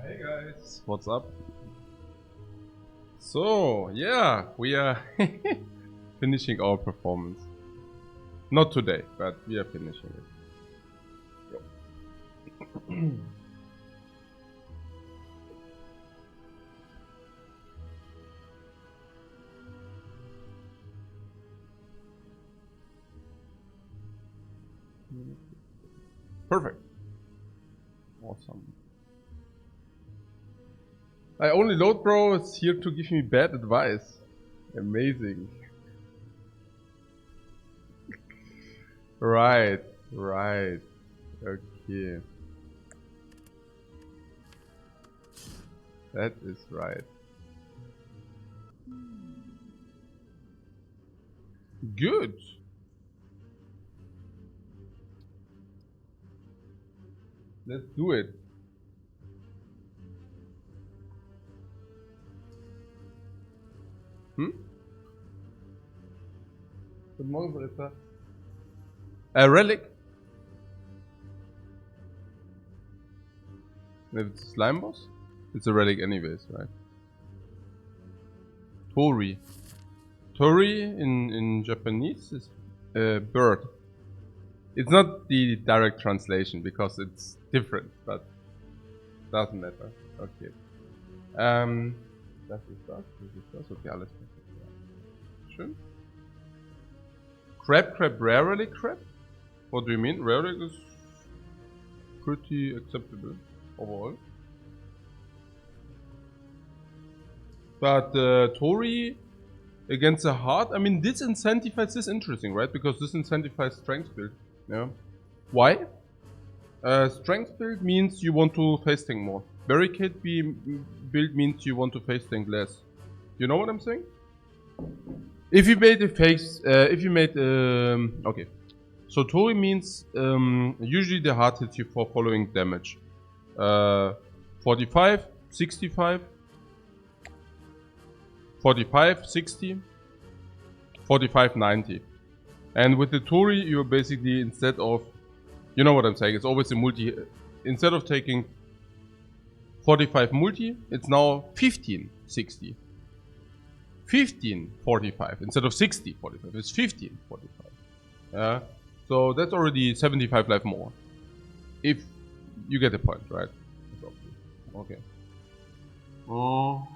Hey guys, what's up? So, yeah, we are finishing our performance. Not today, but we are finishing it. Perfect. Awesome. I only load bro is here to give me bad advice. Amazing. Right. Okay. That is right. Good. Let's do it. Guten Morgen, Barista. Relic? If it's a slime boss? It's a relic anyways, right? Tori. Tori in Japanese is bird. It's not the direct translation because it's different, but doesn't matter. Okay. Das ist das. Okay, alles klar. Schön. Crab, rare relic crab? What do you mean? Rare relic is pretty acceptable overall. But Tori against the heart, I mean, this incentivizes this interesting, right? Because this incentivizes strength build. Yeah. Why? Strength build means you want to face tank more. Barricade build means you want to face tank less. You know what I'm saying? If you made a face, okay. So Tori means usually the heart hits you for following damage. 45, 65, 45, 60, 45, 90. And with the Tori, you're basically, instead of, you know what I'm saying, it's always a multi. Instead of taking 45 multi, it's now 15, 60. 15, 45. Instead of 60, 45, it's 15, 45. Yeah. So that's already 75 life more. If you get the point, right? Okay. Oh.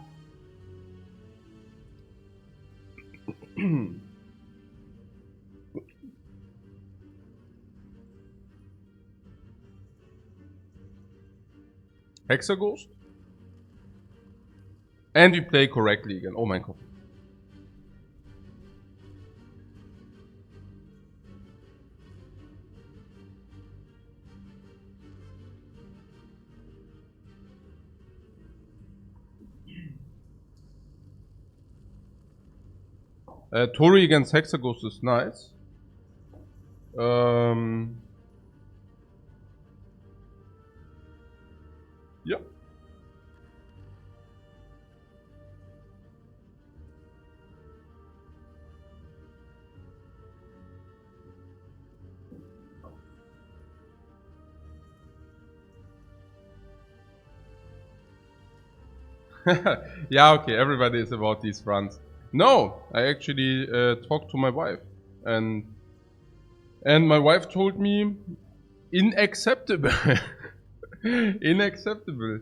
Hexaghost. And we play correctly again. Oh mein Gott. Tori against Hexaghost is nice. Yeah. Yeah, okay, everybody is about these runs. No, I actually talked to my wife, and my wife told me, unacceptable. Unacceptable.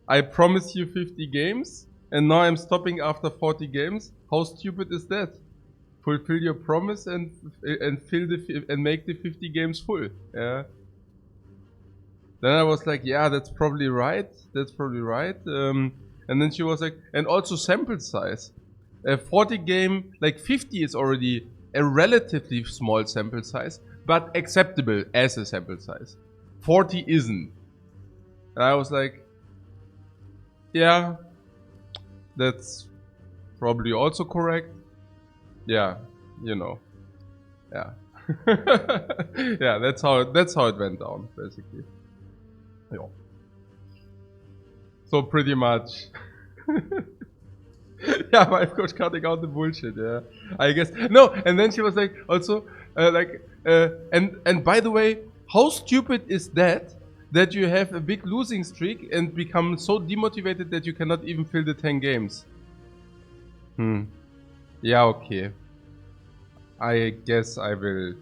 I promised you 50 games, and now I'm stopping after 40 games. How stupid is that? Fulfill your promise and make the 50 games full. Yeah. Then I was like, yeah, that's probably right. That's probably right. And then she was like, and also sample size. A 40 game, like 50 is already a relatively small sample size, but acceptable as a sample size. 40 isn't. And I was like, yeah, that's probably also correct. Yeah, you know. Yeah. Yeah, that's how it went down, basically. Yeah. So pretty much. Yeah, Lifecoach cutting out the bullshit, yeah. I guess. No, and then she was like, also, and by the way, how stupid is that you have a big losing streak and become so demotivated that you cannot even fill the 10 games? Yeah, okay. I guess I will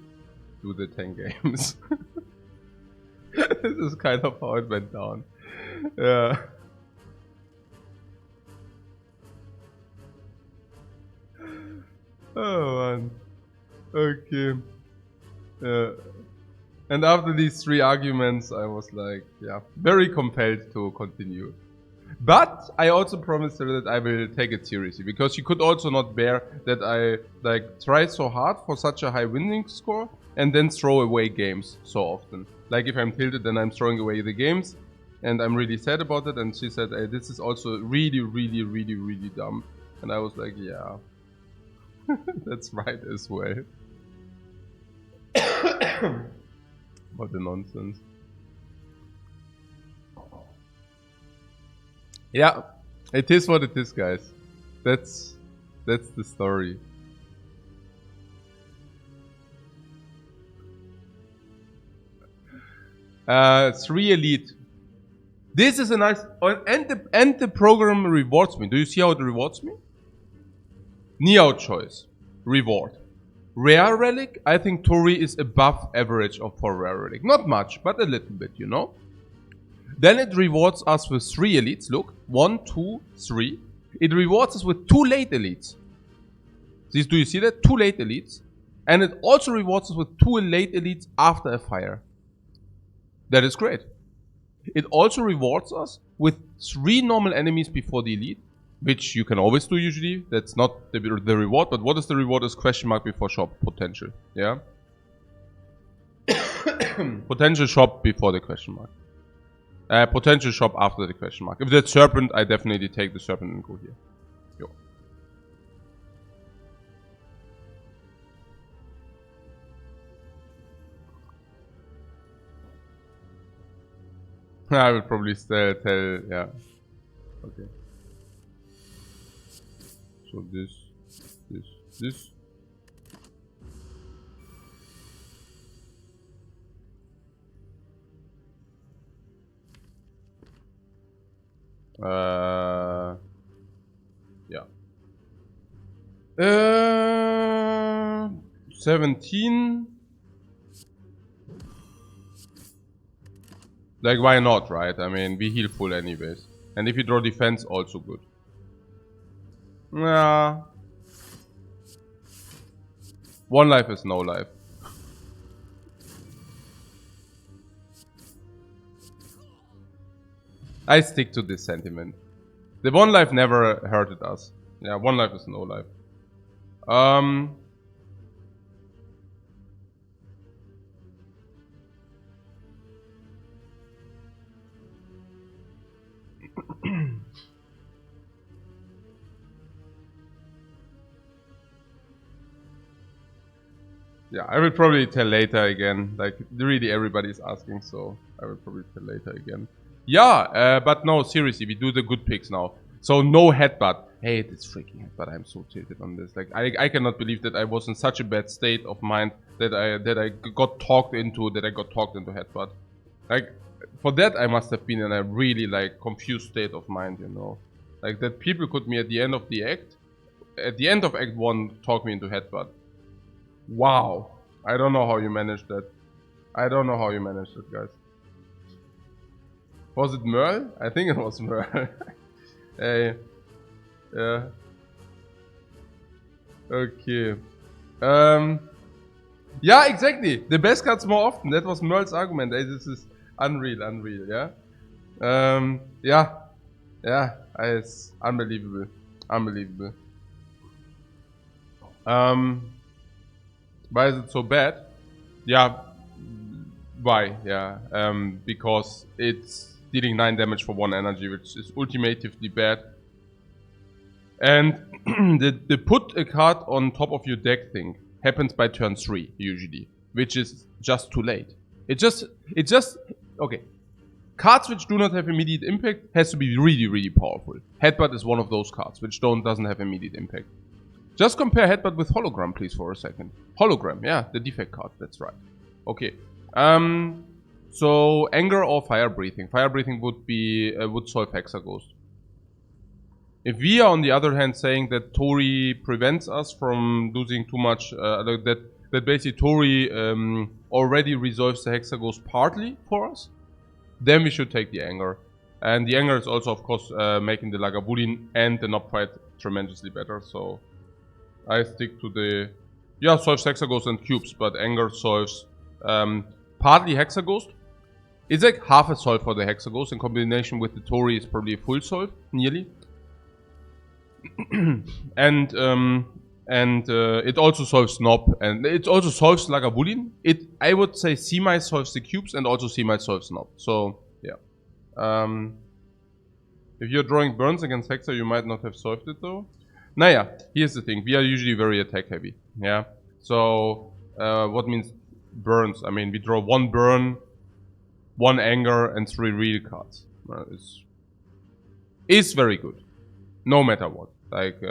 do the 10 games. This is kind of how it went down. Yeah. Oh man. Okay. And after these 3 arguments, I was like, yeah, very compelled to continue. But I also promised her that I will take it seriously, because she could also not bear that I like try so hard for such a high winning score and then throw away games so often. Like if I'm tilted, then I'm throwing away the games, and I'm really sad about it. And she said, hey, this is also really, really, really, really dumb. And I was like, yeah, that's right as well. What a nonsense. Yeah, it is what it is, guys. That's the story. Three elite. This is a nice, and the program rewards me. Do you see how it rewards me? Neo choice, reward. Rare relic, I think Tori is above average for rare relic. Not much, but a little bit, you know. Then it rewards us with 3 elites. Look, 1, 2, 3. It rewards us with 2 late elites. Do you see that? 2 late elites. And it also rewards us with 2 late elites after a fire. That is great. It also rewards us with 3 normal enemies before the elite, which you can always do usually. That's not the reward, but what is the reward is question mark before shop potential. Yeah. Potential shop before the question mark. Potential shop after the question mark. If that's serpent, I definitely take the serpent and go here. Yo. I will probably still tell, yeah. Okay. So this. Yeah. 17. Like, why not, right? I mean, we heal full anyways. And if you draw defense, also good. Yeah. One life is no life. I stick to this sentiment. The one life never hurted us. Yeah, one life is no life. Yeah, I will probably tell later again. Like, really everybody's asking, so I will probably tell later again. Yeah, but no, seriously, we do the good picks now. So no headbutt. Hey, this freaking headbutt. I'm so tilted on this. Like, I cannot believe that I was in such a bad state of mind that I got talked into headbutt. Like, for that I must have been in a really like confused state of mind, you know. Like that people could me at the end of the act, at the end of Act 1, talk me into headbutt. Wow. I don't know how you managed that. I don't know how you managed it, guys. Was it Merle? I think it was Merle. Hey. Yeah. Okay. Yeah, exactly. The best cards more often. That was Merle's argument. Hey, this is unreal, yeah? Yeah. Yeah. It's unbelievable. Unbelievable. Why is it so bad? Yeah. Why? Yeah. Because it's dealing 9 damage for 1 energy, which is ultimately bad. And the put a card on top of your deck thing happens by turn 3 usually, which is just too late. It just okay. Cards which do not have immediate impact has to be really powerful. Headbutt is one of those cards which doesn't have immediate impact. Just compare Headbutt with Hologram, please, for a second. Hologram, yeah, the defect card, that's right. Okay. So Anger or Fire Breathing. Fire Breathing would solve Hexaghost. If we are on the other hand saying that Tori prevents us from losing too much, that basically Tori already resolves the Hexaghost partly for us, then we should take the Anger. And the Anger is also, of course, making the Lagavulin and the Knob fight tremendously better, so I stick to the... Yeah, solves Hexaghost and cubes, but Anger solves partly Hexaghost. It's like half a solve for the Hexaghost. In combination with the Tori is probably a full solve, nearly. and it also solves Knob, and it also solves Lagavulin. I would say semi solves the cubes and also semi solves Knob. So yeah. If you're drawing burns against Hexa, you might not have solved it though. Naya, here's the thing. We are usually very attack heavy. Yeah. So what means burns? I mean, we draw 1 burn, 1 anger, and 3 real cards. It's very good. No matter what. Like,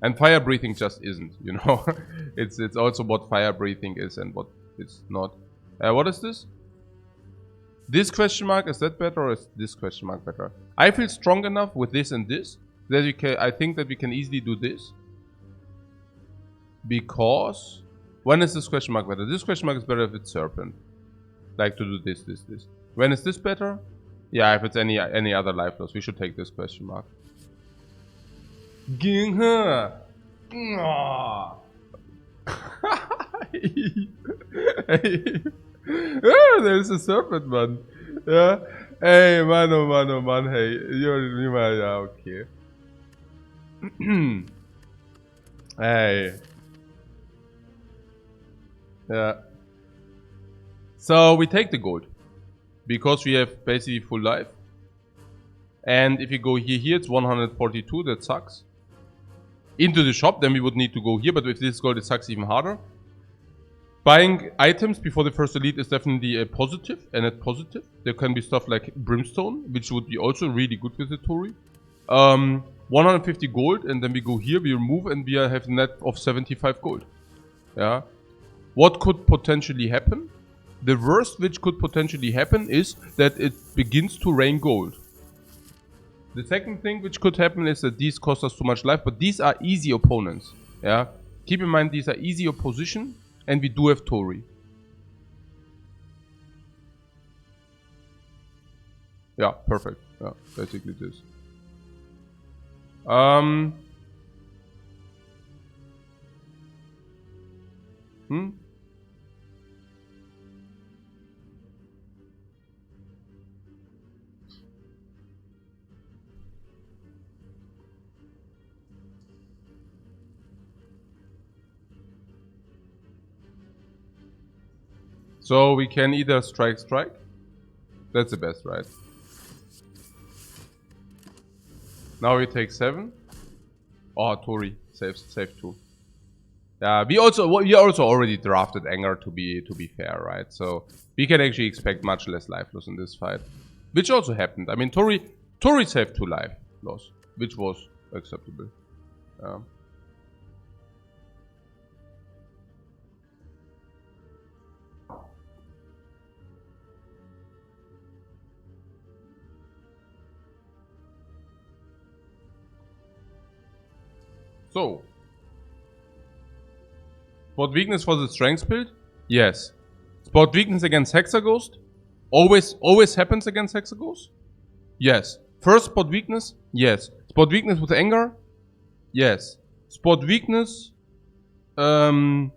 and fire breathing just isn't, you know. it's also what fire breathing is and what it's not. What is this? This question mark, is that better or is this question mark better? I feel strong enough with this and this that we can, I think that we can easily do this. Because when is this question mark better? This question mark is better if it's serpent. Like to do this. When is this better? Yeah, if it's any other life loss, we should take this question mark. Ging her. Ah, there's a serpent, man. Yeah. Hey, man, oh man, hey. Yeah, okay. Hey. Yeah. So we take the gold. Because we have basically full life. And if you go here, it's 142, that sucks. Into the shop, then we would need to go here, but with this gold it sucks even harder. Buying items before the first elite is definitely a positive, a net positive. There can be stuff like Brimstone, which would be also really good with the Tori. 150 gold, and then we go here, we remove, and we have a net of 75 gold. Yeah. What could potentially happen? The worst which could potentially happen is that it begins to rain gold. The second thing which could happen is that these cost us too much life, but these are easy opponents. Yeah, keep in mind these are easy opposition, and we do have Tori. Yeah, perfect. Yeah, basically this. Hmm? So we can either strike. That's the best, right? Now we take 7. Oh, Tori save 2. Yeah, we also already drafted Anger to be fair, right? So we can actually expect much less life loss in this fight, which also happened. I mean, Tori saved 2 life loss, which was acceptable. So, spot weakness for the strength build? Yes. Spot weakness against Hexaghost? Always happens against Hexaghost? Yes. First spot weakness? Yes. Spot weakness with Anger? Yes. Spot weakness solves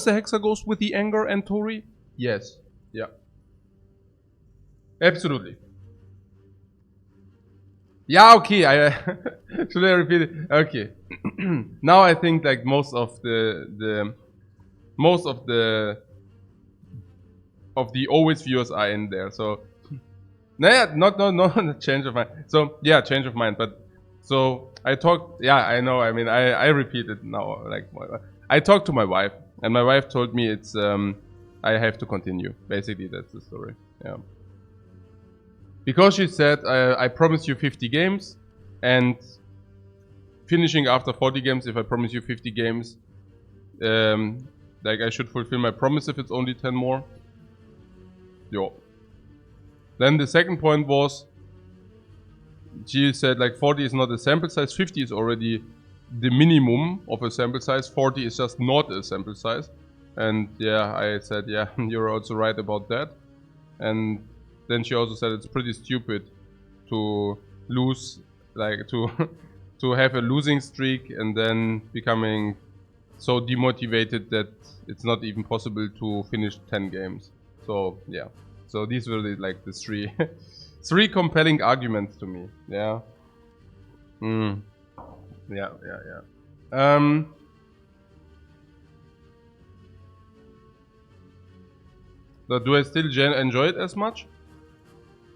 the Hexaghost with the Anger and Tori? Yes. Yeah. Absolutely. Yeah, okay, I should I repeat it? Okay. Now I think like most of the always viewers are in there. So nah, not change of mind. So yeah, change of mind. But so I talked. Yeah, I know. I mean, I repeat it now. Like I talked to my wife, and my wife told me it's I have to continue. Basically, that's the story. Yeah. Because she said, I promise you 50 games, and finishing after 40 games, if I promise you 50 games, like I should fulfill my promise if it's only 10 more. Yo. Then the second point was, she said like 40 is not a sample size, 50 is already the minimum of a sample size, 40 is just not a sample size. And yeah, I said, yeah, you're also right about that. And then she also said it's pretty stupid to lose, like to have a losing streak and then becoming so demotivated that it's not even possible to finish 10 games. So yeah, so these were like the three compelling arguments to me. Yeah. Yeah. So do I still enjoy it as much?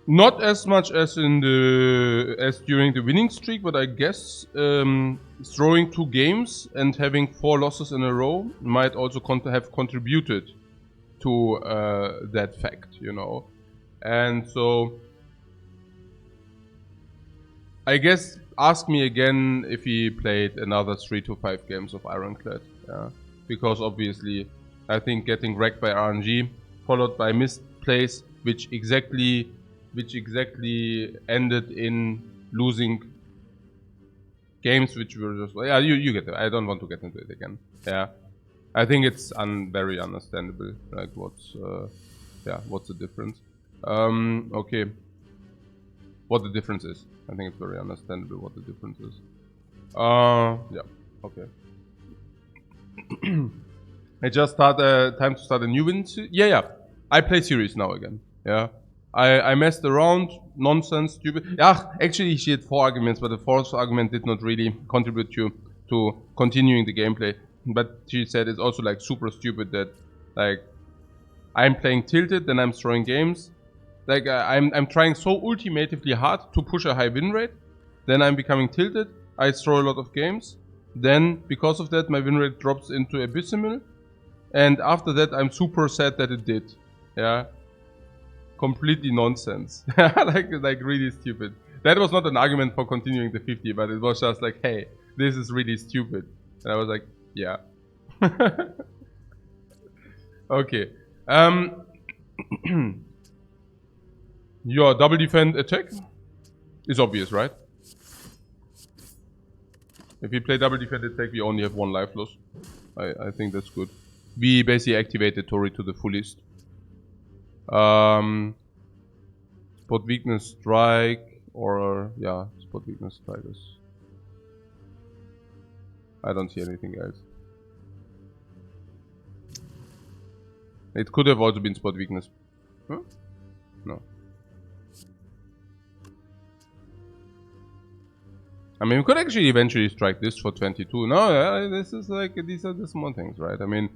Not as much as during the winning streak, but I guess throwing 2 games and having 4 losses in a row might also have contributed to that fact, you know. And so I guess ask me again if he played another 3 to 5 games of Ironclad, yeah. Because obviously I think getting wrecked by RNG followed by missed plays, which exactly ended in losing games which were just, yeah, you get it. I don't want to get into it again. Yeah, I think it's very understandable. Like what's the difference? Okay, what the difference is. I think it's very understandable what the difference is. Yeah, okay. I just time to start a new win. Yeah. I play series now again. Yeah. I messed around, nonsense, stupid. Yeah, actually she had 4 arguments, but the 4th argument did not really contribute to continuing the gameplay. But she said it's also like super stupid that like I'm playing tilted, then I'm throwing games. Like I'm trying so ultimately hard to push a high win rate, then I'm becoming tilted. I throw a lot of games. Then because of that, my win rate drops into abysmal. And after that, I'm super sad that it did. Yeah. Completely nonsense. like really stupid. That was not an argument for continuing the 50, but it was just like, hey, this is really stupid. And I was like, yeah. Okay. Your double defend attack is obvious, right? If we play double defend attack, we only have 1 life loss. I think that's good. We basically activated Tori to the fullest. Spot weakness strike or yeah, spot weakness strikers. I don't see anything else. It could have also been spot weakness. Huh? No. I mean, we could actually eventually strike this for 22. No, this is like, these are the small things, right? I mean,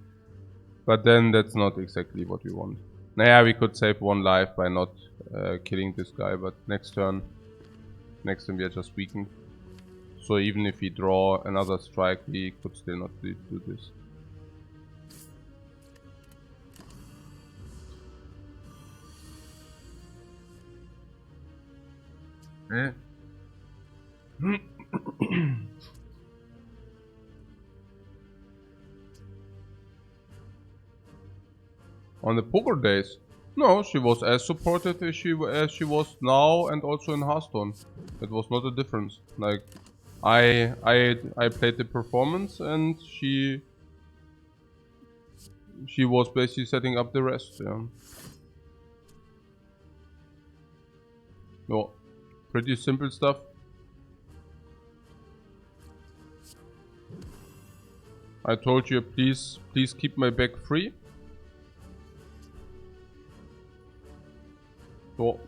but then that's not exactly what we want. Nah, we could save 1 life by not killing this guy, but next turn we are just weakened. So even if we draw another strike, we could still not do this. Eh? On the poker days, no, she was as supportive as she was now, and also in Hearthstone. It was not a difference. Like, I played the performance, and she was basically setting up the rest. Yeah. No, pretty simple stuff. I told you, please keep my back free. So,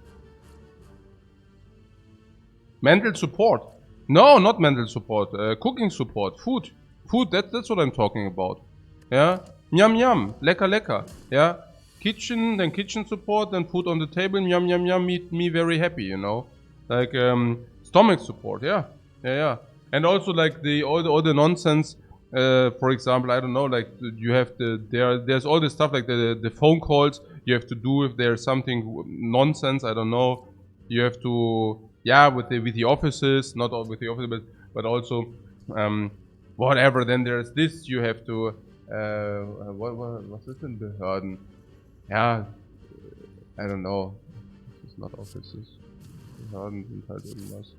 mental support. No, not mental support. Cooking support. Food. Food, that's what I'm talking about. Yeah. Yum yum. Lecker lecker. Yeah. Kitchen, then kitchen support, then food on the table. Yum yum yum. Me very happy, you know. Like stomach support. Yeah. Yeah. And also like all the nonsense. For example, I don't know, like you have there's all this stuff like the phone calls you have to do if there's something nonsense. I don't know. You have to, yeah, with the offices, not all with the office, but also whatever. Then there's this you have to what's this in Behörden? Yeah, I don't know. This is not offices. Behörden sind halt irgendwas.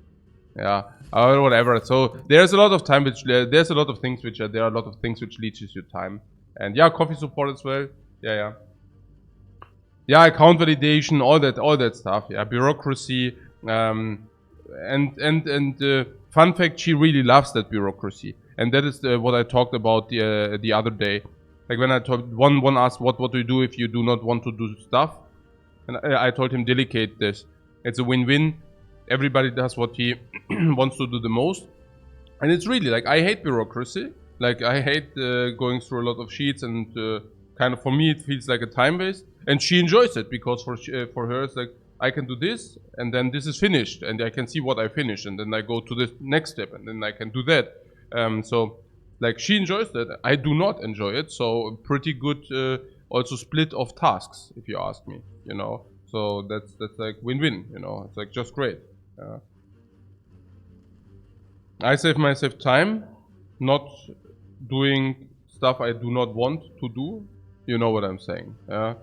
Yeah, or whatever. So there's a lot of time which there's a lot of things which there are a lot of things which leeches your time. And yeah, coffee support as well. Yeah. Yeah, account validation, all that stuff. Yeah, bureaucracy. And fun fact, she really loves that bureaucracy, and that is what I talked about the other day. Like when I talked, one asked what do you do if you do not want to do stuff, and I told him delegate this. It's a win-win. Everybody does what he wants to do the most, and it's really like I hate bureaucracy. Like I hate going through a lot of sheets, and kind of for me it feels like a time waste. And she enjoys it because for her it's like I can do this, and then this is finished, and I can see what I finished, and then I go to the next step, and then I can do that. So like she enjoys that. I do not enjoy it. So pretty good also split of tasks, if you ask me. You know, so that's like win-win. You know, it's like just great. I save myself time, not doing stuff I do not want to do. You know what I'm saying? Yeah.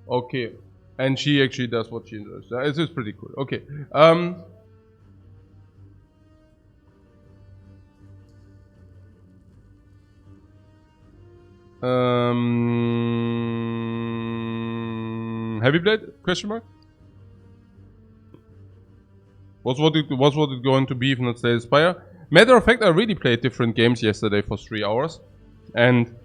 Okay. And she actually does what she enjoys. This is pretty cool. Okay. Heavy Blade? Question mark? What's what it going to be if not Slay the Spire? Matter of fact, I really played different games yesterday for 3 hours. And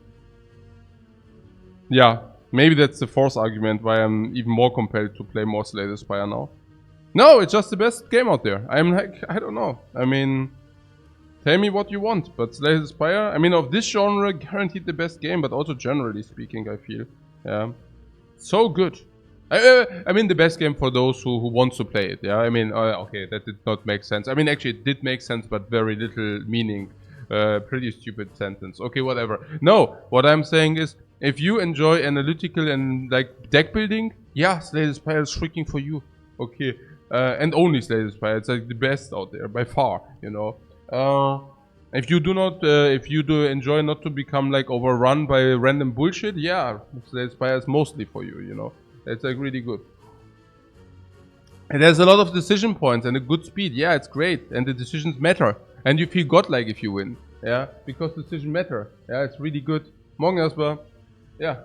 yeah, maybe that's the fourth argument why I'm even more compelled to play more Slay the Spire now. No, it's just the best game out there. I'm like, I don't know. I mean, tell me what you want, but Slay the Spire, I mean, of this genre, guaranteed the best game, but also generally speaking, I feel. Yeah. So good. I mean, the best game for those who want to play it, yeah? I mean, okay, that did not make sense. I mean, actually, it did make sense, but very little meaning. Pretty stupid sentence. Okay, whatever. No, what I'm saying is, if you enjoy analytical and, like, deck building, yeah, Slay the Spire is freaking for you. Okay, and only Slay the Spire. It's, like, the best out there, by far, you know? If you do enjoy not to become, like, overrun by random bullshit, yeah, Slay the Spire is mostly for you, you know? It's like really good. And there's a lot of decision points and a good speed. Yeah, it's great. And the decisions matter. And you feel godlike if you win. Yeah, because decisions matter. Yeah, it's really good. Morgen erstmal. Yeah.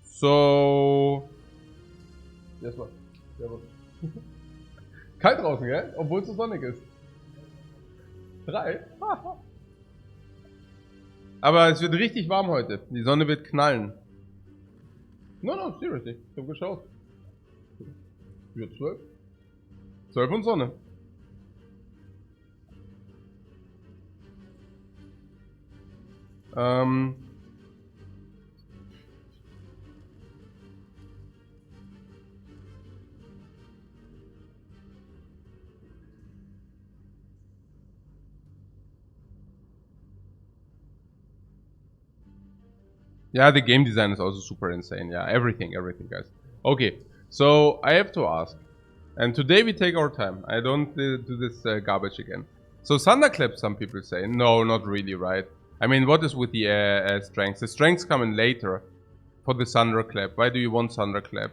So. Erstmal. Kalt draußen, gell? Obwohl es so sonnig ist. 3. Aber es wird richtig warm heute. Die Sonne wird knallen. No, seriously. Ich hab geschaut. Wird 12. 12 und Sonne. Yeah, the game design is also super insane. Yeah, everything, guys. Okay, so I have to ask, and today we take our time. I don't do this garbage again. So Thunderclap, some people say. No, not really, right? I mean, what is with the strengths? The strengths come in later for the Thunderclap. Why do you want Thunderclap?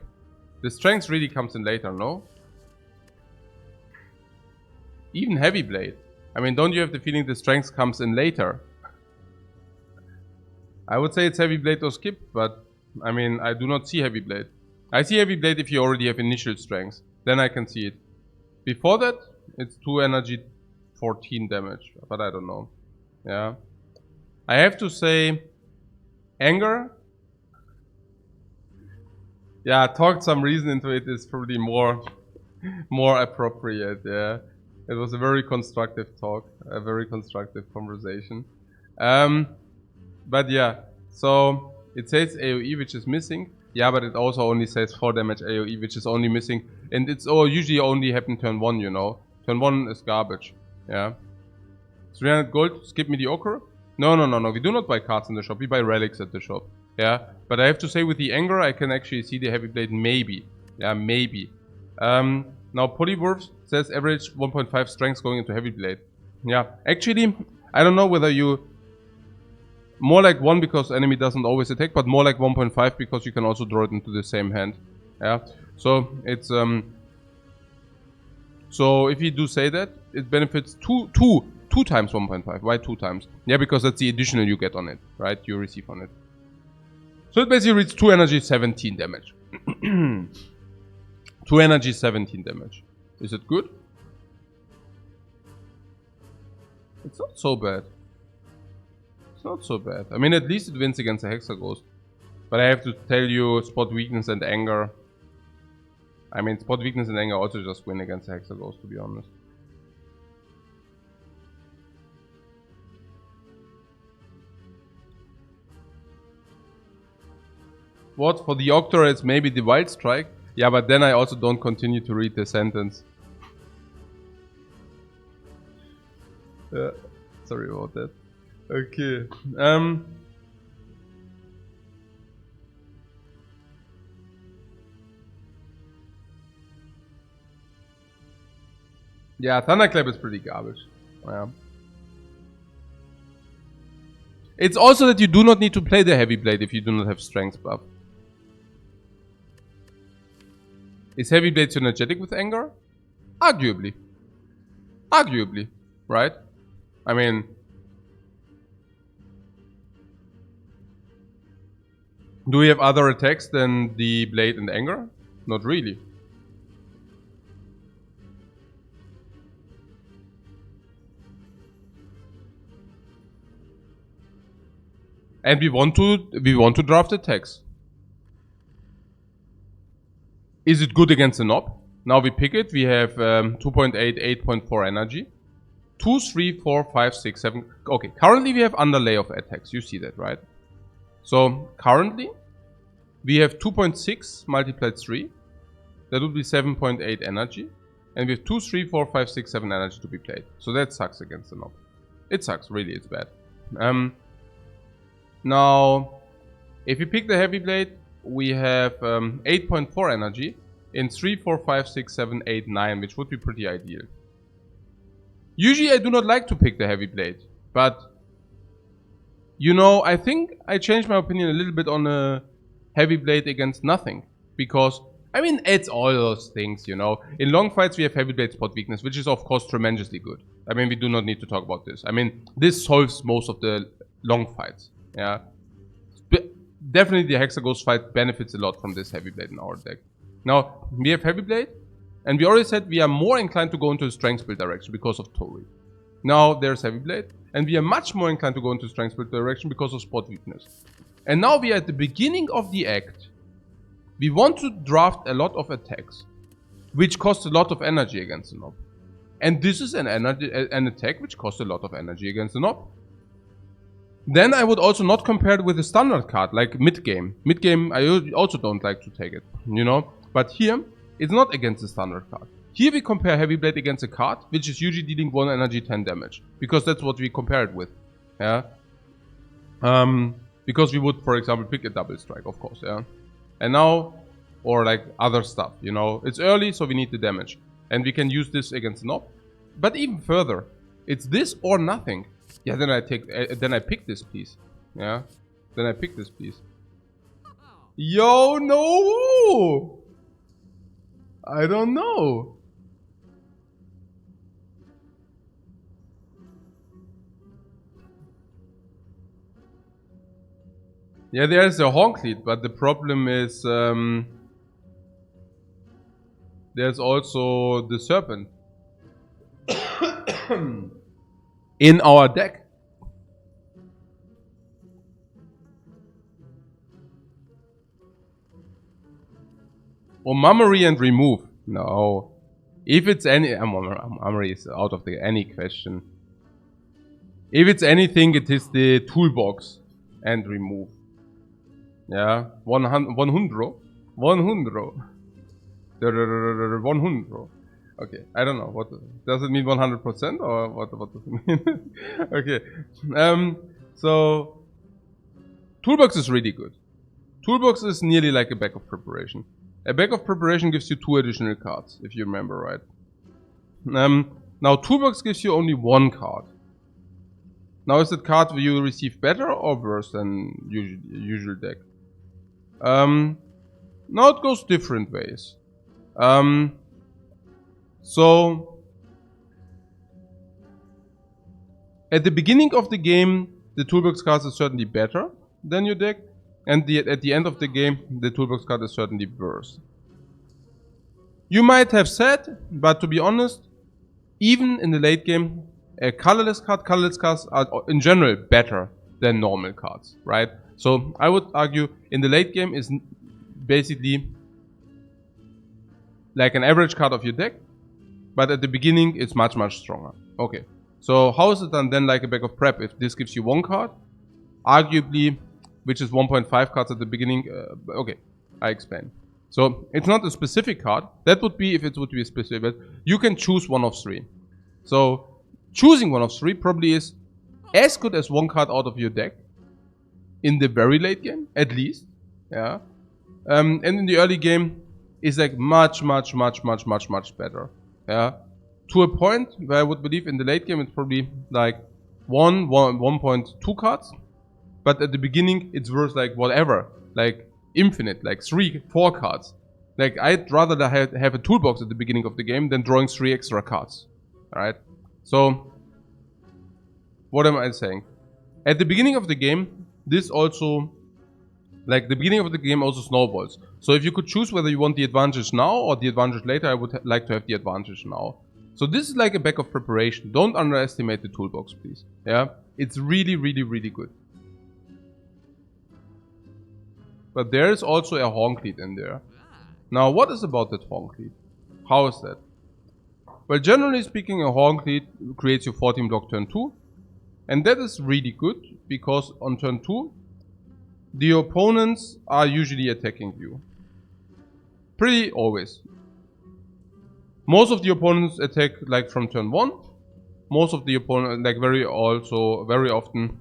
The strengths really comes in later, no? Even Heavy Blade. I mean, don't you have the feeling the strengths comes in later? I would say it's Heavy Blade or Skip, but I mean, I do not see Heavy Blade. I see Heavy Blade if you already have initial strengths. Then I can see it. Before that, it's 2 energy, 14 damage, but I don't know. Yeah. I have to say, Anger. Yeah, talk some reason into it is probably more appropriate, yeah. It was a very constructive talk, a very constructive conversation. But yeah, so it says AoE, which is missing. Yeah, but it also only says 4 damage AoE, which is only missing. And it's usually only happen turn 1, you know. Turn 1 is garbage. Yeah. 300 gold, skip mediocre? No. We do not buy cards in the shop. We buy relics at the shop. Yeah. But I have to say with the Anger, I can actually see the Heavy Blade maybe. Yeah, maybe. Now Polyworth says average 1.5 strength going into Heavy Blade. Yeah. Actually, I don't know whether you... More like 1 because enemy doesn't always attack, but more like 1.5 because you can also draw it into the same hand. Yeah. So it's so if you do say that, it benefits 2 times 1.5. Why 2 times? Yeah, because that's the additional you get on it, right? You receive on it. So it basically reads 2 energy, 17 damage. 2 energy, 17 damage. Is it good? It's not so bad. It's not so bad. I mean, at least it wins against a Hexaghost. But I have to tell you, Spot Weakness and Anger. I mean, Spot Weakness and Anger also just win against a Hexaghost, to be honest. What? For the Octor, it's maybe the Wild Strike? Yeah, but then I also don't continue to read the sentence. Sorry about that. Okay. Yeah, Thunderclap is pretty garbage. Yeah. It's also that you do not need to play the Heavy Blade if you do not have Strength buff. Is Heavy Blade synergetic with Anger? Arguably. Arguably. Right? I mean... Do we have other attacks than the Blade and Anger? Not really. And we want to draft attacks. Is it good against the Knob? Now we pick it. We have 2.8, 8.4 energy. 2, 3, 4, 5, 6, 7. Okay, currently we have underlay of attacks. You see that, right? So currently we have 2.6 multiplied 3. That would be 7.8 energy. And we have 2, 3, 4, 5, 6, 7 energy to be played. So that sucks against the Knob. It sucks, really, it's bad. Now, if you pick the Heavy Blade, we have 8.4 energy in 3, 4, 5, 6, 7, 8, 9, which would be pretty ideal. Usually I do not like to pick the Heavy Blade, but you know, I think I changed my opinion a little bit on a Heavy Blade against nothing. Because, I mean, it's all those things, you know. In long fights we have Heavy Blade Spot Weakness, which is of course tremendously good. I mean, we do not need to talk about this. I mean, this solves most of the long fights. Yeah. Definitely the Hexaghost fight benefits a lot from this Heavy Blade in our deck. Now, we have Heavy Blade, and we already said we are more inclined to go into the Strength build direction because of Tori. Now there's Heavy Blade. And we are much more inclined to go into Strength Build direction because of spot weakness. And now we are at the beginning of the act. We want to draft a lot of attacks, which cost a lot of energy against the Nob. And this is an attack which costs a lot of energy against the Nob. Then I would also not compare it with a standard card, like mid-game. Mid-game, I also don't like to take it, you know? But here, it's not against the standard card. Here we compare Heavy Blade against a card, which is usually dealing 1 energy 10 damage. Because that's what we compare it with, yeah? Because we would, for example, pick a double strike, of course, yeah? And now, or like other stuff, you know? It's early, so we need the damage. And we can use this against the Nob. But even further, it's this or nothing. Yeah, then I pick this, please. Yeah, then I pick this, please. Yo, no! I don't know. Yeah, there's a Ironclad, but the problem is there's also the Serpent in our deck. Or Mummery and remove. No. If it's any... Mummery is out of any question. If it's anything, it is the toolbox and remove. Yeah. 100. 100. 100. Okay, I don't know. What does it mean? 100% or what does it mean? Okay. So toolbox is really good. Toolbox is nearly like a back of preparation. A back of preparation gives you 2 additional cards, if you remember right. Now toolbox gives you only 1 card. Now is that card you receive better or worse than usual deck? Now it goes different ways. So at the beginning of the game, the toolbox card is certainly better than your deck, and at the end of the game, the toolbox card is certainly worse. You might have said, but to be honest, even in the late game, a colorless cards are in general better than normal cards, right? So I would argue in the late game is basically like an average card of your deck, but at the beginning it's much stronger. Okay, so how is it then like a back of prep? If this gives you 1 card, arguably, which is 1.5 cards at the beginning, okay, I explain. So it's not a specific card. That would be if it would be a specific, but you can choose 1 of 3. So choosing 1 of 3 probably is as good as 1 card out of your deck in the very late game, at least. Yeah. And in the early game is like much better. Yeah. To a point where I would believe in the late game it's probably like 1.2 cards. But at the beginning it's worth like whatever. Like infinite, like 3-4 cards. Like I'd rather have a toolbox at the beginning of the game than drawing 3 extra cards. Alright? So what am I saying? At the beginning of the game, this also, like the beginning of the game also snowballs. So if you could choose whether you want the advantage now or the advantage later, I would like to have the advantage now. So this is like a back of preparation. Don't underestimate the toolbox, please. Yeah, it's really good. But there is also a Ironclad in there. Now, what is about that Ironclad? How is that? Well, generally speaking, a Ironclad creates you 14 block turn 2. And that is really good, because on turn 2, the opponents are usually attacking you. Pretty always. Most of the opponents attack like from turn 1. Most of the opponents, like very often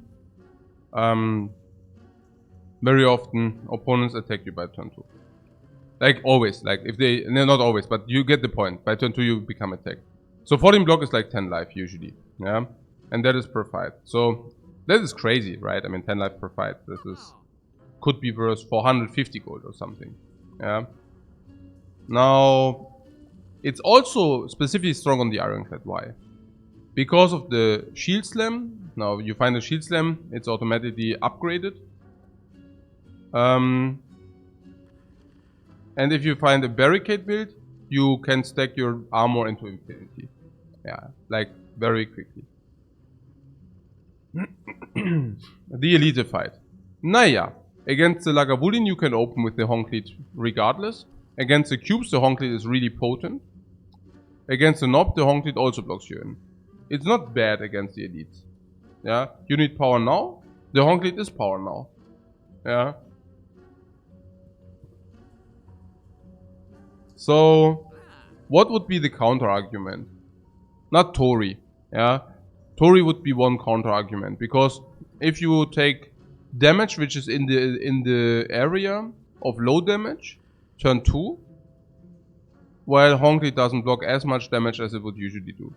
opponents attack you by turn 2. Like always, like if they, no, not always, but you get the point. By turn 2 you become attacked. So 14 block is like 10 life usually, yeah? And that is per fight. So that is crazy, right? I mean 10 life per fight. This is, could be worth 450 gold or something, yeah? Now, it's also specifically strong on the Ironclad. Why? Because of the shield slam. Now you find a shield slam, it's automatically upgraded. And if you find a barricade build, you can stack your armor into infinity. Yeah, like very quickly. The Elite fight. Naja, against the Lagavulin you can open with the Honklead regardless. Against the cubes the Honklead is really potent. Against the Nob the Honklead also blocks you in. It's not bad against the Elites. Yeah, you need power now. The Honklead is power now. Yeah. So, what would be the counter argument? Not Tori. Yeah, Tori would be one counter argument because if you take damage which is in the area of low damage, turn 2, while Honklead doesn't block as much damage as it would usually do.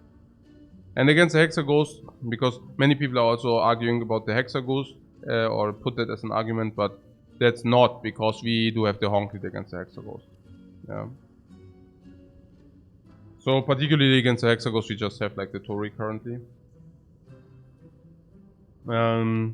And against the Hexa Ghost, because many people are also arguing about the Hexa Ghost, or put that as an argument, but that's not because we do have the Honklead against the Hexa Ghost. Yeah. So particularly against the Hexa Ghost, we just have like the Tori currently. I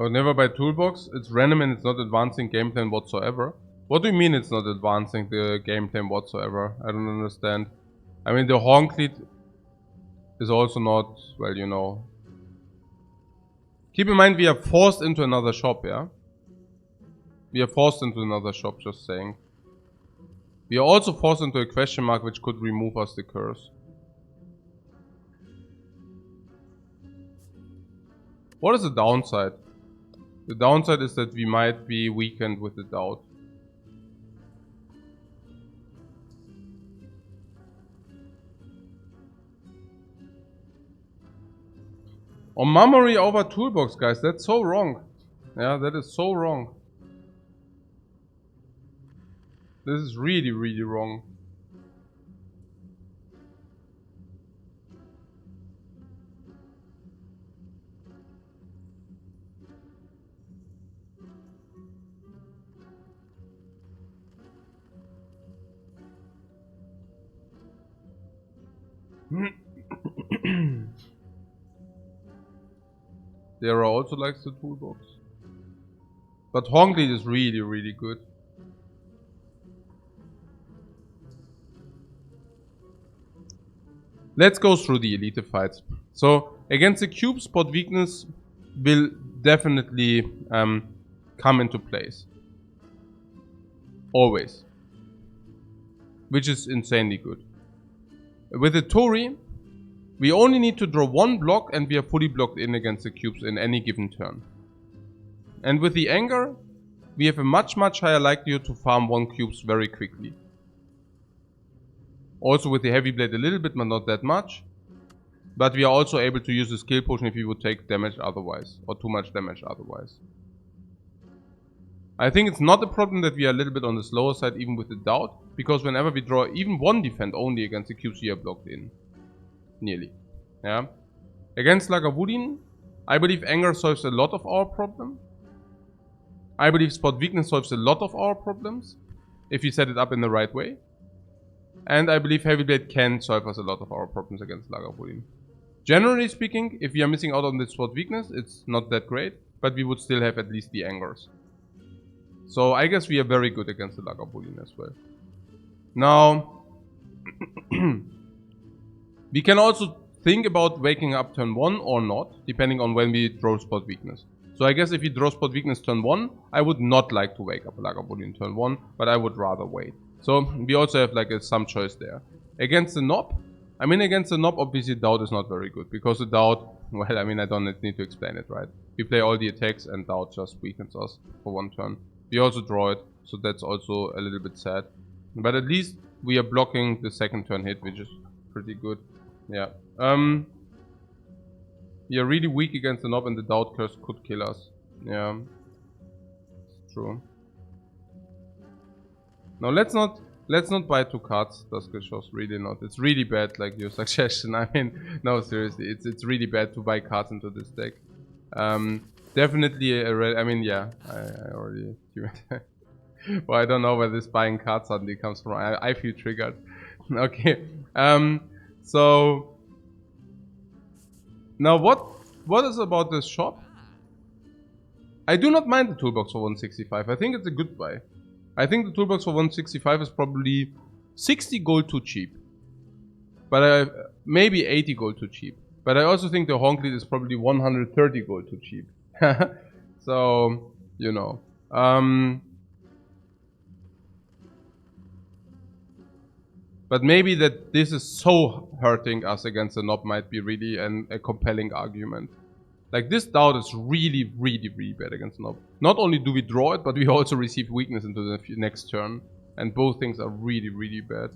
would never buy Toolbox. It's random and it's not advancing game plan whatsoever. What do you mean it's not advancing the game plan whatsoever? I don't understand. I mean, the Honklead is also not, well, you know. Keep in mind we are forced into another shop, yeah? We are forced into another shop, just saying. We are also forced into a question mark which could remove us the curse. What is the downside? The downside is that we might be weakened with the doubt. On memory over Toolbox, guys, that's so wrong. Yeah, that is so wrong. This is really, really wrong. There also likes the Toolbox. But Honklead is really, really good. Let's go through the Elite fights. So, against the cube, spot weakness will definitely come into place. Always. Which is insanely good. With the Tori, we only need to draw one block and we are fully blocked in against the cubes in any given turn. And with the Anger, we have a much higher likelihood to farm one cubes very quickly. Also with the Heavy Blade a little bit, but not that much. But we are also able to use the skill potion if we would take damage otherwise, or too much damage otherwise. I think it's not a problem that we are a little bit on the slower side even with the doubt, because whenever we draw even one defend only against the cubes, we are blocked in. Nearly. Yeah. Against Lagavulin, I believe Anger solves a lot of our problem. I believe Spot Weakness solves a lot of our problems, if we set it up in the right way. And I believe Heavy Blade can solve us a lot of our problems against Lagavulin. Generally speaking, if we are missing out on the Spot Weakness, it's not that great, but we would still have at least the Angers. So I guess we are very good against the Lagavulin as well. Now, we can also think about waking up turn 1 or not, depending on when we draw Spot Weakness. So I guess if we draw Spot Weakness turn 1, I would not like to wake up Lagavulin turn 1, but I would rather wait. So we also have like some choice there. Against the Nob, against the Nob obviously Doubt is not very good, because the Doubt, well, I don't need to explain it, right? We play all the attacks and Doubt just weakens us for one turn. We also draw it, so that's also a little bit sad. But at least we are blocking the second turn hit, which is pretty good. Yeah. We are really weak against the Nob and the Doubt Curse could kill us. Yeah. It's true. Now let's not buy 2 cards, Duskashos, really not. It's really bad, like your suggestion. No, seriously, it's really bad to buy cards into this deck. Definitely yeah, I already well, I don't know where this buying cards suddenly comes from. I feel triggered. Okay. So now what is about this shop? I do not mind the toolbox for 165. I think it's a good buy. I think the toolbox for 165 is probably 60 gold too cheap. But maybe 80 gold too cheap. But I also think the Honk lead is probably 130 gold too cheap. So, you know. But maybe that this is so hurting us against the Nob might be really a compelling argument. Like, this doubt is really, really, really bad against Nob. Not only do we draw it, but we also receive weakness into the next turn. And both things are really, really bad.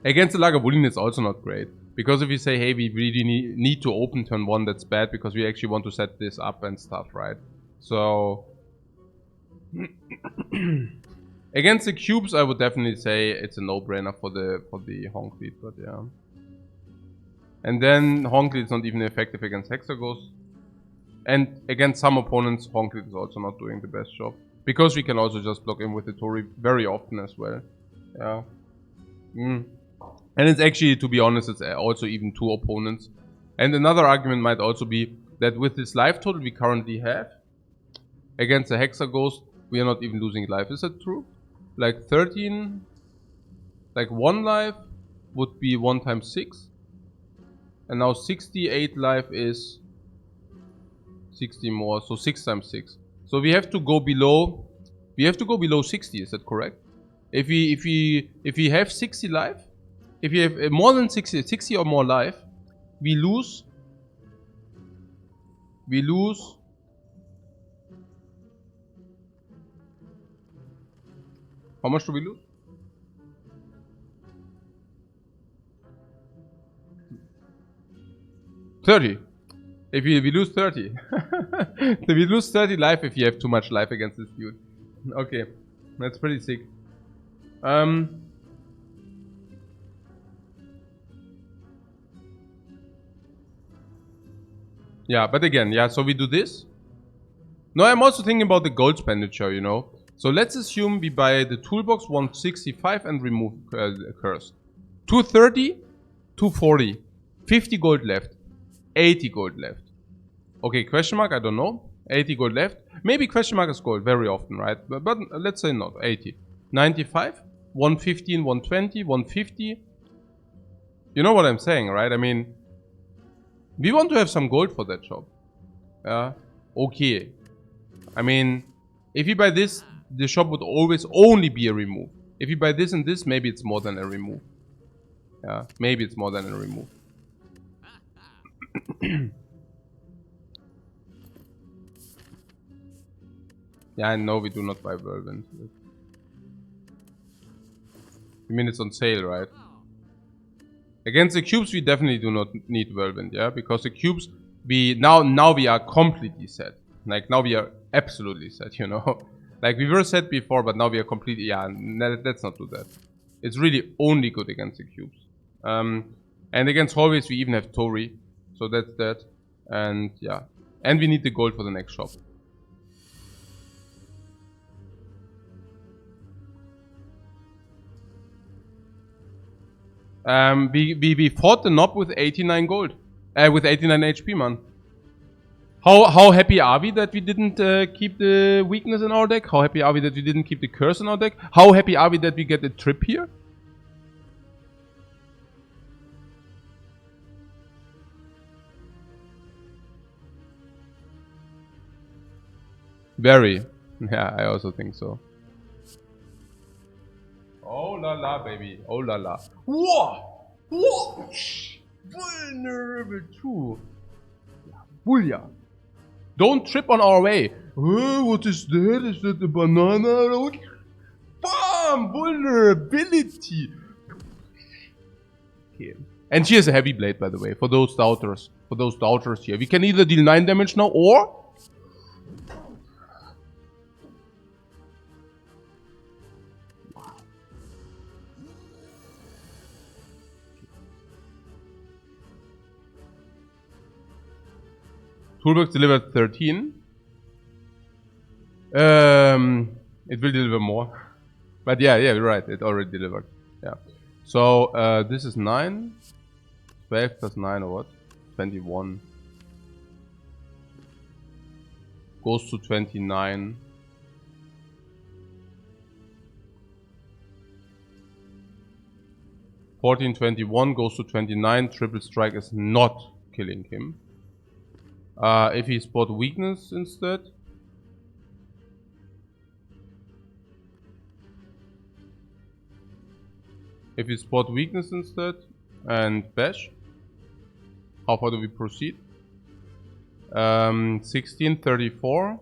Against the Lagavulin, it's also not great. Because if you say, hey, we really need to open turn 1, that's bad. Because we actually want to set this up and stuff, right? So... Against the cubes, I would definitely say it's a no-brainer for the Honk lead, but yeah. And then Honk lead is not even effective against Hexaghost. And against some opponents, Honk lead is also not doing the best job. Because we can also just block in with the Tori very often as well. Yeah. And it's actually, to be honest, it's also even 2 opponents. And another argument might also be that with this life total we currently have, against the Hexaghost, we are not even losing life. Is that true? Like 13, like 1 life would be 1 times 6. And now 68 life is 60 more, so 6 times 6. So we have to go below, 60, is that correct? If we have 60 life, if you have more than 60 or more life, we lose. How much do we lose? $30. If we lose 30. So we lose 30 life if you have too much life against this dude. Okay, that's pretty sick. Yeah, but again, yeah, so we do this. No, I'm also thinking about the gold expenditure, you know. So let's assume we buy the toolbox 165 and remove curse. 230, 240, 50 gold left, 80 gold left. Okay, question mark, I don't know. 80 gold left. Maybe question mark is gold very often, right? But let's say not, 80. 95, 115, 120, 150. You know what I'm saying, right? I mean, we want to have some gold for that shop. Yeah, okay. I mean, if you buy this, the shop would always only be a remove. If you buy this and this, maybe it's more than a remove. Yeah, maybe it's more than a remove. Yeah, I know we do not buy Whirlwind. You mean it's on sale, right? Against the cubes, we definitely do not need Whirlwind, yeah? Because the cubes, now we are completely set. Like, now we are absolutely set, you know? Like, we were set before, but now we are completely... Yeah, let's not do that. It's really only good against the cubes. And against hallways, we even have Tori. So that's that. And, yeah. And we need the gold for the next shop. We fought the Nob with 89 gold. With 89 HP, man. How happy are we that we didn't keep the weakness in our deck? How happy are we that we didn't keep the curse in our deck? How happy are we that we get a trip here? Very. Yeah, I also think so. Oh la la, baby. Oh la la. Whoa! Whoa! Vulnerable too. Booyah. Don't trip on our way. What is that? Is that a banana? Bam! Vulnerability. Okay. And she has a heavy blade, by the way, for those doubters. For those doubters here. We can either deal 9 damage now, or... Toolbox delivered 13. It will deliver more. But yeah, you're right. It already delivered. Yeah. So, this is 9. 12 plus 9 or what? 21. goes to 29. $14.21 goes to 29. Triple strike is not killing him. If he spot weakness instead. If you spot weakness instead and bash, how far do we proceed? 1634.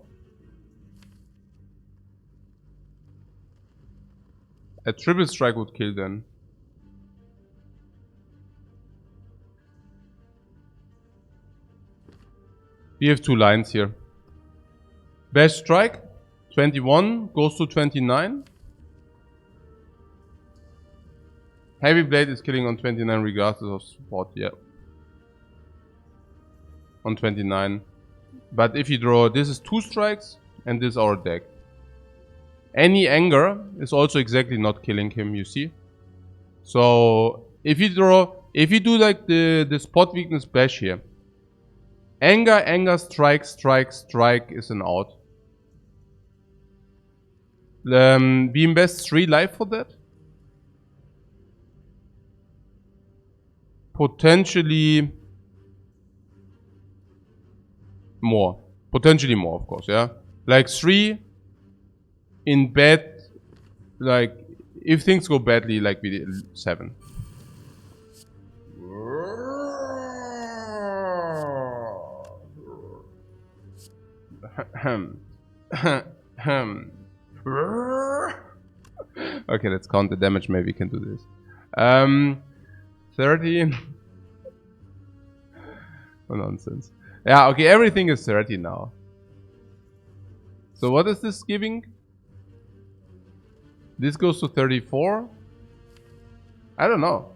A triple strike would kill then. We have two lines here. Bash strike, 21 goes to 29. Heavy blade is killing on 29 regardless of support, yeah. On 29. But if you draw, this is 2 strikes and this is our deck. Any anger is also exactly not killing him, you see. So if you do like the spot weakness bash here. Anger, strike is an out. We invest 3 life for that. Potentially more. Potentially more, of course, yeah. Like 3 in bad, like if things go badly, like we did 7. Okay, let's count the damage. Maybe we can do this. 30. Oh, nonsense. Yeah, okay, everything is 30 now. So what is this giving? This goes to 34. I don't know.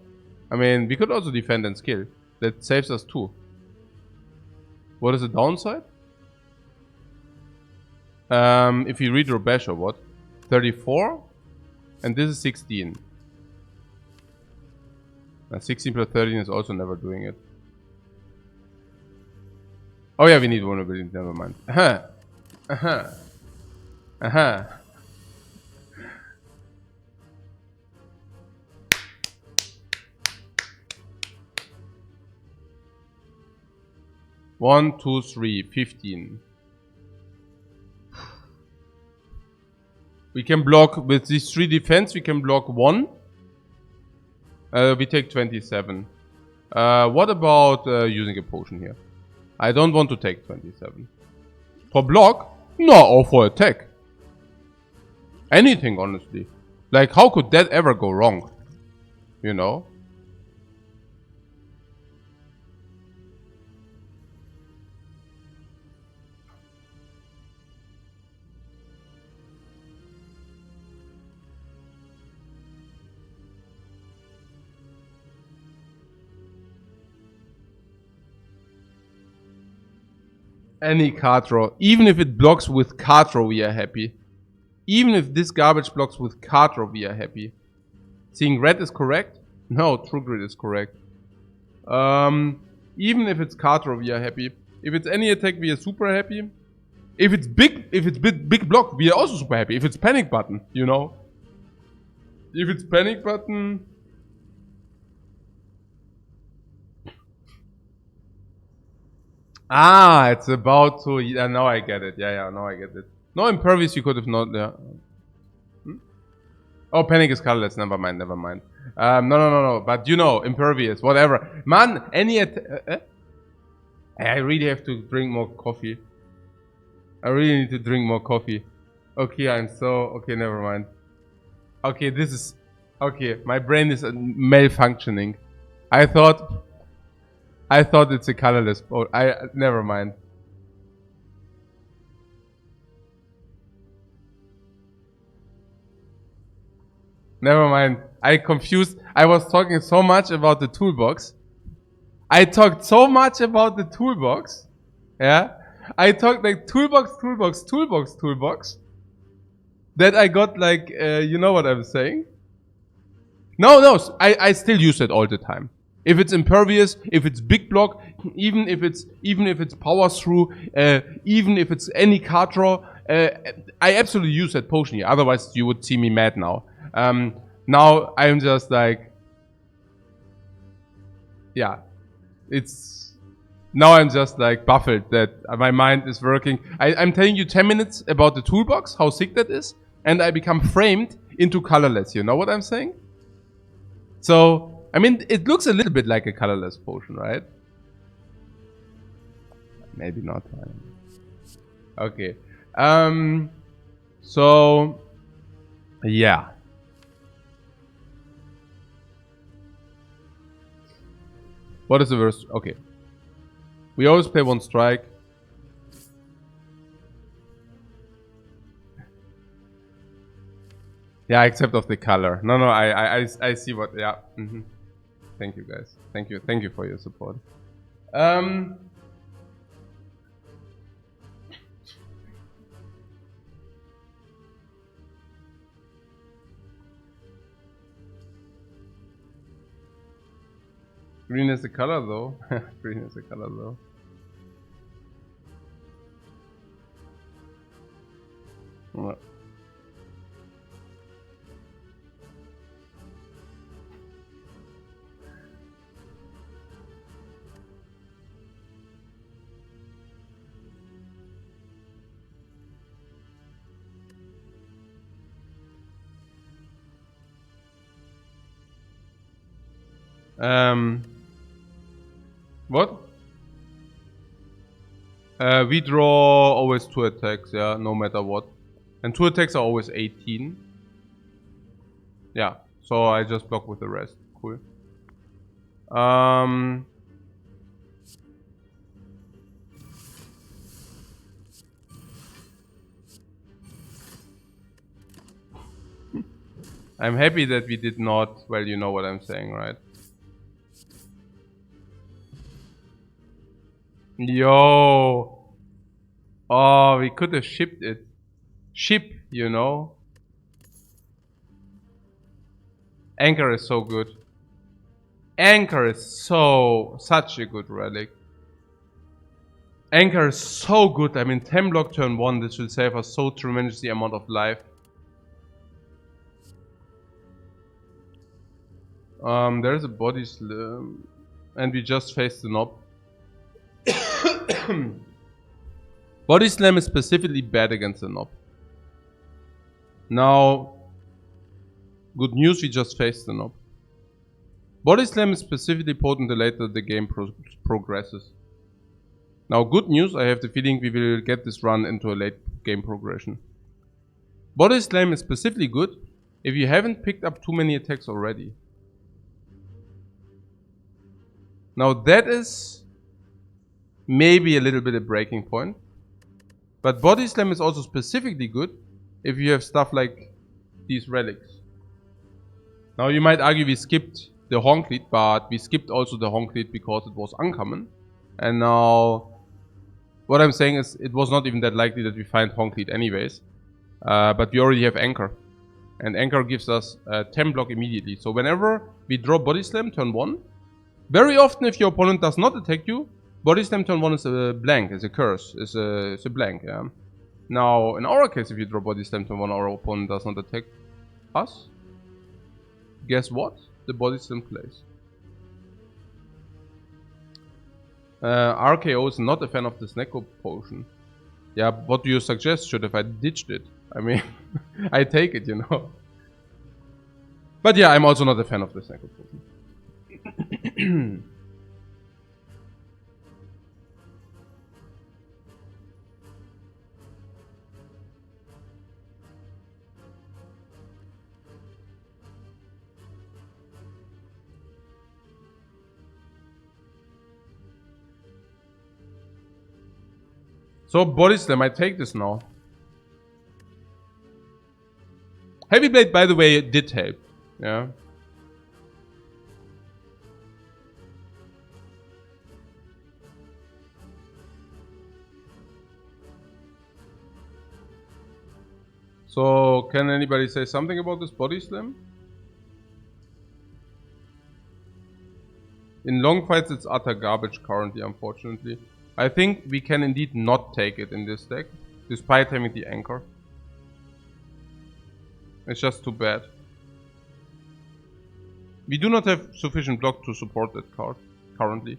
I mean, we could also defend and skill. That saves us 2. What is the downside? If you redraw bash or what? 34. And this is 16. 16 plus 13 is also never doing it. Oh yeah, we need vulnerability, never mind. One, 2, 3, 15. We can block with these 3 defense, we can block 1. We take 27. What about using a potion here? I don't want to take 27. For block? No, or for attack. Anything, honestly. Like, how could that ever go wrong? You know? Any card draw. Even if it blocks with card draw, we are happy. Even if this garbage blocks with card draw, we are happy. Seeing red is correct? No, true grid is correct. Even if it's card draw, we are happy. If it's any attack, we are super happy. If it's big block, we are also super happy. If it's panic button, you know. If it's panic button. Ah, it's about to. Yeah, now I get it. Yeah, now I get it. No impervious, you could have not. Yeah. Oh, panic is colorless. Never mind. No. But you know, impervious, whatever. Man, any I really have to drink more coffee. I really need to drink more coffee. Okay, okay, never mind. Okay, this is. Okay, my brain is malfunctioning. I thought it's a colorless boat. Never mind. Never mind. I confused. I was talking so much about the toolbox. I talked so much about the toolbox. Yeah. I talked like toolbox. That I got like, you know what I'm saying? No. I still use it all the time. If it's impervious, if it's big block, even if it's power through, even if it's any card draw, I absolutely use that potion here. Otherwise, you would see me mad now. Now I'm just like, yeah, now I'm just like baffled that my mind is working. I'm telling you 10 minutes about the toolbox, how sick that is, and I become framed into colorless. You know what I'm saying? So, I mean, it looks a little bit like a colorless potion, right? Maybe not. Okay. So, yeah. What is the worst? Okay. We always play one strike. Yeah, except of the color. No, I see what. Yeah. Thank you, guys. Thank you for your support. Green is the color, though. Green is the color, though. What? What? We draw always 2 attacks, yeah, no matter what. And 2 attacks are always 18. Yeah, so I just block with the rest. Cool. I'm happy that we did not, well, you know what I'm saying, right? Yo! Oh, we could have shipped it. Ship, you know? Anchor is so good. Anchor is such a good relic. Anchor is so good. I mean, 10 block turn 1, this will save us so tremendously amount of life. There's a body slam. And we just faced the knob. Body slam is specifically bad against the knob. Now, good news, we just faced the knob. Body slam is specifically potent the later the game progresses. Now, good news, I have the feeling we will get this run into a late game progression. Body slam is specifically good if you haven't picked up too many attacks already. Now, that is maybe a little bit a breaking point. But body slam is also specifically good if you have stuff like these relics. Now you might argue we skipped the honk lead, but we skipped also the honk lead because it was uncommon. And now what I'm saying is it was not even that likely that we find honk lead anyways. But we already have anchor. And anchor gives us 10 block immediately. So whenever we draw body slam turn 1, very often if your opponent does not attack you, body slam turn 1 is a blank, is a curse, is a blank, yeah. Now, in our case, if you draw body slam turn 1, our opponent does not attack us. Guess what? The body slam plays. RKO is not a fan of the Snecko potion. Yeah, what do you suggest? Should have I ditched it? I mean, I take it, you know. But yeah, I'm also not a fan of the Snecko potion. So, body slam, I take this now. Heavy blade, by the way, did help. Yeah. So, can anybody say something about this body slam? In long fights, it's utter garbage currently, unfortunately. I think we can indeed not take it in this deck, despite having the anchor. It's just too bad. We do not have sufficient block to support that card, currently.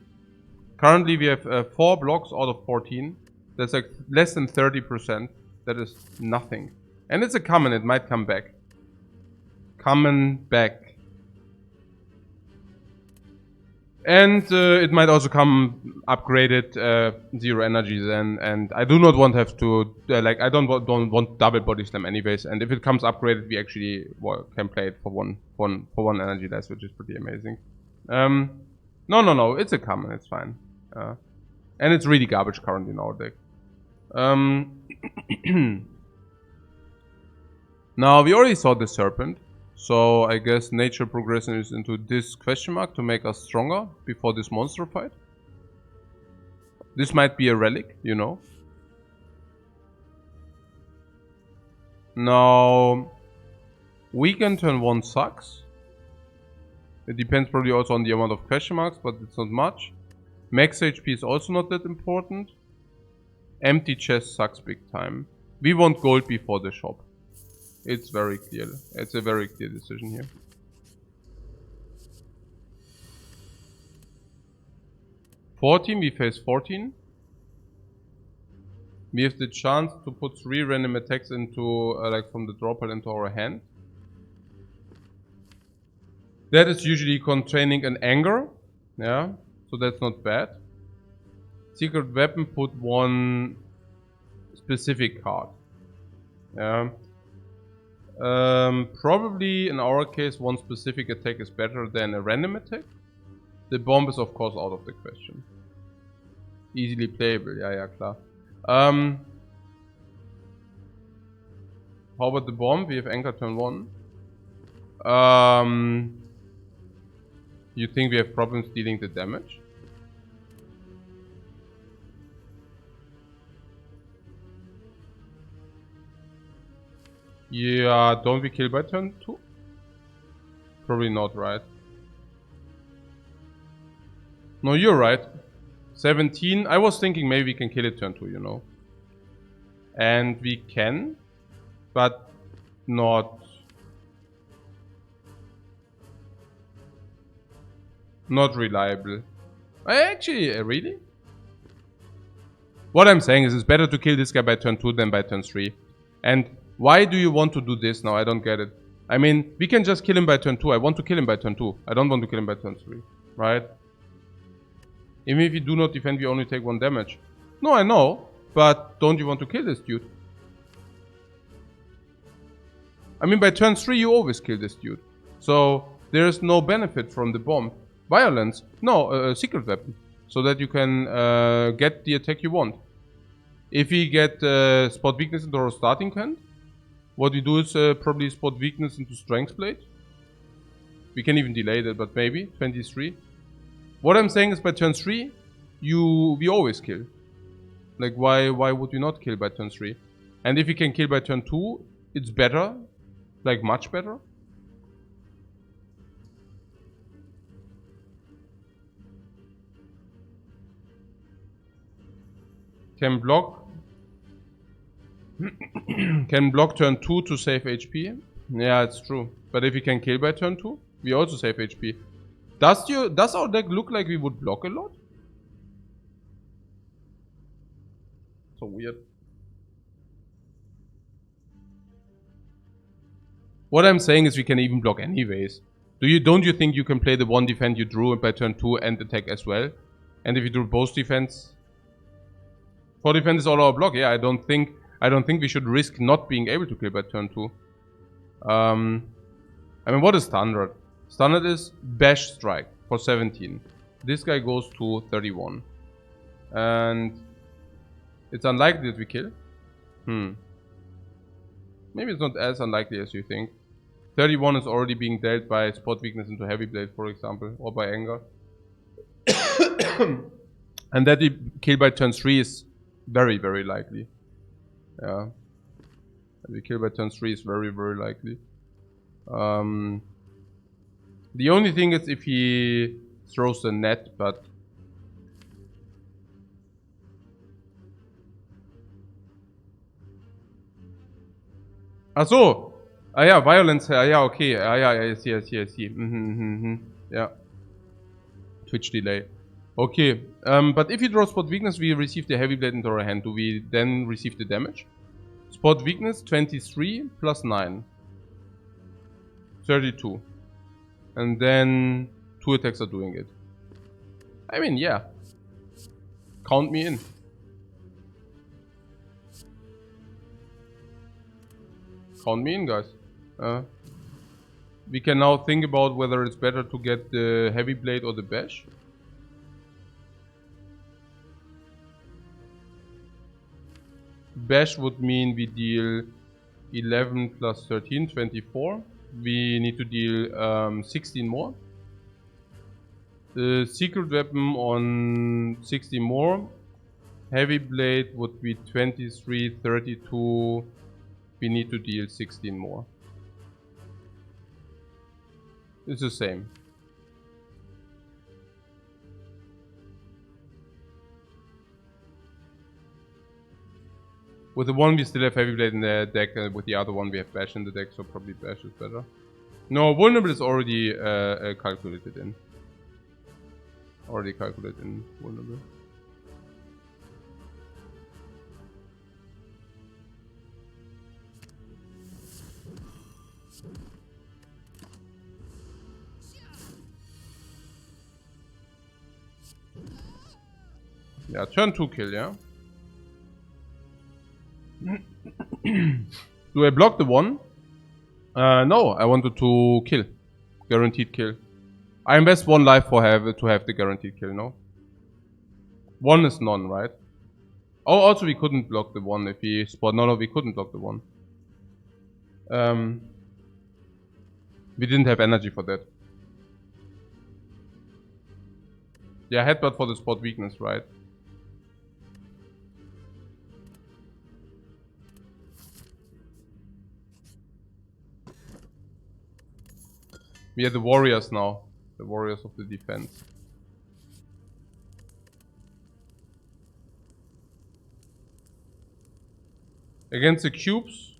Currently we have 4 blocks out of 14. That's like less than 30%. That is nothing. And it's a common, it might come back. Coming back. And it might also come upgraded 0 energy then, and I do not want to have to like I don't want double body slam anyways. And if it comes upgraded, we actually can play it for one energy less, which is pretty amazing. No, it's a common, it's fine, and it's really garbage currently in our deck. Now we already saw the serpent. So I guess nature progression is into this question mark to make us stronger before this monster fight. This might be a relic, you know. Now, weekend turn 1 sucks. It depends probably also on the amount of question marks, but it's not much. Max HP is also not that important. Empty chest sucks big time. We want gold before the shop. It's very clear. It's a very clear decision here. We face 14. We have the chance to put 3 random attacks into, like from the draw pile into our hand. That is usually containing an anger. Yeah, so that's not bad. Secret weapon, put 1 specific card. Yeah. Probably in our case 1 specific attack is better than a random attack. The bomb is of course out of the question. Easily playable, yeah, klar. How about the bomb? We have anchor turn 1. You think we have problems dealing the damage? Yeah, don't we kill by turn 2? Probably not, right? No, you're right. 17. I was thinking maybe we can kill it turn 2, you know. And we can, but not reliable. Actually, really? What I'm saying is it's better to kill this guy by turn 2 than by turn 3. And why do you want to do this now? I don't get it. I mean, we can just kill him by turn 2. I want to kill him by turn 2. I don't want to kill him by turn 3. Right? Even if you do not defend, we only take 1 damage. No, I know. But don't you want to kill this dude? I mean, by turn 3 you always kill this dude. So, there's no benefit from the bomb. Violence? No, secret weapon. So that you can get the attack you want. If we get spot weakness into our starting hand, what we do is probably spot weakness into strength blade. We can even delay that, but maybe 23. What I'm saying is by turn 3, we always kill. Like why would we not kill by turn 3? And if we can kill by turn 2, it's better, like much better. Can block. Can block turn 2 to save HP. Yeah, it's true. But if we can kill by turn 2, we also save HP. Does our deck look like we would block a lot? So weird. What I'm saying is we can even block anyways. Don't you think you can play the 1 defend you drew by turn 2 and attack as well? And if you do both defense, 4 defense is all our block. Yeah, I don't think we should risk not being able to kill by turn 2. I mean, what is standard? Standard is bash strike for 17. This guy goes to 31. And it's unlikely that we kill. Maybe it's not as unlikely as you think. 31 is already being dealt by spot weakness into heavy blade, for example, or by anger. And that we kill by turn 3 is very, very likely. Yeah. And we kill by turn 3 is very, very likely. The only thing is if he throws the net, but... Ach so! Ah ja, Violence, ja, okay. Ah ja, I see. Yeah. Twitch delay. Okay, but if you draw spot weakness, we receive the heavy blade into our hand. Do we then receive the damage? Spot weakness 23 plus 9. 32. And then 2 attacks are doing it. I mean, yeah. Count me in. Count me in, guys. We can now think about whether it's better to get the heavy blade or the bash. Bash would mean we deal 11 plus 13, 24. We need to deal 16 more. The secret weapon on 60 more. Heavy blade would be 23, 32. We need to deal 16 more. It's the same. With the one we still have heavy blade in the deck, and with the other one we have bash in the deck, so probably bash is better. No, vulnerable is already calculated in. Already calculated in vulnerable. Yeah, turn 2 kill, yeah? Do I block the 1? No, I wanted to kill. Guaranteed kill. I invest 1 life to have the guaranteed kill, no? 1 is none, right? Oh, also we couldn't block the 1 if he spot. No, we couldn't block the 1. We didn't have energy for that. Yeah, headbutt for the spot weakness, right? We are the warriors now. The warriors of the defense. Against the cubes.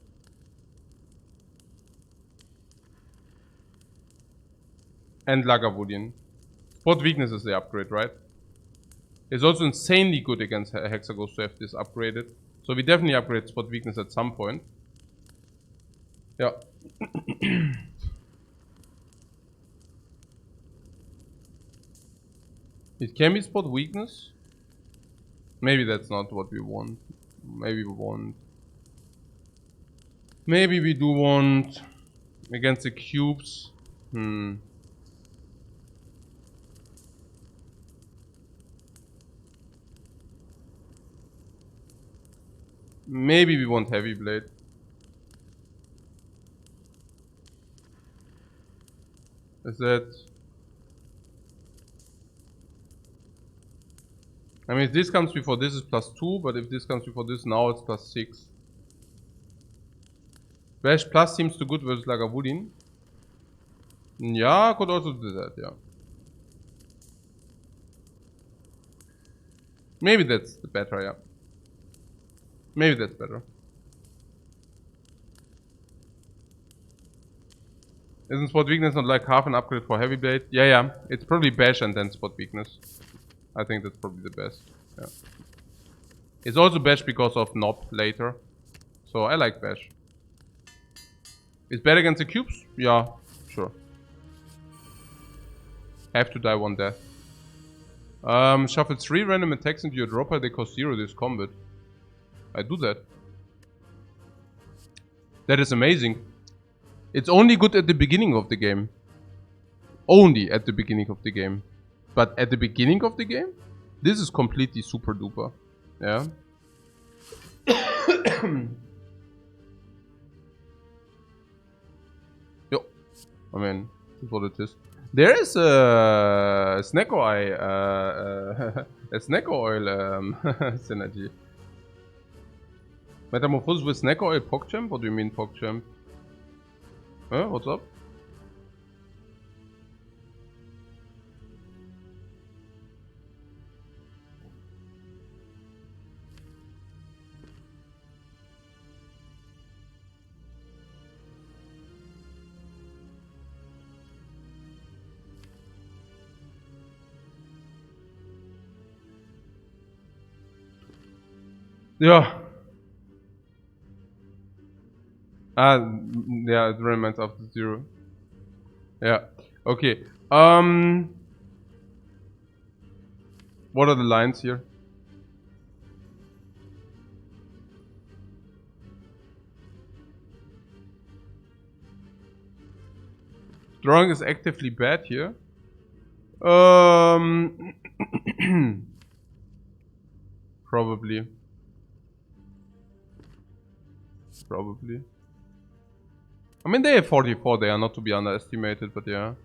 And Lagavulin. Spot weakness is the upgrade, right? It's also insanely good against Hexagons to have this upgraded. So we definitely upgrade spot weakness at some point. Yeah. It can be spot weakness. Maybe that's not what we want. Maybe we want. Maybe we do want against the cubes. Maybe we want heavy blade. Is that? I mean, if this comes before this is +2, but if this comes before this, now it's +6. Bash plus seems too good versus Lagavulin. Yeah, could also do that, yeah. Maybe that's the better, yeah. Maybe that's better. Isn't spot weakness not like half an upgrade for heavy blade? Yeah. It's probably bash and then spot weakness. I think that's probably the best. Yeah. It's also bash because of knob later. So I like bash. Is bad against the cubes? Yeah, sure. Have to die 1 death. Shuffle 3 random attacks into your dropper. They cost 0 this combat. I do that. That is amazing. It's only good at the beginning of the game. Only at the beginning of the game. But at the beginning of the game, this is completely super duper. Yeah. Yo. I mean, that's what it is. There is a snack oil, a snack oil synergy. Metamorphosis with snack oil PogChamp? What do you mean PogChamp? Huh? What's up? Yeah. Yeah, it reminds of the 0. Yeah. Okay. What are the lines here? Drawing is actively bad here. Probably. Probably. I mean, they have 44. They are not to be underestimated, but yeah.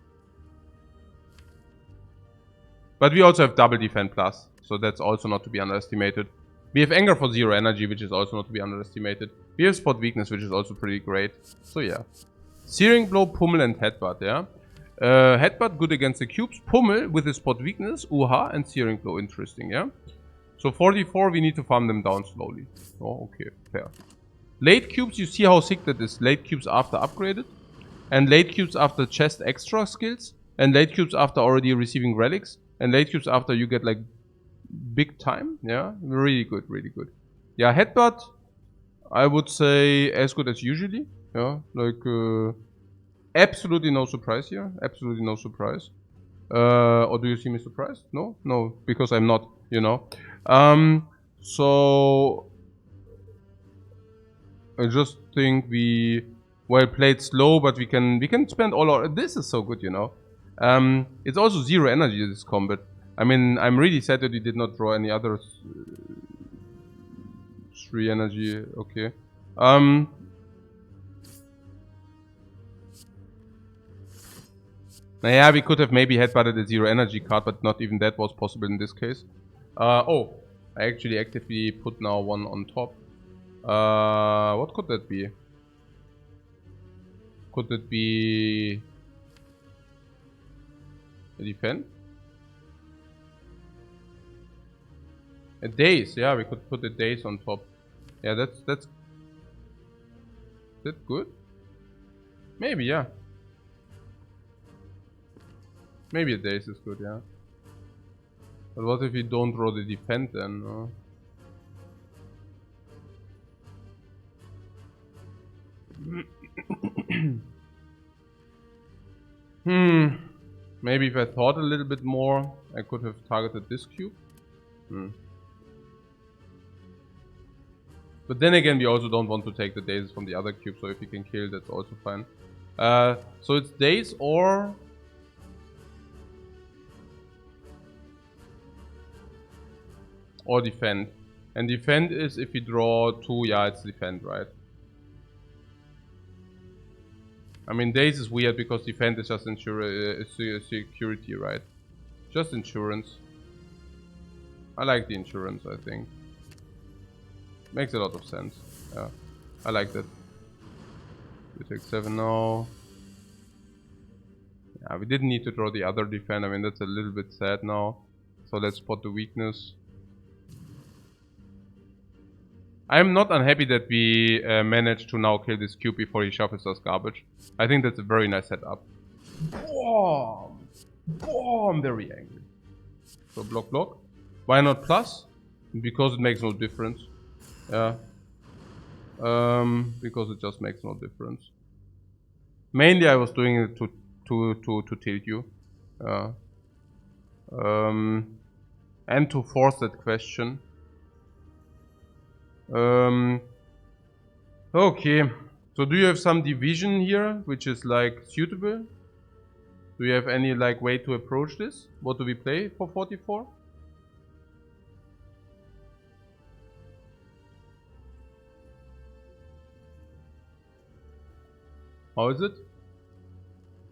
But we also have double defend plus, so that's also not to be underestimated. We have anger for 0 energy, which is also not to be underestimated. We have spot weakness, which is also pretty great. So yeah. Searing blow, pummel, and headbutt, yeah. Headbutt good against the cubes. Pummel with the spot weakness, uha, and searing blow, interesting, yeah. So 44, we need to farm them down slowly. Oh, okay, fair. Late cubes, you see how sick that is. Late cubes after upgraded. And late cubes after chest extra skills. And late cubes after already receiving relics. And late cubes after you get like big time. Yeah, really good, really good. Yeah, headbutt, I would say as good as usually. Yeah, like absolutely no surprise here. Absolutely no surprise. Or do you see me surprised? No? No, because I'm not, you know. So I just think we well played slow, but we can spend all our. This is so good, you know. It's also 0 energy this combat. I mean, I'm really sad that we did not draw any other 3 energy. Okay. Yeah, we could have maybe headbutted a 0 energy card, but not even that was possible in this case. Oh, I actually actively put now 1 on top. What could that be? Could it be a defend? A daze, yeah, we could put a daze on top. Yeah, that's good. Maybe, yeah. Maybe a daze is good, yeah. But what if we don't draw the defend then? Maybe if I thought a little bit more, I could have targeted this cube. But then again, we also don't want to take the dazes from the other cube, so if we can kill, that's also fine. So it's daze or defend. And defend is if we draw 2, yeah, it's defend, right? I mean, daze is weird because defend is just security, right? Just insurance. I like the insurance, I think. Makes a lot of sense. Yeah, I like that. We take 7 now. Yeah, we didn't need to draw the other defend. I mean, that's a little bit sad now. So let's spot the weakness. I'm not unhappy that we managed to now kill this cube before he shuffles us garbage. I think that's a very nice setup. Boom! Boom! I'm very angry. So block. Why not plus? Because it makes no difference. Yeah. Because it just makes no difference. Mainly I was doing it to tilt you. And to force that question. Okay. So do you have some division here which is like suitable? Do you have any like way to approach this? What do we play for 44? How is it?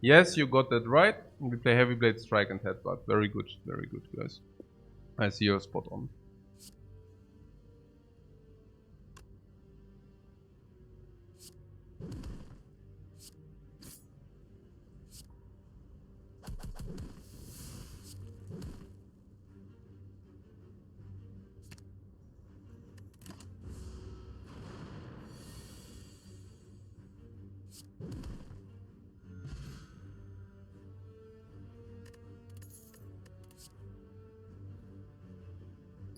Yes, you got that right. We play Heavy Blade, Strike, and Headbutt. Very good, guys. I see you're spot on.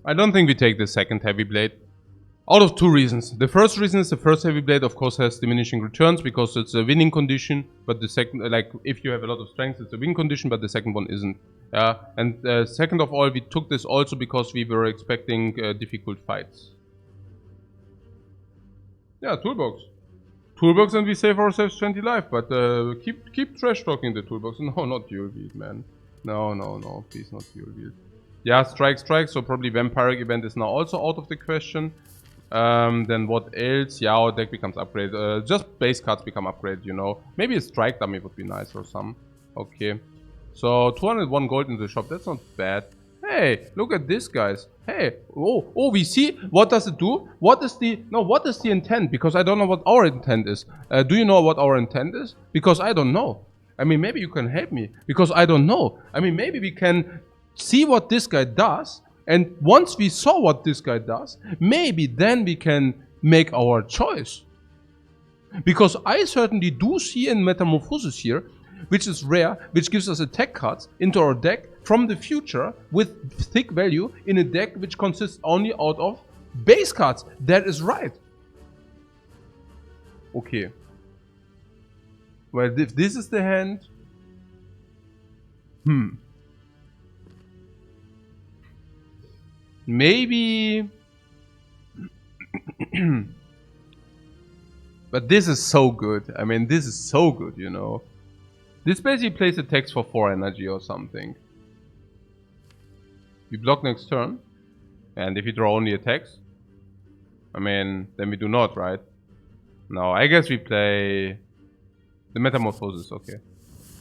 I don't think we take the second Heavy Blade. Out of two reasons. The first reason is the first heavy blade, of course, has diminishing returns because it's a winning condition. But the second, like if you have a lot of strength, it's a win condition, but the second one isn't. And second of all, we took this also because we were expecting difficult fights. Yeah, toolbox. Toolbox, and we save ourselves 20 life, but keep trash talking the toolbox. No, not dual wield, man. No, please not dual wield. Yeah, strike, so probably vampiric event is now also out of the question. Then what else? Yeah, our deck becomes upgraded. Just base cards become upgraded, you know. Maybe a strike dummy would be nice or some. Okay. So 201 gold in the shop, that's not bad. Hey, look at this, guys. Hey, oh, we see. What does it do? What is the intent? Because I don't know what our intent is. Do you know what our intent is? Because I don't know. I mean, maybe you can help me. Because I don't know. I mean, maybe we can see what this guy does. And once we saw what this guy does, maybe then we can make our choice. Because I certainly do see in Metamorphosis here, which is rare, which gives us attack cards into our deck from the future with thick value in a deck which consists only out of base cards. That is right. Okay. Well, if this is the hand... Maybe... But this is so good. I mean, this is so good, you know. This basically plays attacks for 4 energy or something. We block next turn. And if you draw only attacks, I mean, then we do not, right? No, I guess we play the Metamorphosis, okay.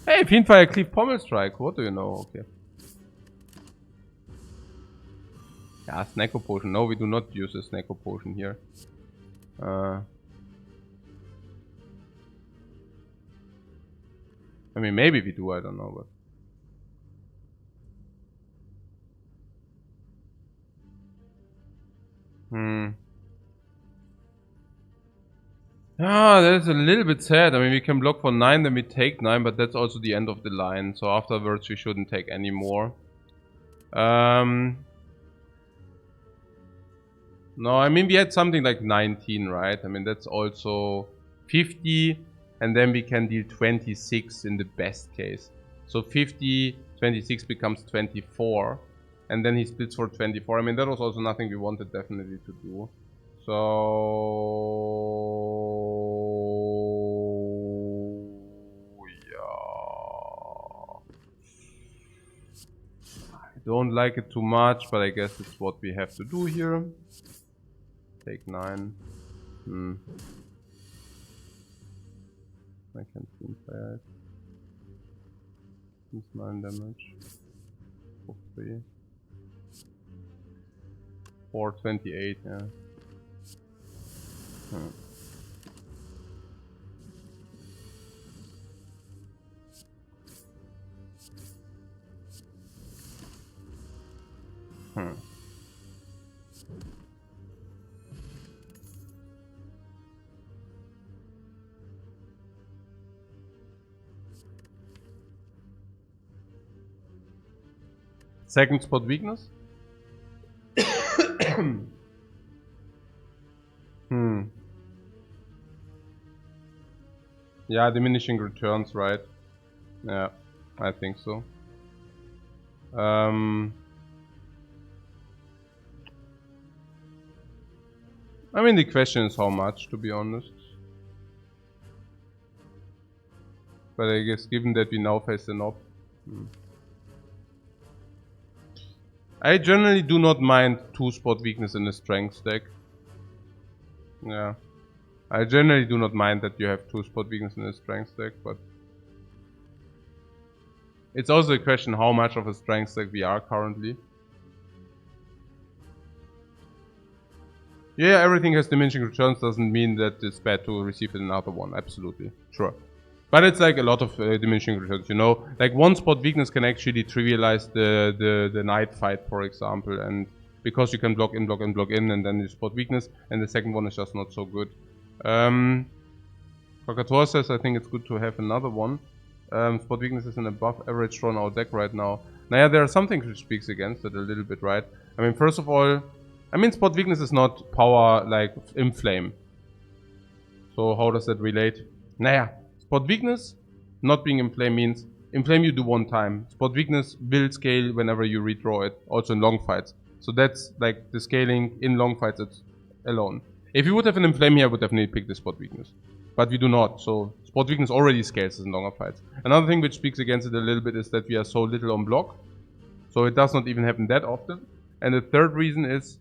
Hey, Fiendfire Cleave Pommel Strike, what do you know? Okay. Yeah, Snacko Potion. No, we do not use a Snacko Potion here. I mean, maybe we do, I don't know, but... Ah, that is a little bit sad. I mean, we can block for 9, then we take 9, but that's also the end of the line. So afterwards, we shouldn't take any more. No, I mean, we had something like 19, right? I mean, that's also 50, and then we can deal 26 in the best case. So 50, 26 becomes 24, and then he splits for 24. I mean, that was also nothing we wanted definitely to do. So... yeah... I don't like it too much, but I guess it's what we have to do here. Take 9. I can fire it. It's 9 damage. For 3. 428, yeah. Second spot weakness? Yeah, diminishing returns, right? Yeah, I think so. I mean, the question is how much, to be honest. But I guess given that we now face the knob. I generally do not mind 2-spot weakness in a strength deck. Yeah. I generally do not mind that you have 2-spot weakness in a strength deck, but... it's also a question how much of a strength deck we are currently. Yeah, everything has diminishing returns doesn't mean that it's bad to receive another one, absolutely. Sure. But it's like a lot of diminishing returns, you know? Like 1-spot weakness can actually trivialize the knight fight, for example, and because you can block in, and then you spot weakness, and the second one is just not so good. Kakator says, I think it's good to have another one. Spot weakness is an above average draw in our deck right now. Now, yeah, there are some things which speaks against it a little bit, right? I mean, first of all, I mean, spot weakness is not power like inflame. So how does that relate? Naja, spot weakness not being inflame means inflame you do one time. Spot weakness will scale whenever you redraw it, also in long fights. So that's like the scaling in long fights it's alone. If you would have an inflame here, I would definitely pick the spot weakness. But we do not, so spot weakness already scales in longer fights. Another thing which speaks against it a little bit is that we are so little on block. So it does not even happen that often. And the third reason is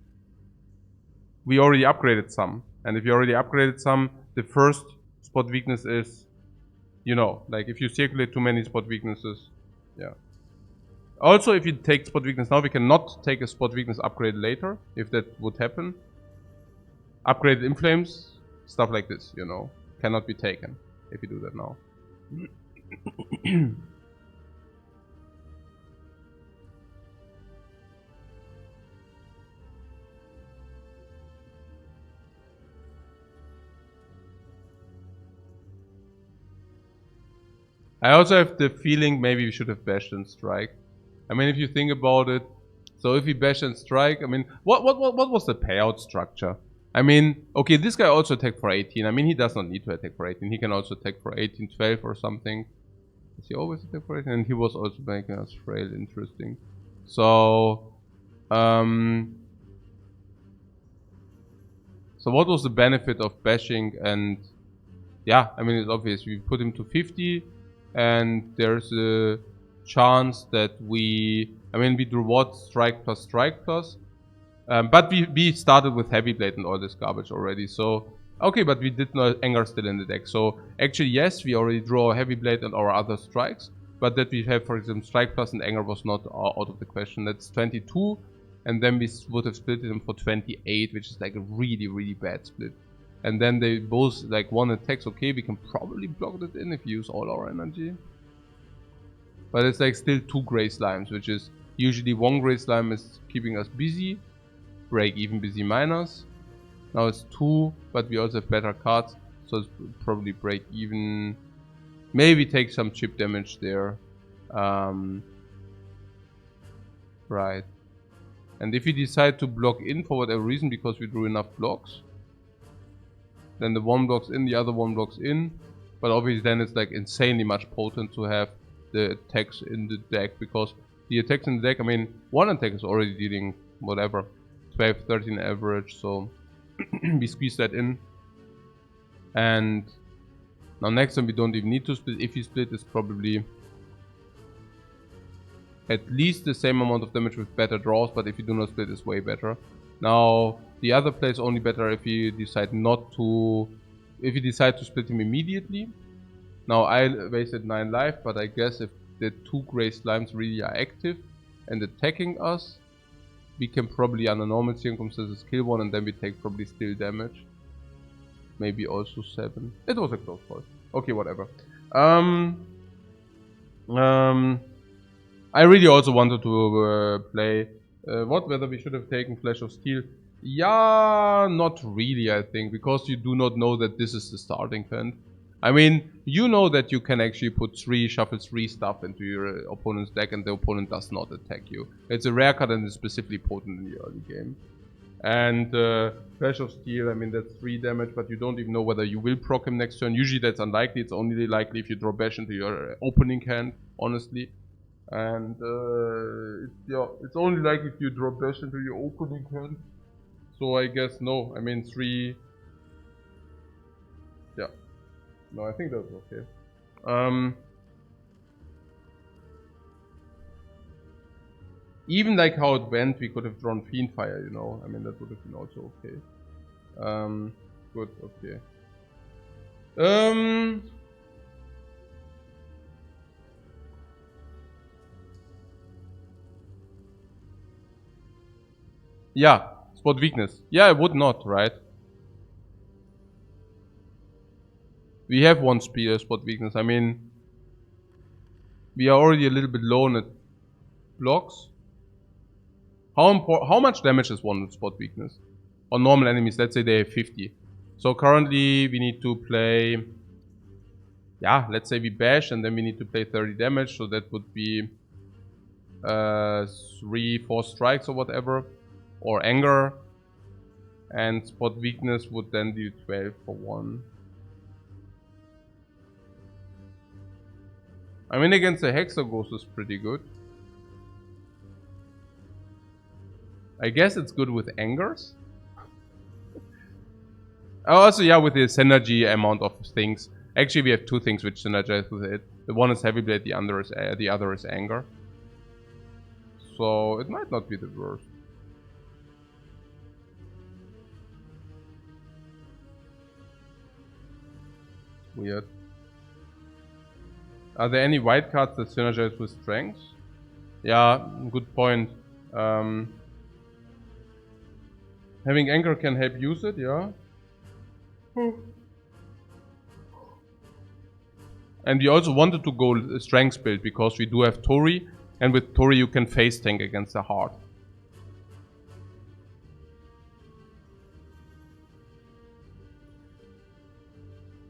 we already upgraded some. And if you already upgraded some, the first spot weakness is, you know, like if you circulate too many spot weaknesses, yeah. Also, if you take spot weakness now, we cannot take a spot weakness upgrade later, if that would happen. Upgraded inflames, stuff like this, you know, cannot be taken if you do that now. I also have the feeling maybe we should have bashed and strike. I mean, if you think about it, so if we bash and strike, I mean, what was the payout structure? I mean, okay, this guy also attacked for 18. I mean, he does not need to attack for 18. He can also attack for 18, 12 or something. Does he always attack for 18? And he was also making us frail. Interesting. So, so what was the benefit of bashing? And yeah, I mean, it's obvious. We put him to 50. And there's a chance that we drew what? Strike plus strike plus. But we started with heavy blade and all this garbage already. So, okay, but we did not anger still in the deck. So, actually, yes, we already draw heavy blade and our other strikes. But that we have, for example, strike plus and anger was not out of the question. That's 22. And then we would have split them for 28, which is like a really, really bad split. And then they both like one attacks. Okay, we can probably block it in if we use all our energy. But it's like still 2 gray slimes, which is usually 1 gray slime is keeping us busy. Break even, busy minus. Now it's 2, but we also have better cards. So it's probably break even. Maybe take some chip damage there. Right. And if we decide to block in for whatever reason, because we drew enough blocks, then the one blocks in, the other one blocks in. But obviously then it's like insanely much potent to have the attacks in the deck. Because the attacks in the deck, I mean, one attack is already dealing whatever, 12, 13 average. So we squeeze that in. And now next time we don't even need to split. If we split, it's probably at least the same amount of damage with better draws. But if you do not split, it's way better. Now, the other play is only better if you decide not to... If you decide to split him immediately. Now, I wasted 9 life, but I guess if the 2 gray slimes really are active and attacking us, we can probably, under normal circumstances, kill one and then we take probably still damage. Maybe also 7. It was a close call. Okay, whatever. I really also wanted to play... whether we should have taken Flash of Steel? Yeah, not really, I think, because you do not know that this is the starting hand. I mean, you know that you can actually put shuffle 3 stuff into your opponent's deck and the opponent does not attack you. It's a rare card and is specifically potent in the early game. And Flash of Steel, I mean, that's 3 damage, but you don't even know whether you will proc him next turn. Usually that's unlikely, it's only likely if you draw Bash into your opening hand, honestly. And it's only like if you draw Bash into your opening hand. So I guess no. I mean 3. Yeah. No, I think that's okay. Even like how it went, we could have drawn Fiendfire, you know. I mean that would have been also okay. Good, okay. Yeah, spot weakness. Yeah, I would not, right? We have 1 spear spot weakness. I mean, we are already a little bit low on it. Blocks. How much damage is 1 spot weakness? On normal enemies, let's say they have 50. So currently we need to play... Yeah, let's say we bash and then we need to play 30 damage. So that would be 3, 4 strikes or whatever. Or anger. And spot weakness would then do 12 for 1. I mean, against the Hexaghost is pretty good. I guess it's good with Angers. Also, yeah, with the synergy amount of things. Actually, we have 2 things which synergize with it. The one is Heavy Blade, the other is Anger. So it might not be the worst. Weird. Are there any white cards that synergize with strength? Yeah, good point. Having Anchor can help use it, yeah. And we also wanted to go strength build because we do have Tori, and with Tori you can face tank against the heart.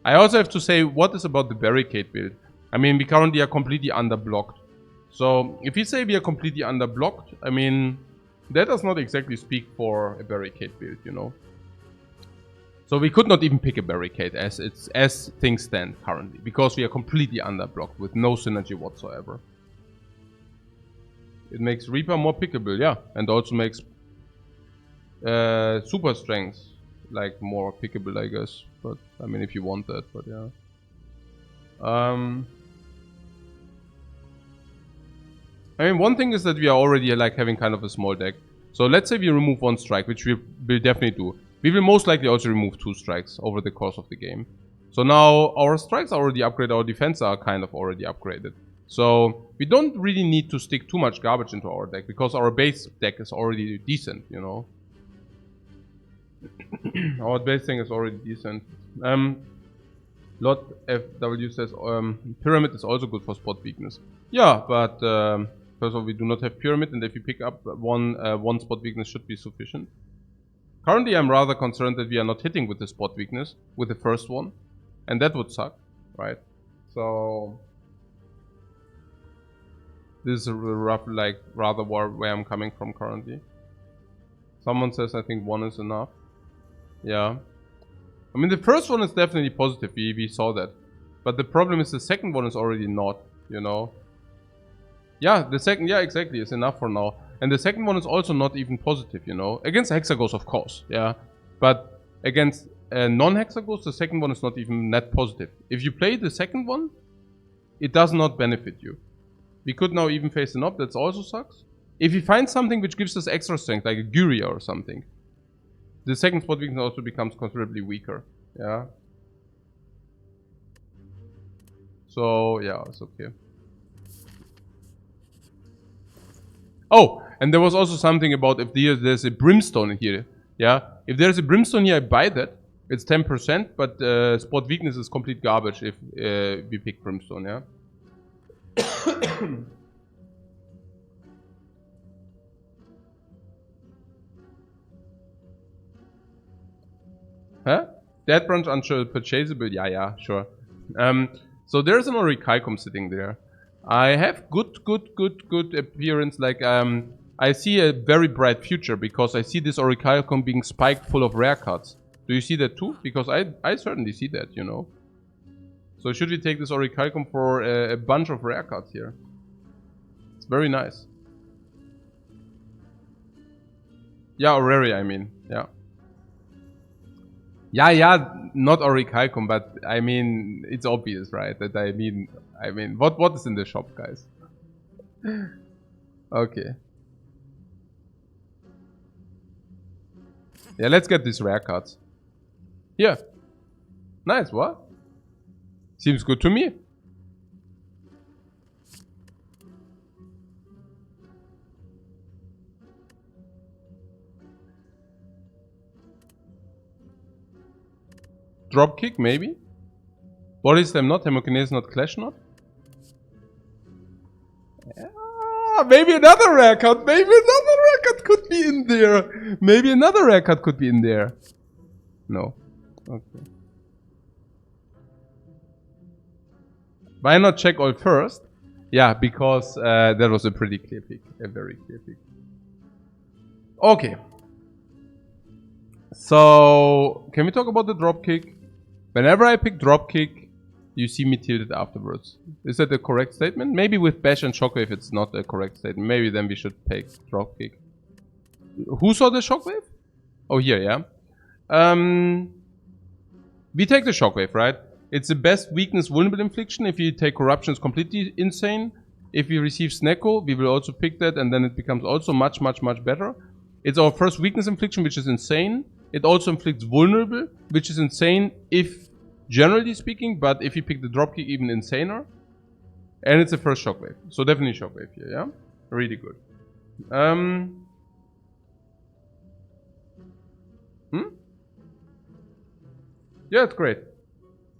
I also have to say, what is about the barricade build? I mean, we currently are completely underblocked. So, if we say we are completely underblocked, I mean, that does not exactly speak for a barricade build, you know. So we could not even pick a barricade as things stand currently, because we are completely underblocked with no synergy whatsoever. It makes Reaper more pickable, yeah, and also makes super strength like more pickable, I guess. But I mean, if you want that, but yeah. I mean, one thing is that we are already like having kind of a small deck. So let's say we remove 1 strike, which we will definitely do. We will most likely also remove 2 strikes over the course of the game. So now our strikes are already upgraded, our defense are kind of already upgraded. So we don't really need to stick too much garbage into our deck, because our base deck is already decent, you know. Our base thing is already decent. Lot FW says Pyramid is also good for spot weakness. Yeah, but first of all, we do not have Pyramid, and if you pick up one spot weakness should be sufficient. Currently, I'm rather concerned that we are not hitting with the spot weakness, with the first one. And that would suck, right? So this is a rough, like, rather where I'm coming from currently. Someone says I think 1 is enough. Yeah. I mean, the first one is definitely positive, we saw that. But the problem is the second one is already not, you know. Yeah, the second, yeah, exactly, is enough for now. And the second one is also not even positive, you know. Against Hexaghost, of course, yeah. But against non-Hexaghost, the second one is not even net positive. If you play the second one, it does not benefit you. We could now even face an op, that also sucks. If you find something which gives us extra strength, like a Guria or something, the second spot weakness also becomes considerably weaker, yeah. So, yeah, it's okay. Oh, and there was also something about if there's a brimstone here. Yeah, if there's a brimstone here, I buy that. It's 10%, but spot weakness is complete garbage if we pick brimstone. Yeah. Huh? Dead branch unpurchasable? Yeah, sure. So there's an Orichalcum sitting there. I have good appearance, like, I see a very bright future, because I see this Orichalcum being spiked full of rare cards. Do you see that too? Because I certainly see that, you know. So should we take this Orichalcum for a bunch of rare cards here? It's very nice. Yeah, Aurari, I mean, yeah. Yeah, not Orichalcum, but I mean, it's obvious, right? That I mean, what is in the shop, guys? Okay. Yeah, let's get these rare cards. Yeah. Nice, what? Seems good to me. Dropkick, maybe? Body slam not, Hemokinase not, Clash not? Yeah, maybe another rare card, maybe another rare card could be in there. Maybe another rare card could be in there. No. Okay. Why not check all first? Yeah, because that was a pretty clear pick. A very clear pick. Okay. So, can we talk about the dropkick? Whenever I pick dropkick, you see me tilted afterwards. Is that a correct statement? Maybe with bash and shockwave it's not a correct statement. Maybe then we should take dropkick. Who saw the shockwave? Oh, here, yeah. We take the shockwave, right? It's the best weakness vulnerable infliction. If you take corruption, it's completely insane. If we receive Snecko, we will also pick that, and then it becomes also much, much, much better. It's our first weakness infliction, which is insane. It also inflicts vulnerable, which is insane if, generally speaking, but if you pick the dropkick, even insaner. And it's the first shockwave. So definitely shockwave here, yeah? Really good. Yeah, it's great.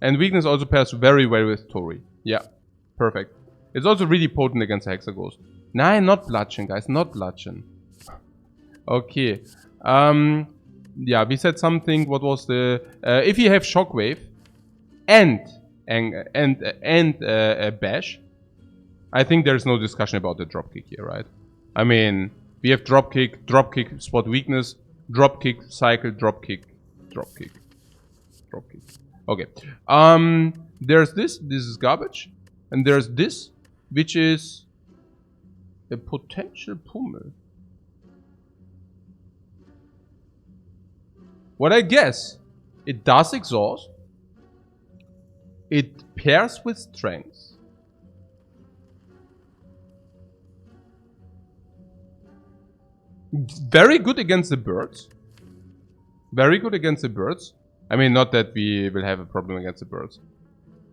And weakness also pairs very well with Tori. Yeah, perfect. It's also really potent against the Hexa Ghost. Nah, not bludgeon, guys, not bludgeon. Okay. Yeah, we said something. What was the... if you have shockwave and bash, I think there's no discussion about the dropkick here, right? I mean, we have dropkick, spot weakness, dropkick, cycle, dropkick. Okay. There's this is garbage. And there's this, which is a potential pummel. What I guess, it does exhaust. It pairs with strength. Very good against the birds. Very good against the birds. I mean, not that we will have a problem against the birds.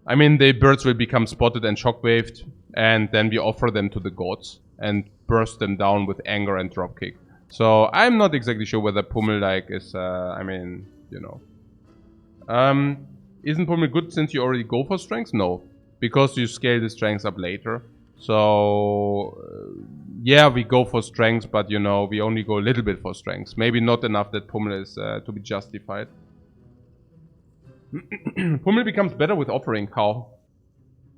I mean, the birds will become spotted and shockwaved, and then we offer them to the gods and burst them down with anger and dropkick. So I'm not exactly sure whether Pummel like is, I mean, you know. Isn't Pummel good since you already go for strength? No, because you scale the strength up later. So yeah, we go for strength, but you know, we only go a little bit for strength. Maybe not enough that Pummel is to be justified. Pummel becomes better with offering. How?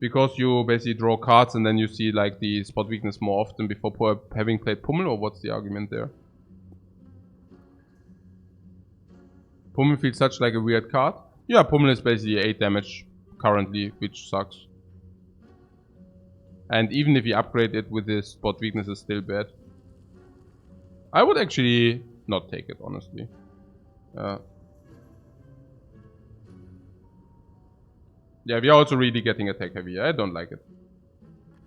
Because you basically draw cards and then you see like the spot weakness more often before having played Pummel, or what's the argument there? Pummel feels such like a weird card. Yeah, Pummel is basically 8 damage currently, which sucks. And even if you upgrade it with this spot weakness, is still bad. I would actually not take it, honestly. Yeah, we are also really getting attack heavy. I don't like it.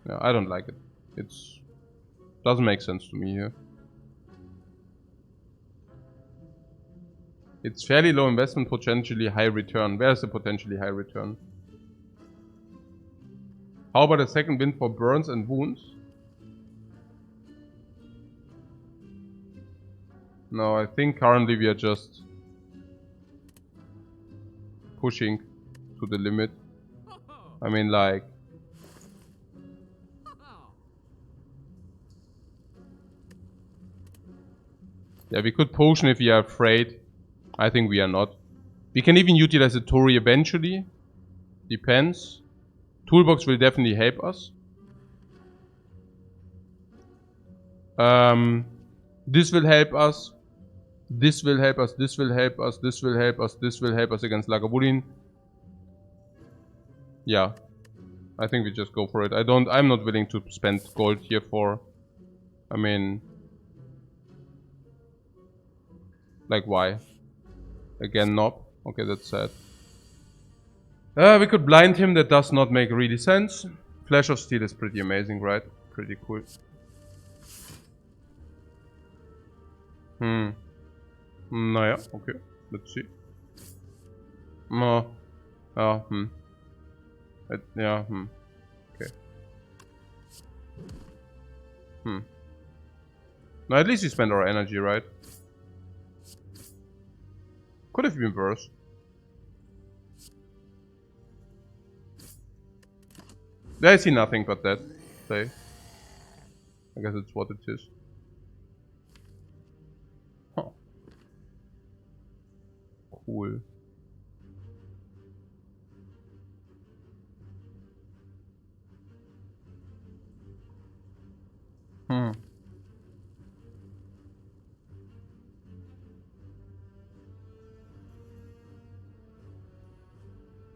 Yeah, I don't like it. It's... doesn't make sense to me here. It's fairly low investment, potentially high return. Where's the potentially high return? How about a second wind for burns and wounds? No, I think currently we are just pushing to the limit. I mean, like... yeah, we could potion if we are afraid. I think we are not. We can even utilize the Tori eventually. Depends. Toolbox will definitely help us. This will help us. This will help us. This will help us. This will help us. This will help us against Lagavulin. Yeah. I think we just go for it. I'm not willing to spend gold here for... I mean... like, why? Again, Nob. Okay, that's sad. We could blind him. That does not make really sense. Flash of Steel is pretty amazing, right? Pretty cool. Naja, okay. Let's see. Yeah, Okay. No, at least we spend our energy, right? Could have been worse. I see nothing but that. Say. I guess it's what it is. Huh. Cool.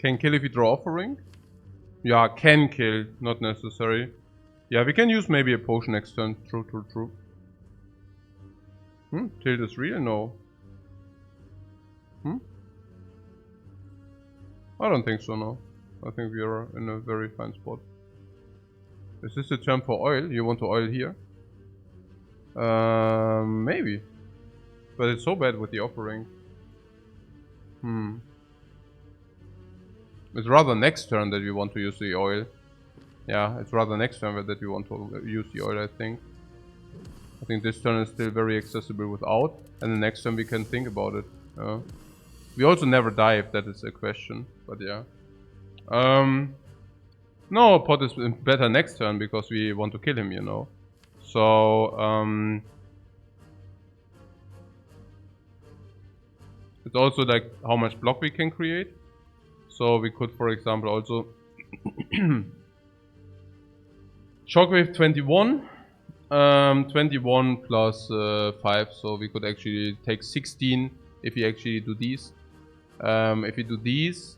Can kill if we draw offering. Yeah, can kill, not necessary. Yeah, we can use maybe a potion next turn. True. Tilt is real? No. I don't think so, no. I think we are in a very fine spot. Is this a term for oil? You want to oil here? Maybe. But it's so bad with the offering. It's rather next turn that we want to use the oil. Yeah, it's rather next turn that we want to use the oil, I think. I think this turn is still very accessible without. And the next turn we can think about it. We also never die if that is a question. But yeah. No, pot is better next turn because we want to kill him, you know. So, it's also like how much block we can create. So we could, for example, also Shockwave 21. 21 plus 5, so we could actually take 16 if we actually do these. If we do these,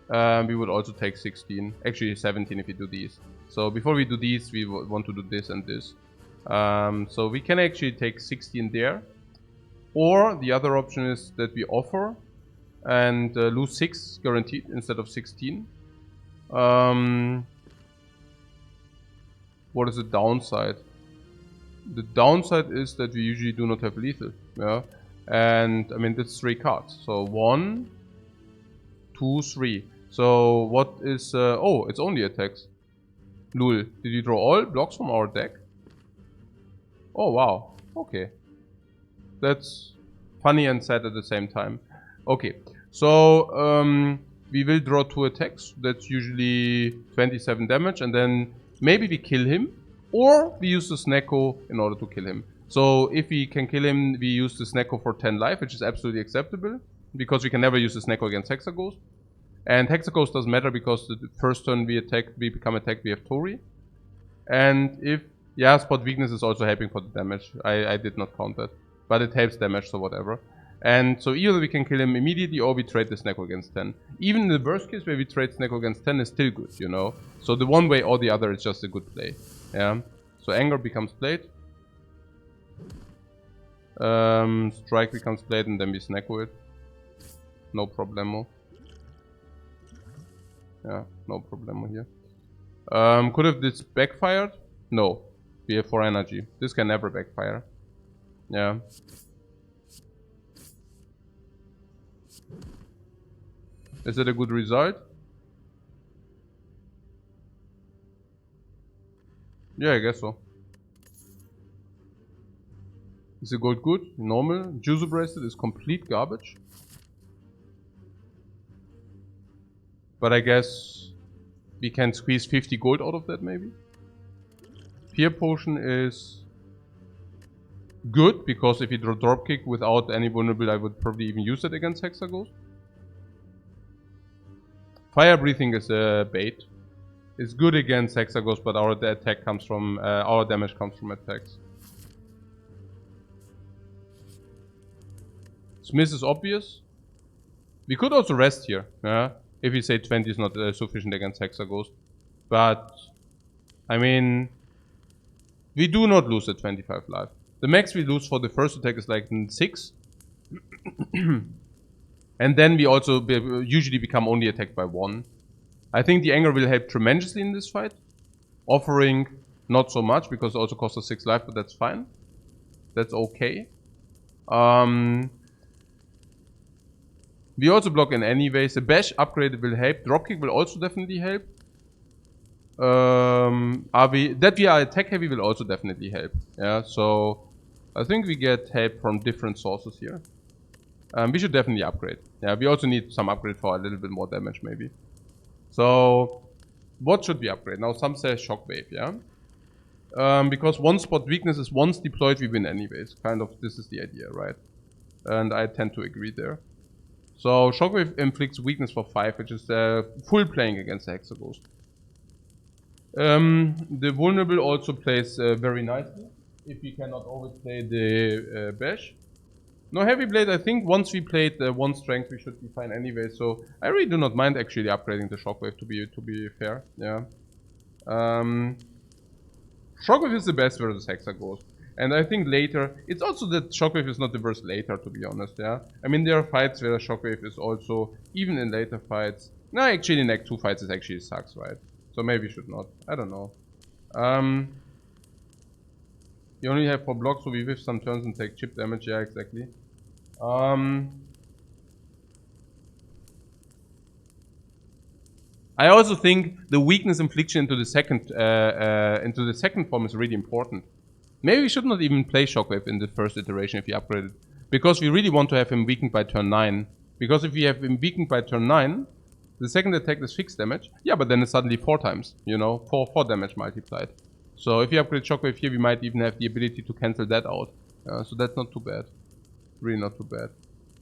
we would also take 16. Actually 17 if we do these. So before we do these, we want to do this and this. So we can actually take 16 there. Or the other option is that we offer and lose 6 guaranteed instead of 16. What is the downside? The downside is that we usually do not have lethal. Yeah. And I mean, that's 3 cards. So 1, 2, 3. So what is... oh, it's only attacks. Lul. Did you draw all blocks from our deck? Oh, wow. Okay. That's funny and sad at the same time. Okay. So, we will draw 2 attacks. That's usually 27 damage. And then maybe we kill him. Or we use the Snecko in order to kill him. So if we can kill him, we use the Snecko for 10 life, which is absolutely acceptable. Because we can never use the Snecko against Hexaghost. And Hexaghost doesn't matter because the first turn we become attacked, we have Tori. And if... yeah, spot weakness is also helping for the damage. I did not count that. But it helps damage, so whatever. And so either we can kill him immediately or we trade the Snecko against 10. Even in the worst case where we trade Snecko against 10 is still good, you know. So the one way or the other is just a good play. Yeah. So anger becomes played. Strike becomes played and then we Snecko it. No problemo. Yeah, no problemo here. Could have this backfired? No. We have 4 energy. This can never backfire. Yeah. Is it a good result? Yeah, I guess so. Is the gold good? Normal. Juzu bracelet is complete garbage. But I guess we can squeeze 50 gold out of that maybe. Fear potion is good because if you draw dropkick without any vulnerable, I would probably even use it against Hexaghost. Fire breathing is a bait. It's good against Hexaghost, but our attack comes from our damage comes from attacks. Smith is obvious. We could also rest here, yeah. If we say 20 is not sufficient against Hexaghost, but I mean, we do not lose at 25 life. The max we lose for the first attack is like 6. And then we also usually become only attacked by 1. I think the anger will help tremendously in this fight. Offering, not so much, because it also costs us 6 life, but that's fine. That's okay. We also block in any ways. The bash upgrade will help. Dropkick will also definitely help. That we are attack heavy will also definitely help. Yeah, so I think we get help from different sources here. We should definitely upgrade. Yeah, we also need some upgrade for a little bit more damage maybe. So what should we upgrade? Now some say Shockwave, yeah? Because one spot weakness is once deployed we win anyways. Kind of this is the idea, right? And I tend to agree there. So Shockwave inflicts weakness for 5, which is full playing against the Hexaghost. The vulnerable also plays very nicely if we cannot always play the bash. No, heavy blade, I think once we played the 1 strength, we should be fine anyway. So I really do not mind actually upgrading the shockwave, to be fair. Yeah. Shockwave is the best versus Hexa Ghost. And I think later, it's also that Shockwave is not the worst later, to be honest, yeah? I mean, there are fights where Shockwave is also, even in later fights... No, actually in Act 2 fights it actually sucks, right? So maybe should not. I don't know. You only have 4 blocks, so we whiff some turns and take chip damage, yeah, exactly. I also think the weakness infliction into the second form is really important. Maybe we should not even play Shockwave in the first iteration if we upgrade it. Because we really want to have him weakened by turn 9. Because if we have him weakened by turn 9, the second attack is fixed damage. Yeah, but then it's suddenly 4 times, you know, 4 damage multiplied. So if you upgrade Shockwave here, we might even have the ability to cancel that out. So that's not too bad. Really not too bad.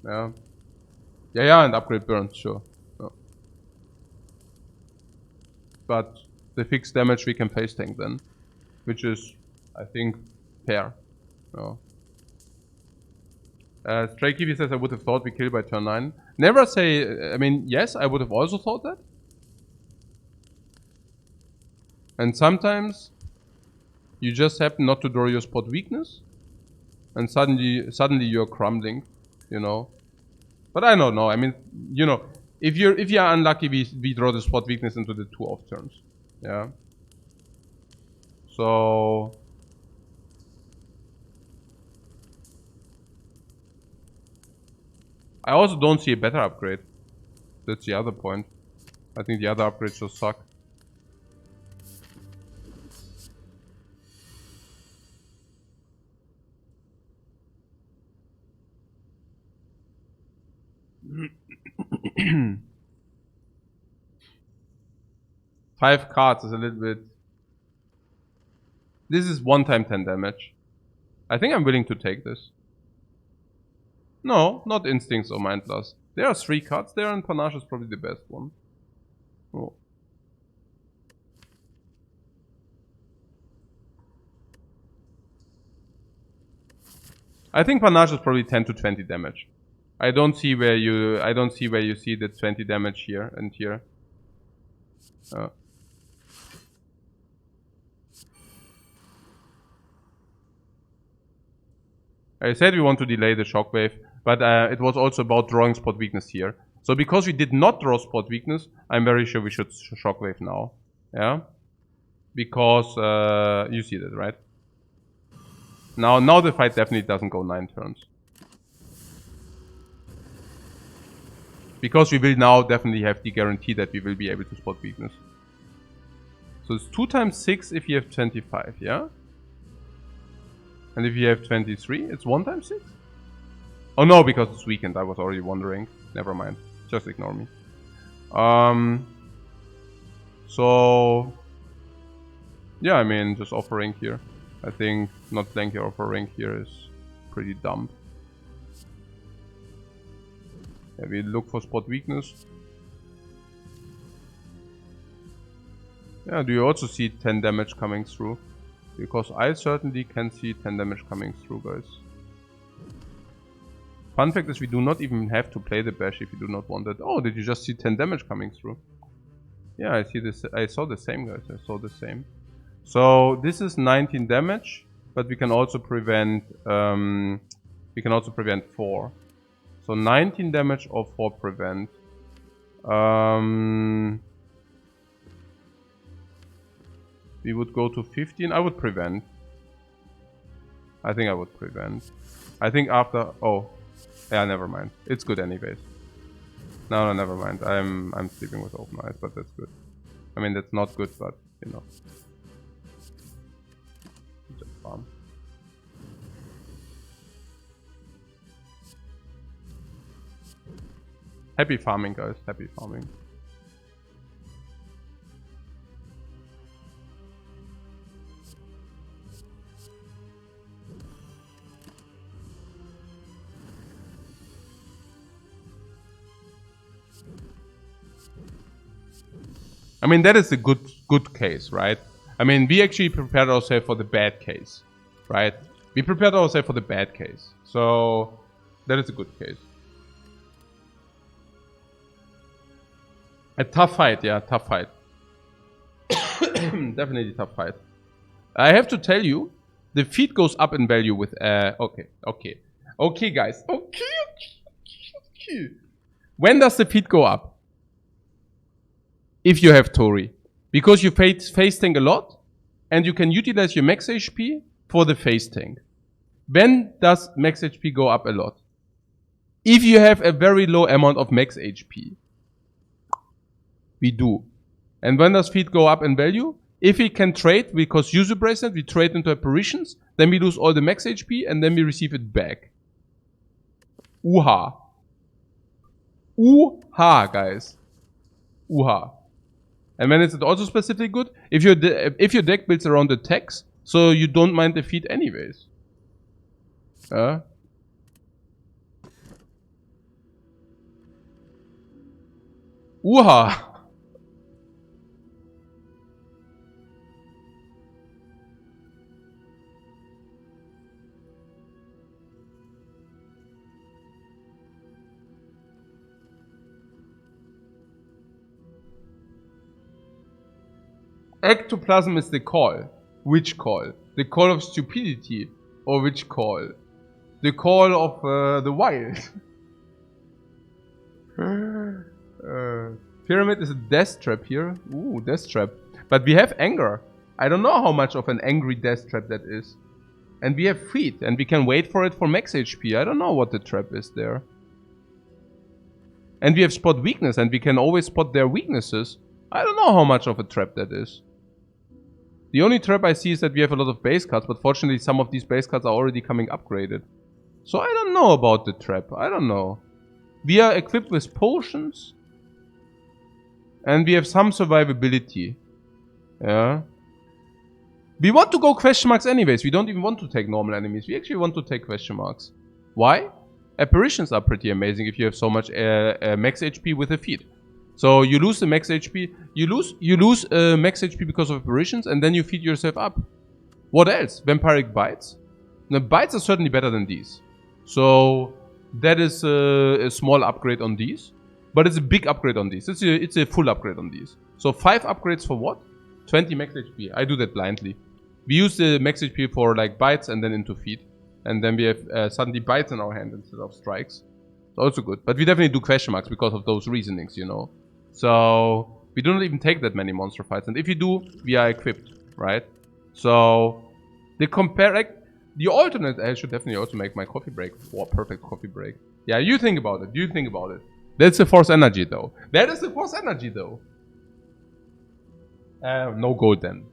Yeah. Yeah, and upgrade burns, sure. Yeah. But the fixed damage we can face tank then. Which is, I think, fair. No. Stray Kiwi says I would have thought we kill by turn 9. Never say, I mean, yes, I would have also thought that. And sometimes you just happen not to draw your spot weakness. And suddenly you're crumbling, you know. But I don't know, I mean, you know, if you're unlucky, we draw the spot weakness into the 2 off turns. Yeah. So I also don't see a better upgrade. That's the other point. I think the other upgrades just suck. Five cards is a little bit... This is 1 time 10 damage. I think I'm willing to take this. No, not Instincts or Mind Loss. There are 3 cards there and Panache is probably the best one. Oh. I think Panache is probably 10 to 20 damage. I don't see where you see the 20 damage here and here. I said we want to delay the shockwave, but it was also about drawing spot weakness here. So because we did not draw spot weakness, I'm very sure we should shockwave now. Yeah? Because you see that, right? Now the fight definitely doesn't go 9 turns. Because we will now definitely have the guarantee that we will be able to spot weakness. So it's 2 times 6 if you have 25, yeah? And if you have 23, it's 1 times 6? Oh no, because it's weakened. I was already wondering. Never mind. Just ignore me. So... yeah, I mean, just offering here. I think not playing your offering here is pretty dumb. Yeah, we look for spot weakness. Yeah, do you also see 10 damage coming through? Because I certainly can see 10 damage coming through, guys. Fun fact is we do not even have to play the bash if you do not want it. Oh, did you just see 10 damage coming through? Yeah, I see this. I saw the same, guys. I saw the same. So this is 19 damage, but we can also prevent 4. So 19 damage or 4 prevent. We would go to 15. I would prevent. I think I would prevent. I think after... oh. Yeah, never mind. It's good anyways. No, never mind. I'm sleeping with open eyes, but that's good. I mean, that's not good, but, you know. Just farm. Happy farming, guys. Happy farming. I mean, that is a good case, right? I mean, we actually prepared ourselves for the bad case, right? We prepared ourselves for the bad case. So, That is a good case. A tough fight, yeah, tough fight. Definitely tough fight. I have to tell you, the feed goes up in value with, okay, guys. Okay. When does the feed go up? If you have Tori. Because you face tank a lot, and you can utilize your max HP for the face tank. When does max HP go up a lot? If you have a very low amount of max HP. We do. And when does feed go up in value? If we can trade, because user bracelet, we trade into apparitions, then we lose all the max HP and then we receive it back. Uha. Uha, guys. Uha. And when is it also specifically good? If your deck builds around the tax, so you don't mind the feed anyways. Uha. Ectoplasm is the call. Which call? The call of stupidity? Or which call? The call of the wild. Pyramid is a death trap here. Ooh, death trap. But we have anger. I don't know how much of an angry death trap that is. And we have feet, and we can wait for it for max HP. I don't know what the trap is there. And we have spot weakness, and we can always spot their weaknesses. I don't know how much of a trap that is. The only trap I see is that we have a lot of base cards, but fortunately some of these base cards are already coming upgraded. So I don't know about the trap. I don't know. We are equipped with potions. And we have some survivability. Yeah. We want to go question marks anyways. We don't even want to take normal enemies. We actually want to take question marks. Why? Apparitions are pretty amazing if you have so much max HP with a feed. So you lose the max HP. You lose max HP because of apparitions, and then you feed yourself up. What else? Vampiric bites. The bites are certainly better than these. So that is a small upgrade on these, but it's a big upgrade on these. It's a full upgrade on these. So 5 upgrades for what? 20 max HP. I do that blindly. We use the max HP for like bites and then into feed, and then we have suddenly bites in our hand instead of strikes. It's also good, but we definitely do question marks because of those reasonings, you know. So we don't even take that many monster fights, and if you do, we are equipped, right? So the alternate, I should definitely also make my coffee break. Oh, perfect coffee break. Yeah, you think about it. You think about it. That's the force energy, though. That is the force energy, though. No gold then.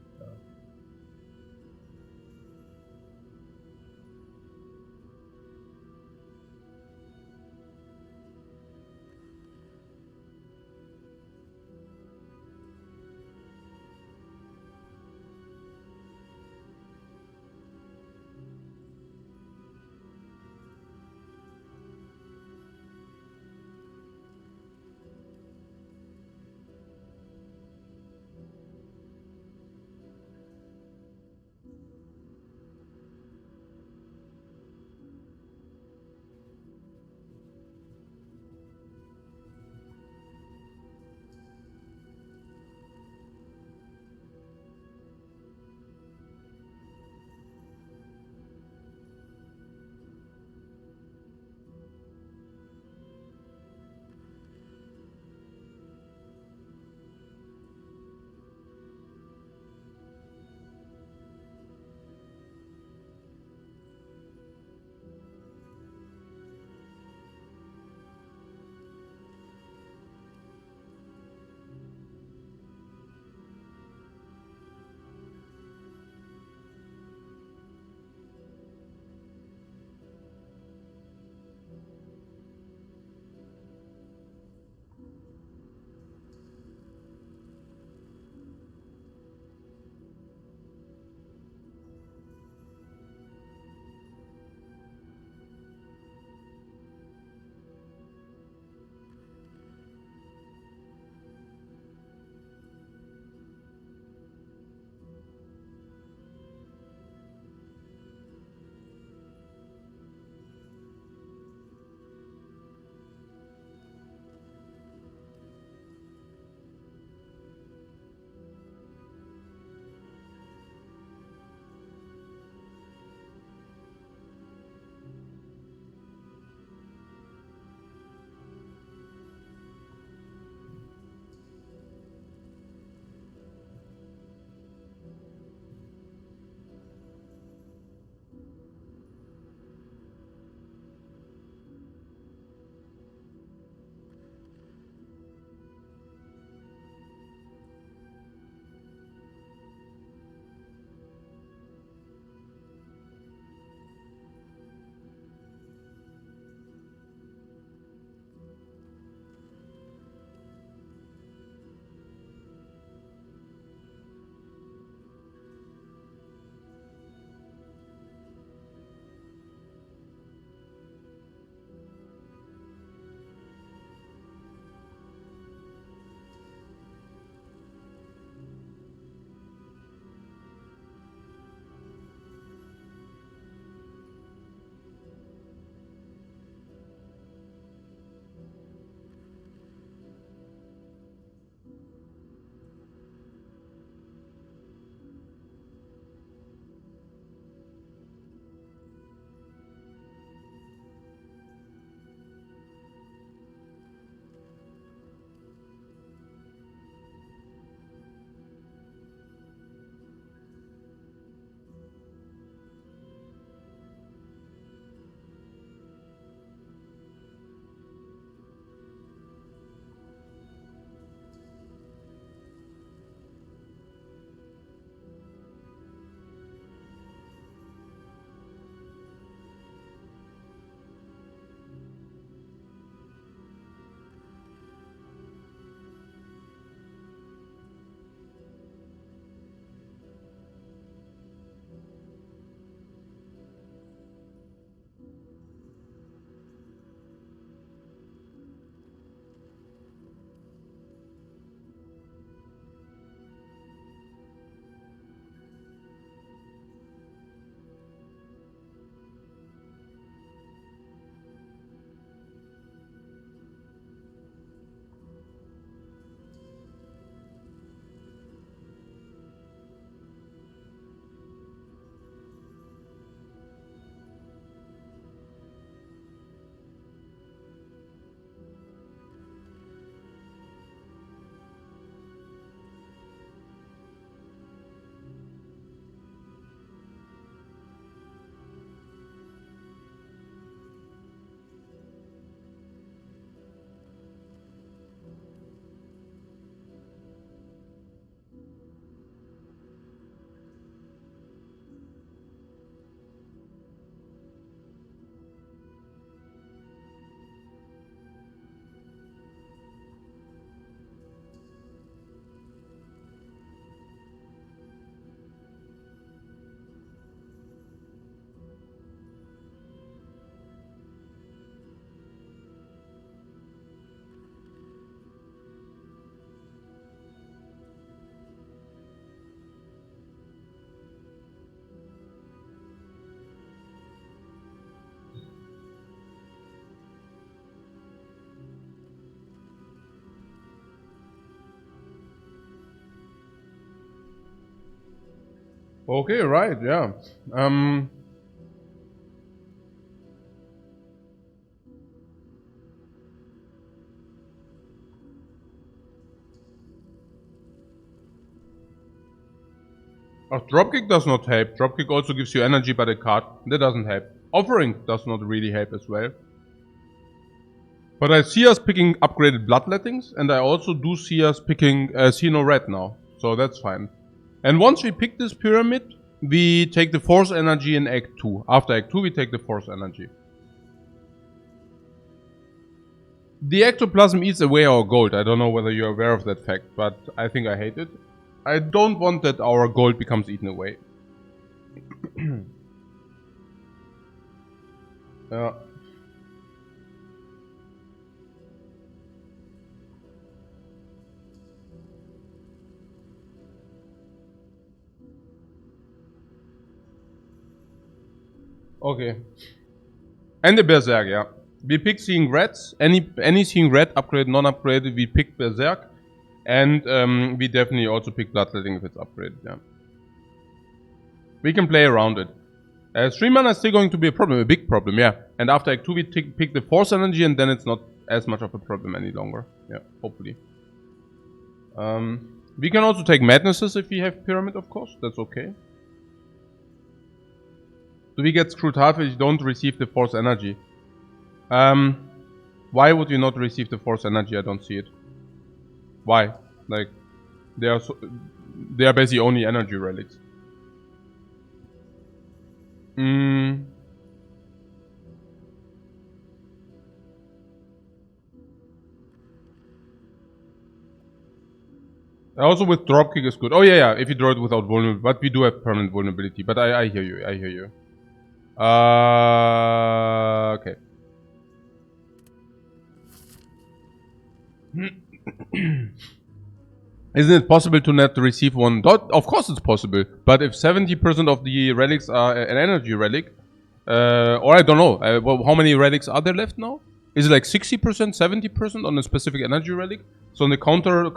Okay, right, yeah. Oh, dropkick does not help. Dropkick also gives you energy by the card. That doesn't help. Offering does not really help as well. But I see us picking upgraded bloodlettings, and I also do see us picking see no red now. So that's fine. And once we pick this pyramid, we take the force energy in Act 2. After Act 2, we take the force energy. The ectoplasm eats away our gold. I don't know whether you're aware of that fact, but I think I hate it. I don't want that our gold becomes eaten away. Okay. And the Berserk, yeah. We pick seeing reds. Any seeing red, upgraded, non-upgraded, we pick Berserk. And we definitely also pick Bloodletting if it's upgraded, yeah. We can play around it. 3 mana is still going to be a problem, a big problem, yeah. And after Act 2 we pick the Force Energy and then it's not as much of a problem any longer. Yeah, hopefully. We can also take Madnesses if we have Pyramid, of course. That's okay. Do we get screwed half if you don't receive the Force Energy? Why would you not receive the Force Energy? I don't see it. Why? Like, they are basically only energy relics. Also with dropkick is good. Oh yeah, if you draw it without vulnerability, but we do have permanent vulnerability. But I hear you, I hear you. Okay. Isn't it possible to not receive one dot? Of course it's possible. But if 70% of the relics are an energy relic, or I don't know, how many relics are there left now? Is it like 60%, 70% on a specific energy relic? So on the counter,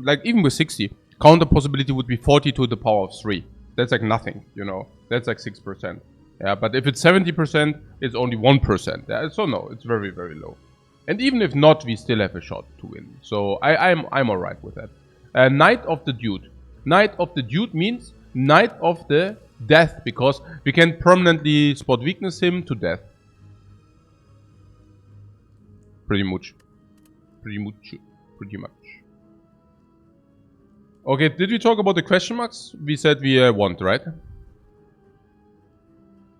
like even with 60, counter possibility would be 40 to the power of 3. That's like nothing, you know. That's like 6%. Yeah, but if it's 70%, it's only 1%. Yeah, so no, it's very, very low. And even if not, we still have a shot to win. So I'm alright with that. Knight of the Dude. Knight of the Dude means Knight of the Death, because we can permanently spot weakness him to death. Pretty much. Okay, did we talk about the question marks? We said we want, right?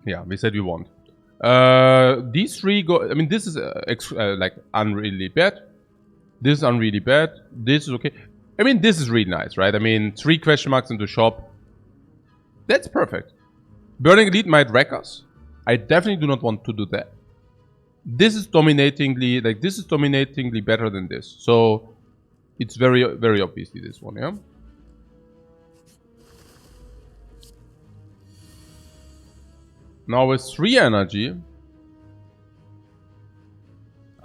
Yeah, we said we want. These three go. I mean, this is like unreally bad. This is unreally bad. This is okay. I mean, this is really nice, right? I mean, 3 question marks in the shop. That's perfect. Burning Elite might wreck us. I definitely do not want to do that. This is dominatingly, like, this is dominatingly better than this. So, it's very, very obviously this one, yeah? Now with 3 energy,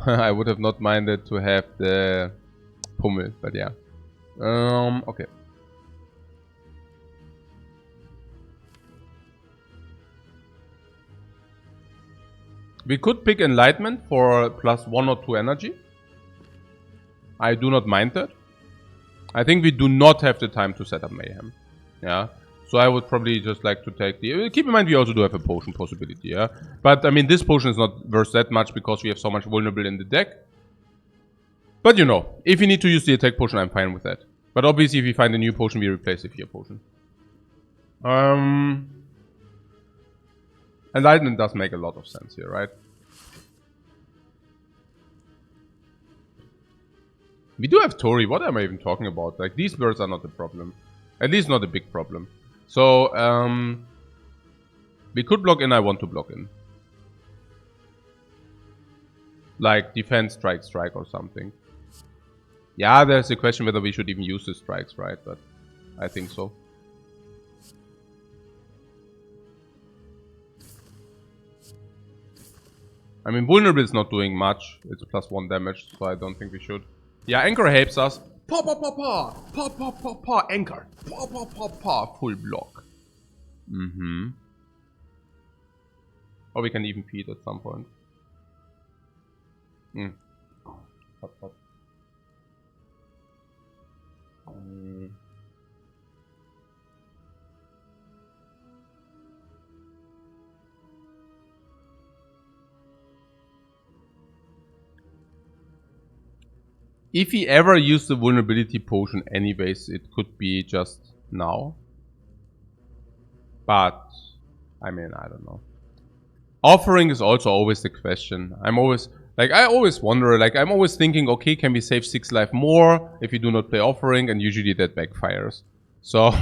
I would have not minded to have the Pummel, but yeah. Okay. We could pick Enlightenment for plus 1 or 2 energy. I do not mind that. I think we do not have the time to set up Mayhem. Yeah. So I would probably just like to take the... Keep in mind we also do have a potion possibility, yeah? But, I mean, this potion is not worth that much because we have so much vulnerable in the deck. But, you know, if you need to use the attack potion, I'm fine with that. But obviously, if we find a new potion, we replace the fear potion. Enlightenment does make a lot of sense here, right? We do have Tori. What am I even talking about? Like, these birds are not a problem. At least not a big problem. So, we could block in. I want to block in. Like, defense, strike or something. Yeah, there's a question whether we should even use the strikes, right? But I think so. I mean, vulnerable is not doing much. It's plus 1 damage, so I don't think we should. Yeah, Anchor helps us. Anchor. Full block. Mm-hmm. Or we can even feed at some point. Hot, hot. If he ever used the vulnerability potion anyways, it could be just now. But, I mean, I don't know. Offering is also always the question. I always wonder, I'm always thinking, okay, can we save 6 life more if we do not play offering? And usually that backfires. So,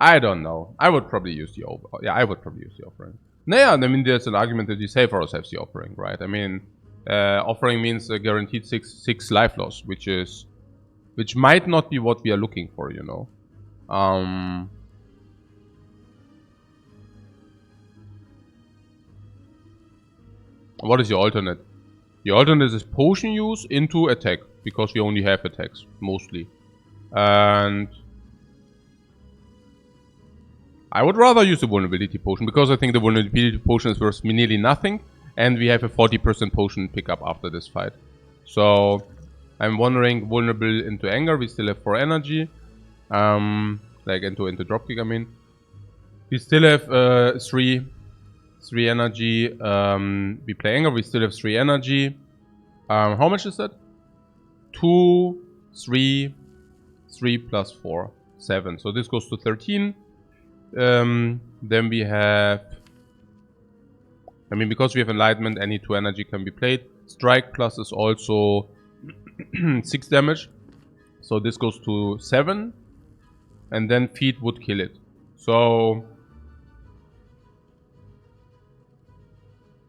I don't know. I would probably use the offering. Yeah, I mean, there's an argument that we save ourselves the offering, right? I mean, offering means a guaranteed 6 life loss, which might not be what we are looking for, you know. What is your alternate? The alternate is potion use into attack, because we only have attacks, mostly. And I would rather use the vulnerability potion, because I think the vulnerability potion is worth nearly nothing, and we have a 40% potion pickup after this fight. So, I'm wondering, vulnerable into anger, we still have 4 energy. Into dropkick, I mean. We still have 3 energy. We play anger, we still have 3 energy. How much is that? 2, 3, 3 plus 4, 7. So this goes to 13. Then we have... I mean, because we have enlightenment, any 2 energy can be played. Strike plus is also 6 damage. So this goes to 7. And then feed would kill it. So...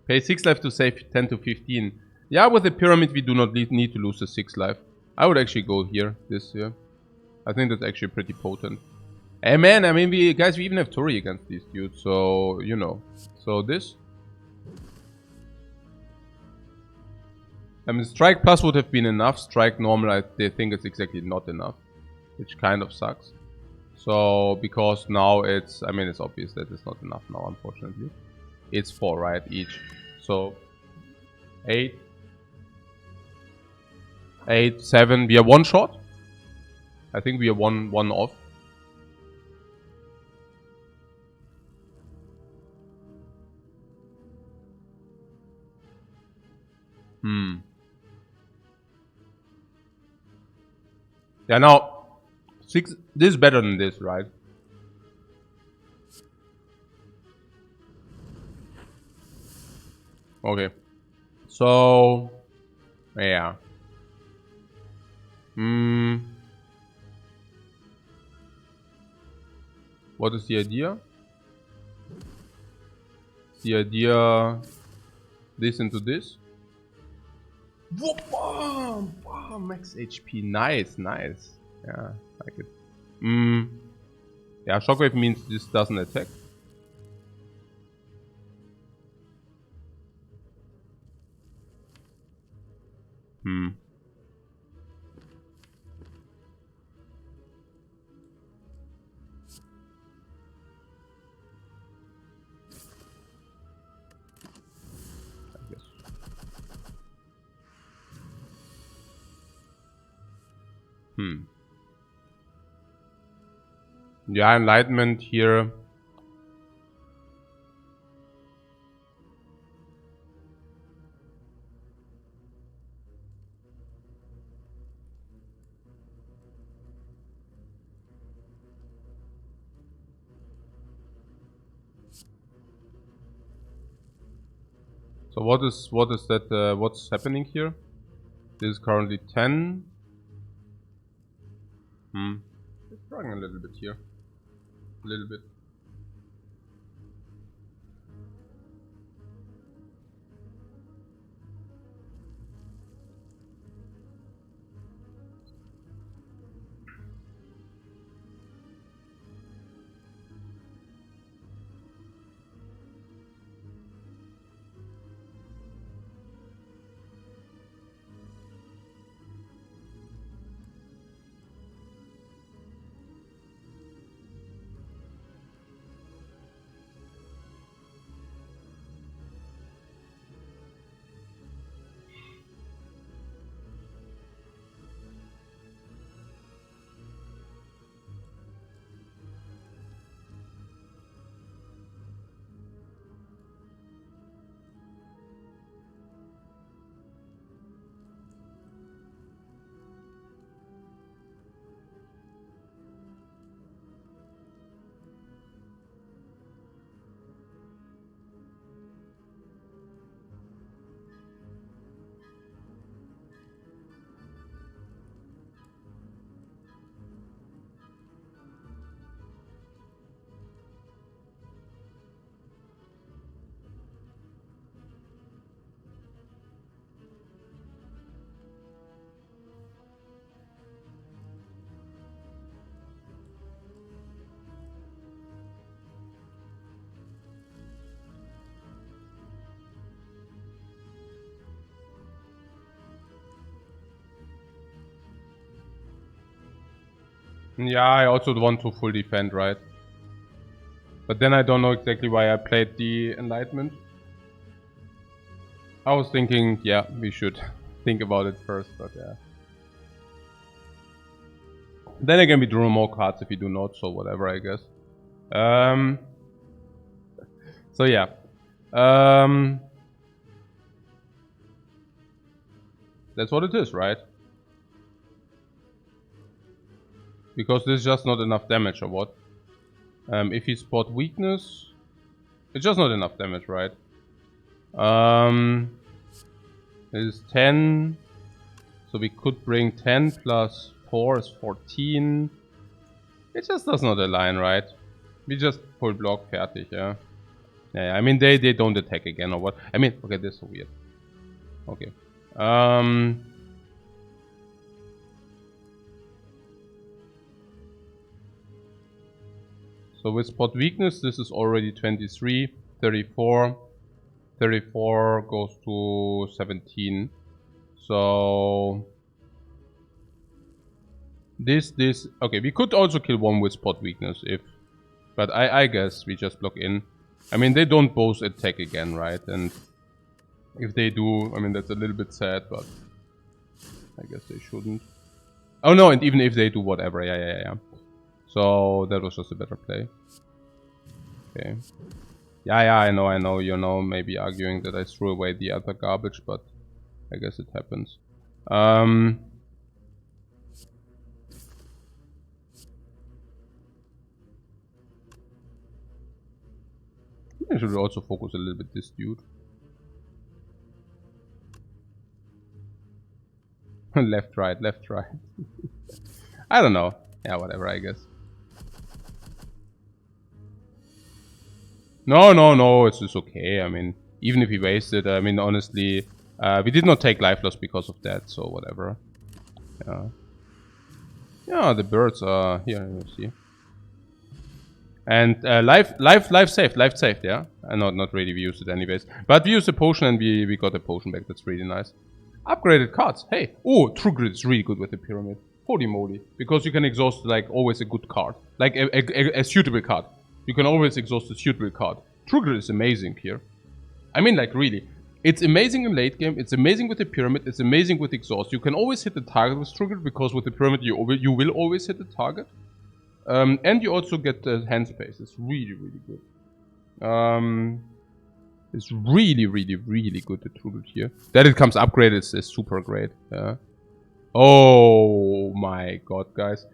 pay 6 life to save 10 to 15. Yeah, with the pyramid we do not need to lose the 6 life. I would actually go here, this here. I think that's actually pretty potent. Hey man, I mean, we even have Tori against these dudes, so, you know. So this. I mean, strike plus would have been enough. Strike normal, I think it's exactly not enough. Which kind of sucks. So, because now it's, I mean, it's obvious that it's not enough now, unfortunately. It's 4, right, each. So, 8. 8, 7. We are 1 shot. I think we are one off. Yeah, now 6. This is better than this, right? Okay. So, yeah. What is the idea? The idea... this into this. Whoop! Wow, max HP. Nice, nice. Yeah, like it. Yeah, shockwave means this doesn't attack. Yeah, enlightenment here. So what is that? What's happening here? This is currently 10. It's struggling a little bit here. A little bit. Yeah, I also want to full defend, right? But then I don't know exactly why I played the Enlightenment. I was thinking, yeah, we should think about it first, but yeah. Then again, we draw more cards if we do not, so whatever, I guess. So yeah. That's what it is, right? Because this is just not enough damage, or what? If he spot weakness, it's just not enough damage, right? This is 10. So we could bring 10 plus 4 is 14. It just does not align, right? We just pull block, fertig, yeah. Yeah, I mean, they don't attack again, or what? I mean, okay, this is so weird. Okay. So with spot weakness, this is already 23, 34. 34 goes to 17. So this, okay, we could also kill one with spot weakness if, but I guess we just block in. I mean, they don't both attack again, right? And if they do, I mean, that's a little bit sad, but I guess they shouldn't. Oh no, and even if they do whatever, yeah. So that was just a better play. Okay. Yeah, I know, you know, maybe arguing that I threw away the other garbage, but I guess it happens. I should also focus a little bit this dude. Left, right. I don't know. Yeah, whatever, I guess. No, it's just okay. I mean, even if he wasted, I mean, honestly, we did not take life loss because of that, so whatever. Yeah. Yeah, the birds are here, you see. And life saved, yeah? Not really, we used it anyways. But we used a potion and we got a potion back, that's really nice. Upgraded cards, hey! Oh, True Grit is really good with the pyramid. Holy moly. Because you can exhaust, like, always a good card. Like, a suitable card. You can always exhaust a suitable card. True Grit is amazing here. I mean, like, really. It's amazing in late game, it's amazing with the pyramid, it's amazing with exhaust. You can always hit the target with True Grit, because with the pyramid you will always hit the target. And you also get hand space. It's really, really good. It's really, really good, the True Grit here. That it comes upgraded is super great. Yeah. Oh my god, guys.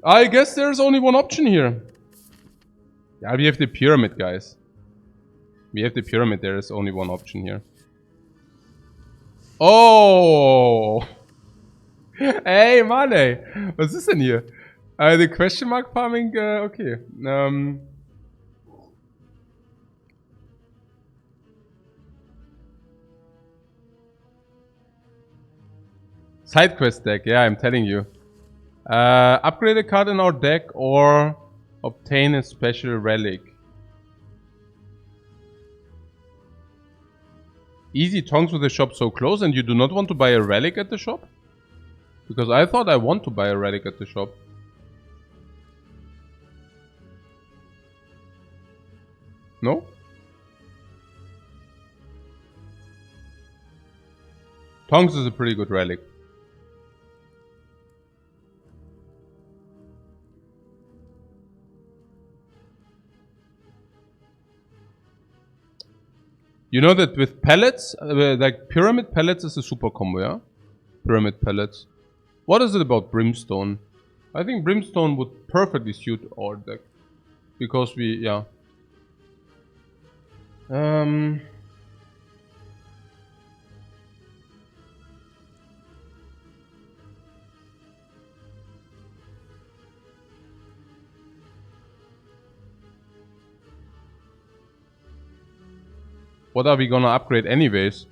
I guess there's only one option here. Yeah, we have the pyramid, guys. We have the pyramid, there is only one option here. Oh! Hey, Mane! Was ist denn hier? The question mark farming, okay. Side quest deck, yeah, I'm telling you. Upgrade a card in our deck or obtain a special relic. Easy tongs with the shop so close, and you do not want to buy a relic at the shop? Because I thought I want to buy a relic at the shop. No? Tongs is a pretty good relic. You know that with pellets, like pyramid pellets is a super combo, yeah? Pyramid pellets. What is it about brimstone? I think brimstone would perfectly suit our deck. Because we, yeah. What are we gonna upgrade anyways?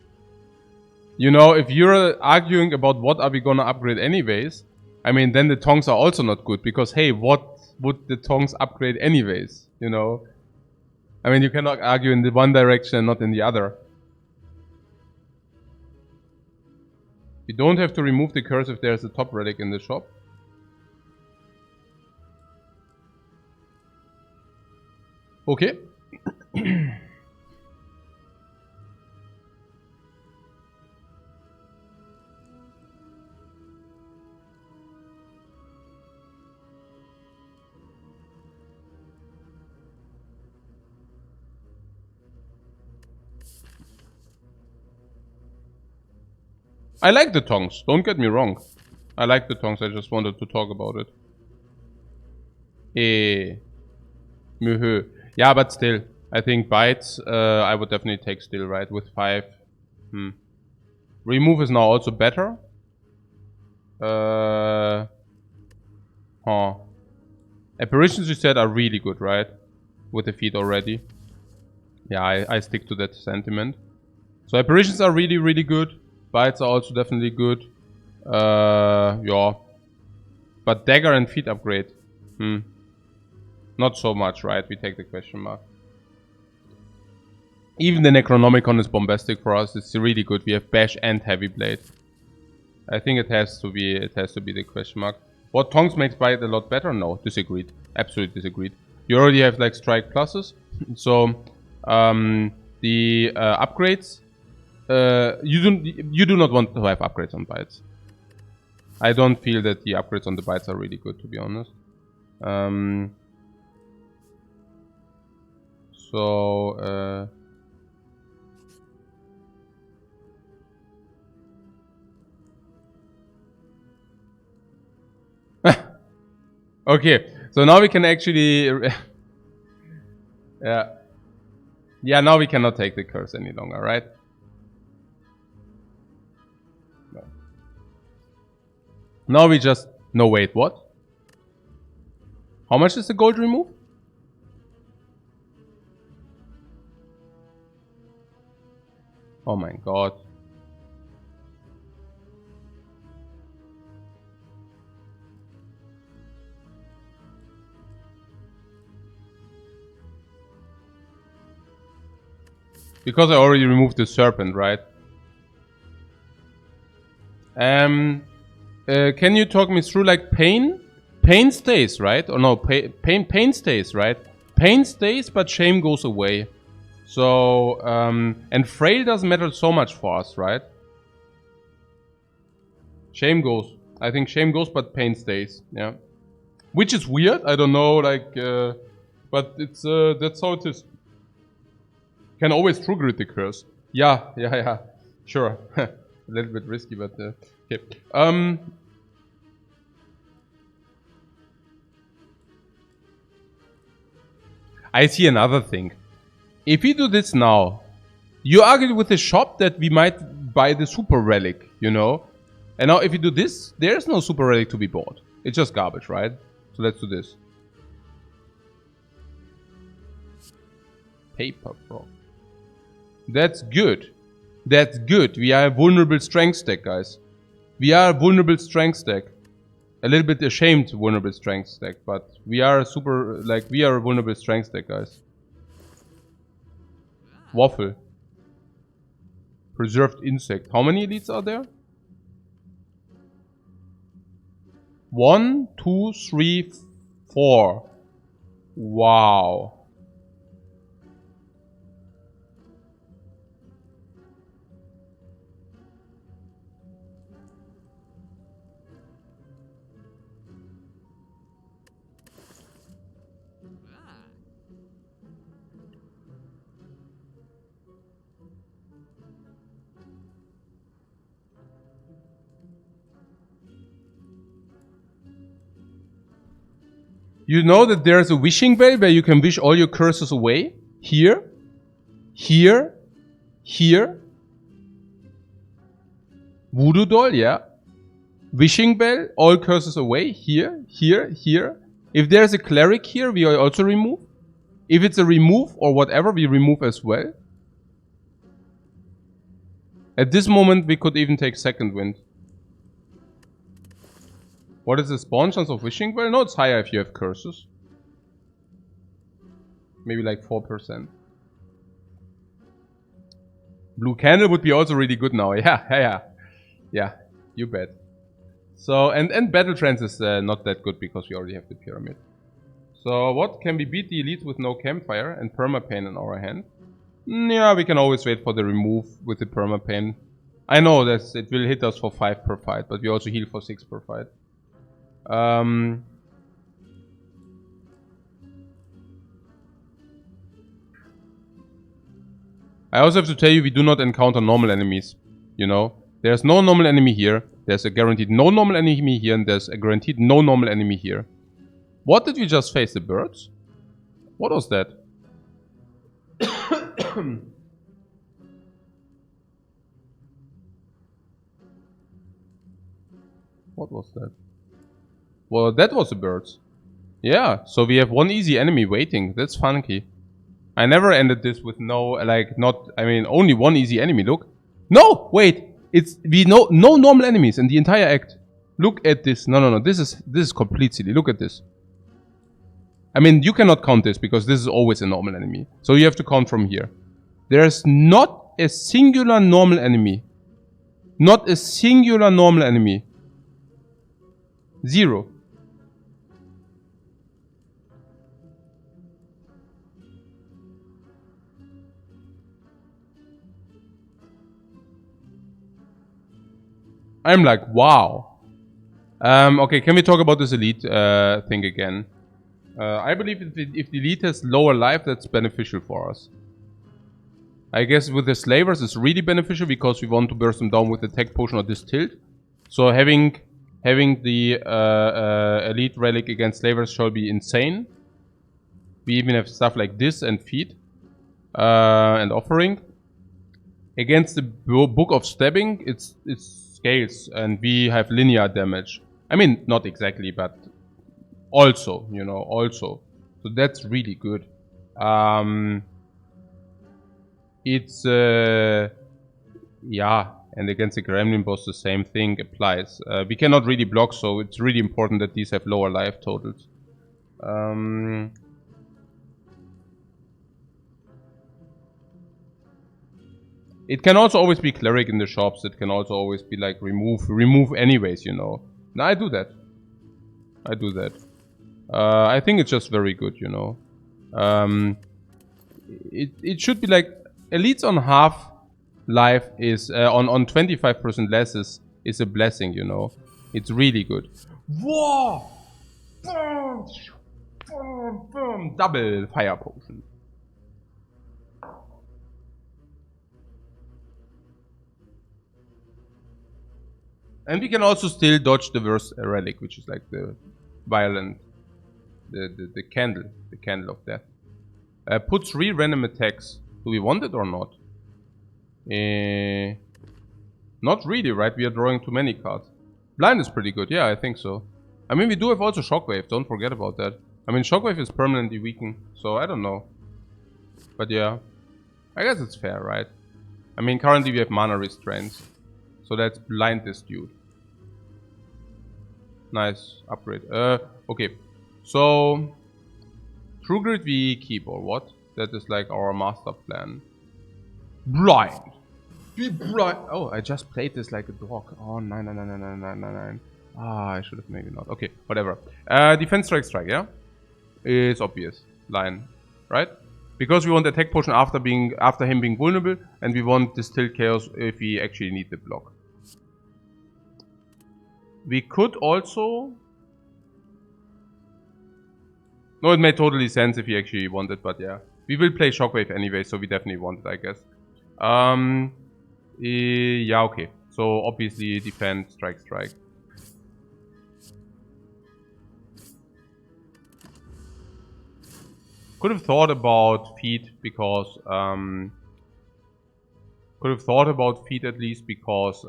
You know, if you're arguing about what are we gonna upgrade anyways, I mean, then the tongs are also not good. Because, hey, what would the tongs upgrade anyways? You know? I mean, you cannot argue in the one direction and not in the other. You don't have to remove the curse if there's a top relic in the shop. Okay. I like the tongs, don't get me wrong. I like the tongs, I just wanted to talk about it. Yeah, but still. I think bites, I would definitely take still, right? With 5. Remove is now also better. Apparitions you said are really good, right? With the feet already. Yeah, I stick to that sentiment. So apparitions are really, really good. Bites are also definitely good. Yeah. But dagger and feet upgrade. Not so much, right? We take the question mark. Even the Necronomicon is bombastic for us. It's really good. We have bash and heavy blade. I think it has to be the question mark. What tongs makes bite a lot better? No, disagreed. Absolutely disagreed. You already have like strike pluses. So the upgrades, you do not want to have upgrades on bites. I don't feel that the upgrades on the bites are really good, to be honest. Okay, so now we can actually... yeah, now we cannot take the curse any longer, right? No. Now we just... No, wait, what? How much is the gold remove? Oh my god. Because I already removed the serpent, right? Can you talk me through like pain? Pain stays, right? Or no, pain stays, right? Pain stays, but shame goes away. So, and frail doesn't matter so much for us, right? Shame goes. I think shame goes, but pain stays, yeah. Which is weird, I don't know, like, but it's, that's how it is. Can always trigger it, the curse. Yeah. Sure. A little bit risky, but okay. I see another thing. If we do this now, you argued with the shop that we might buy the super relic, you know? And now if you do this, there's no super relic to be bought. It's just garbage, right? So let's do this. Paper frog. That's good. That's good. We are a vulnerable strength stack, guys. We are a vulnerable strength stack. A little bit ashamed vulnerable strength stack, but we are a super, like, we are a vulnerable strength stack, guys. Waffle. Preserved insect. How many elites are there? 1, 2, 3, 4. Wow. You know that there's a wishing bell where you can wish all your curses away? Here. Here. Here. Voodoo doll, yeah. Wishing bell, all curses away. Here. Here. Here. If there's a cleric here, we also remove. If it's a remove or whatever, we remove as well. At this moment, we could even take second wind. What is the spawn chance of wishing well? No, it's higher if you have curses. Maybe like 4%. Blue candle would be also really good now. Yeah, you bet. So, and battle trance is not that good because we already have the pyramid. So what, can we beat the elite with no campfire and permapain in our hand? Yeah, we can always wait for the remove with the permapain. I know that it will hit us for 5 per fight, but we also heal for 6 per fight. I also have to tell you, we do not encounter normal enemies. You know, there's no normal enemy here. There's a guaranteed no normal enemy here, and there's a guaranteed no normal enemy here. What did we just face? The birds? What was that? What was that? Well, that was the birds. Yeah, so we have one easy enemy waiting. That's funky. I never ended this with no, like, not, I mean, only one easy enemy. Look. No! Wait! It's, we know no normal enemies in the entire act. Look at this. No. This is complete silly. Look at this. I mean, you cannot count this because this is always a normal enemy. So you have to count from here. There's not a singular normal enemy. Not a singular normal enemy. 0. I'm like, wow. Okay, can we talk about this elite thing again? I believe if the elite has lower life, that's beneficial for us. I guess with the slavers, it's really beneficial because we want to burst them down with the tech potion or this tilt. So having the elite relic against slavers shall be insane. We even have stuff like this and feed and offering. Against the book of stabbing, it's scales, and we have linear damage. I mean, not exactly, but also, you know, also. So that's really good. It's yeah, and against the gremlin boss, the same thing applies. We cannot really block, so it's really important that these have lower life totals. It can also always be cleric in the shops. It can also always be like remove anyways, you know. No, I do that. I do that. I think it's just very good, you know. It should be like elites on half life is on 25% less is a blessing, you know. It's really good. Whoa! Boom! Boom! Boom! Double fire potion. And we can also still dodge the worst relic, which is like the violent, the candle of death. Put 3 random attacks. Do we want it or not? Not really, right? We are drawing too many cards. Blind is pretty good, yeah, I think so. I mean, we do have also Shockwave, don't forget about that. I mean, Shockwave is permanently weakened, so I don't know. But yeah, I guess it's fair, right? I mean, currently we have mana restraints. So let's blind this dude. Nice upgrade. Okay. So True Grit we keep or what? That is like our master plan. Blind. Be blind. Oh, I just played this like a dog. Oh, nine. Ah, I should have maybe not. Okay, whatever. Defense strike, yeah? It's obvious. Line. Right? Because we want attack potion after him being vulnerable, and we want Distill Chaos if we actually need the block. We could also... No, it made totally sense if he actually wanted, but yeah. We will play Shockwave anyway, so we definitely want it, I guess. Yeah, okay. So obviously defend, strike. Could have thought about feed because could have thought about feed at least because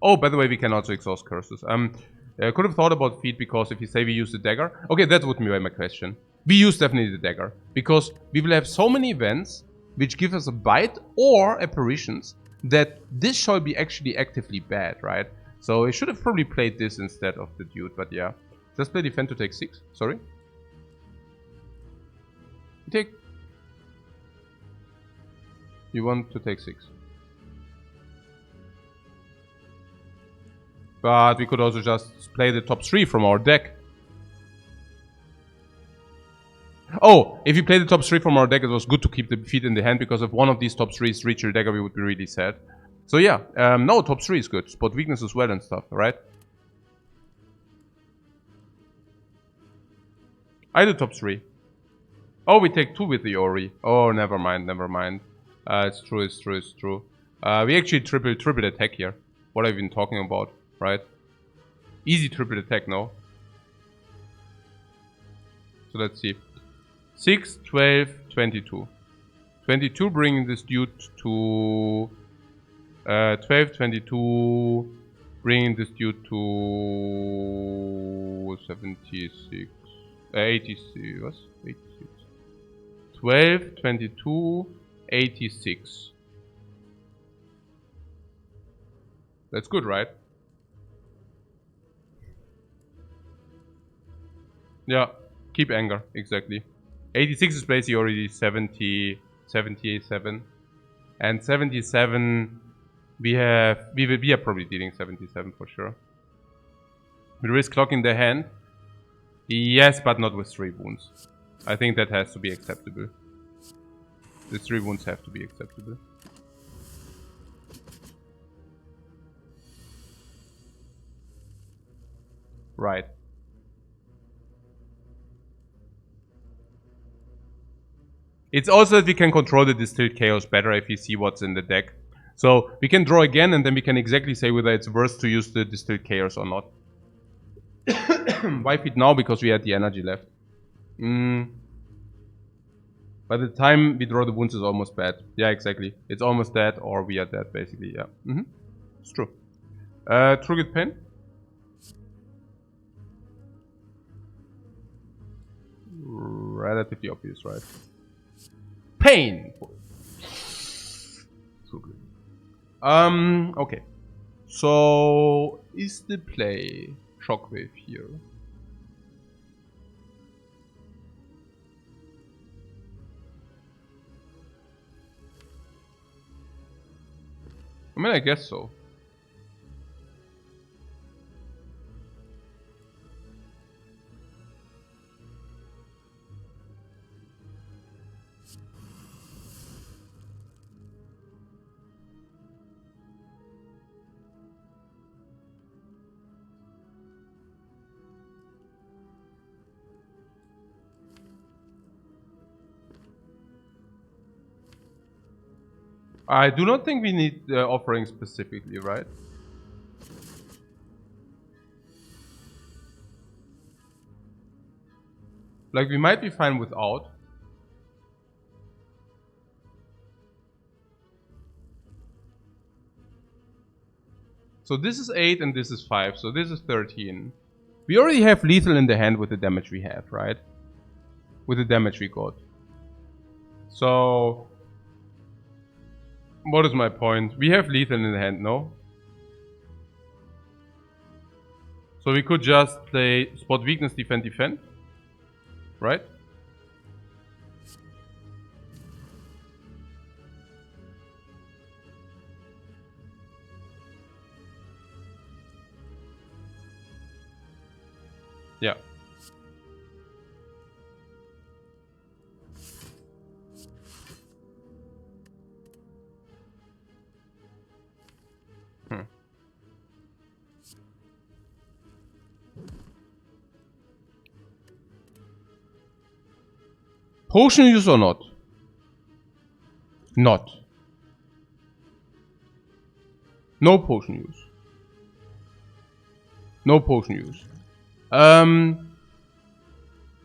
oh, by the way, we can also exhaust curses. Could have thought about feed because if you say we use the dagger. Okay, that would be my question. We use definitely the dagger because we will have so many events which give us a bite or apparitions that this shall be actually actively bad, right? So I should have probably played this instead of the dude, but yeah. Just play defend to take 6. Sorry. You want to take 6. But we could also just play the top 3 from our deck. Oh, if you play the top 3 from our deck, it was good to keep the feet in the hand, because if one of these top 3s reach your dagger, we would be really sad. So yeah, no, top 3 is good. Spot weakness as well and stuff, right? I do top 3. Oh, we take 2 with the Ori. Oh, never mind, never mind. It's true, it's true, it's true. We actually triple attack here. What have you been talking about, right? Easy triple attack, no? So let's see. 6, 12, 22. 22 bringing this dude to 12, 22 bringing this dude to 76, 86, what? 86. 12, 22, 86. That's good, right? Yeah, keep anger, exactly. 86 is basically already 70, 77. And 77, we are probably dealing 77 for sure. We risk clocking the hand. Yes, but not with 3 wounds. I think that has to be acceptable. The 3 wounds have to be acceptable. Right. It's also that we can control the Distilled Chaos better if we see what's in the deck. So we can draw again, and then we can exactly say whether it's worth to use the Distilled Chaos or not. Why feed now? Because we had the energy left. By the time we draw the wounds, is almost bad. Yeah, exactly. It's almost dead, or we are dead, basically. Yeah. It's true. Triggered Pen. Relatively obvious, right? Pain. So good. Okay. So is the play Shockwave here? I mean, I guess so. I do not think we need the offering specifically, right? Like, we might be fine without. So this is 8 and this is 5, so this is 13. We already have lethal in the hand with the damage we have, right? With the damage we got. So what is my point? We have lethal in the hand, no? So we could just play spot weakness, defend, defend. Right? Yeah. Potion use or not? Not. No potion use. No potion use.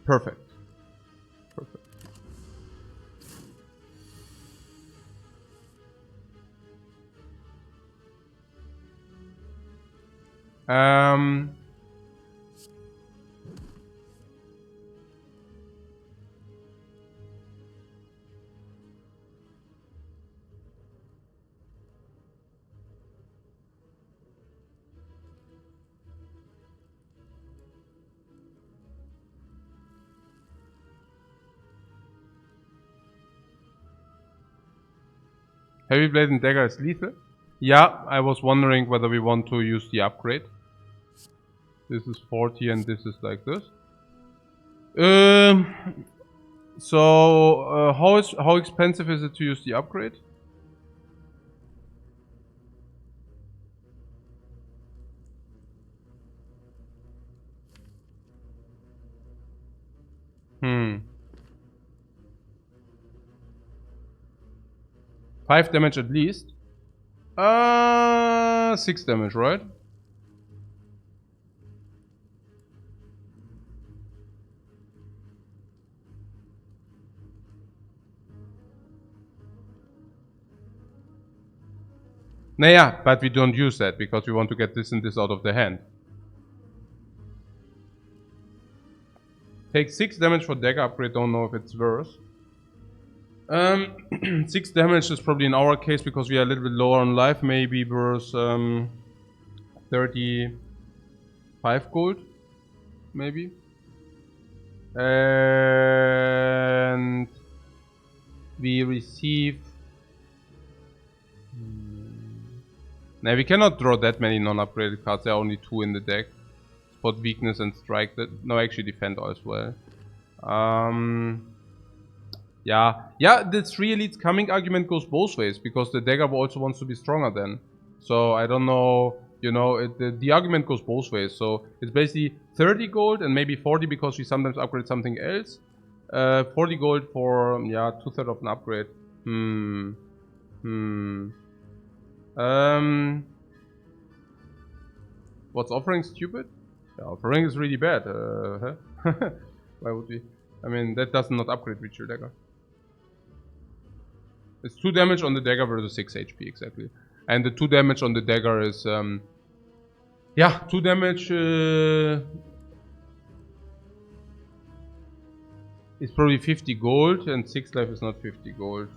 Perfect. Perfect. Heavy Blade and Dagger is lethal? Yeah, I was wondering whether we want to use the upgrade. This is 40 and this is like this. So, how expensive is it to use the upgrade? Hmm. 5 damage at least. 6 damage, right? Naja, but we don't use that because we want to get this and this out of the hand. Take 6 damage for dagger upgrade, don't know if it's worth. 6 damage is probably in our case because we are a little bit lower on life, maybe worth 35 gold, maybe. And we receive... Now we cannot draw that many non-upgraded cards, there are only 2 in the deck. Spot weakness and strike, that no, actually defend as well. Yeah, the 3 elites coming argument goes both ways, because the dagger also wants to be stronger then. So I don't know, you know, the argument goes both ways. So it's basically 30 gold and maybe 40 because we sometimes upgrade something else. 40 gold for, yeah, 2/3 of an upgrade. What's offering stupid? Yeah, offering is really bad. Huh? Why would we? I mean, that does not upgrade with your dagger. It's 2 damage on the dagger versus 6 HP, exactly. And the 2 damage on the dagger is, yeah, 2 damage is probably 50 gold, and 6 life is not 50 gold.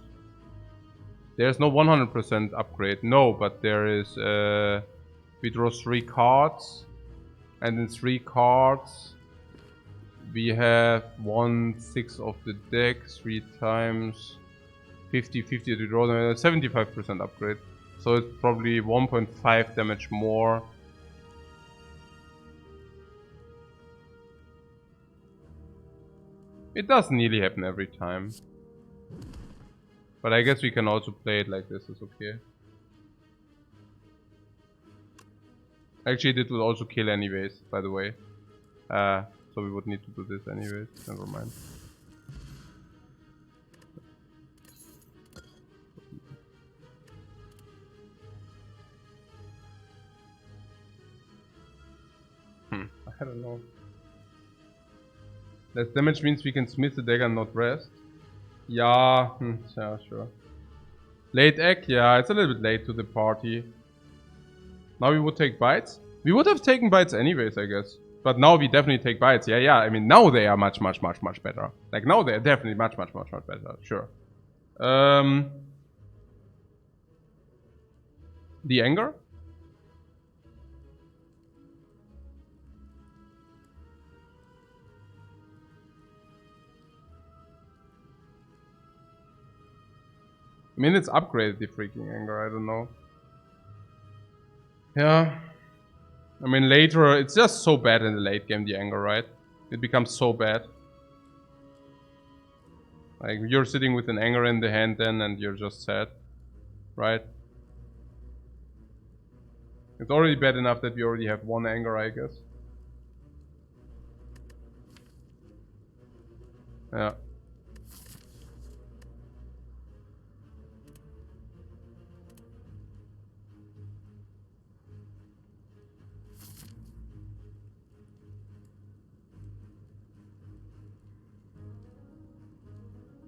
There's no 100% upgrade, no, but there is, we draw 3 cards, and in 3 cards, we have 1/6 of the deck, 3 times 50/50 to draw them, 75% upgrade. So it's probably 1.5 damage more. It doesn't nearly happen every time. But I guess we can also play it like this, it's okay. Actually, it will also kill anyways, by the way. So we would need to do this anyways, never mind. I don't know. Less damage means we can smith the dagger and not rest. Yeah, yeah, sure. Late egg, yeah, it's a little bit late to the party. Now we would take bites. We would have taken bites anyways, I guess. But now we definitely take bites. Yeah, I mean, now they are much better. Like, now they're definitely much better, sure. The anger? I mean, it's upgraded, the freaking anger, I don't know. Yeah. I mean, later, it's just so bad in the late game, the anger, right? It becomes so bad. Like, you're sitting with an anger in the hand then, and you're just sad. Right? It's already bad enough that we already have 1 anger, I guess. Yeah.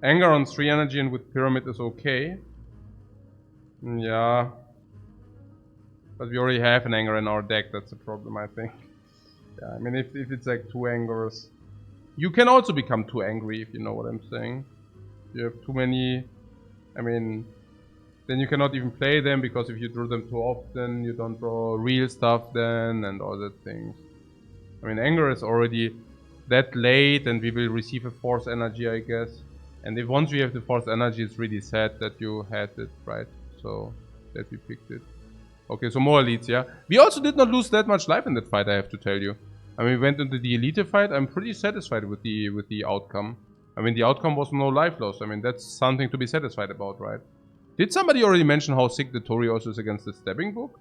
Anger on 3 energy and with pyramid is okay. Yeah. But we already have an anger in our deck, that's the problem, I think. Yeah, I mean, if it's like 2 angers. You can also become too angry, if you know what I'm saying. You have too many... I mean... Then you cannot even play them, because if you draw them too often, you don't draw real stuff then, and all that things. I mean, anger is already that late, and we will receive a force energy, I guess. And if once we have the force energy, it's really sad that you had it, right? So, that we picked it. Okay, so more elites, yeah. We also did not lose that much life in that fight, I have to tell you. I mean, we went into the elite fight. I'm pretty satisfied with the outcome. I mean, the outcome was no life loss. I mean, that's something to be satisfied about, right? Did somebody already mention how sick the Tori also is against the stabbing book?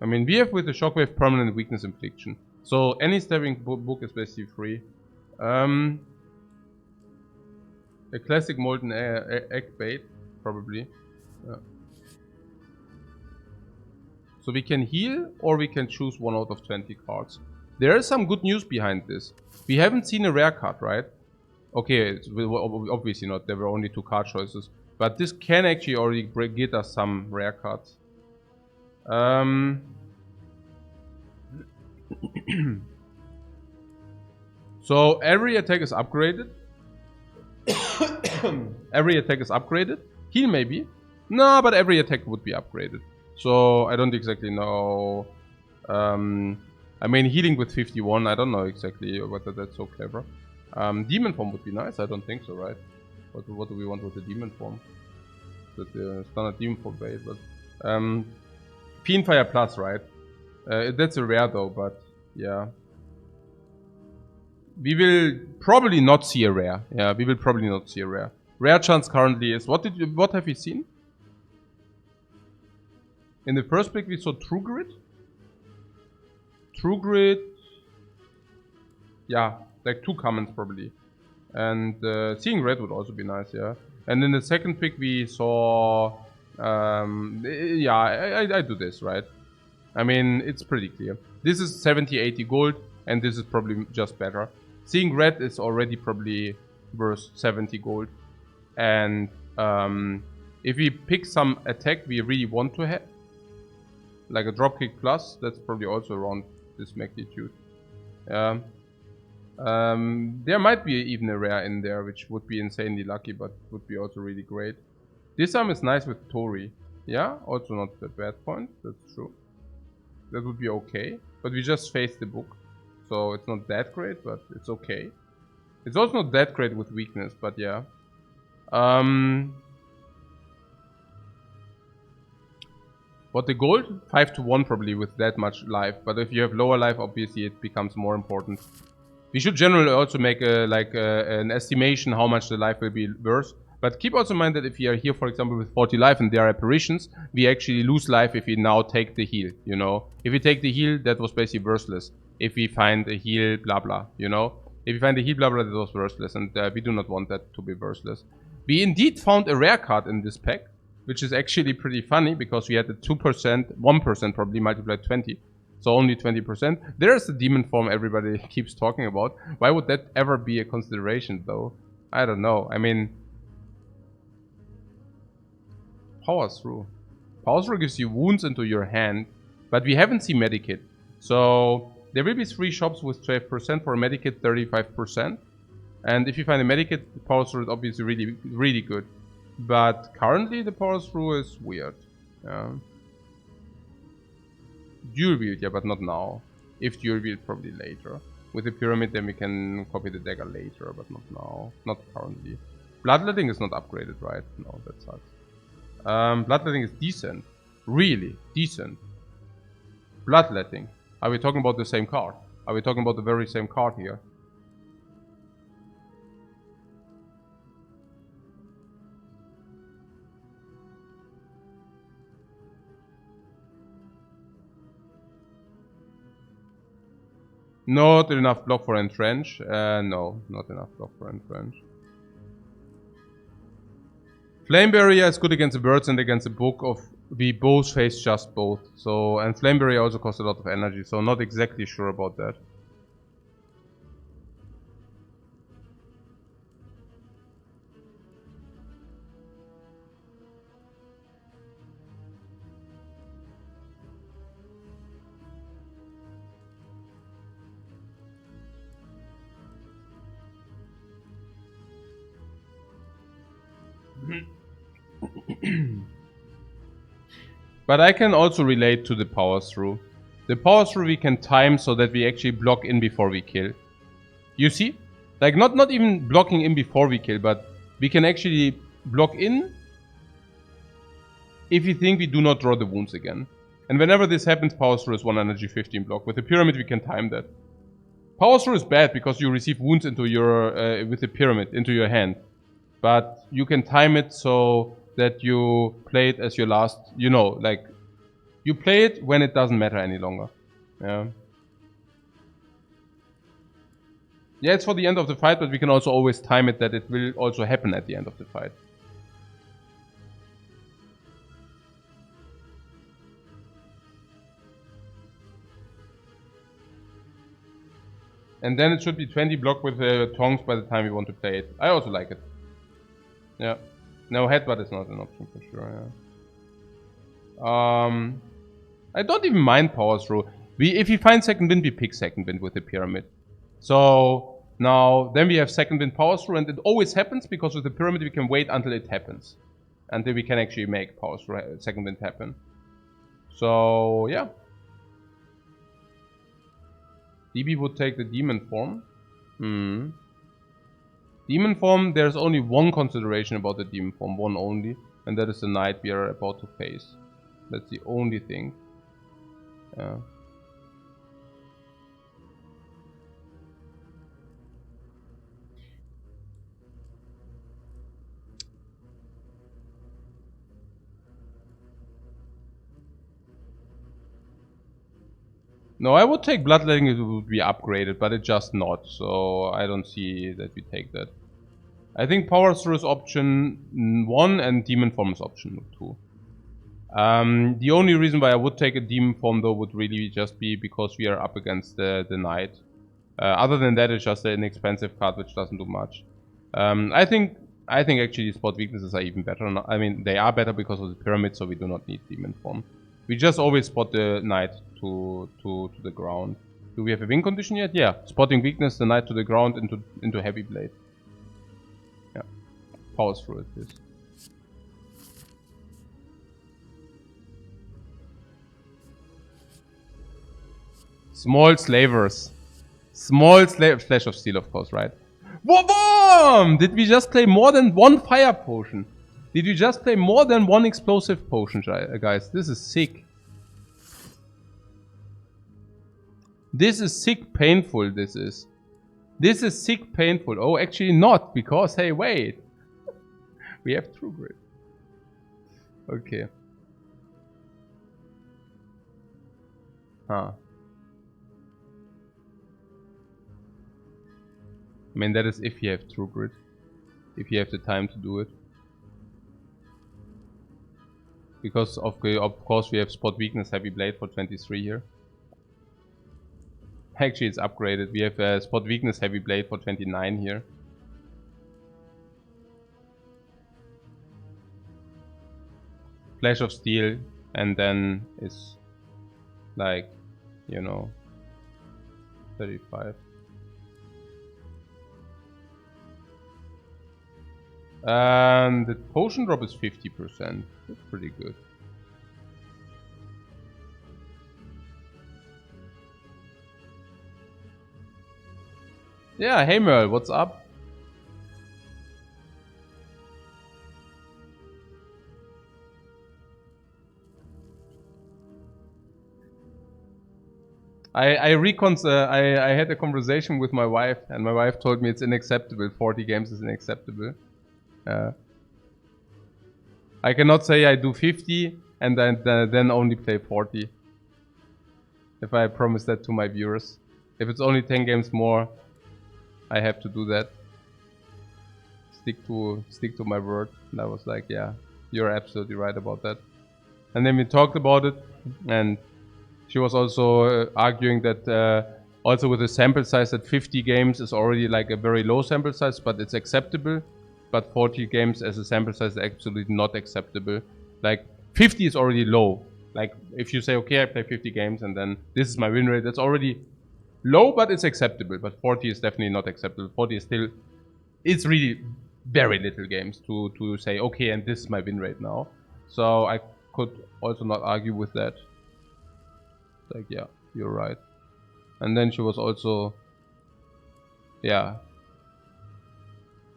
I mean, we have with the shockwave permanent weakness infliction. So any stabbing book is basically free. A classic molten egg bait, probably. Yeah. So we can heal, or we can choose 1 out of 20 cards. There is some good news behind this. We haven't seen a rare card, right? Okay, it's obviously not. There were only 2 card choices. But this can actually already get us some rare cards. So every attack is upgraded. Every attack is upgraded. Heal maybe. No, but every attack would be upgraded. So I don't exactly know. I mean, healing with 51. I don't know exactly whether that's so clever. Demon form would be nice. I don't think so, right? What do we want with the demon form? The standard demon form bait, but Fiendfire Plus, right? That's a rare though, but yeah. We will probably not see a rare. Yeah, we will probably not see a rare. Rare chance currently is what have we seen? In the first pick we saw True Grit. True Grit. Yeah, like 2 commons probably. And seeing red would also be nice, yeah. And in the second pick we saw yeah, I do this, right? I mean, it's pretty clear. This is 70-80 gold, and this is probably just better. Seeing red is already probably worth 70 gold. And if we pick some attack we really want to have, like a dropkick plus, that's probably also around this magnitude. There might be even a rare in there, which would be insanely lucky, but would be also really great. This arm is nice with Tori. Yeah, also not a bad point, that's true. That would be okay, but we just faced the book. So it's not that great, but it's okay. It's also not that great with weakness, but yeah. What the gold? 5-1 probably with that much life. But if you have lower life, obviously it becomes more important. We should generally also make an estimation how much the life will be worth. But keep also in mind that if you are here, for example, with 40 life and there are apparitions, we actually lose life if we now take the heal, you know. If we take the heal, that was basically worthless. If we find a heal, blah blah, you know. If we find a heal, blah blah, that was worthless, and we do not want that to be worthless. We indeed found a rare card in this pack, which is actually pretty funny, because we had a 2%, 1% probably multiplied 20. So only 20%. There's the demon form everybody keeps talking about. Why would that ever be a consideration though? I don't know. I mean, Power Through. Power Through gives you wounds into your hand, but we haven't seen Medikit. So there will be 3 shops with 12%, for a Medikit 35%. And if you find a Medikit, the Power Through is obviously really good. But currently the Power Through is weird. Yeah. Dual wield, yeah, but not now. If dual wield, probably later. With the pyramid, then we can copy the dagger later, but not now. Not currently. Bloodletting is not upgraded, right? No, that sucks. Bloodletting is decent. Really decent. Bloodletting. Are we talking about the same card? Are we talking about the very same card here? Not enough block for entrench. No, not enough block for entrench. Flame Barrier is good against the birds and against the book of we both face just both. So, and Flame Barrier also costs a lot of energy, so not exactly sure about that. But I can also relate to the Power Through. The Power Through we can time so that we actually block in before we kill. You see? Like not even blocking in before we kill, but we can actually block in if we think we do not draw the wounds again. And whenever this happens, Power Through is 1 energy 15 block. With the pyramid we can time that. Power Through is bad because you receive wounds into your with the pyramid into your hand, but you can time it so that you play it as your last. You know, like you play it when it doesn't matter any longer. Yeah. Yeah, it's for the end of the fight, but we can also always time it that it will also happen at the end of the fight. And then it should be 20 block with tongs by the time you want to play it. I also like it. Yeah. No, headbutt is not an option for sure, yeah. I don't even mind power through. If we find second wind, we pick second wind with the pyramid. So now, then we have second wind power through, and it always happens because with the pyramid we can wait until it happens. Until we can actually make power through second wind happen. So, yeah. DB would take the demon form. Demon form, there's only one consideration about the demon form, one only, and that is the knight we are about to face. That's the only thing. Yeah. No, I would take Bloodletting, it would be upgraded, but it's just not, so I don't see that we take that. I think Power Through is option 1 and Demon Form is option 2. The only reason why I would take a Demon Form though would really just be because we are up against the Knight. Other than that, it's just an expensive card which doesn't do much. I think actually spot weaknesses are even better. I mean, they are better because of the pyramid, so we do not need Demon Form. We just always spot the Knight to the ground. Do we have a win condition yet? Yeah, spotting weakness, the Knight to the ground into Heavy Blade. Yeah, Power Through it is. Small slavers. Small Flash of Steel, of course, right? Whoa! Did we just play more than one fire potion? Did you just play more than one explosive potion, guys? This is sick. This is sick painful, this is. This is sick painful. Oh, actually not, because, hey, wait. We have True Grit. Okay. Huh. I mean, that is if you have True Grit. If you have the time to do it. Because of course we have Spot Weakness Heavy Blade for 23 here. Actually it's upgraded. We have Spot Weakness Heavy Blade for 29 here. Flash of Steel, and then is like, you know, 35. And the potion drop is 50%. That's pretty good. Yeah, hey Merle, what's up? I had a conversation with my wife, and my wife told me it's unacceptable. 40 games is unacceptable. I cannot say I do 50 and then only play 40. If I promise that to my viewers. If it's only 10 games more, I have to do that. Stick to my word. And I was like, yeah, you're absolutely right about that. And then we talked about it, and she was also arguing that also with a sample size at 50 games is already like a very low sample size, but it's acceptable. But 40 games as a sample size is absolutely not acceptable. Like 50 is already low. Like if you say, okay, I play 50 games and then this is my win rate, that's already low, but it's acceptable. But 40 is definitely not acceptable. 40 is still, it's really very little games to say, okay, and this is my win rate now. So I could also not argue with that. Like, yeah, you're right. And then she was also, yeah,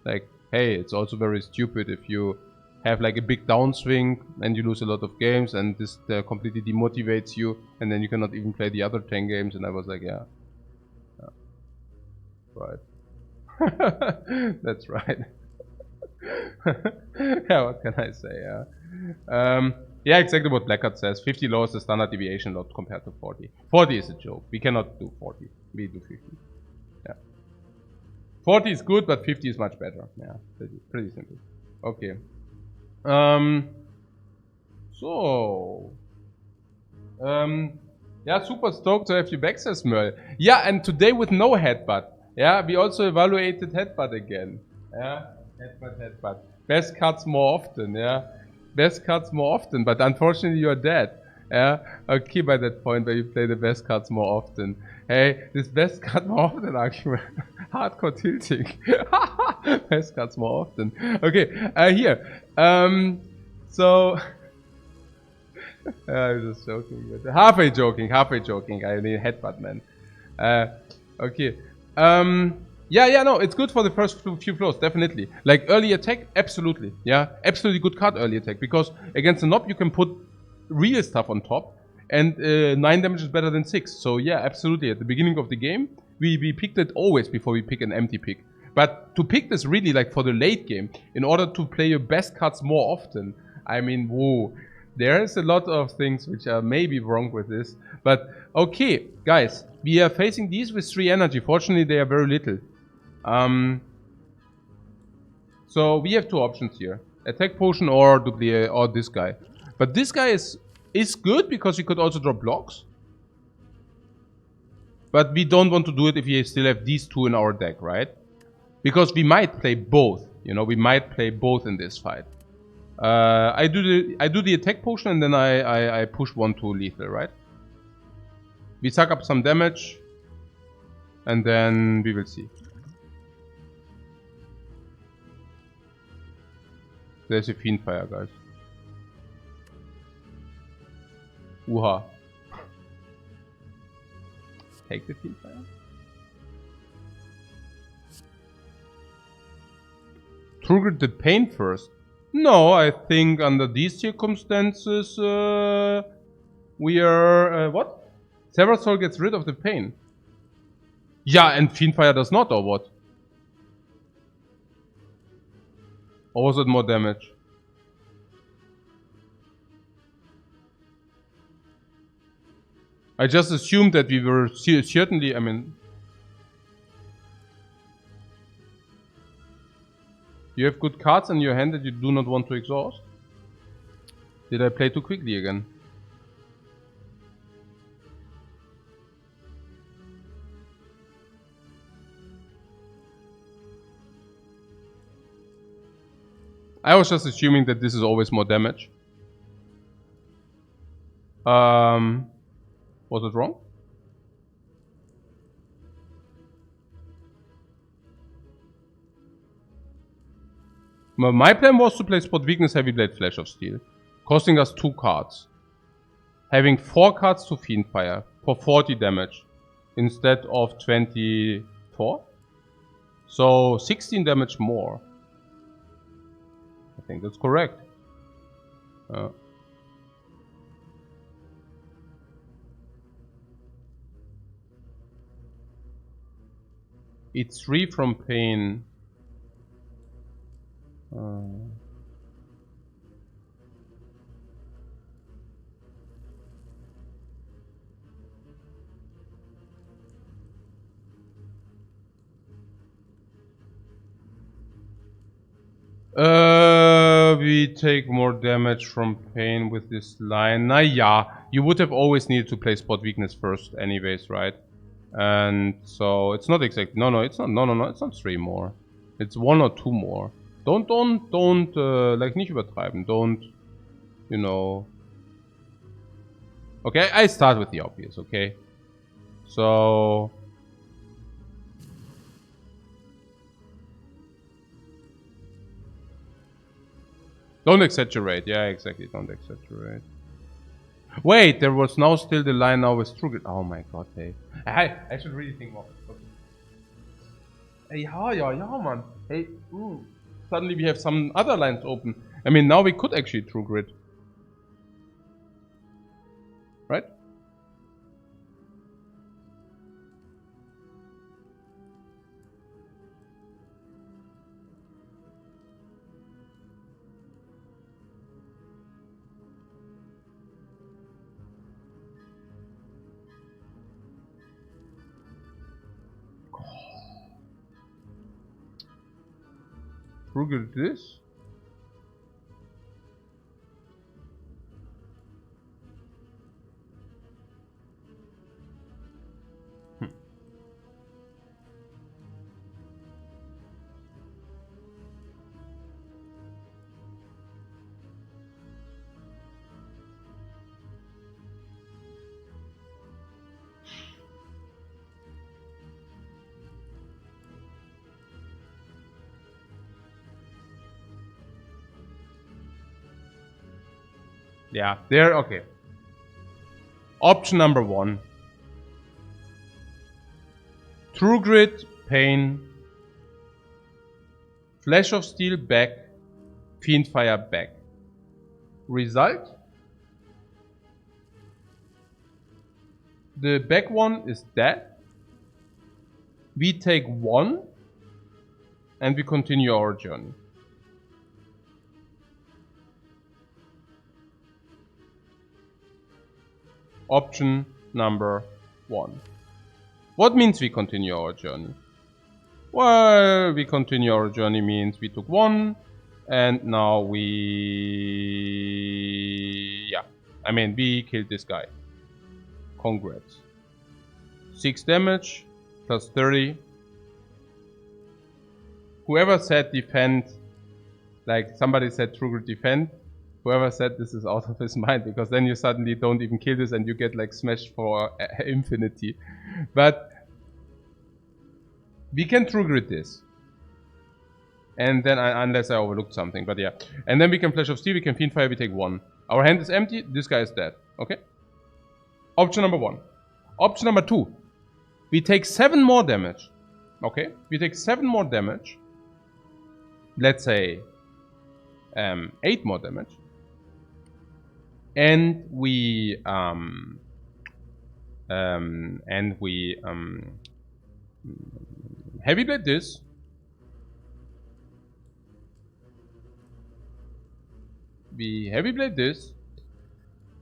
like, hey, it's also very stupid if you have like a big downswing and you lose a lot of games and this completely demotivates you and then you cannot even play the other 10 games. And I was like, yeah. Right. That's right. Yeah, what can I say? Yeah, exactly what Blackheart says. 50 low is the standard deviation load compared to 40. 40 is a joke. We cannot do 40. We do 50. Yeah. 40 is good, but 50 is much better. Yeah, pretty simple. Okay. So. Yeah, super stoked to have you back, says Merl. Yeah, and today with no headbutt. Yeah, we also evaluated headbutt again. Yeah, headbutt. Best cuts more often, yeah. Best cuts more often, but unfortunately you're dead. Yeah, okay, by that point where you play the best cuts more often. Hey, this best cut more often argument. Hardcore tilting. Best cuts more often. Okay, here. So... I was just joking. But halfway joking. I mean, headbutt, man. Okay. Yeah, no, it's good for the first few floors, definitely. Like early attack, absolutely. Yeah, absolutely good card early attack. Because against a knob, you can put real stuff on top. And 9 damage is better than 6. So yeah, absolutely. At the beginning of the game, we picked it always before we pick an empty pick. But to pick this really like for the late game, in order to play your best cards more often, I mean, whoa. There's a lot of things which are maybe wrong with this. But okay, guys, we are facing these with 3 energy. Fortunately, they are very little. So we have 2 options here. Attack potion or duplicate or this guy. But this guy is good because he could also drop blocks. But we don't want to do it if we still have these 2 in our deck, right? Because we might play both. You know, we might play both in this fight. I do the attack potion and then I push 1 to lethal, right? We suck up some damage and then we will see. There's a Fiend Fire, guys. Uha. Take the Fiend Fire. Trigger the pain first. No, I think under these circumstances, we are... what? Several Soul gets rid of the pain. Yeah, and Fiendfire does not, or what? Or was it more damage? I just assumed that we were certainly, I mean... You have good cards in your hand that you do not want to exhaust? Did I play too quickly again? I was just assuming that this is always more damage. Was it wrong? My plan was to play Spot Weakness Heavy Blade Flash of Steel, costing us 2 cards. Having 4 cards to Fiendfire for 40 damage instead of 24. So 16 damage more. I think that's correct. It's free from pain. We take more damage from pain with this line. Yeah, you would have always needed to play Spot Weakness first anyways, right? And so it's not exactly, no, it's not, it's not 3 more. It's 1 or 2 more. Don't, like, nicht übertreiben. Don't, you know. Okay, I start with the obvious, okay? So... Don't exaggerate, yeah, exactly, don't exaggerate. Wait, there was now still the line now with True. Oh my god, hey. I should really think more. Okay. Hey, yeah, man. Hey, suddenly we have some other lines open. I mean, now we could actually True Grid. Right? Trigger this. Yeah, there, okay. Option number 1. True Grit, Pain, Flash of Steel back, Fiendfire back. Result? The back one is dead. We take 1 and we continue our journey. Option number 1. What means we continue our journey? Well, we continue our journey means we took 1 and now we killed this guy. Congrats. 6 damage plus 30. Whoever said defend, like somebody said true grit defend, whoever said this is out of his mind, because then you suddenly don't even kill this and you get like smashed for infinity. But we can true grit this. And then, unless I overlooked something, but yeah. And then we can Flash of Steel, we can Fiendfire, we take 1. Our hand is empty, this guy is dead. Okay? Option number 1. Option number 2. We take 7 more damage. Okay? We take 7 more damage. Let's say 8 more damage. And we heavy blade this. We heavy blade this.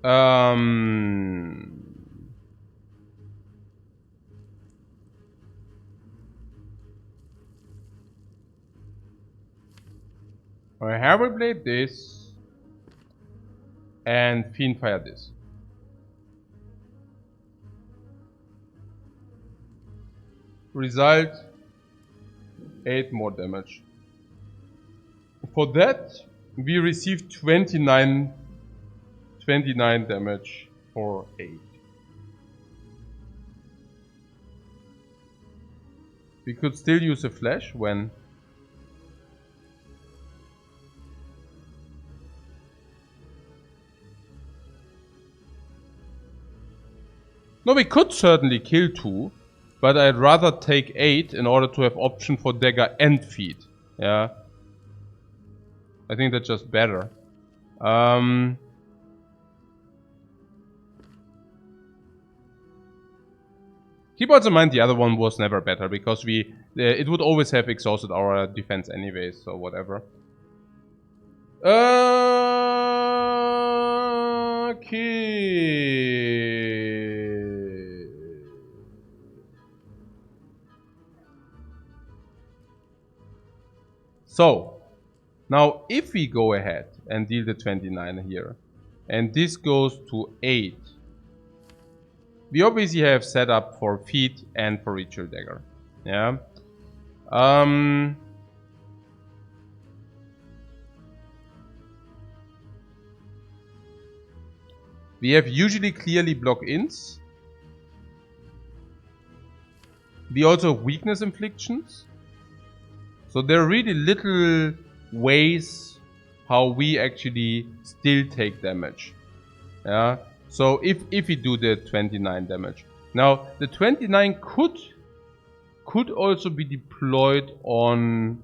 I heavy blade this. And Fiendfire this. Result 8 more damage. For that we receive 29 damage for 8. We could still use a flash when no, we could certainly kill 2, but I'd rather take 8 in order to have option for dagger and feet. Yeah. I think that's just better. Keep also in mind the other one was never better, because it would always have exhausted our defense anyways, so whatever. Okay. So, now if we go ahead and deal the 29 here, and this goes to 8, we obviously have set up for feet and for ritual dagger. Yeah. We have usually clearly block ins. We also have weakness inflictions. So there are really little ways how we actually still take damage. Yeah. So if we do the 29 damage. Now the 29 could also be deployed on.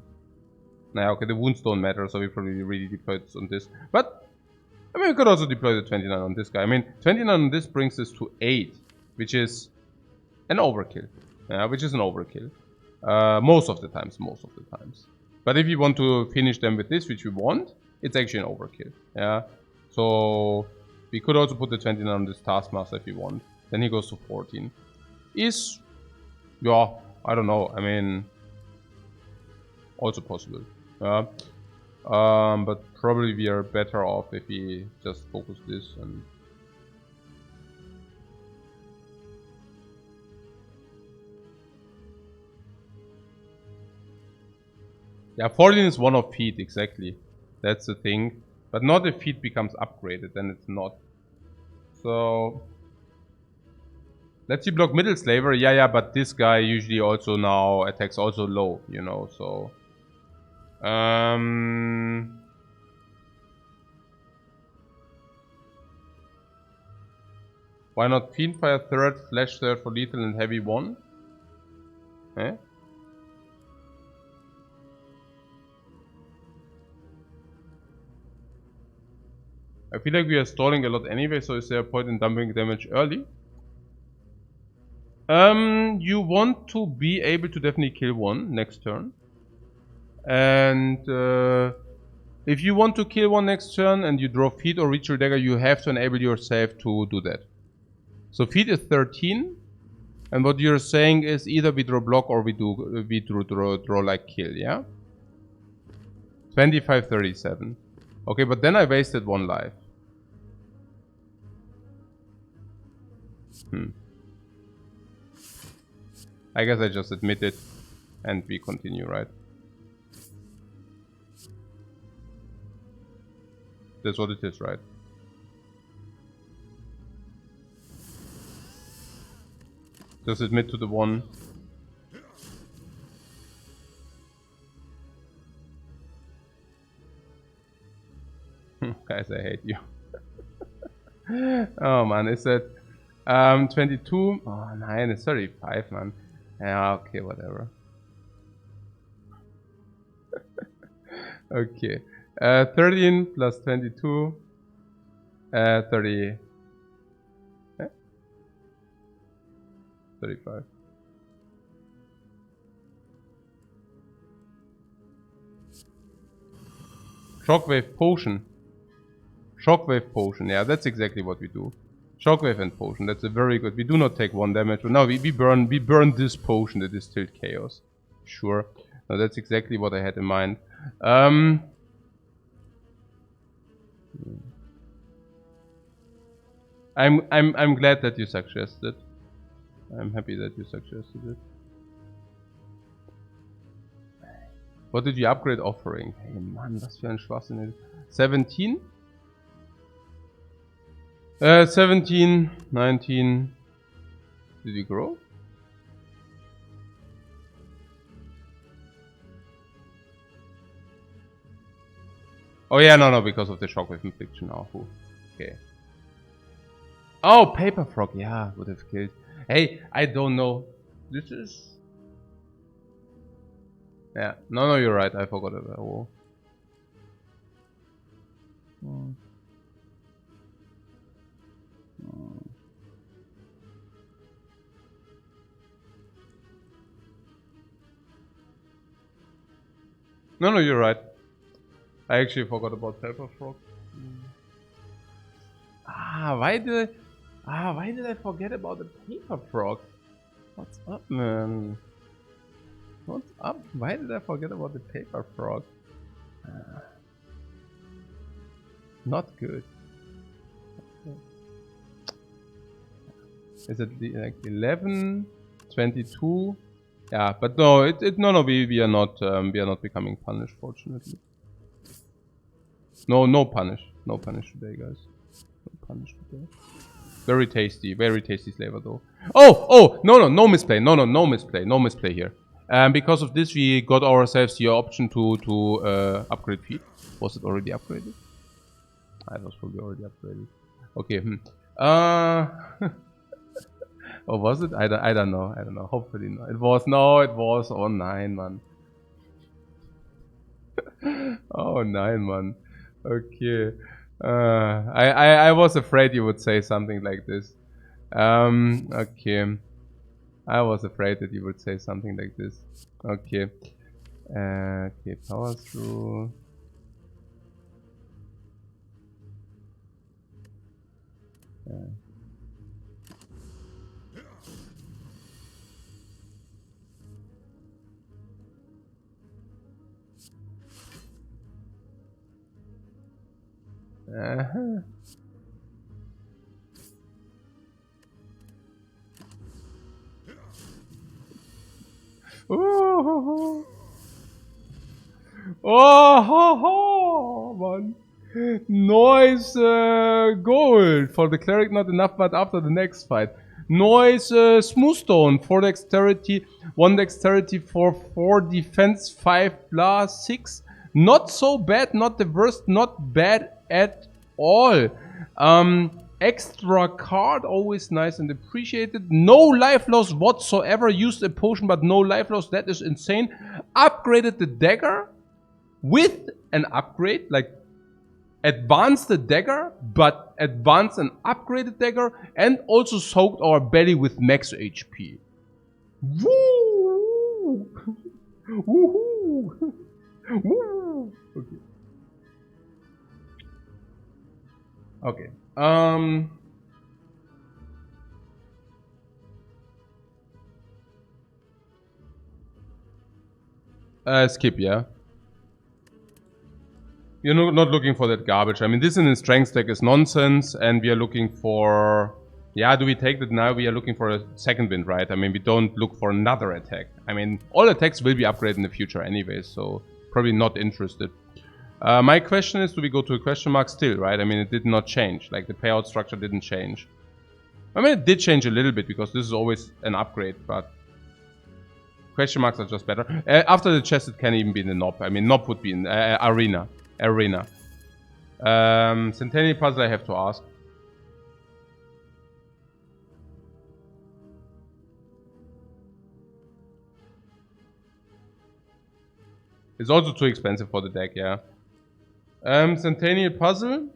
Now okay, the wounds don't matter, so we probably really deploy this on this. But I mean, we could also deploy the 29 on this guy. I mean, 29 on this brings us to 8, which is an overkill. Yeah, which is an overkill. Most of the times. But if you want to finish them with this, which we want, it's actually an overkill. Yeah. So we could also put the 29 on this Taskmaster if you want. Then he goes to 14. Yeah, I don't know. I mean, also possible. But probably we are better off if we just focus this and... Yeah, 14 is one of feet, exactly. That's the thing. But not if feet becomes upgraded, then it's not. So... Let's see, block middle slaver. Yeah, but this guy usually also now attacks also low, you know, so... Why not Fiendfire third, Flash third for lethal and heavy 1? Eh? I feel like we are stalling a lot anyway, so is there a point in dumping damage early? You want to be able to definitely kill one next turn. And if you want to kill one next turn and you draw feet or reach your dagger, you have to enable yourself to do that. So feet is 13. And what you're saying is either we draw block or we draw like kill, yeah? 25, 37. Okay, but then I wasted 1 life. I guess I just admit it and we continue, right? That's what it is, right? Just admit to the 1. Guys, I hate you. Oh man, is that 22? Oh 9, it's 35, man. Yeah, okay, whatever. Okay. 13 plus 22. 30. 35. Shockwave potion. Shockwave potion. Yeah, that's exactly what we do. Shockwave and potion. That's a very good. We do not take 1 damage. But no, we burn this potion, the distilled chaos. Sure. No, that's exactly what I had in mind. I'm glad that you suggested. I'm happy that you suggested it. What did you upgrade offering? Hey Mann, was für ein Schwachsinn. 17? 17, 19. Did you grow? Oh yeah, no, because of the shockwave infliction now. Okay. Oh, Paper Frog, yeah, would have killed. Hey, I don't know. This is... Yeah, no, you're right, I forgot about all. No, you're right. I actually forgot about Paper Frog. Why did I forget about the Paper Frog? What's up, man? What's up? Why did I forget about the Paper Frog? Not good. Is it like 11, 22? Yeah, but no, we are not becoming punished, fortunately. No punish today, guys. No punish today. Very tasty flavor though. Oh, no misplay, no misplay here. Because of this, we got ourselves the option to upgrade feet. Was it already upgraded? It was probably already upgraded. Okay. Or was it? I don't know. Hopefully not. It was. Oh 9, man. Oh 9, man. Okay. I was afraid you would say something like this. Okay. I was afraid that you would say something like this. Okay. Okay, power through. Uh-huh. Oh, oh, man. Noise gold for the cleric, not enough, but after the next fight. Noise smooth stone for dexterity, 1 dexterity for 4 defense, 5 plus 6. Not so bad, not the worst, not bad at all. Extra card, always nice and appreciated. No life loss whatsoever. Used a potion, but no life loss. That is insane. Upgraded the dagger with an upgrade, like advanced the dagger, but advanced and upgraded dagger, and also soaked our belly with max HP. Woo! Woohoo! Woo! Okay. Skip, yeah. You're not looking for that garbage. I mean, this in the strength deck is nonsense, and we are looking for... Yeah, do we take that now? We are looking for a second wind, right? I mean, we don't look for another attack. I mean, all attacks will be upgraded in the future anyway, so probably not interested. My question is, do we go to a question mark still, right? I mean, it did not change. Like, the payout structure didn't change. I mean, it did change a little bit, because this is always an upgrade, but... Question marks are just better. After the chest, it can even be in the knob. I mean, knob would be in arena. Centennial puzzle I have to ask. It's also too expensive for the deck, yeah. Centennial puzzle.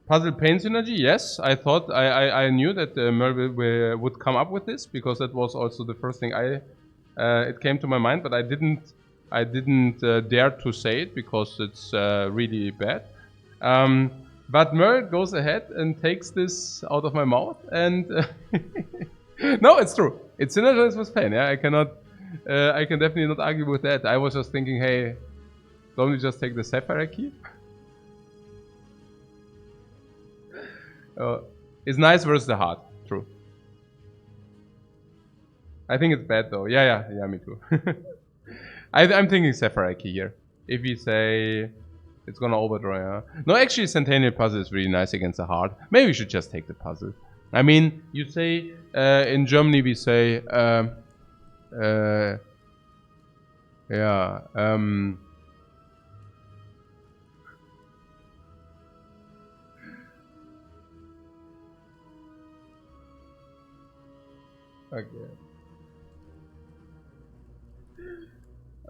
Puzzle pain synergy, yes. I thought, I knew that Merle would come up with this, because that was also the first thing it came to my mind, but I didn't dare to say it, because it's really bad. But Merle goes ahead and takes this out of my mouth, and... No, it's true. It synergizes with pain, yeah. I can definitely not argue with that. I was just thinking, hey, don't we just take the Sapphire key? It's nice versus the heart, true. I think it's bad though. Yeah, me too. I'm thinking Sapphire key here. If we say it's gonna overdraw, yeah. No, actually, Centennial puzzle is really nice against the heart. Maybe we should just take the puzzle. I mean, you say in Germany we say okay.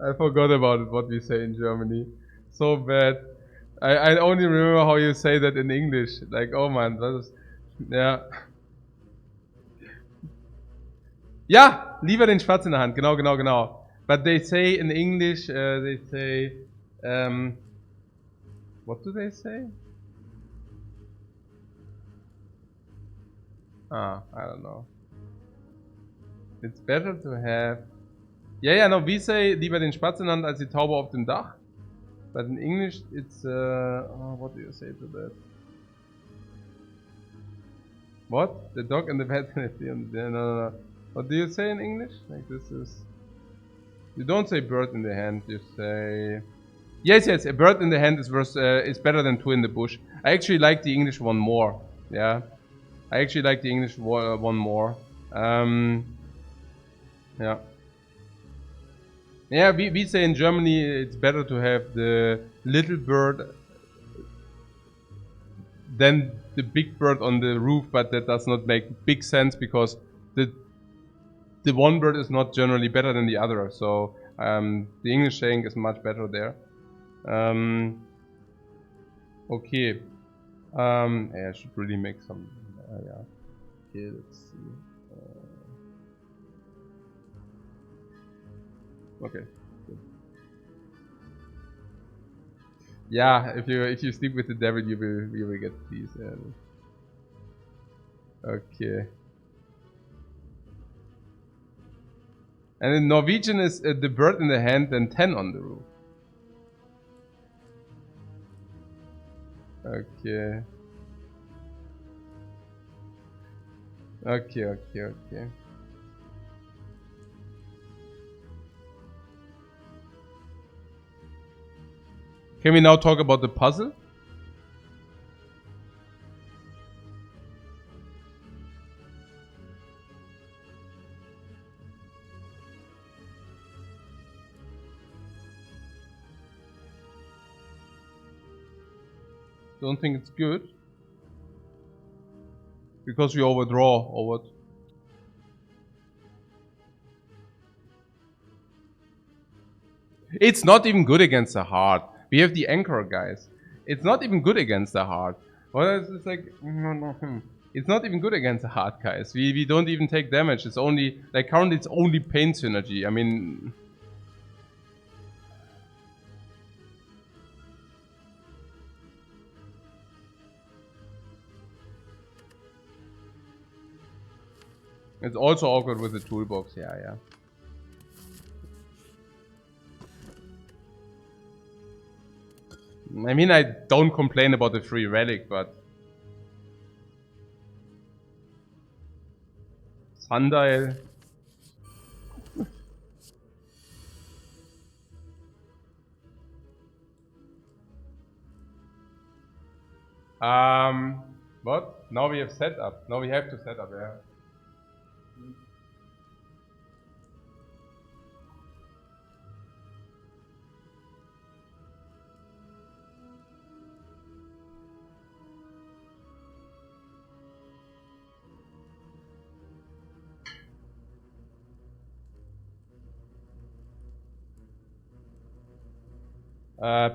I forgot about it, what we say in Germany. So bad. I only remember how you say that in English. Like, oh man, that is... Yeah. Ja, lieber den Spatz in der Hand. Genau. But they say in English, they say... what do they say? I don't know. It's better to have... Yeah, no, we say lieber den Spatz in der Hand als die Taube auf dem Dach. But in English, it's... what do you say to that? What? The dog and the cat and the... No. What do you say in English? Like, this is... You don't say bird in the hand, you say... Yes, a bird in the hand is better than two in the bush. I actually like the English one more. Yeah. I actually like the English one more. Yeah. Yeah, we say in Germany it's better to have the little bird than the big bird on the roof, but that does not make big sense, because the one bird is not generally better than the other. So the English saying is much better there. Okay. Yeah, I should really make some. Yeah. Okay, let's see. Okay. Good. Yeah, if you sleep with the devil, you will get these. Okay. And in Norwegian is the bird in the hand and 10 on the roof. Okay. Okay. Can we now talk about the puzzle? Don't think it's good. Because we overdraw or what? It's not even good against the heart. We have the anchor, guys. It's not even good against the heart. Well, it's like... It's not even good against the heart, guys. We don't even take damage. It's only... Like, currently it's only pain synergy. I mean... It's also awkward with the toolbox, yeah. I mean, I don't complain about the free relic, but... Sundial... What? Now we have setup. Now we have to set up, yeah.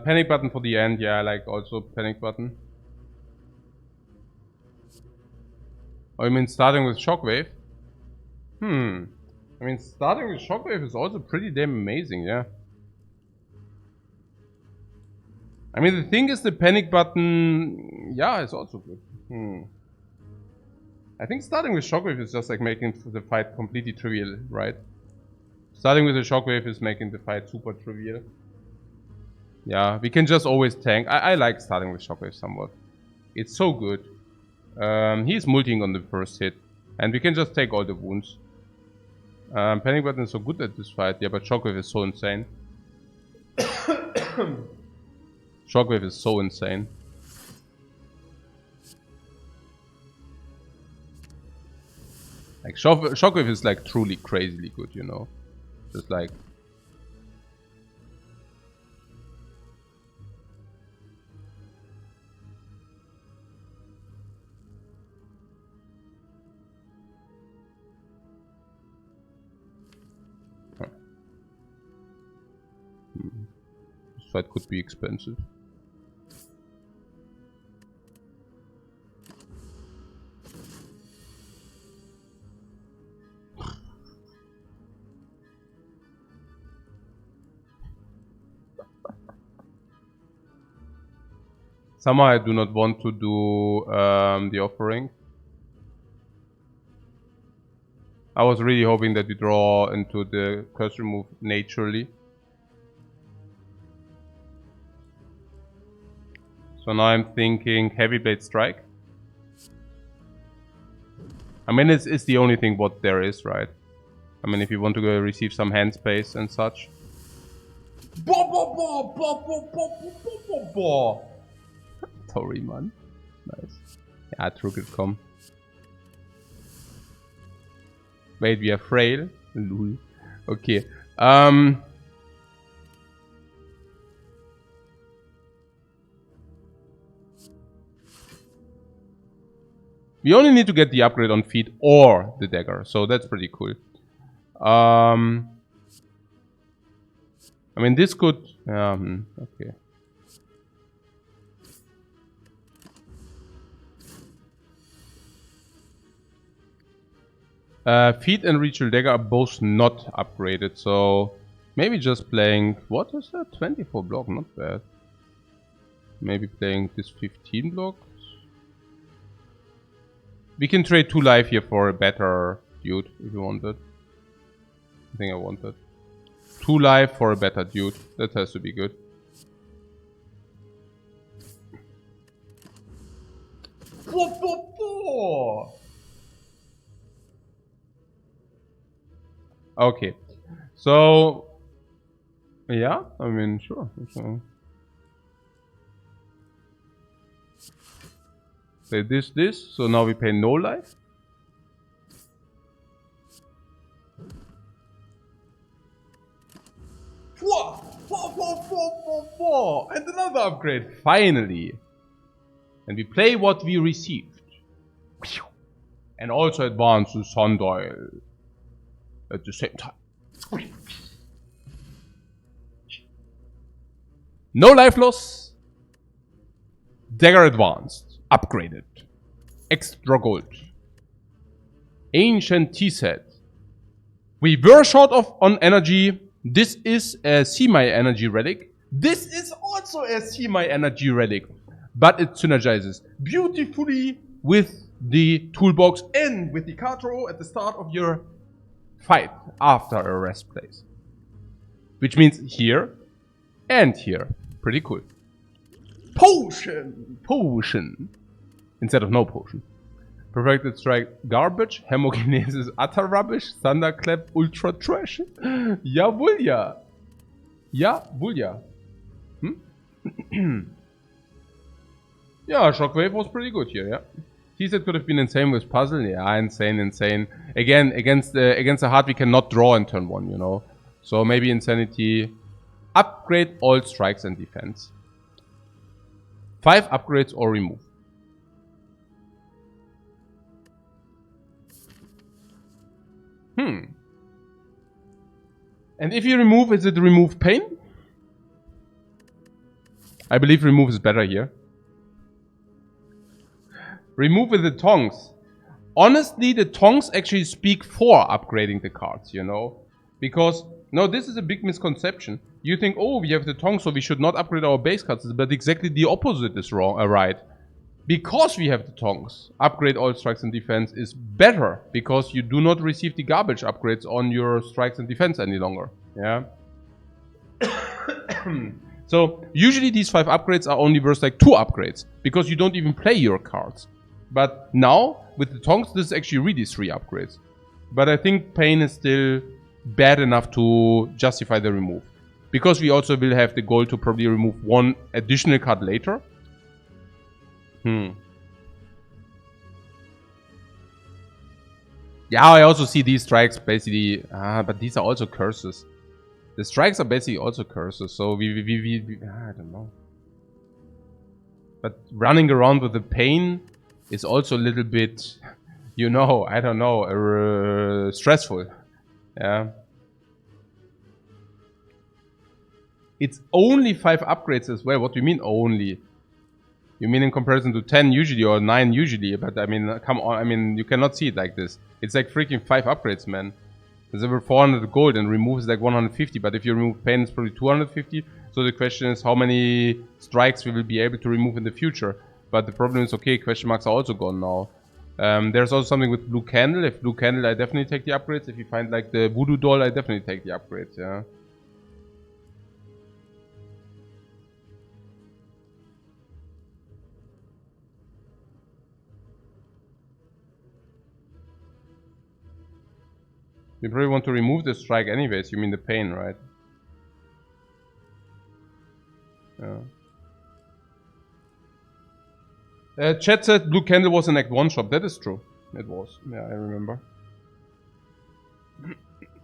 Panic button for the end, yeah, I like also panic button. Oh, you mean starting with shockwave? I mean, starting with shockwave is also pretty damn amazing, yeah. I mean, the thing is the panic button, yeah, it's also good. I think starting with shockwave is just like making the fight completely trivial, right? Starting with the shockwave is making the fight super trivial. Yeah, we can just always tank. I like starting with shockwave somewhat. It's so good. He's multing on the first hit. And we can just take all the wounds. Panic button is so good at this fight. Yeah, but shockwave is so insane. Shockwave is so insane. Like, shockwave is like truly crazily good, you know? Just like... This fight could be expensive. Somehow I do not want to do the offering. I was really hoping that we draw into the curse remove naturally. So now I'm thinking Heavy Blade Strike. I mean, it's the only thing what there is, right? I mean, if you want to go receive some hand space and such. Sorry, man. Nice. Yeah, true could come. Wait, we are frail? Lul. Okay. We only need to get the upgrade on feet or the dagger, so that's pretty cool. I mean, this could... okay. Feet and Ritual Dagger are both not upgraded, so... Maybe just playing... What is that? 24 block, not bad. Maybe playing this 15 block. We can trade 2 life here for a better dude, if you want that. I think I want that. 2 life for a better dude. That has to be good. Okay. So, yeah, I mean, sure. So, say this. So now we pay no life. And another upgrade, finally. And we play what we received. And also advance the sundial at the same time. No life loss. Dagger advanced. Upgraded. Extra gold. Ancient tea set. We were short on energy. This is a semi-energy relic. This is also a semi-energy relic. But it synergizes beautifully with the toolbox and with the card draw at the start of your fight after a rest place. Which means here and here. Pretty cool. Potion. Instead of no potion. Perfected strike garbage. Homogenesis utter rubbish. Thunderclap ultra trash. Jawohl ja. Jawohl ja. Yeah, Shockwave was pretty good here, yeah. T-set could have been insane with puzzle. Yeah, insane. Again, against the heart we cannot draw in turn 1, you know. So maybe insanity. Upgrade all strikes and defense. 5 upgrades or remove. And if you remove, is it remove pain? I believe remove is better here. Remove with the tongs. Honestly, the tongs actually speak for upgrading the cards, you know. Because, no, this is a big misconception. You think, oh, we have the tongs, so we should not upgrade our base cards. But exactly the opposite is wrong, right. Because we have the tongs, upgrade all strikes and defense is better. Because you do not receive the garbage upgrades on your strikes and defense any longer. Yeah. So, usually these 5 upgrades are only worth like 2 upgrades. Because you don't even play your cards. But now, with the tongs, this is actually really 3 upgrades. But I think pain is still bad enough to justify the remove. Because we also will have the goal to probably remove 1 additional card later. Yeah, I also see these strikes basically... but these are also curses. The strikes are basically also curses, so I don't know. But running around with the pain is also a little bit, you know, I don't know, stressful. Yeah. It's only 5 upgrades as well. What do you mean only? You mean in comparison to 10 usually or 9 usually? But I mean, come on, I mean, you cannot see it like this. It's like freaking 5 upgrades, man. There's over 400 gold and removes like 150. But if you remove pain, it's probably 250. So the question is how many strikes we will be able to remove in the future. But the problem is, okay, question marks are also gone now. There's also something with blue candle. If blue candle, I definitely take the upgrades. If you find like the voodoo doll, I definitely take the upgrades, yeah. You probably want to remove the strike anyways. You mean the pain, right? Yeah. Chat said blue candle was an Act 1 shop. That is true. It was. Yeah, I remember.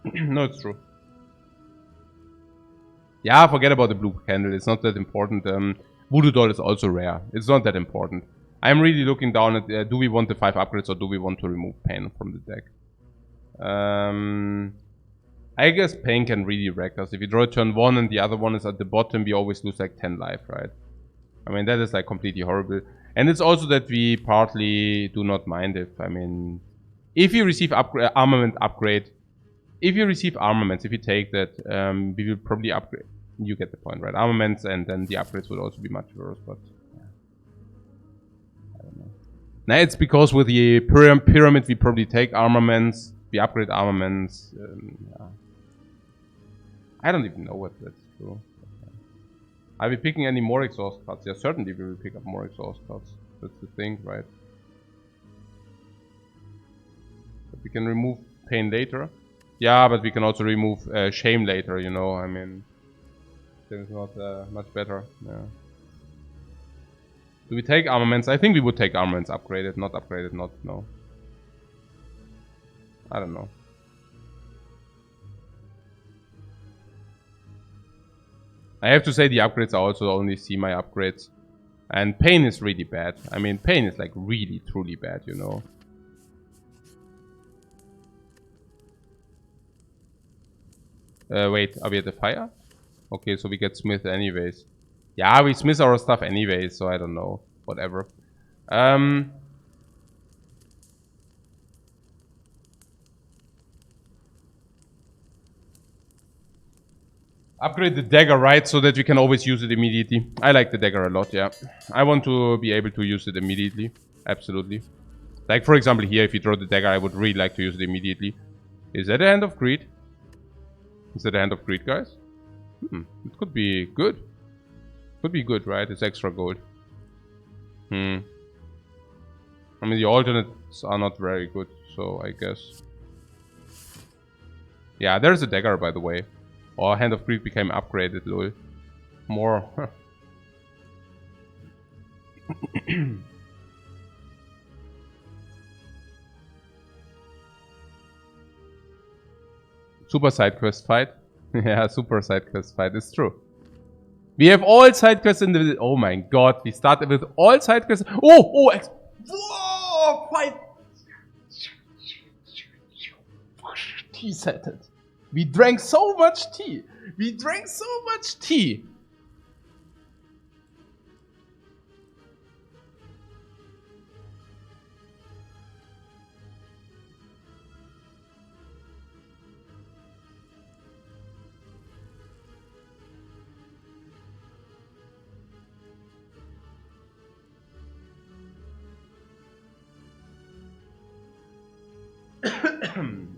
No, it's true. Yeah, forget about the blue candle. It's not that important. Voodoo doll is also rare. It's not that important. I'm really looking down at do we want the 5 upgrades or do we want to remove pain from the deck? I guess pain can really wreck us. If you draw turn 1 and the other one is at the bottom, we always lose like 10 life, right? I mean, that is like completely horrible. And it's also that we partly do not mind if, I mean, if you receive armament upgrade, if you receive armaments, if you take that, we will probably upgrade. You get the point, right? Armaments and then the upgrades will also be much worse, but yeah. I don't know. Now it's because with the pyramid we probably take armaments, we upgrade armaments. Yeah. I don't even know what that's true. Are we picking any more exhaust cards? Yeah, certainly we will pick up more exhaust cards. That's the thing, right? We can remove pain later. Yeah, but we can also remove shame later, you know, I mean... It's not much better, yeah. Do we take armaments? I think we would take armaments. Upgraded, not upgraded, not, no. I don't know. I have to say the upgrades are also only see my upgrades. And pain is really bad. I mean, pain is like really, truly bad, you know. Wait, are we at the fire? Okay, so we get smith anyways. Yeah, we smith our stuff anyways, so I don't know. Whatever. Upgrade the dagger, right, so that we can always use it immediately. I like the dagger a lot, yeah. I want to be able to use it immediately. Absolutely. Like, for example, here, if you draw the dagger, I would really like to use it immediately. Is that a hand of greed? Is that a hand of greed, guys? It could be good. Could be good, right? It's extra gold. I mean, the alternates are not very good, so I guess. Yeah, there's a dagger, by the way. Oh, Hand of Greed became upgraded, lol. More. Super side quest fight. Yeah, super side quest fight. It's true. We have all side quests in the... Oh my god, we started with all side quests. Oh! Whoa! Fight! Tea settled. We drank so much tea. We drank so much tea.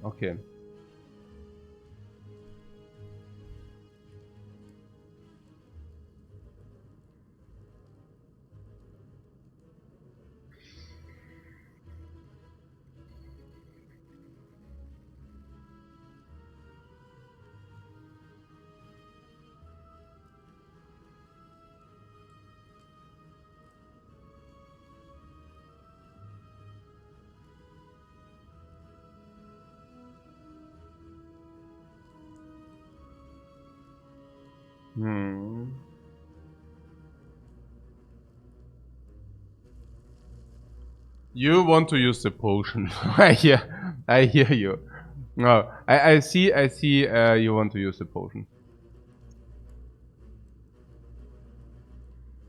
Okay. You want to use the potion. I hear you. No, I see, you want to use the potion.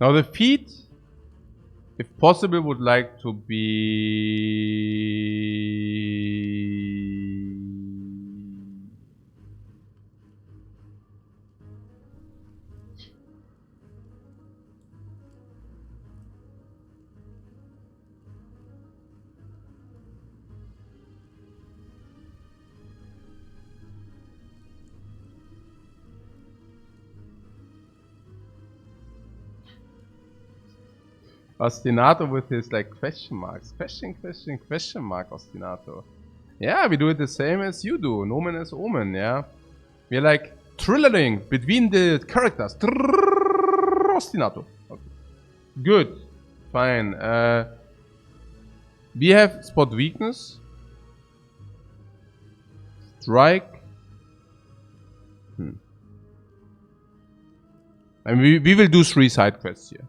Now the feat, if possible, would like to be... Ostinato with his like question marks. Question mark Ostinato. Yeah, we do it the same as you do. Nomen as Omen, yeah. We're like trillering between the characters. Ostinato. Okay. Good. Fine. We have spot weakness. Strike. And we will do 3 side quests here.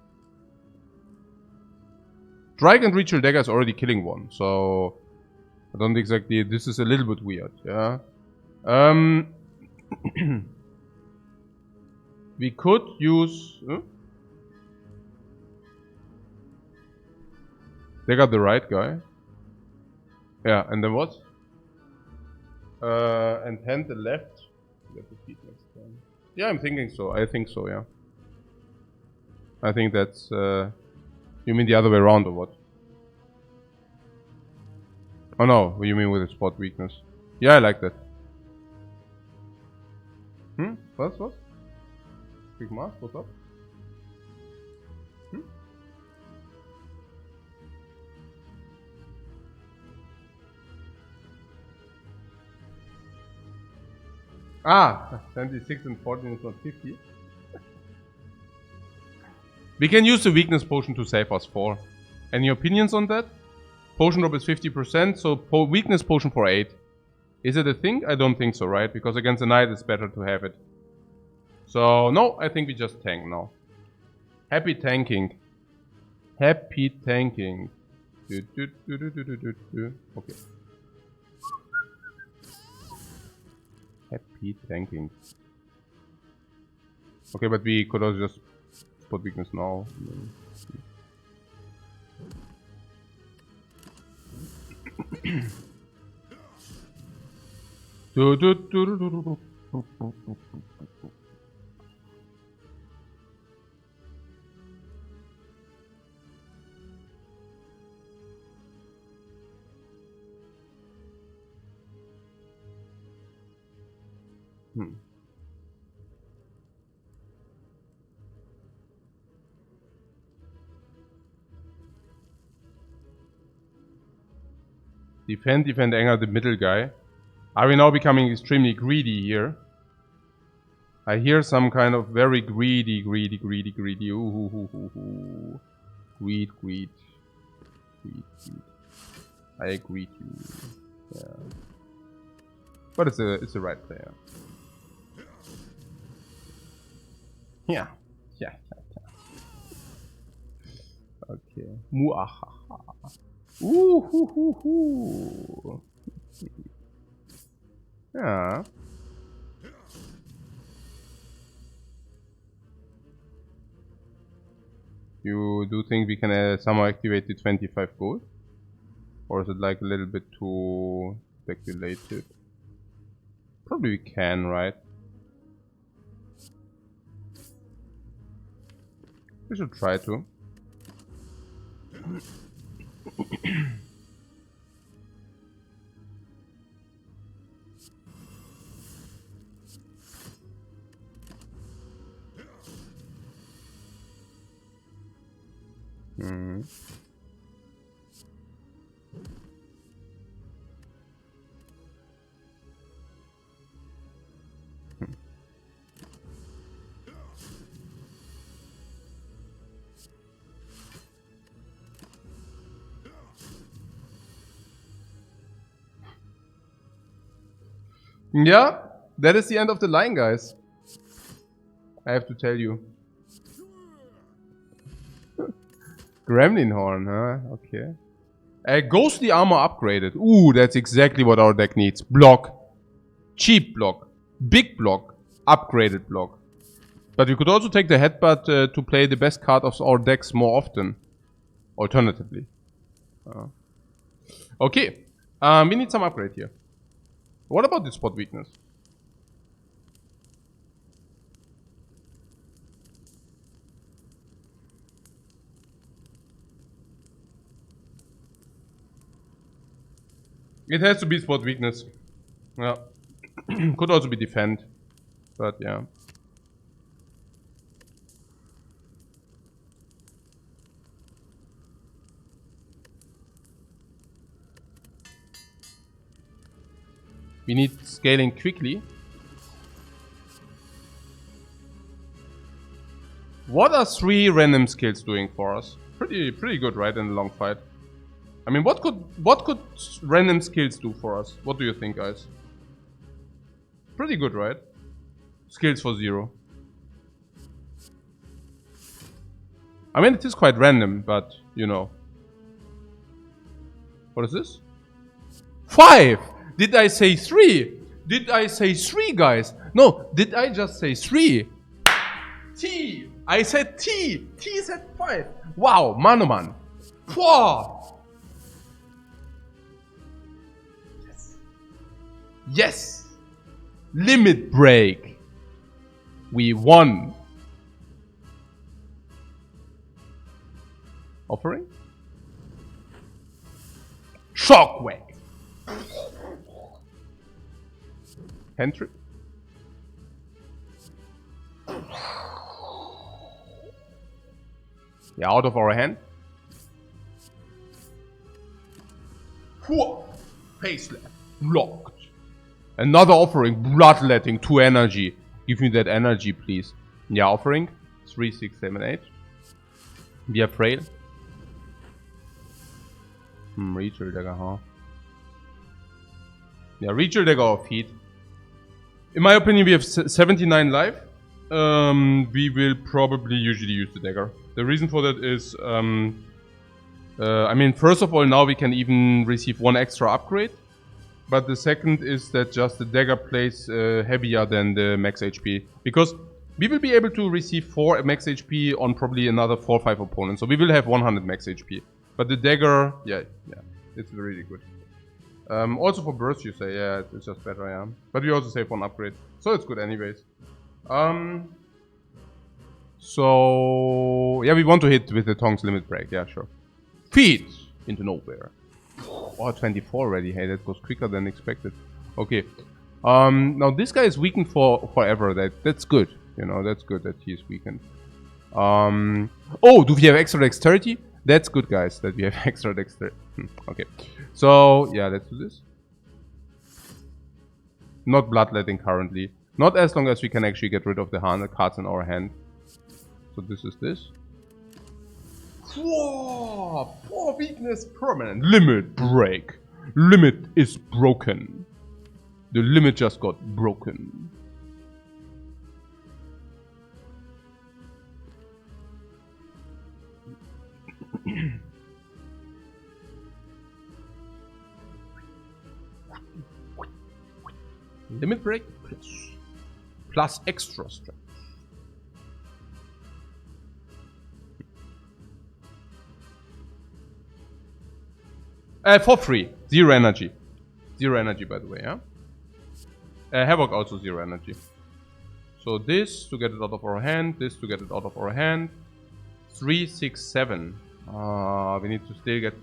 Strike and Ritual Dagger is already killing one, so I don't exactly... This is a little bit weird, yeah. We could use... They got the right guy. Yeah, and then what? And hand the left. Get the feet next time. Yeah, I'm thinking so. I think so, yeah. I think that's... You mean the other way around or what? Oh no, what do you mean with a spot weakness? Yeah, I like that. What? Big mask, what's up? Ah, 76 and 14 is not 50. We can use the weakness potion to save us 4. Any opinions on that? Potion drop is 50%, so weakness potion for 8. Is it a thing? I don't think so, right? Because against the knight it's better to have it. So, no, I think we just tank now. Happy tanking. Happy tanking. Okay. Happy tanking. Okay, but we could also just put weakness now. Defend, defend, anger the middle guy. Are we now becoming extremely greedy here? I hear some kind of very greedy. Ooh. Greed. I agree to you. Yeah. But it's the right player. Yeah. Okay. Muahaha. Ooh. Yeah. You do think we can somehow activate the 25 gold? Or is it like a little bit too speculative? Probably we can, right? We should try to. Yeah, that is the end of the line, guys. I have to tell you. Gremlin Horn, huh? Okay. Ghostly Armor upgraded. Ooh, that's exactly what our deck needs. Block. Cheap block. Big block. Upgraded block. But you could also take the headbutt to play the best card of our decks more often. Alternatively. Okay. We need some upgrade here. What about the spot weakness? It has to be spot weakness. Yeah. Could also be defend. But yeah. We need scaling quickly. What are 3 random skills doing for us? Pretty good, right, in a long fight. I mean, what could random skills do for us? What do you think, guys? Pretty good, right? Skills for 0. I mean, it is quite random, but, you know. What is this? 5! Did I say 3? Did I say 3, guys? No, did I just say 3? T! I said T! T said 5! Wow, man oh man. 4! Yes! Limit break! We won! Offering? Shockwave! Hand trip? Yeah, out of our hand. Face slap. Blocked. Another offering. Bloodletting. 2 energy. Give me that energy, please. Yeah, offering. 3, 6, 7, 8. We are frail. Ritual dagger, huh? Yeah, ritual dagger or feet. In my opinion, we have 79 life. We will probably usually use the dagger. The reason for that is, I mean, first of all, now we can even receive 1 extra upgrade. But the second is that just the dagger plays heavier than the max HP. Because we will be able to receive 4 max HP on probably another 4 or 5 opponents. So we will have 100 max HP. But the dagger, yeah, it's really good. Also for burst, you say, yeah, it's just better, yeah. But we also save 1 upgrade. So it's good anyways. So, yeah, we want to hit with the Tongs limit break, yeah, sure. Feet into nowhere. Oh, 24 already. Hey, that goes quicker than expected. Okay. Now this guy is weakened for forever. That's good. You know, that's good that he is weakened. Oh, do we have extra dexterity? That's good, guys, that we have extra dexterity. Okay. So, yeah, let's do this. Not bloodletting currently. Not as long as we can actually get rid of the cards in our hand. So this is this. Whoa! 4 weakness permanent. Limit break. Limit is broken. The limit just got broken. Limit break plus extra strength. For free. 0 energy. 0 energy, by the way, yeah? Havoc also 0 energy. So this to get it out of our hand, this to get it out of our hand. 3, 6, 7. We need to still get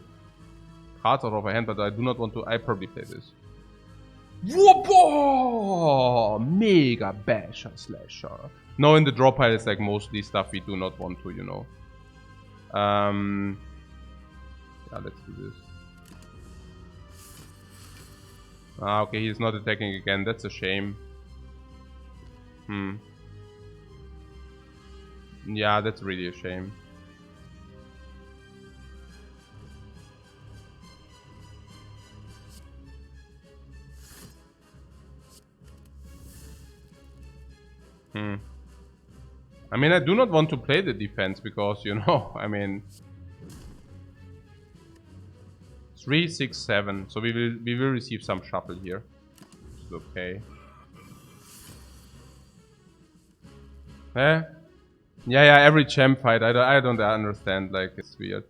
cards out of our hand, but I do not want to. I probably play this. Whoa! Mega basher slasher. No, in the draw pile is like mostly stuff we do not want to, you know. Yeah, let's do this. Okay, he's not attacking again. That's a shame. Yeah, that's really a shame. I mean, I do not want to play the defense because, you know, I mean... 3, 6, 7. So we will receive some shuffle here. Which is okay. Yeah, every champ fight. I don't understand, like, it's weird.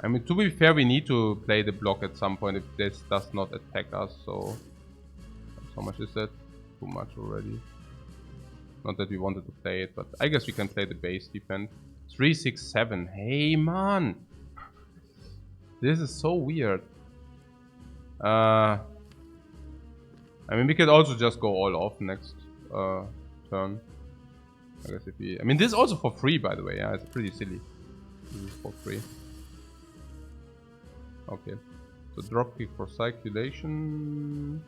I mean, to be fair, we need to play the block at some point if this does not attack us, so... How much is that? Too much already. Not that we wanted to play it, but I guess we can play the base defense. 3, 6, 7. Hey, man! This is so weird. I mean, we could also just go all off next turn. I guess if we... I mean, this is also for free, by the way. Yeah, it's pretty silly. This is for free. Okay. So drop kick for circulation.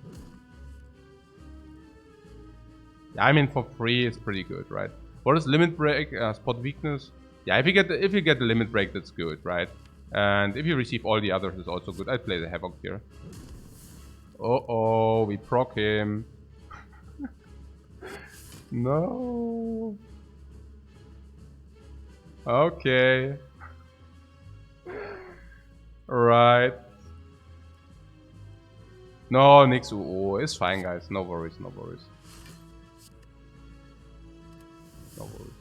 Yeah, I mean, for free it's pretty good, right? What is limit break? Spot weakness. Yeah, if you get the limit break, that's good, right? And if you receive all the others, it's also good. I'd play the Havoc here. Uh-oh, we proc him. No. Okay. Right. No, nix. Oh, it's fine, guys. No worries, no worries. No worries.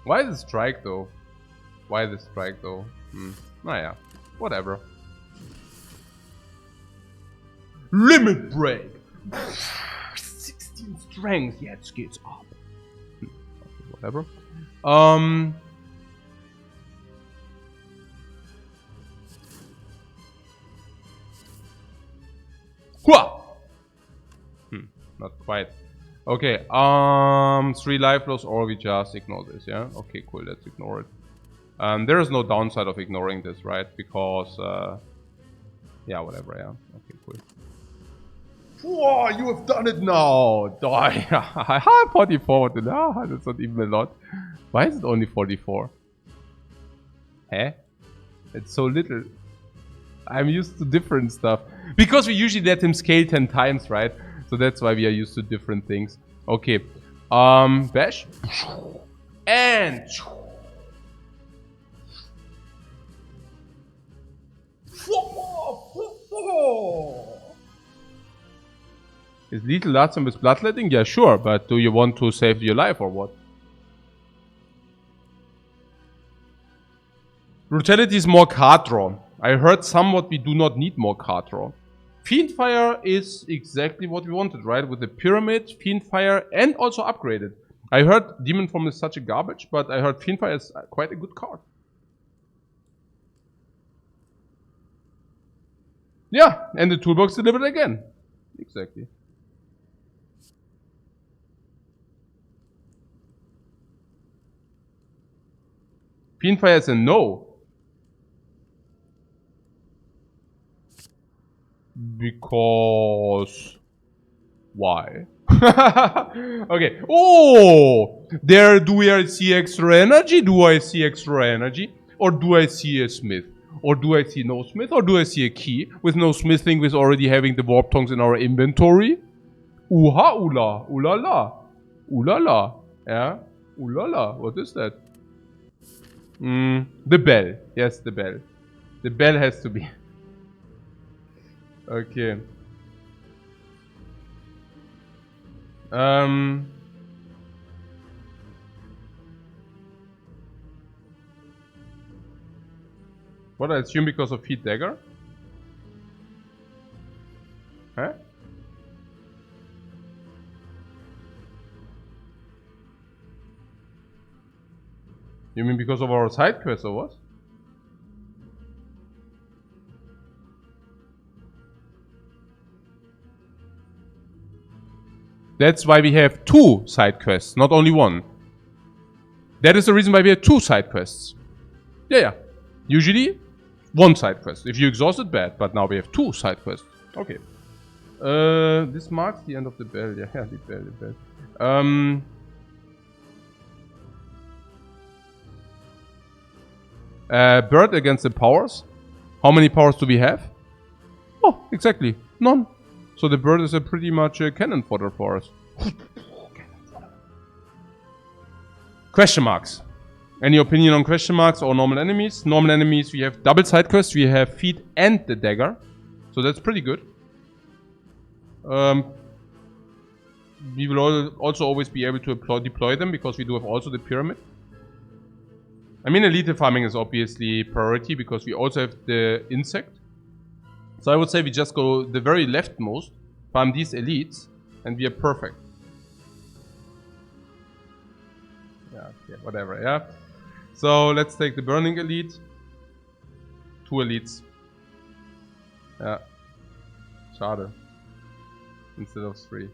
Why the strike though? Why the strike though? Naja, whatever. Limit break! 16 strength, yeah, it gets up. Okay, whatever. Not quite. Okay, 3 life loss, or we just ignore this, yeah? Okay, cool, let's ignore it. There is no downside of ignoring this, right? Because, yeah, whatever, yeah. Okay, cool. Whoa, you have done it now! Die! 44, no, that's not even a lot. Why is it only 44? Huh? It's so little. I'm used to different stuff. Because we usually let him scale 10 times, right? So that's why we are used to different things. Okay. Bash. And... Is lethal last time with bloodletting? Yeah, sure. But do you want to save your life or what? Brutality is more card draw. I heard somewhat we do not need more card draw. Fiendfire is exactly what we wanted, right? With the pyramid, Fiendfire, and also upgraded. I heard Demon Form is such a garbage, but I heard Fiendfire is quite a good card. Yeah, and the toolbox delivered again. Exactly. Fiendfire is a no. Because... Why? Okay. Oh! There, do I see extra energy? Do I see extra energy? Or do I see a smith? Or do I see no smith? Or do I see a key with no smithing with already having the warp tongues in our inventory? Ooha oola. Ooh la la. Ooh la la. Yeah? Ooh la la. What is that? The bell. Yes, the bell. The bell has to be. Okay. What, I assume because of Feet Dagger? Huh? You mean because of our side quest or what? That's why we have 2 side quests, not only 1. That is the reason why we have 2 side quests. Yeah. Usually, 1 side quest. If you exhaust it, bad. But now we have 2 side quests. Okay. This marks the end of the bell. Yeah, the bell. Bird against the powers. How many powers do we have? Oh, exactly. None. So the bird is a pretty much a cannon fodder for us. Question marks. Any opinion on question marks or normal enemies? Normal enemies, we have double side quests. We have feet and the dagger. So that's pretty good. We will also always be able to deploy them because we do have also the pyramid. I mean, elite farming is obviously priority because we also have the insect. So I would say we just go the very leftmost, farm these elites, and we are perfect. Yeah, whatever, yeah. So let's take the burning elite. 2 elites. Yeah. Schade. Instead of 3.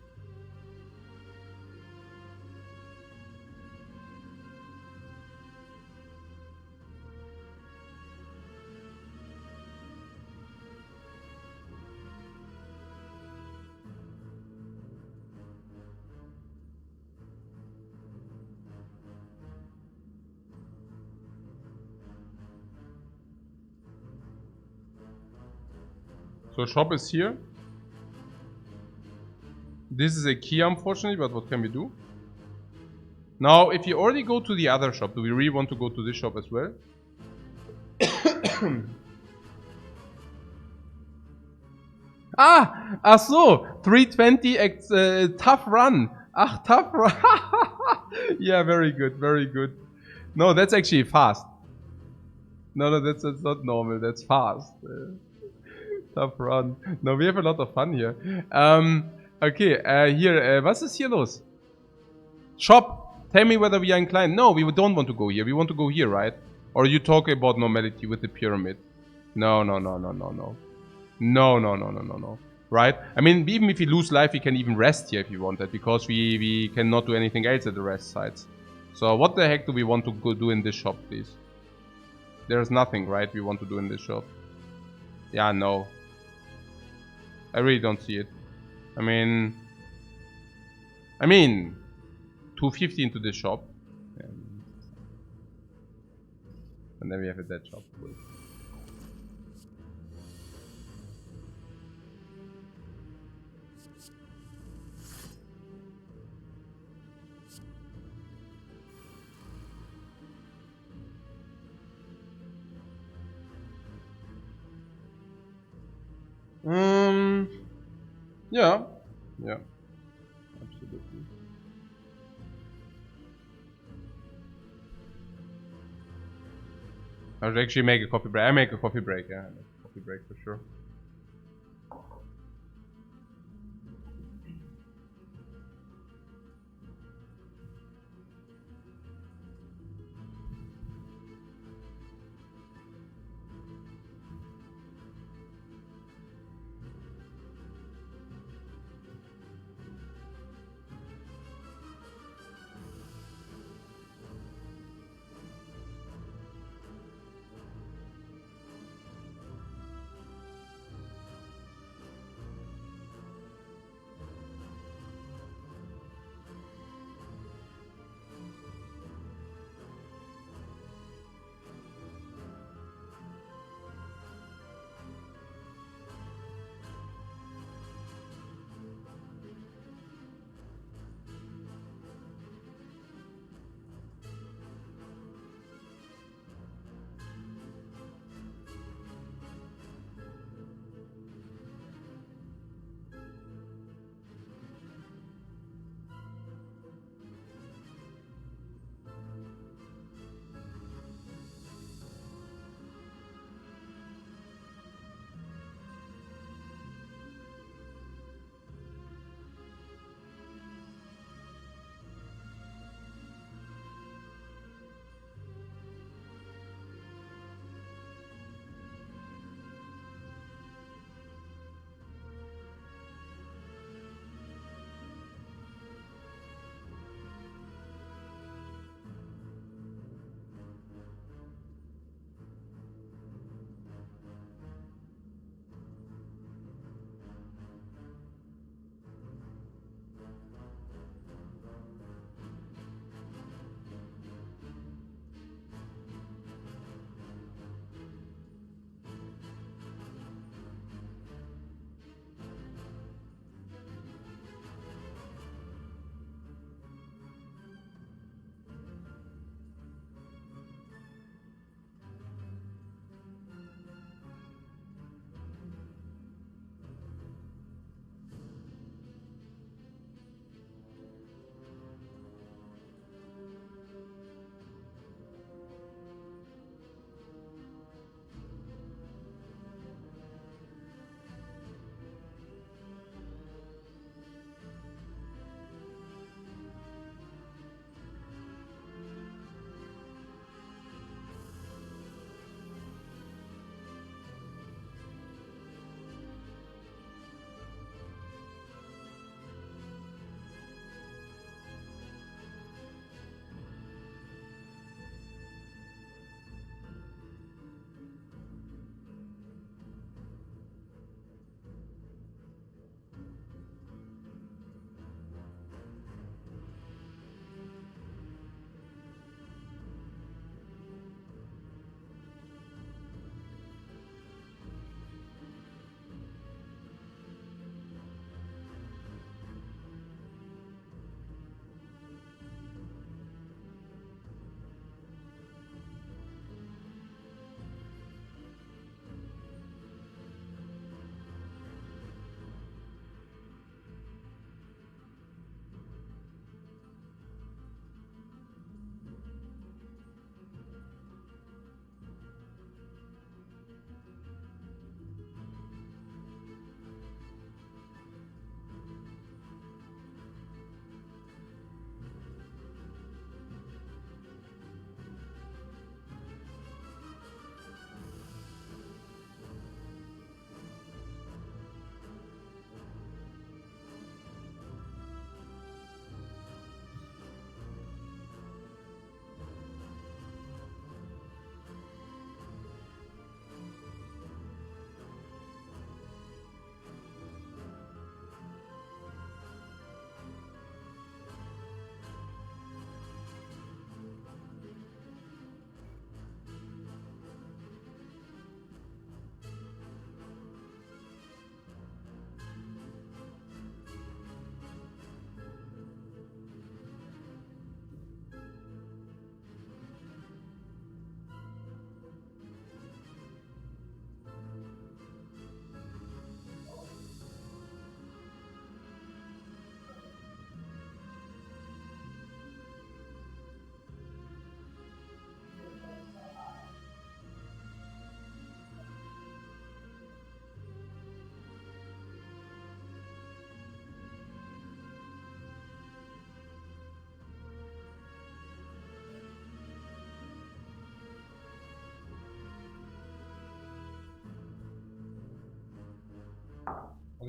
So shop is here. This is a key, unfortunately, but what can we do? Now, if you already go to the other shop, do we really want to go to this shop as well? Ach so, 320 tough run. Ach, tough run. Yeah, very good, very good. No, that's actually fast. No, that's not normal, that's fast. Tough run. No, we have a lot of fun here. Okay, here, was ist hier los? Shop. Tell me whether we are inclined. No, we don't want to go here. We want to go here, right? Or you talk about normality with the pyramid. No. No. right? I mean, even if we lose life, we can even rest here if you want that, because we cannot do anything else at the rest sites. So what the heck do we want to go do in this shop, please? There's nothing, right, we want to do in this shop. Yeah, no. I really don't see it. I mean, 250 into this shop. And then we have a dead shop. Yeah. Yeah. Absolutely. I would actually make a coffee break. I make a coffee break, yeah. I make a coffee break for sure.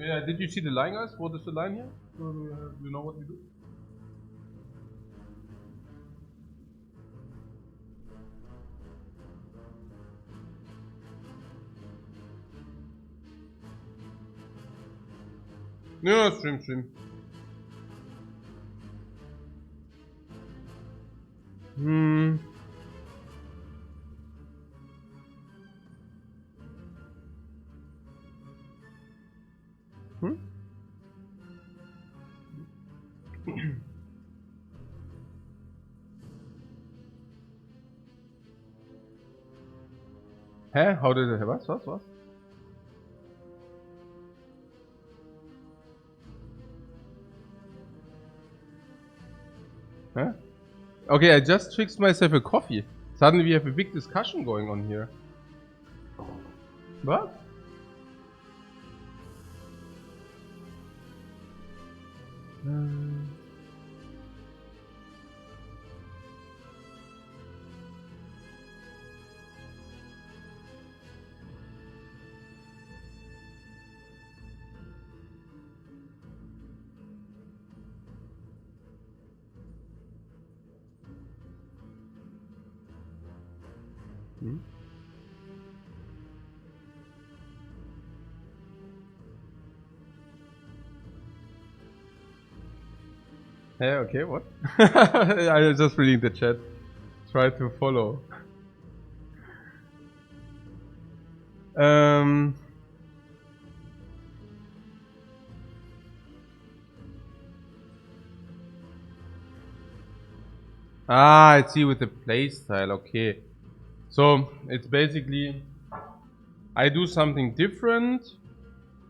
Yeah, did you see the line, guys? What is the line here? Do you know what we do? No, stream. Hmm. Hä? How did it? Was? Huh? Okay, I just fixed myself a coffee. Suddenly we have a big discussion going on here. What? Hey, okay, what? I was just reading the chat. Try to follow. Ah, I see with the playstyle, okay. So, it's basically, I do something different.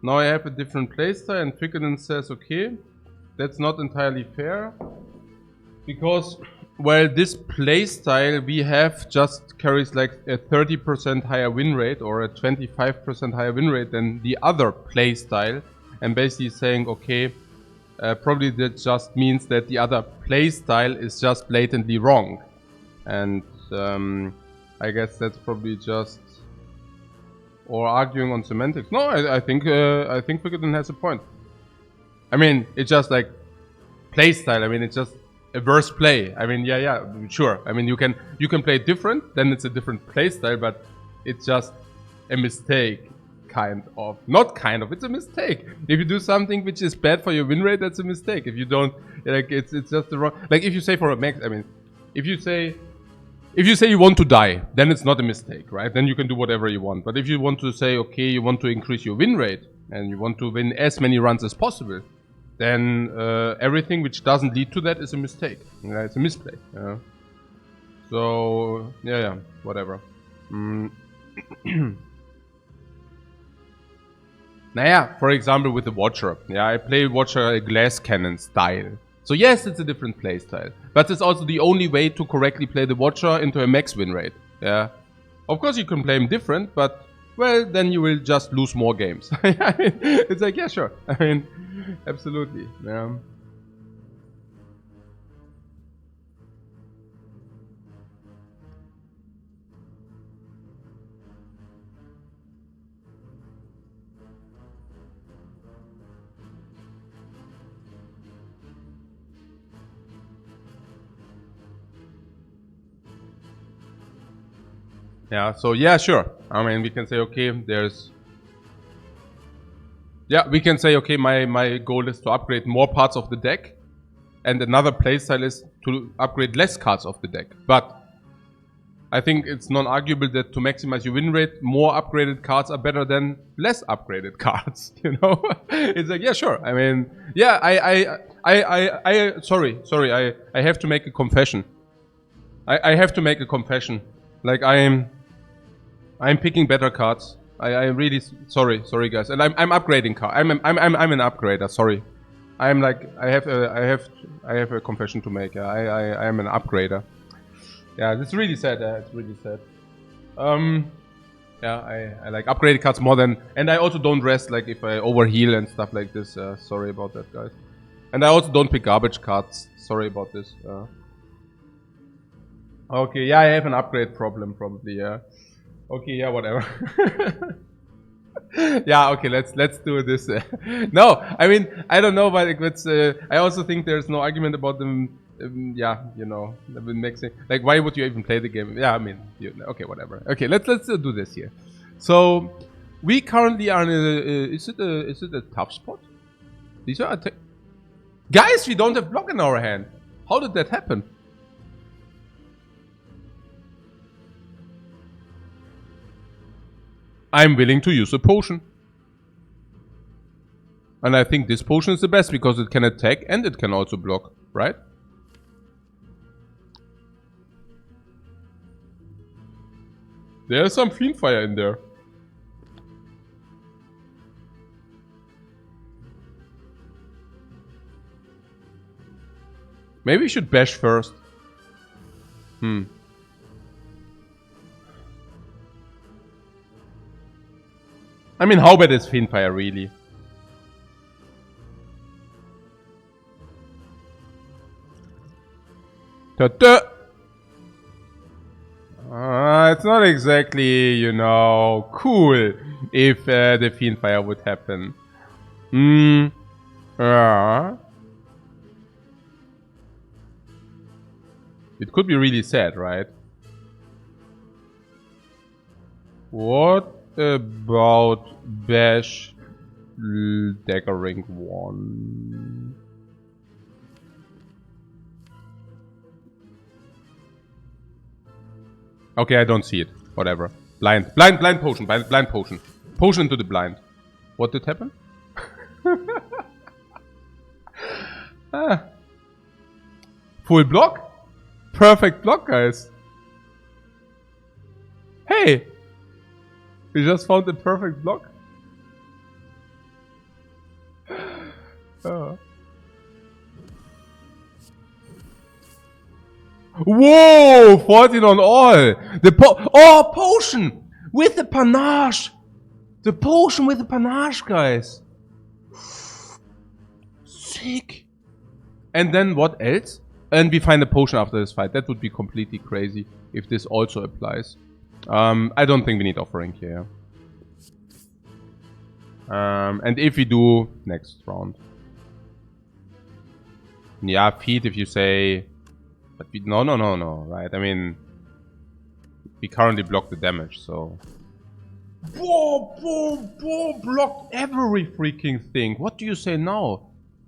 Now I have a different playstyle and Fickerton says, okay, that's not entirely fair. Because, well, this playstyle we have just carries like a 30% higher win rate or a 25% higher win rate than the other playstyle. And basically saying, okay, probably that just means that the other playstyle is just blatantly wrong. And I guess that's probably just... or arguing on semantics. No, I think Fickerton has a point. I mean, it's just like playstyle. I mean, it's just a worse play. I mean, yeah, sure. I mean, you can play different, then it's a different playstyle, but it's just a mistake, kind of. Not kind of, it's a mistake. If you do something which is bad for your win rate, that's a mistake. If you don't, like, it's just the wrong. Like, if you say for a max, I mean, if you say you want to die, then it's not a mistake, right? Then you can do whatever you want. But if you want to say, okay, you want to increase your win rate and you want to win as many runs as possible, then everything which doesn't lead to that is a mistake. Yeah, it's a misplay. Yeah. So, yeah, whatever. Naja, for example, with the Watcher. Yeah, I play Watcher a glass cannon style. So yes, it's a different playstyle. But it's also the only way to correctly play the Watcher into a max win rate. Yeah. Of course you can play him different, but, well, then you will just lose more games. It's like, yeah, sure. I mean, absolutely. Yeah. Yeah, so yeah, sure. I mean, we can say, okay, there's... Yeah, we can say, okay, my goal is to upgrade more parts of the deck. And another playstyle is to upgrade less cards of the deck. But I think it's non-arguable that to maximize your win rate, more upgraded cards are better than less upgraded cards, you know? It's like, yeah, sure. I mean, yeah, sorry, I have to make a confession. I have to make a confession. Like, I'm picking better cards. I really sorry guys, and I'm upgrading card. I'm an upgrader. Sorry, I'm like I have a confession to make. I am an upgrader. Yeah, it's really sad. It's really sad. Yeah, I like upgraded cards more than, and I also don't rest like if I overheal and stuff like this. Sorry about that, guys. And I also don't pick garbage cards. Sorry about this. Okay, yeah, I have an upgrade problem probably. Yeah. Okay, yeah, whatever. Yeah, okay, let's do this. No, I mean, I don't know, but it's, I also think there's no argument about them. Yeah, you know, mixing. Like, why would you even play the game? Yeah, I mean, okay, whatever. Okay, let's do this here. So, we currently are in a. Is it a tough spot? These are guys. We don't have block in our hand. How did that happen? I'm willing to use a potion. And I think this potion is the best because it can attack and it can also block, right? There's some Fiendfire in there. Maybe we should bash first. I mean, how bad is Fiendfire really? Ta-da! It's not exactly, you know, cool if the Fiendfire would happen. It could be really sad, right? What about Bash Dagger Ring 1? Okay, I don't see it. Whatever. Blind potion. Blind potion. Potion into the blind. What did happen? Full block? Perfect block, guys. Hey! We just found the perfect block. Oh. Whoa! 14 on all! The potion! With the panache! The potion with the panache, guys! Sick! And then what else? And we find a potion after this fight. That would be completely crazy if this also applies. I don't think we need offering here. And if we do, next round. Yeah, feed if you say... But we, no, right? I mean... We currently block the damage, so... Whoa, blocked every freaking thing. What do you say now?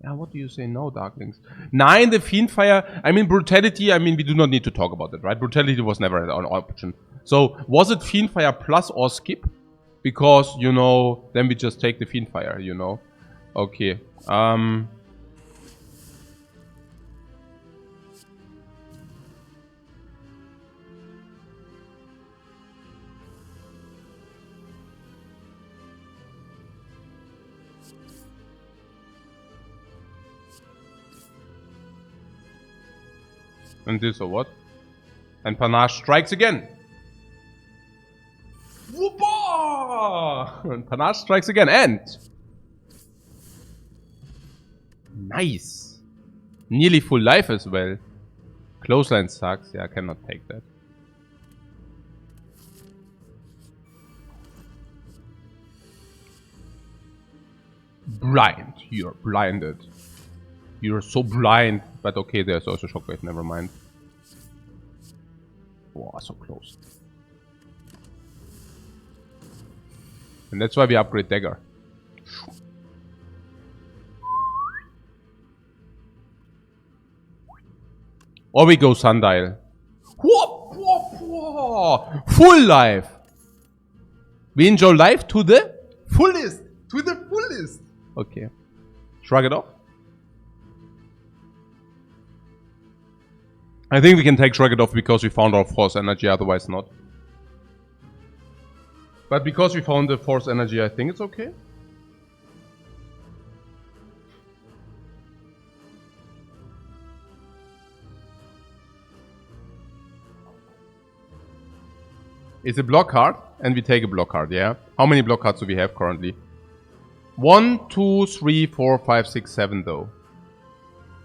Yeah, what do you say now, Darklings? 9, the Fiendfire. I mean, Brutality, I mean, we do not need to talk about it, right? Brutality was never an option. So, was it Fiendfire plus or skip? Because, you know, then we just take the Fiendfire, you know? Okay. And this or what? And Panache strikes again. Whoopa! And Panache strikes again. And... Nice. Nearly full life as well. Clothesline sucks. Yeah, I cannot take that. Blind. You're blinded. You're so blind. But okay, there's also Shockwave, never mind. Wow, so close. And that's why we upgrade Dagger. Or we go Sundial. Full life! We enjoy life to the fullest! To the fullest! Okay. Shrug it off. I think we can take Shrug it off because we found our Force Energy, otherwise not. But because we found the Force Energy, I think it's okay. It's a block card, and we take a block card, yeah? How many block cards do we have currently? 1, 2, 3, 4, 5, 6, 7 though.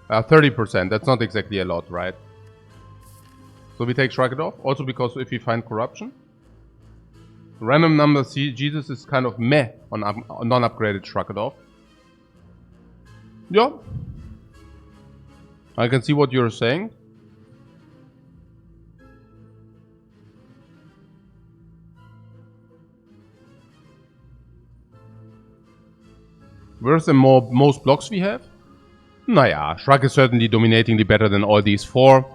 30%, that's not exactly a lot, right? So we take Shrug it off, also because if we find Corruption. Random number Jesus is kind of meh on non-upgraded Shrug It Off. Yeah. I can see what you're saying. Where's the most blocks we have? Naja, Shrug is certainly dominatingly better than all these 4.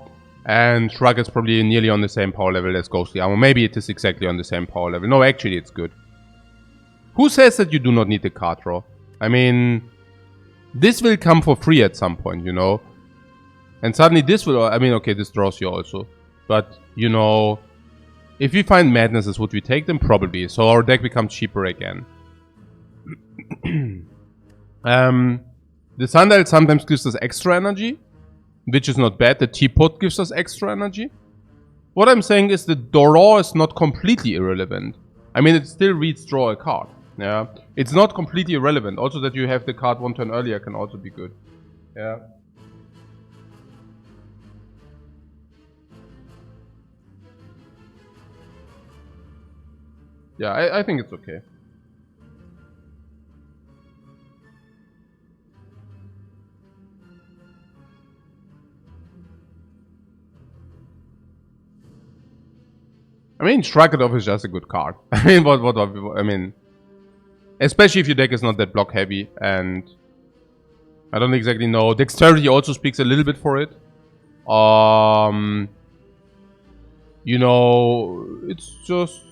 And Shrug is probably nearly on the same power level as Ghostly Armor. Maybe it is exactly on the same power level. No, actually it's good. Who says that you do not need the card draw? I mean, this will come for free at some point, you know. And suddenly this will... I mean, okay, this draws you also. But, you know... If we find madnesses, would we take them? Probably. So our deck becomes cheaper again. The Sundial sometimes gives us extra energy, which is not bad. The Teapot gives us extra energy. What I'm saying is the draw is not completely irrelevant. I mean, it still reads draw a card. Yeah, it's not completely irrelevant. Also, that you have the card one turn earlier can also be good. Yeah. Yeah, I think it's okay. I mean, Shrug It Off is just a good card. I mean, I mean, especially if your deck is not that block heavy, and I don't exactly know. Dexterity also speaks a little bit for it. You know, it's just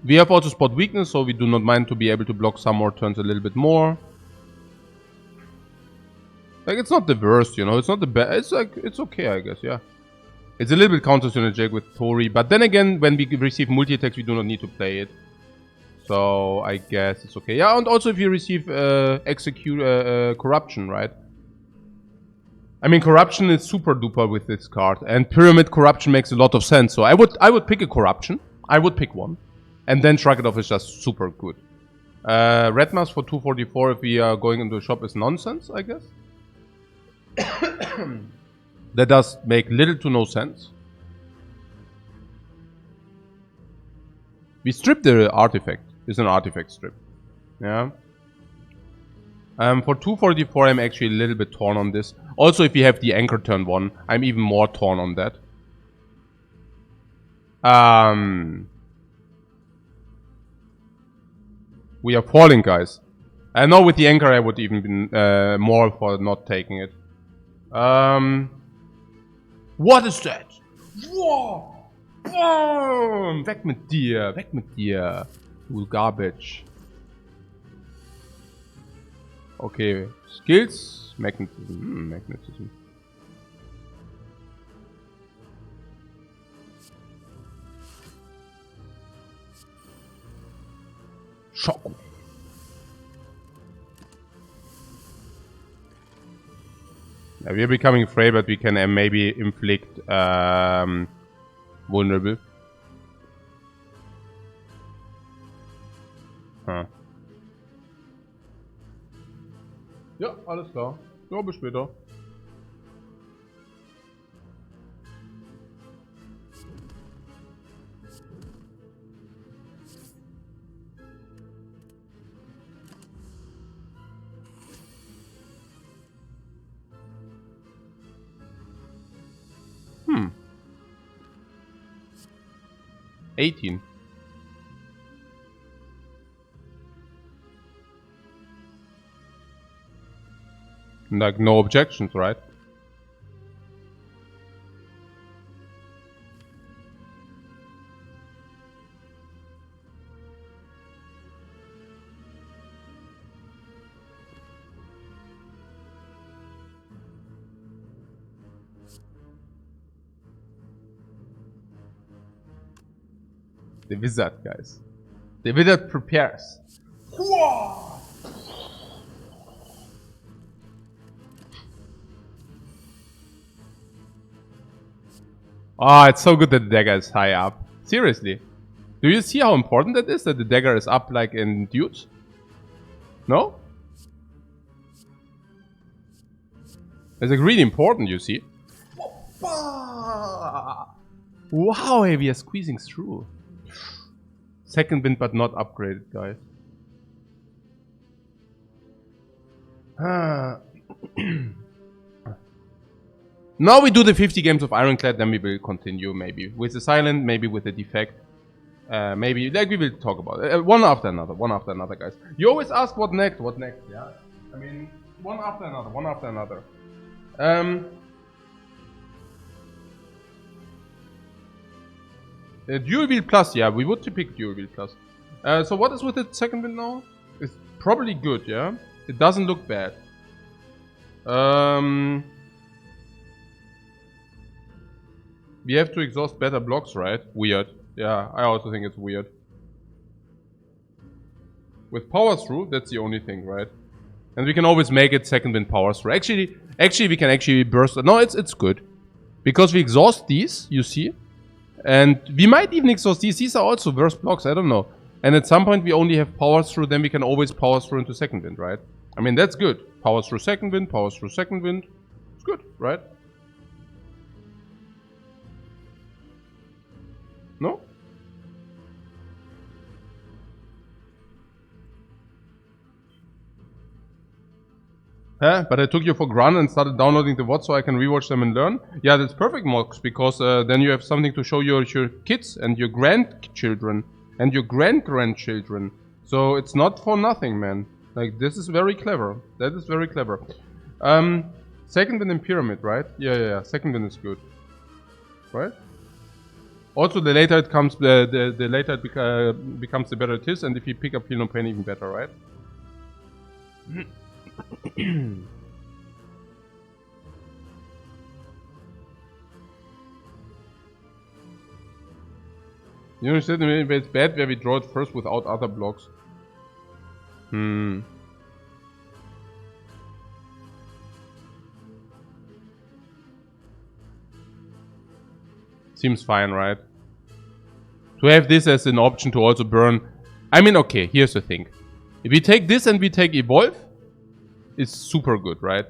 we have also spot weakness, so we do not mind to be able to block some more turns a little bit more. Like, it's not the worst, you know. It's not the best. It's like it's okay, I guess. Yeah. It's a little bit counter-synergetic with Tori, but then again, when we receive multi-attacks, we do not need to play it. So, I guess it's okay. Yeah, and also if you receive Corruption, right? I mean, Corruption is super duper with this card, and Pyramid Corruption makes a lot of sense. So I would pick a Corruption. I would pick one. And then Shrug It Off is just super good. Red Mask for 244 if we are going into a shop is nonsense, I guess. That does make little to no sense. We strip the artifact. It's an artifact strip. Yeah. For 244 I'm actually a little bit torn on this. Also if you have the anchor turn 1, I'm even more torn on that. We are falling, guys. I know with the anchor I would even be more for not taking it. What is that? Whoa! Whoa! Weg mit dir! Weg mit dir! Du garbage. Okay. Skills. Magnetism. Magnetism. Shock. Yeah, we are becoming frail, but we can maybe inflict vulnerable. Huh. Ja, alles klar. Ja, bis später. Hmm. 18. Like, no objections, right? The wizard, guys. The wizard prepares. Oh, it's so good that the dagger is high up. Seriously. Do you see how important that is? That the dagger is up like in dudes? No? It's like really important, you see. Wow, we are squeezing through. Second wind, but not upgraded, guys. Now we do the 50 games of Ironclad, then we will continue maybe with the silent, maybe with the defect. Maybe, like we will talk about it. One after another, guys. You always ask what next, yeah? I mean, one after another. Dual Wheel Plus, yeah, we would pick Dual Wheel Plus. So what is with the second wind now? It's probably good, yeah? It doesn't look bad. We have to exhaust better blocks, right? Weird. Yeah, I also think it's weird. With power through, that's the only thing, right? And we can always make it second wind power through. Actually, we can actually burst. No, it's good. Because we exhaust these, you see. And we might even exhaust these. These are also worse blocks, I don't know. And at some point we only have power through, then we can always power through into second wind, right? I mean, that's good. Power through second wind, power through second wind. It's good, right? No? Huh? But I took you for granted and started downloading the VOD so I can rewatch them and learn? Yeah, that's perfect, Mox, because then you have something to show your kids and your grandchildren and your grandchildren. So it's not for nothing, man. Like, this is very clever. That is very clever. Second wind in pyramid, right? Yeah. Second wind is good. Right? Also, the later it comes, the later it becomes, the better it is. And if you pick up Feel No Pain, even better, right? You understand it's bad where we draw it first without other blocks. Seems fine, right? To have this as an option to also burn. I mean, okay, here's the thing. If we take this and we take Evolve, it's super good, right?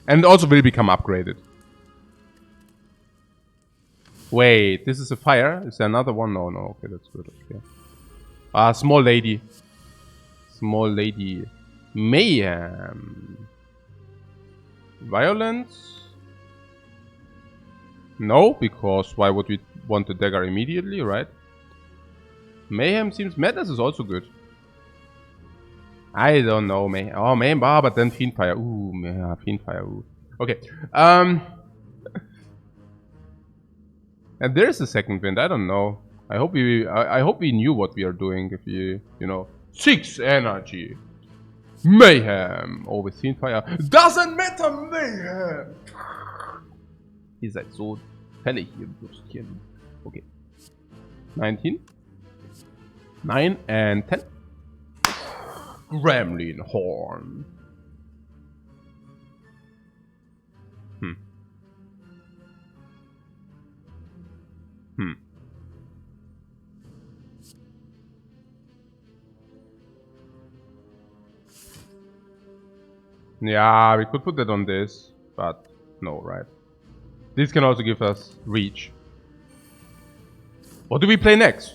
And also will become upgraded. Wait, this is a fire? Is there another one? No, okay, that's good, okay. Small lady. Small lady. Mayhem. Violence? No, because why would we want the dagger immediately, right? Mayhem seems... Madness is also good. I don't know, Mayhem. Oh, Mayhem, but then Fiendfire. Ooh, yeah, Fiendfire, ooh. Okay, and there's a second wind, I don't know. I hope we knew what we are doing if we, you know... 6 energy. Mayhem. Oh, with Fiendfire. Doesn't matter, Mayhem. Ihr seid so Fälle hier brustieren. Okay. 19. 9 and 10. Gremlin Horn. Yeah, we could put that on this, but no, right? This can also give us reach. What do we play next?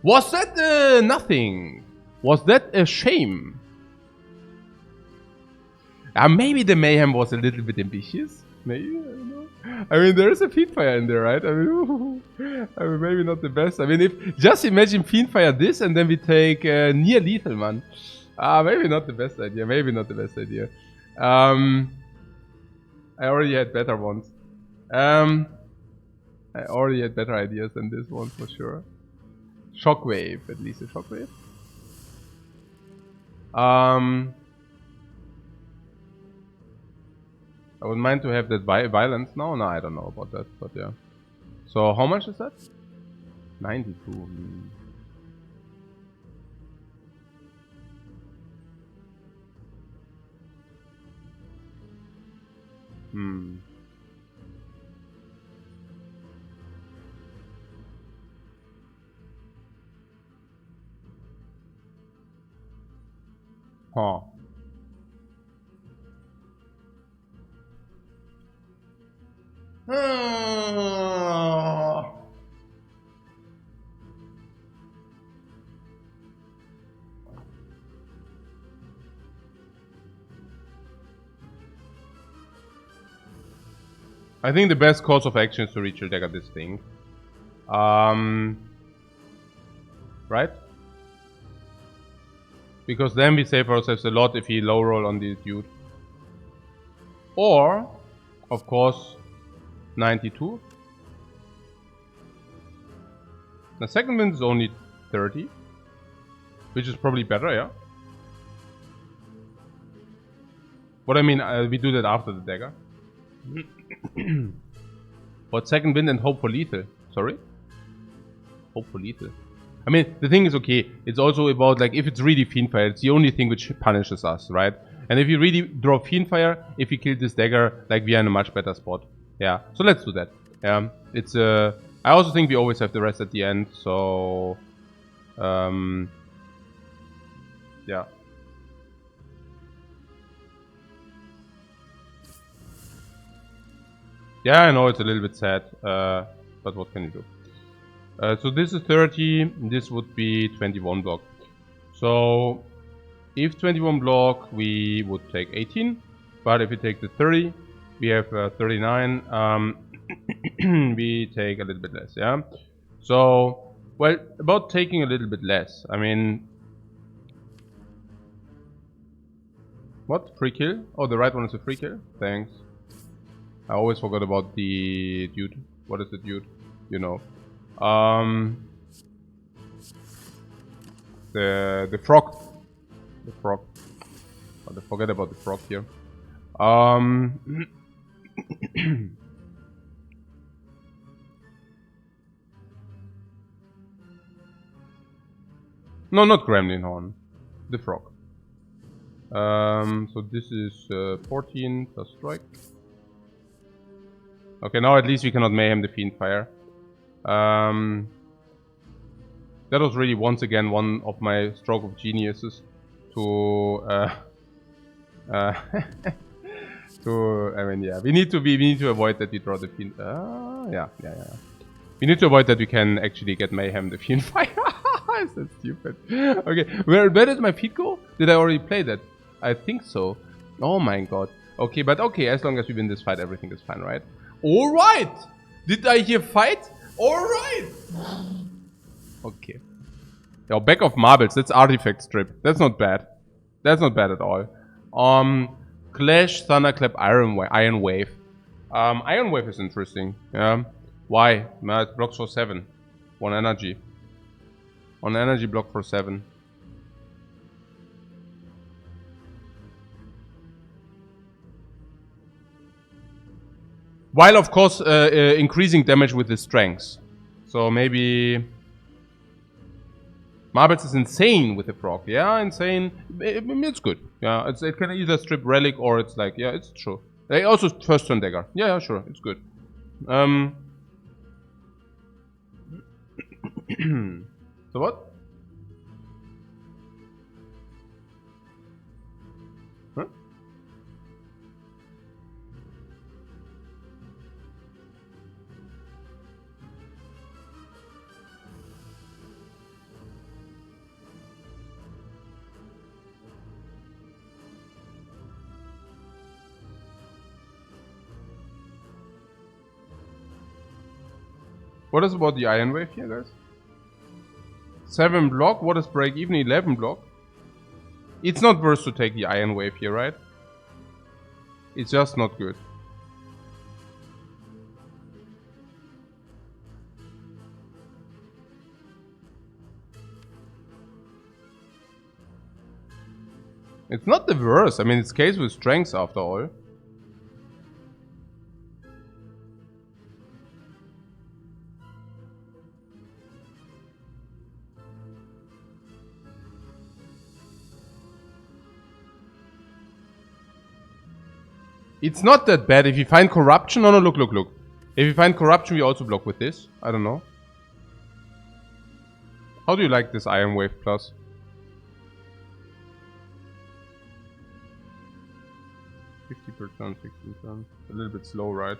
Was that nothing? Was that a shame? Maybe the Mayhem was a little bit ambitious. Maybe, I don't know. I mean, there is a Fiendfire in there, right? I mean, maybe not the best. I mean, if just imagine Fiendfire this and then we take near lethal, man. Maybe not the best idea. I already had better ones. I already had better ideas than this one for sure. Shockwave, at least a shockwave. I would mind to have that violence now. No, I don't know about that, but yeah. So how much is that? 92. Huh. I think the best course of action is to reach your dagger this thing. Right? Because then we save ourselves a lot if he low roll on the dude. Or, of course, 92. The second wind is only 30. Which is probably better, yeah? What I mean, we do that after the dagger. What, second wind and hope for lethal? Sorry? Hope for lethal. I mean, the thing is, okay, it's also about, like, if it's really Fiendfire, it's the only thing which punishes us, right? And if you really draw Fiendfire, if you kill this dagger, like, we are in a much better spot. Yeah, so let's do that. Yeah, it's, I also think we always have the rest at the end, so... yeah. Yeah, I know it's a little bit sad, but what can you do? So this is 30, this would be 21 block. So if 21 block, we would take 18, but if we take the 30, we have 39, we take a little bit less, yeah? So, well, about taking a little bit less, I mean... What? Free kill? Oh, the right one is a free kill? Thanks. I always forgot about the dude. What is the dude? You know. The frog. The frog. Oh, forget about the frog here. No, not Gremlin Horn. The frog. So this is 14 plus strike. Okay, now at least we cannot mayhem the Fiendfire. That was really once again one of my stroke of geniuses to I mean, yeah, we need to avoid that we draw the Fiend. Yeah. We need to avoid that we can actually get mayhem the Fiendfire. Is that stupid? Okay, where did my feet go? Did I already play that? I think so. Oh my god. Okay, but okay, as long as we win this fight, everything is fine, right? Alright! Did I hear fight? Alright! Okay. Yo, back of marbles, that's artifact strip. That's not bad. That's not bad at all. Clash, Thunderclap, Iron Wave. Iron Wave is interesting. Yeah. Why? Nah, it blocks for 7. 1 energy. 1 energy block for 7. While, of course, increasing damage with his strengths. So maybe... Marbles is insane with the proc. Yeah, insane. It's good. Yeah, it can either strip Relic or it's like... Yeah, it's true. They also first turn dagger. Yeah, sure. It's good. So what? Huh? What is about the Iron Wave here, guys? 7 block? What is break even? 11 block? It's not worth to take the Iron Wave here, right? It's just not good. It's not the worst. I mean, it's case with strengths after all. It's not that bad. If you find corruption... No, look. If you find corruption, we also block with this. I don't know. How do you like this Iron Wave plus? $50 per turn, 16 turn. A little bit slow, right?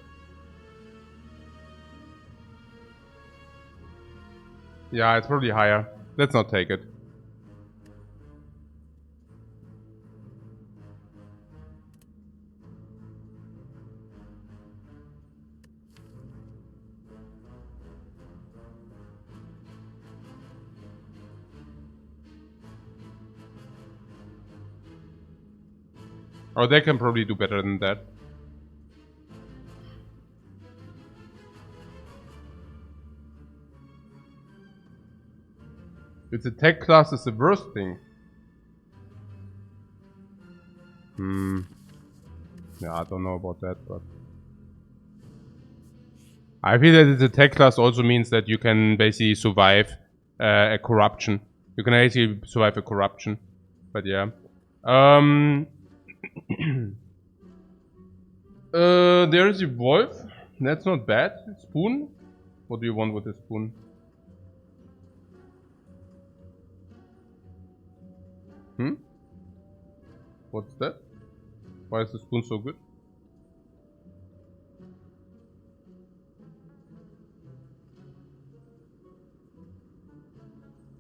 Yeah, it's probably higher. Let's not take it. Or they can probably do better than that. Its attack class is the worst thing. Yeah, I don't know about that, but... I feel that its attack class also means that you can basically survive a corruption. You can actually survive a corruption. But yeah. There is Evolve. That's not bad. Spoon? What do you want with the spoon? What's that? Why is the spoon so good?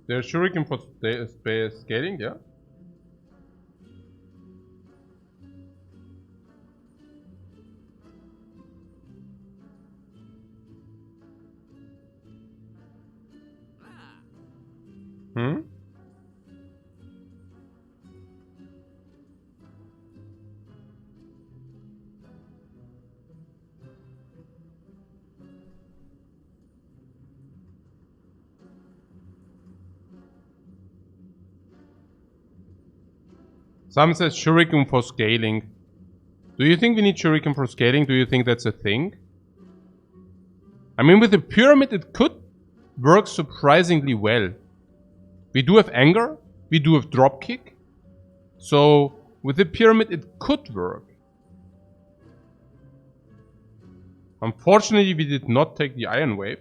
There's Shuriken for scaling, yeah? Some says Shuriken for scaling. Do you think we need Shuriken for scaling? Do you think that's a thing? I mean, with the pyramid it could work surprisingly well. We do have anger, we do have dropkick. So, with the pyramid it could work. Unfortunately, we did not take the Iron Wave.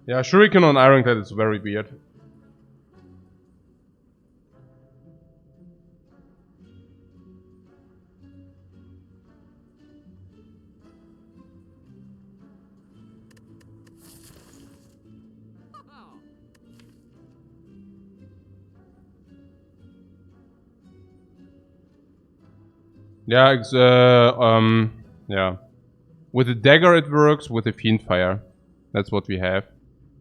Yeah, Shuriken on Ironclad is very weird. Yeah, yeah. With the dagger it works, with the Fiendfire. That's what we have.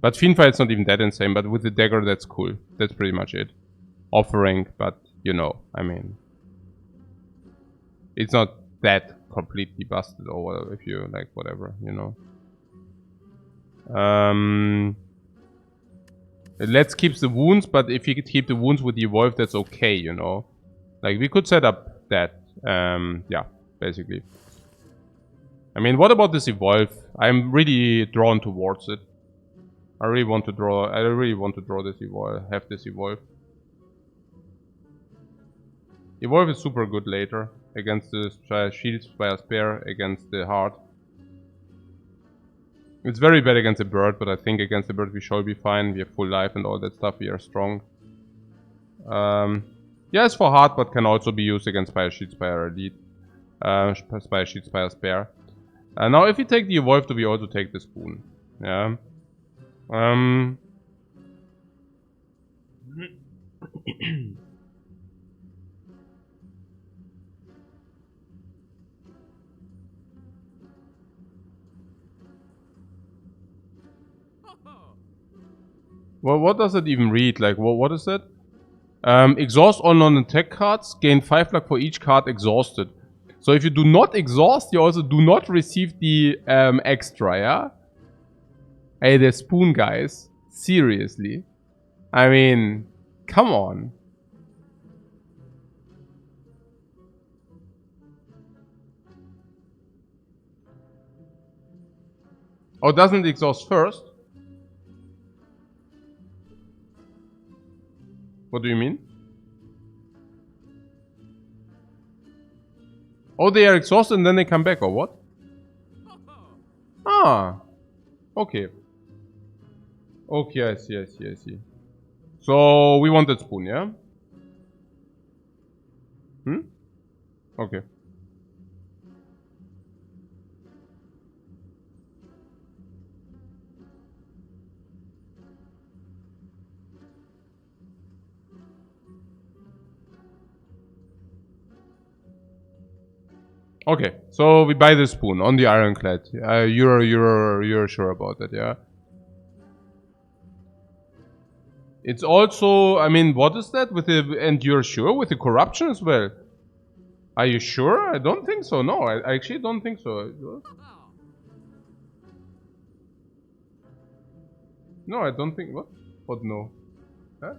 But Fiendfire is not even that insane, but with the dagger that's cool. That's pretty much it. Offering, but you know, I mean... It's not that completely busted or whatever, if you like, whatever, you know. Let's keep the wounds, but if you could keep the wounds with the evolve, that's okay, you know. Like, we could set up that. Yeah, basically. I mean, what about this evolve? I'm really drawn towards it. I really want to draw this evolve, have this evolve. Evolve is super good later against the shield, Spire, against the heart. It's very bad against the bird, but I think against the bird we shall be fine. We have full life and all that stuff. We are strong. Yeah, it's for heart, but can also be used against Spire, Shield, Spire, Elite. Spire, Shield, Spire, Spare. Now, if we take the Evolve, do we also take the Spoon? Yeah. Well, what does it even read? Like, what is that? Exhaust all non-attack cards. Gain 5 luck for each card exhausted. So if you do not exhaust, you also do not receive the extra, yeah? Hey, the spoon, guys. Seriously. I mean, come on. Oh, doesn't it exhaust first? What do you mean? Oh, they are exhausted and then they come back, or what? Ah. Okay. Okay, I see, I see, I see. So, we want that spoon, yeah? Okay. Okay, so we buy the spoon on the Ironclad. You're sure about that, yeah? It's also, I mean, what is that with the, and you're sure with the corruption as well? Are you sure? I don't think so. No, I actually don't think so. No, I don't think, what? What no? Huh?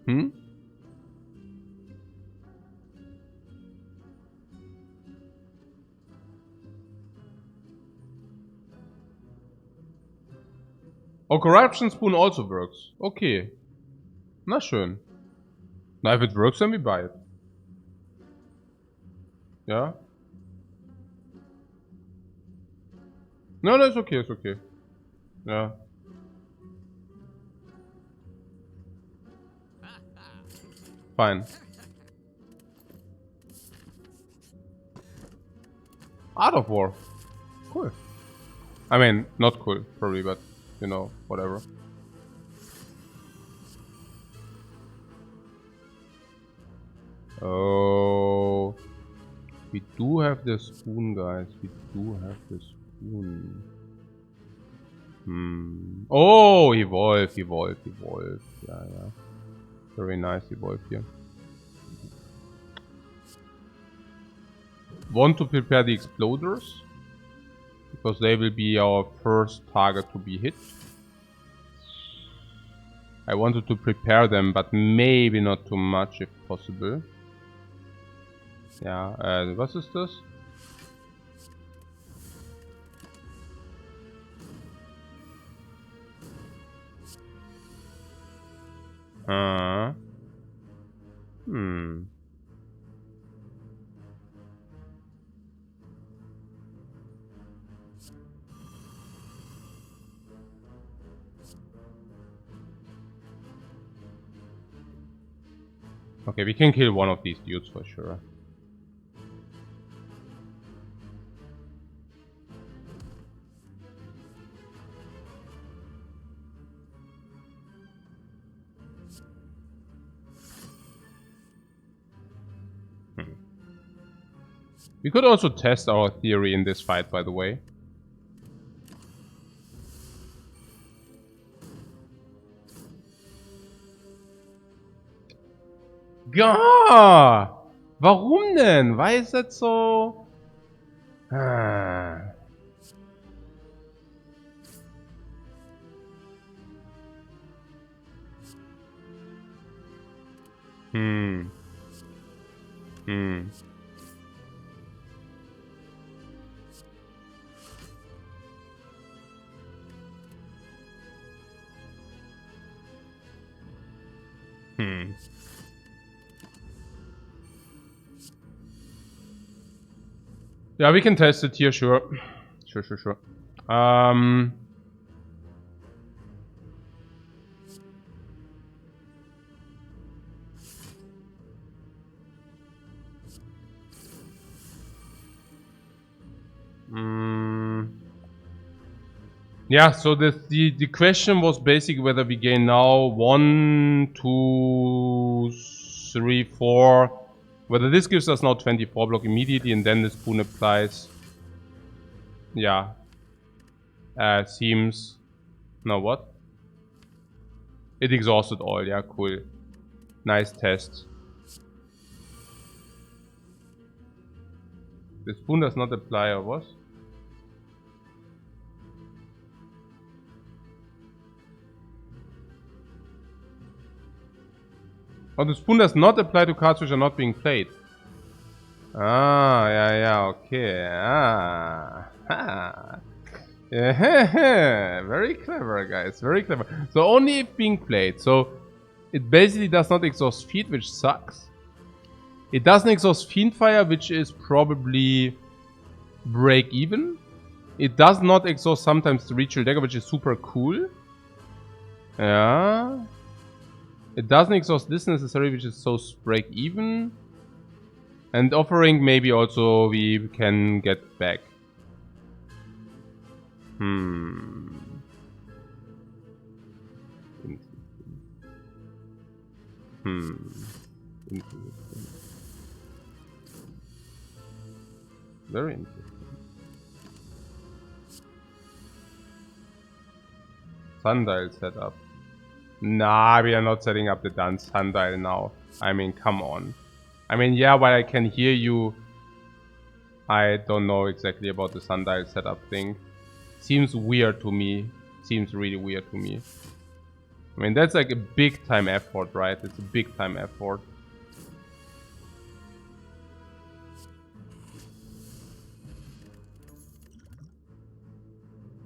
Hmm? Oh, corruption spoon also works. Okay. Na schön. Na, if it works, then we buy it. Yeah? No, no, it's okay, it's okay. Yeah. Fine. Art of War. Cool. I mean, not cool, probably, but, you know, whatever. Oh. We do have the spoon, guys. We do have the spoon. Hmm. Oh, evolve. Yeah, yeah. Very nice evolve here. Want to prepare the exploders, because they will be our first target to be hit. I wanted to prepare them, but maybe not too much if possible. Yeah, was ist das? Hmm. Okay, we can kill one of these dudes for sure. We could also test our theory in this fight, by the way. Gah! Warum denn? Why is that so? Ah. Hmm. Hmm. Hmm. Yeah, we can test it here, sure. Sure. Yeah, so the question was basically whether we gain now 1, 2, 3, 4. Whether this gives us now 24 block immediately and then the spoon applies. Yeah. Seems... No, what? It exhausted all, yeah, cool. Nice test. The spoon does not apply, or what? Oh, the spoon does not apply to cards which are not being played. Ah, yeah, okay. Yeah, very clever, guys. Very clever. So only if being played. So it basically does not exhaust Feed, which sucks. It doesn't exhaust Fiendfire, which is probably break even. It does not exhaust sometimes the Ritual Dagger, which is super cool. Yeah. It doesn't exhaust this necessarily, which is so break even. And offering maybe also we can get back. Interesting. Very interesting. Sundial setup. Nah, we are not setting up the done sundial now. I mean, come on. I mean, yeah, while I can hear you, I don't know exactly about the sundial setup thing. Seems weird to me. Seems really weird to me. I mean, that's like a big time effort, right? It's a big time effort.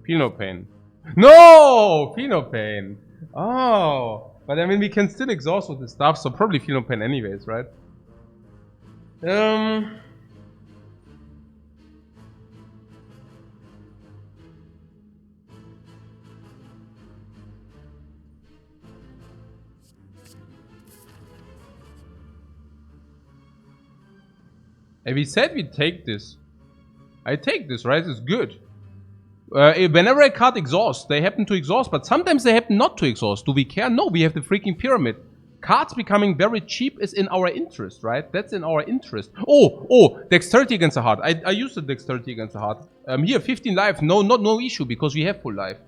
Feel no pain. No! Feel no pain. Oh. But I mean, we can still exhaust with the stuff, so probably feel no pain anyways, right? And we said we take this. I take this, right? It's good. Whenever a card exhausts, they happen to exhaust, but sometimes they happen not to exhaust. Do we care? No, we have the freaking pyramid. Cards becoming very cheap is in our interest, right? That's in our interest. Oh, dexterity against the heart. I used the dexterity against the heart. Here, 15 life. No issue, because we have full life.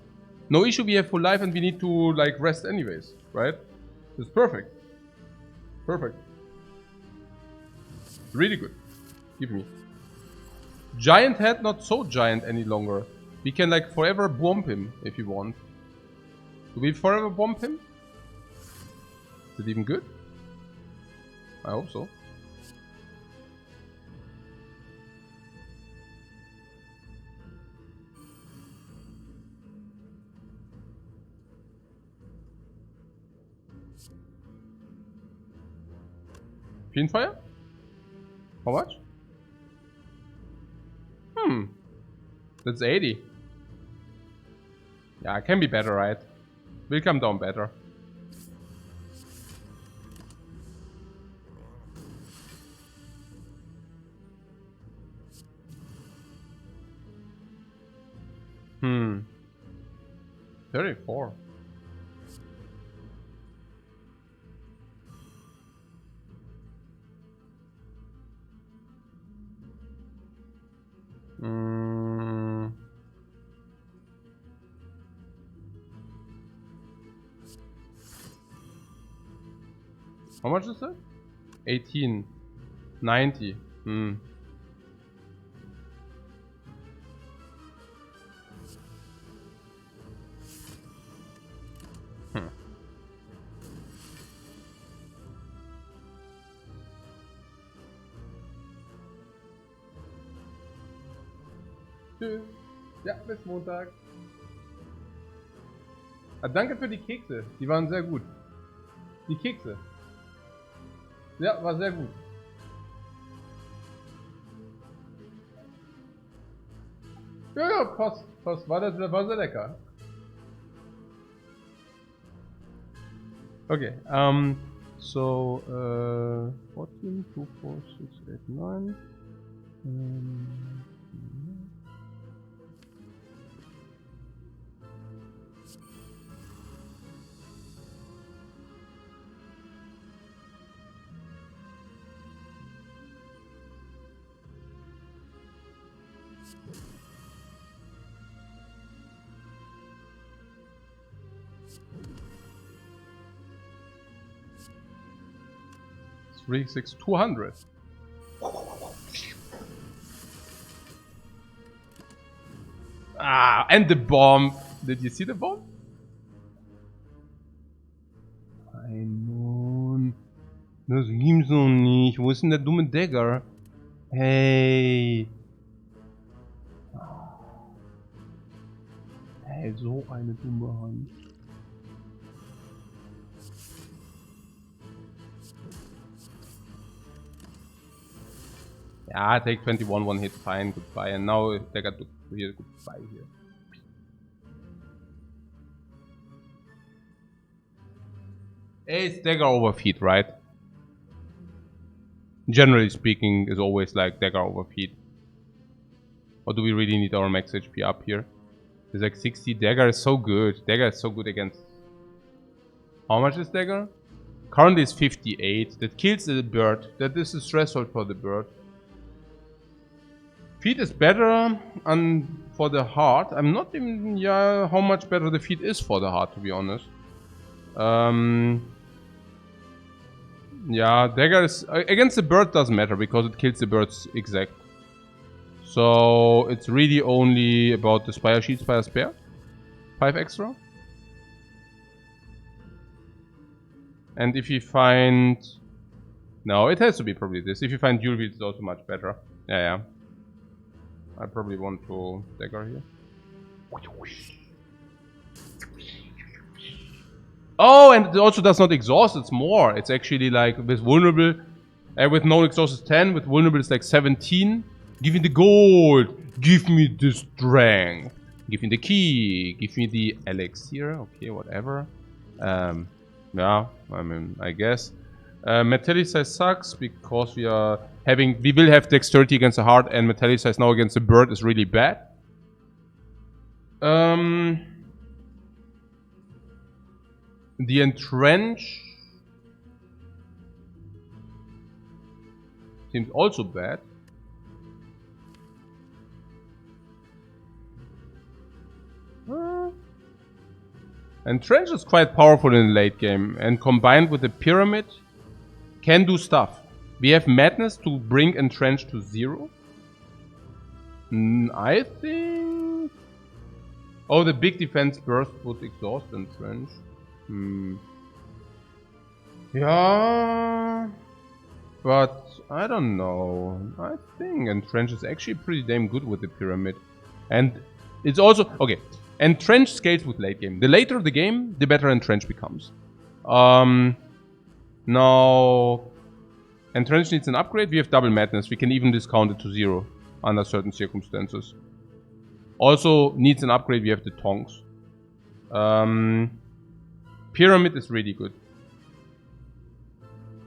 No issue, we have full life, and we need to, like, rest anyways, right? It's perfect. Perfect. Really good. Give me. Giant head, not so giant any longer. We can, like, forever bomb him if you want. Do we forever bomb him? Is it even good? I hope so. Fiend Fire? How much? That's 80. Yeah, it can be better, right? Will come down better. Hmm. 34. How much is that? 18. 90. Tschüss. Ja, bis Montag. Ah, danke für die Kekse. Die waren sehr gut. Die Kekse. Ja, war sehr gut. Ja, passt. War sehr lecker. Okay, so, 14, 2, 4, 6, 8, 9. Three, 6, 200. Ah, and the bomb. Did you see the bomb? Mann. Das gibt's doch nicht. Wo ist denn der dumme Dagger? Hey. Hey, so eine dumme Hand. Yeah, take 21, one hit, fine, goodbye. And now they got to hear goodbye here. It's dagger over feet, right? Generally speaking, is always like dagger over feet. Or do we really need our max HP up here? It's like 60. Dagger is so good. Dagger is so good against. How much is dagger? Currently it's 58. That kills the bird. That is the threshold for the bird. Feed is better for the heart. I'm not even... Yeah, how much better the feed is for the heart, to be honest. Yeah, dagger is... Against the bird doesn't matter, because it kills the birds exact. So, it's really only about the Spire Shield, Spire Spare. 5 extra. And if you find... No, it has to be probably this. If you find dual wield, it's also much better. Yeah. I probably want to dagger here. Oh, and it also does not exhaust, it's more. It's actually like with vulnerable. With no exhaust is 10, with vulnerable it's like 17. Give me the gold. Give me the strength. Give me the key. Give me the elixir. Okay, whatever. Yeah, I mean, I guess. Metallicize sucks because we will have dexterity against the heart, and Metallicize now against the bird is really bad. The entrench seems also bad. Entrench is quite powerful in the late game, and combined with the pyramid, can do stuff. We have madness to bring entrench to 0. I think... Oh, the big defense burst would exhaust entrench. Yeah... But I don't know. I think entrench is actually pretty damn good with the pyramid. And it's also... Okay. Entrench scales with late game. The later the game, the better entrench becomes. Now... Entrench needs an upgrade. We have double madness. We can even discount it to 0 under certain circumstances. Also needs an upgrade. We have the tongs. Pyramid is really good.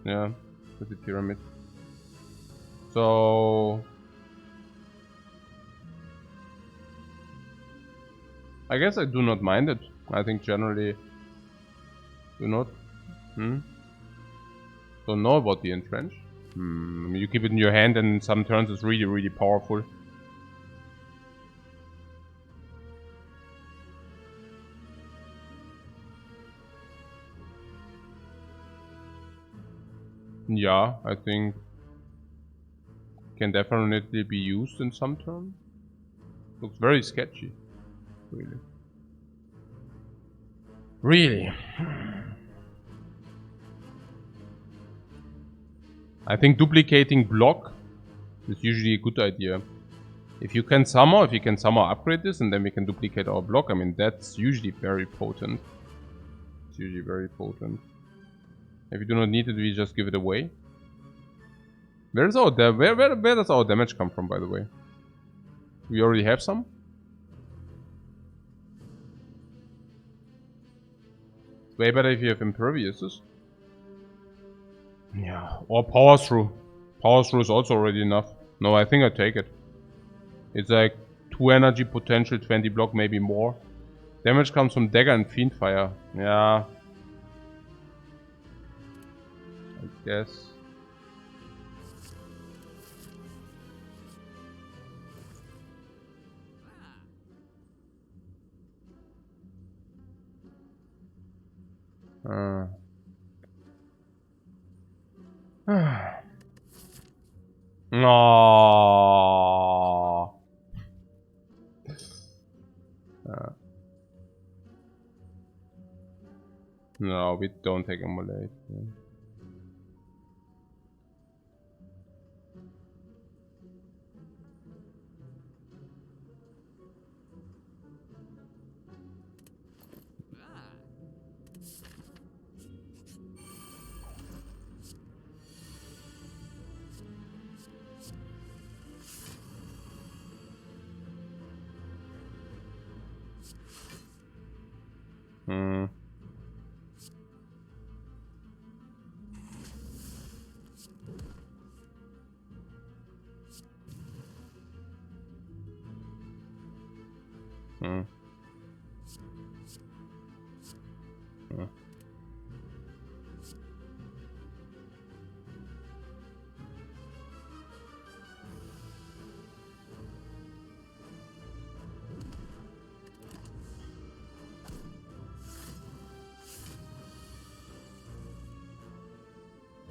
Yeah, with the pyramid. So... I guess I do not mind it. I think generally... Do not... Don't know about the entrench. I mean, you keep it in your hand and some turns it's really, really powerful. Yeah, I think can definitely be used in some turns. Looks very sketchy. Really. Really. I think duplicating block is usually a good idea. If you can somehow upgrade this and then we can duplicate our block, I mean that's usually very potent. It's usually very potent. If we do not need it, we just give it away. Where does our damage come from, by the way? We already have some? It's way better if you have imperviouses. Yeah, or power through. Power through is also already enough. No, I think I take it. It's like 2 energy potential, 20 block, maybe more. Damage comes from dagger and fiend fire. Yeah. I guess. No. No, we don't take emulate.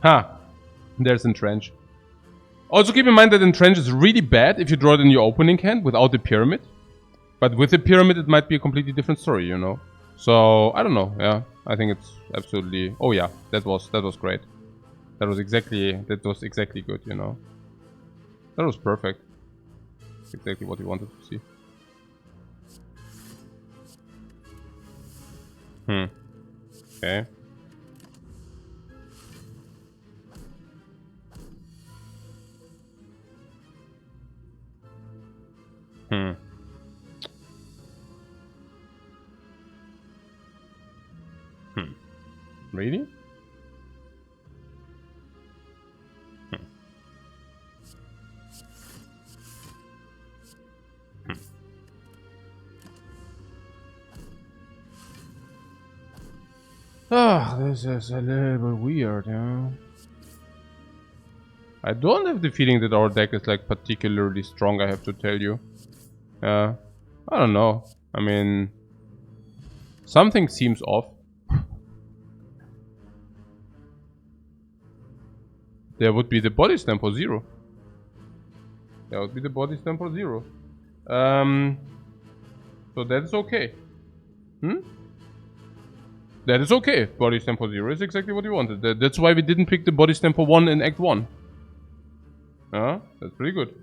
Ha! There's Entrench. Also keep in mind that Entrench is really bad if you draw it in your opening hand without the pyramid. But with the pyramid it might be a completely different story, you know. So, I don't know, yeah. I think it's absolutely... Oh yeah, that was great. That was exactly good, you know. That was perfect. That's exactly what we wanted to see. Okay. Really? Ah, this is a little bit weird, yeah. I don't have the feeling that our deck is like particularly strong, I have to tell you. I don't know. I mean, something seems off. There would be the body slam for 0. There would be the body slam for 0. So that's okay. That is okay. Body slam for 0 is exactly what we wanted. That's why we didn't pick the body slam for 1 in Act 1. That's pretty good.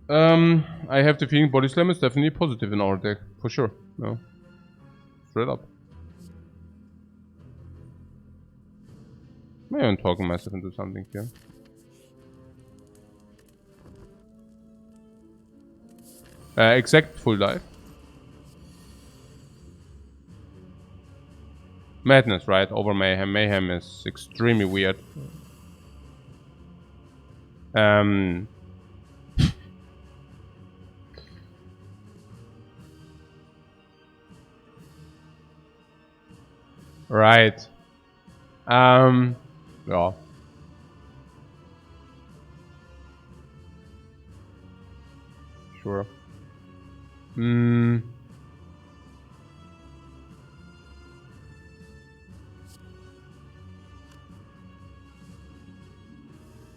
I have the feeling body slam is definitely positive in our deck. For sure. No. Straight up. Maybe I'm talking myself into something here. Exact full life. Madness, right? Over Mayhem. Mayhem is extremely weird. Right. Yeah. Sure.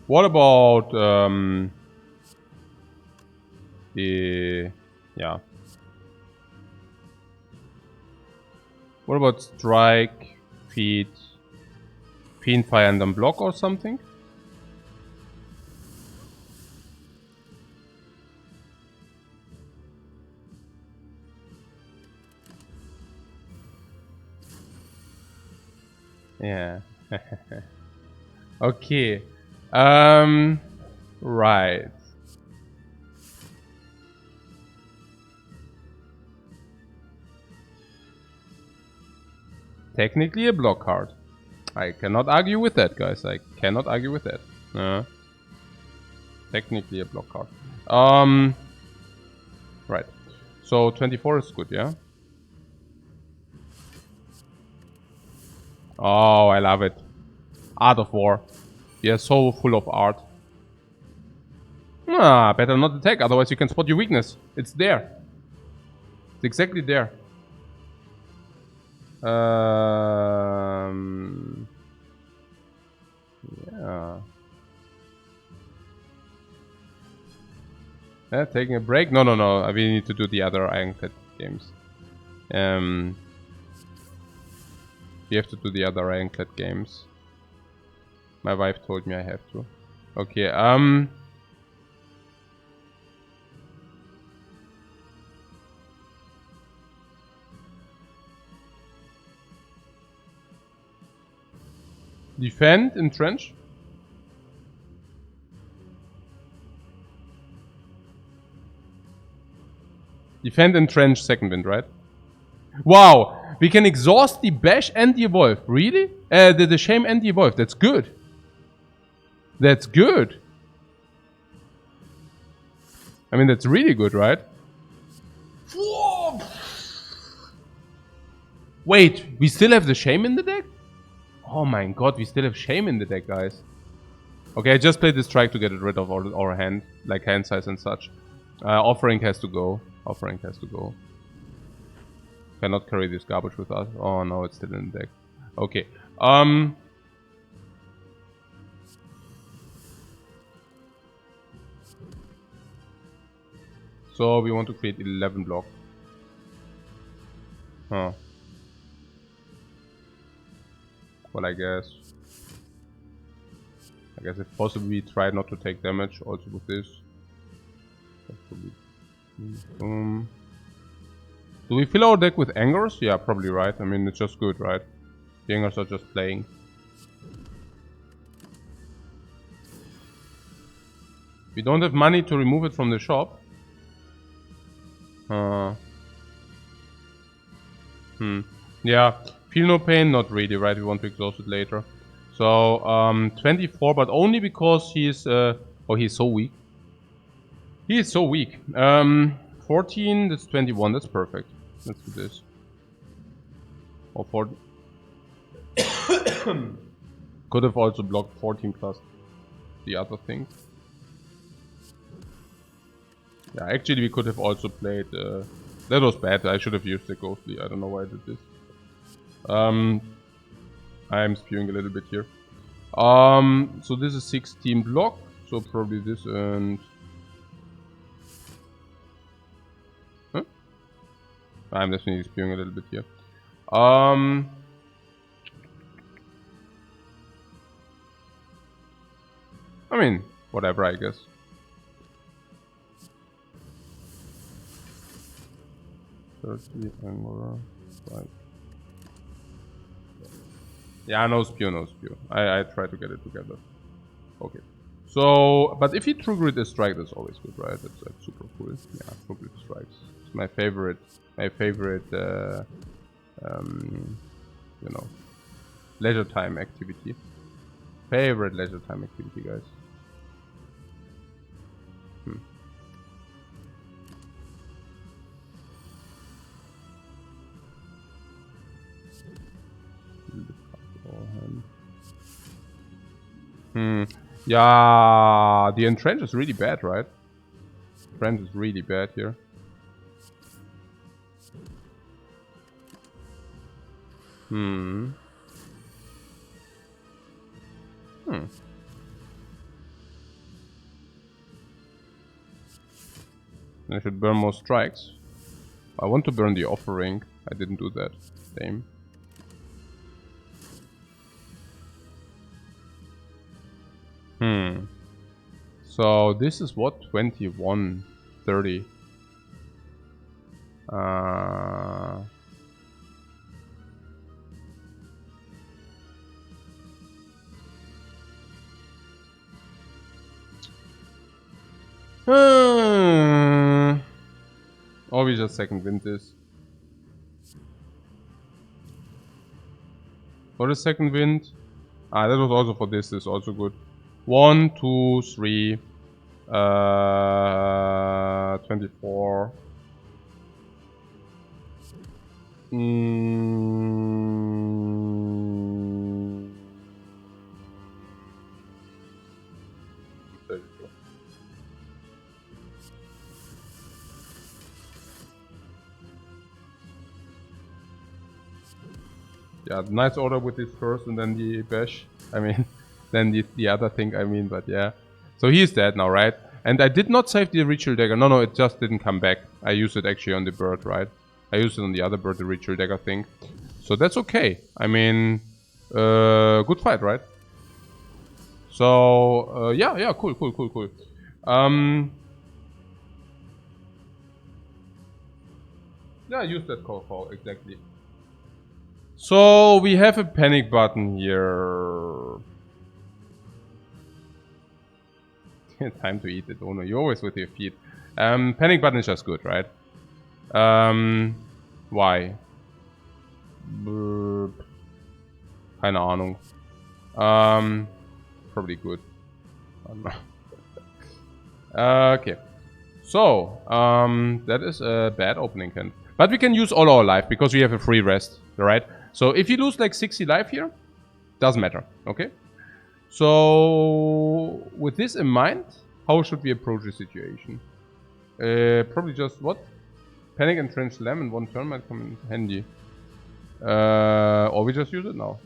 What about yeah. What about strike, feed, fiend fire and then block or something? Yeah. Okay. Right. Technically a block card. I cannot argue with that, guys. I cannot argue with that. Technically a block card. Right. So 24 is good, yeah? Oh, I love it. Art of War. Yeah, so full of art. Better not attack, otherwise you can spot your weakness. It's there. It's exactly there. Yeah. Taking a break? No. We need to do the other Ironclad games. We have to do the other Ironclad games. My wife told me I have to. Okay, defend, entrench. Defend, entrench, second wind, right? Wow! We can exhaust the bash and the evolve. Really? The shame and the evolve. That's good. That's good. I mean, that's really good, right? Whoa. Wait, we still have the shame in the deck? Oh my god, we still have shame in the deck, guys. Okay, I just played this strike to get rid of our hand, like hand size and such. Offering has to go. Offering has to go. Cannot carry this garbage with us. Oh no, it's still in the deck. Okay. So we want to create 11 block. Huh. Well, I guess if possible we try not to take damage also with this. Do we fill our deck with angers? Yeah, probably, right? I mean, it's just good, right? The angers are just playing. We don't have money to remove it from the shop. Yeah, feel no pain, not really, right? We want to exhaust it later. So, 24, but only because he's, oh, he's so weak. He is so weak. 14, that's 21, that's perfect. Let's do this. Or 14. Could have also blocked 14 plus the other thing. Yeah, actually we could have also played... that was bad, I should have used the Ghostly, I don't know why I did this. I'm spewing a little bit here. So this is 16 block, so probably this and... Huh? I'm definitely spewing a little bit here. I mean, whatever, I guess. Right. Yeah, no spew, no spew. I try to get it together. Okay. So, but if you true grid a strike, that's always good, right? That's super cool. Yeah, true grid strikes. It's my favorite, you know, leisure time activity. Favorite leisure time activity, guys. Yeah, the entrench is really bad, right? Entrench is really bad here. I should burn more strikes. I want to burn the offering. I didn't do that. Same. So this is what? 21, 30. Or we just second wind this. For the second wind. Ah, that was also for this. This is also good. 1, 2, 3. 24. Yeah, nice order with this first and then the bash. I mean, then the other thing, I mean, but yeah. So he is dead now, right? And I did not save the ritual dagger. No, it just didn't come back. I used it actually on the bird, right? I used it on the other bird, the ritual dagger thing. So that's okay. I mean, good fight, right? So, yeah, cool. Yeah, use that call, exactly. So, we have a panic button here. Time to eat it. Oh no, you're always with your feet. Panic button is just good, right? Why? Keine Ahnung. Probably good. Okay. So, that is a bad opening hand. But we can use all our life because we have a free rest, right? So if you lose like 60 life here, doesn't matter, okay? So, with this in mind, how should we approach the situation? Probably just what? Panic and Trench Slam in one turn might come in handy. Or we just use it now.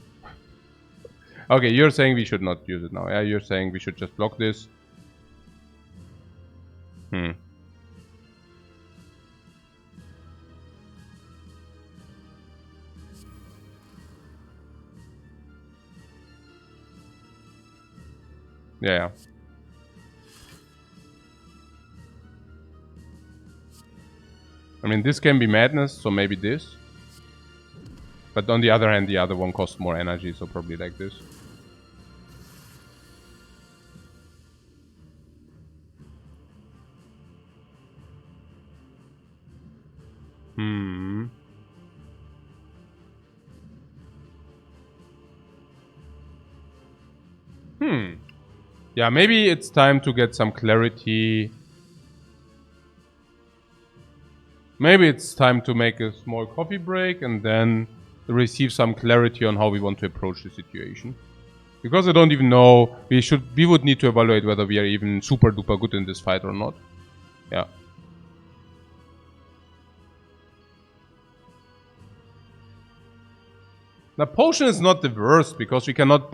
Okay, you're saying we should not use it now. Yeah, you're saying we should just block this. Yeah. I mean, this can be madness, so maybe this. But on the other hand, the other one costs more energy, so probably like this. Yeah, maybe it's time to get some clarity. Maybe it's time to make a small coffee break and then receive some clarity on how we want to approach the situation. Because I don't even know, we would need to evaluate whether we are even super duper good in this fight or not. Yeah. Now, potion is not the worst because we cannot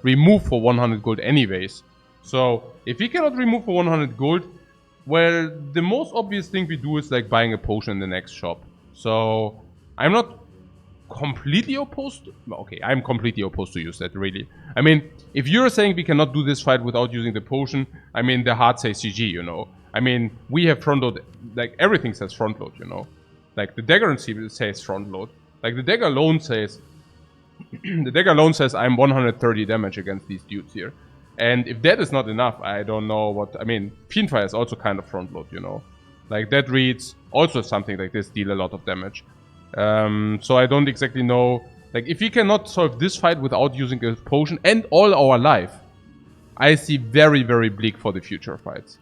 remove for 100 gold anyways. So, if we cannot remove for 100 gold, well, the most obvious thing we do is like buying a potion in the next shop. So, I'm not completely opposed to... Okay, I'm completely opposed to use that, really. I mean, if you're saying we cannot do this fight without using the potion, I mean, the heart says GG, you know. I mean, we have front load, like, everything says front load, you know. Like, the dagger says front load. Like, the dagger alone says... the dagger alone says I'm 130 damage against these dudes here. And if that is not enough, I don't know what... I mean, Fiendfire is also kind of front load, you know. Like, that reads also something like this, deal a lot of damage. So I don't exactly know... Like, if we cannot solve this fight without using a potion and all our life, I see very, very bleak for the future fights.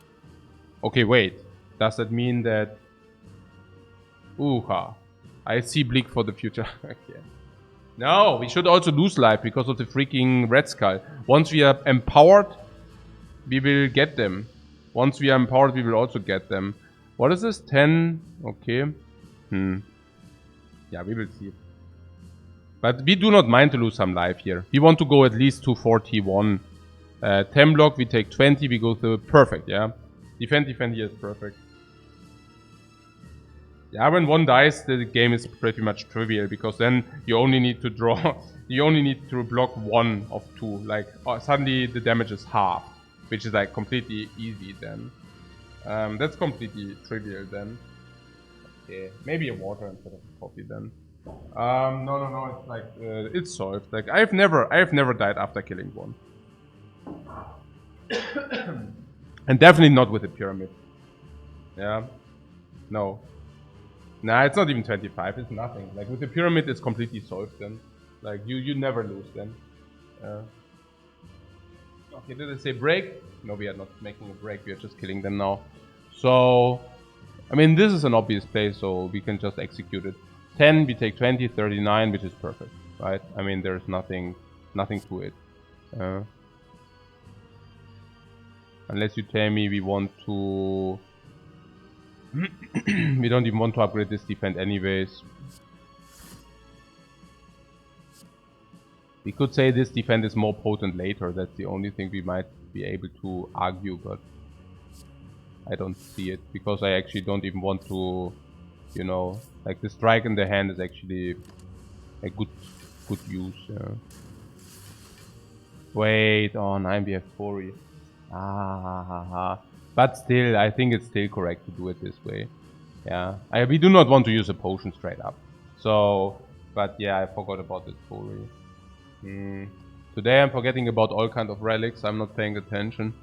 Okay, wait. Does that mean that... Ooh-ha. I see bleak for the future. Okay. No, we should also lose life because of the freaking Red Skull. Once we are empowered, we will get them. Once we are empowered, we will also get them. What is this? 10? Okay. Yeah, we will see. But we do not mind to lose some life here. We want to go at least to 41. 10 block, we take 20, we go to perfect, yeah? Defend here is perfect. Yeah, when one dies, the game is pretty much trivial, because then you only need to draw... you only need to block one of two. Like, suddenly the damage is half, which is like completely easy then. That's completely trivial then. Okay, maybe a water instead of a coffee then. No, it's like, it's solved. Like, I've never died after killing one. And definitely not with a pyramid. Yeah. No. Nah, it's not even 25, it's nothing. Like, with the pyramid, it's completely solved then. Like, you never lose then. Okay, did I say break? No, we are not making a break, we are just killing them now. So, I mean, this is an obvious play, so we can just execute it. 10, we take 20, 39, which is perfect, right? I mean, there's nothing to it. Unless you tell me we want to... we don't even want to upgrade this defense anyways. We could say this defense is more potent later. That's the only thing we might be able to argue, but I don't see it. Because I actually don't even want to, you know, like the strike in the hand is actually a good use. Wait, oh, 9 we have 4. But still, I think it's still correct to do it this way. Yeah, we do not want to use a potion straight up. So, but yeah, I forgot about this Tori. Today I'm forgetting about all kind of relics. I'm not paying attention.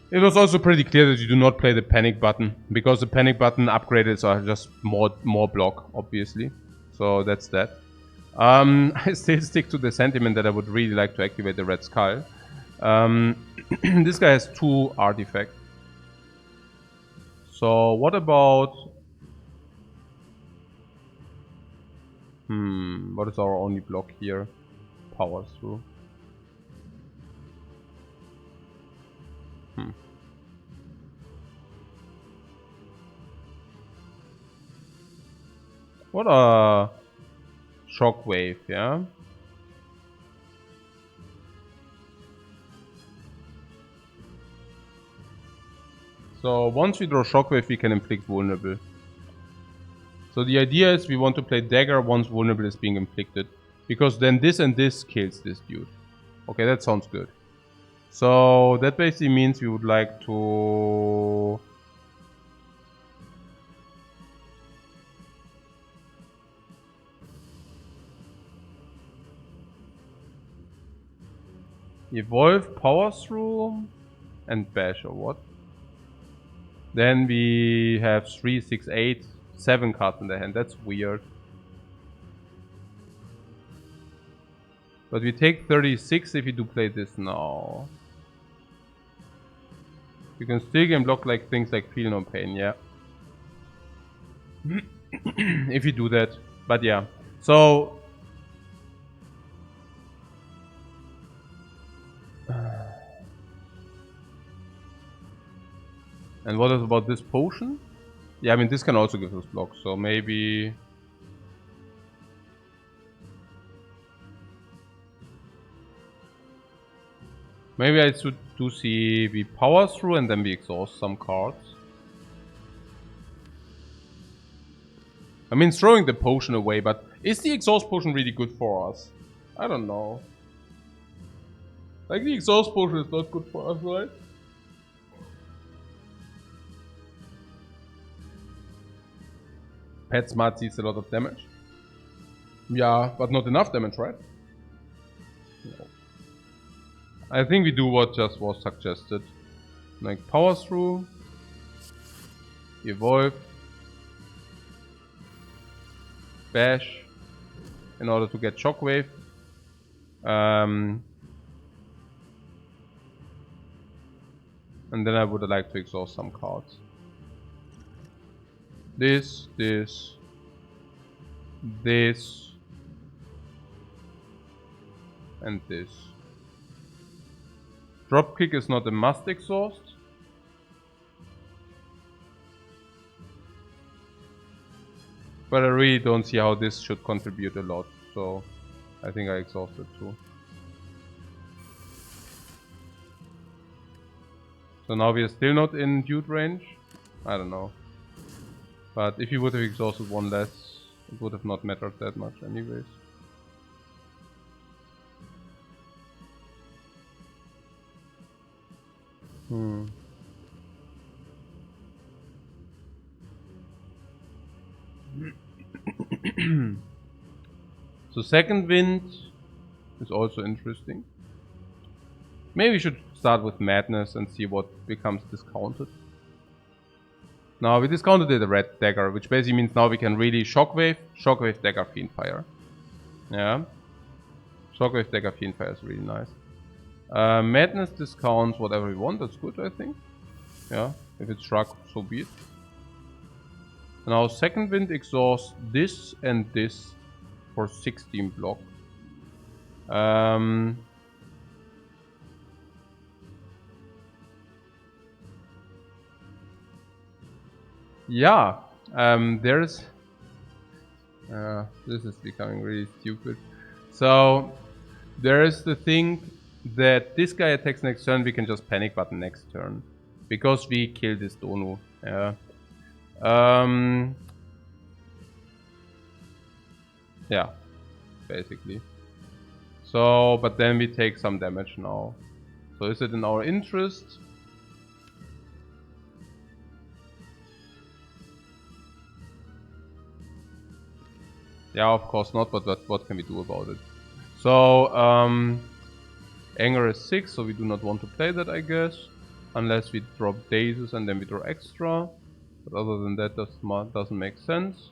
It was also pretty clear that you do not play the panic button, because the panic button upgrades are just more block, obviously. So that's that. I still stick to the sentiment that I would really like to activate the Red Skull. This guy has 2 artifacts. So what about... what is our only block here? Power through. What a shockwave, yeah? So once we draw shockwave, we can inflict vulnerable. So the idea is we want to play dagger once vulnerable is being inflicted. Because then this and this kills this dude. Okay, that sounds good. So that basically means we would like to... evolve power through and bash or what? Then we have 3, 6, 8, 7 cards in the hand. That's weird. But we take 36 if we do play this now. You can still game block like things like Feel No Pain, yeah. If you do that. But yeah. So... and what is about this potion? Yeah, I mean this can also give us block, so maybe... maybe I should do see we power through and then we exhaust some cards. I mean throwing the potion away, but is the exhaust potion really good for us? I don't know. Like the exhaust potion is not good for us, right? Pet Smart sees a lot of damage. Yeah, but not enough damage, right? No. I think we do what just was suggested. Like power through, evolve, bash, in order to get shockwave. And then I would like to exhaust some cards. This, and this. Dropkick is not a must exhaust. But I really don't see how this should contribute a lot, so I think I exhausted too. So now we are still not in dude range. I don't know. But if you would have exhausted one less, it would have not mattered that much anyways. So second wind is also interesting. Maybe we should start with madness and see what becomes discounted. Now we discounted the red dagger, which basically means now we can really shockwave, dagger, fiendfire. Yeah. Shockwave, dagger, fiendfire is really nice. Madness discounts whatever we want, that's good I think. Yeah, if it's shrug, so be it. Now second wind exhausts this and this for 16 block. Yeah, there's... this is becoming really stupid. So, there is the thing that this guy attacks next turn, we can just panic button next turn. Because we kill this Donu. Yeah. Yeah, basically. So, but then we take some damage now. So is it in our interest? Yeah, of course not, but what can we do about it? So, anger is 6, so we do not want to play that, I guess. Unless we drop dazes and then we draw extra. But other than that, doesn't make sense.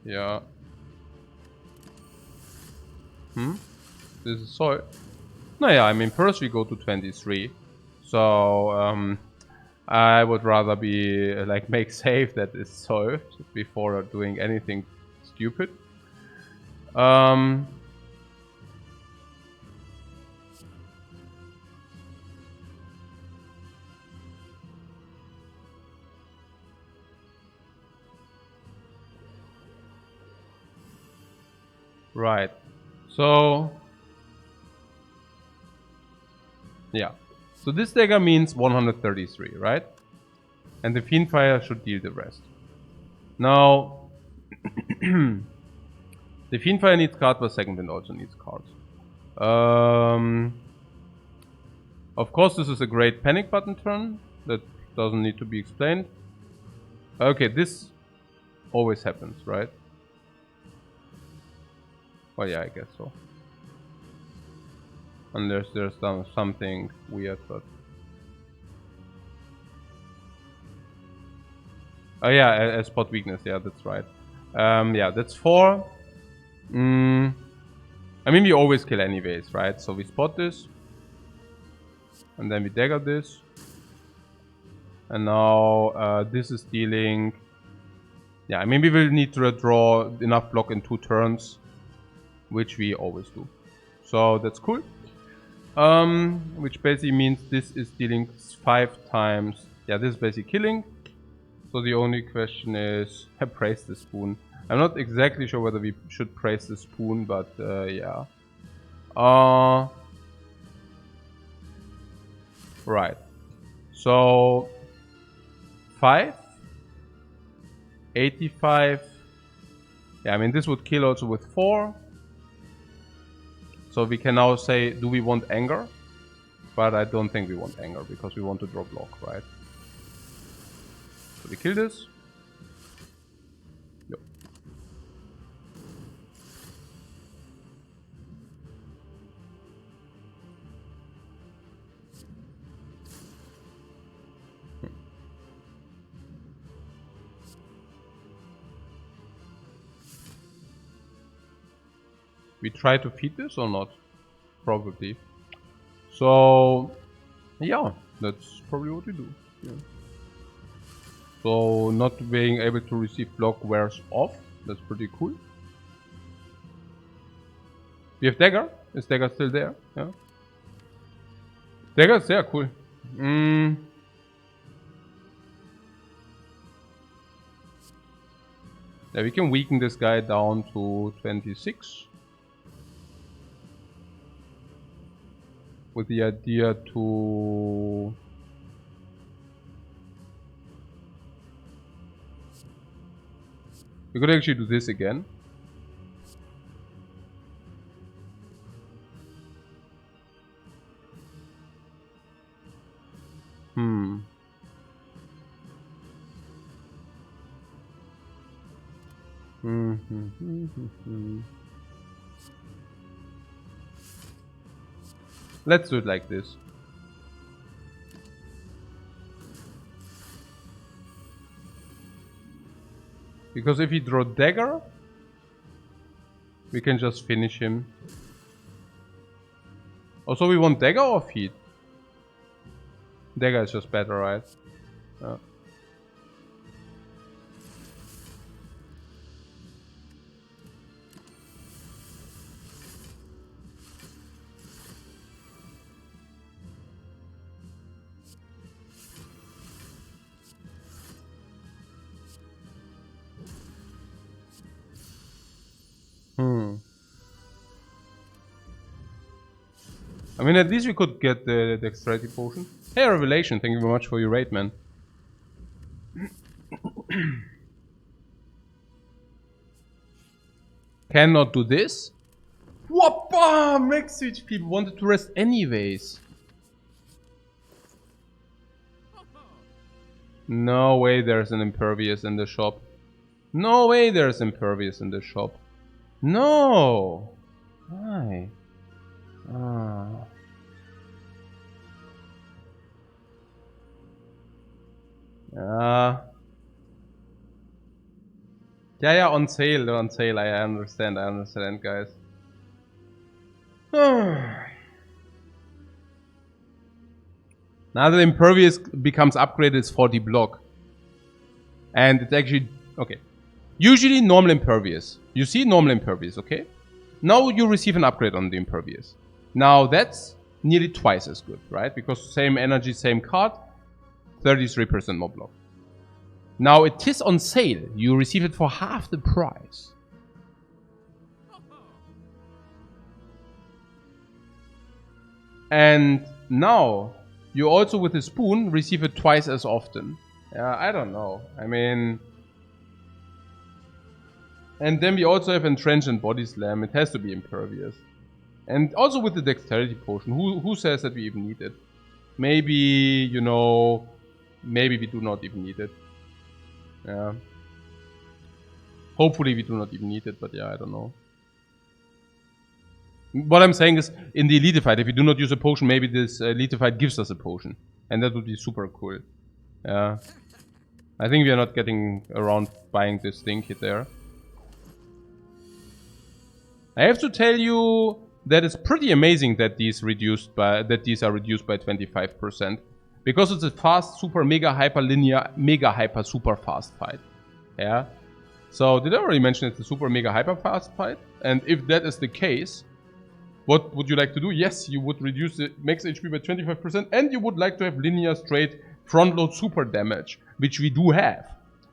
Yeah. This is soil. No, yeah, I mean, first we go to 23. So, I would rather be, like, make safe that is solved before doing anything stupid. Right. So, yeah. So this dagger means 133, right? And the Fiendfire should deal the rest. Now, the Fiendfire needs card per second and also needs cards. Of course, this is a great panic button turn. That doesn't need to be explained. Okay, this always happens, right? Well, yeah, I guess so. Unless there's something weird, but... Oh yeah, a spot weakness, yeah, that's right. Yeah, that's 4. I mean, we always kill anyways, right? So we spot this. And then we dagger this. And now this is dealing... Yeah, I mean, we will need to draw enough block in 2 turns. Which we always do. So that's cool. Which basically means this is dealing 5 times. Yeah, this is basically killing. So the only question is, praise the spoon. I'm not exactly sure whether we should praise the spoon, but yeah. Right. So 5, 85. Yeah, I mean this would kill also with 4. So we can now say, do we want anger? But I don't think we want anger because we want to draw block, right? So we kill this. Yep. We try to feed this or not? Probably. So, yeah, that's probably what we do. Yeah. So, not being able to receive block wears off. That's pretty cool. We have dagger. Is dagger still there? Yeah. Dagger's there, cool. Yeah, we can weaken this guy down to 26. With the idea to... We could actually do this again. Let's do it like this. Because if we draw dagger, we can just finish him. Also, we want dagger or feed? Dagger is just better, right? Yeah. I mean, at least we could get the dexterity potion. Hey, Revelation, thank you very much for your raid, man. Cannot do this? Whoppa! Max switch people wanted to rest anyways. No way there's an impervious in the shop. No way there's impervious in the shop. No! Why? Yeah, on sale, I understand, guys. Now the impervious becomes upgraded, it's 40 block. And it's actually, okay. Usually normal impervious. You see normal impervious, okay? Now you receive an upgrade on the impervious. Now that's nearly twice as good, right? Because same energy, same card, 33% more block. Now it is on sale. You receive it for half the price. And now you also with the spoon receive it twice as often. Yeah, I don't know. I mean... And then we also have Entrench and Body Slam. It has to be impervious. And also with the Dexterity Potion. Who says that we even need it? Maybe, you know... Maybe we do not even need it. Yeah. Hopefully we do not even need it, but yeah, I don't know. What I'm saying is, in the Elite fight, if we do not use a potion, maybe this Elite fight gives us a potion. And that would be super cool. Yeah. I think we are not getting around buying this thing here there. I have to tell you that it's pretty amazing that these are reduced by 25%. Because it's a fast, super, mega, hyper linear, mega, hyper, super fast fight. Yeah. So, did I already mention it's a super, mega, hyper fast fight? And if that is the case, what would you like to do? Yes, you would reduce the max HP by 25%, and you would like to have linear, straight, front load super damage, which we do have.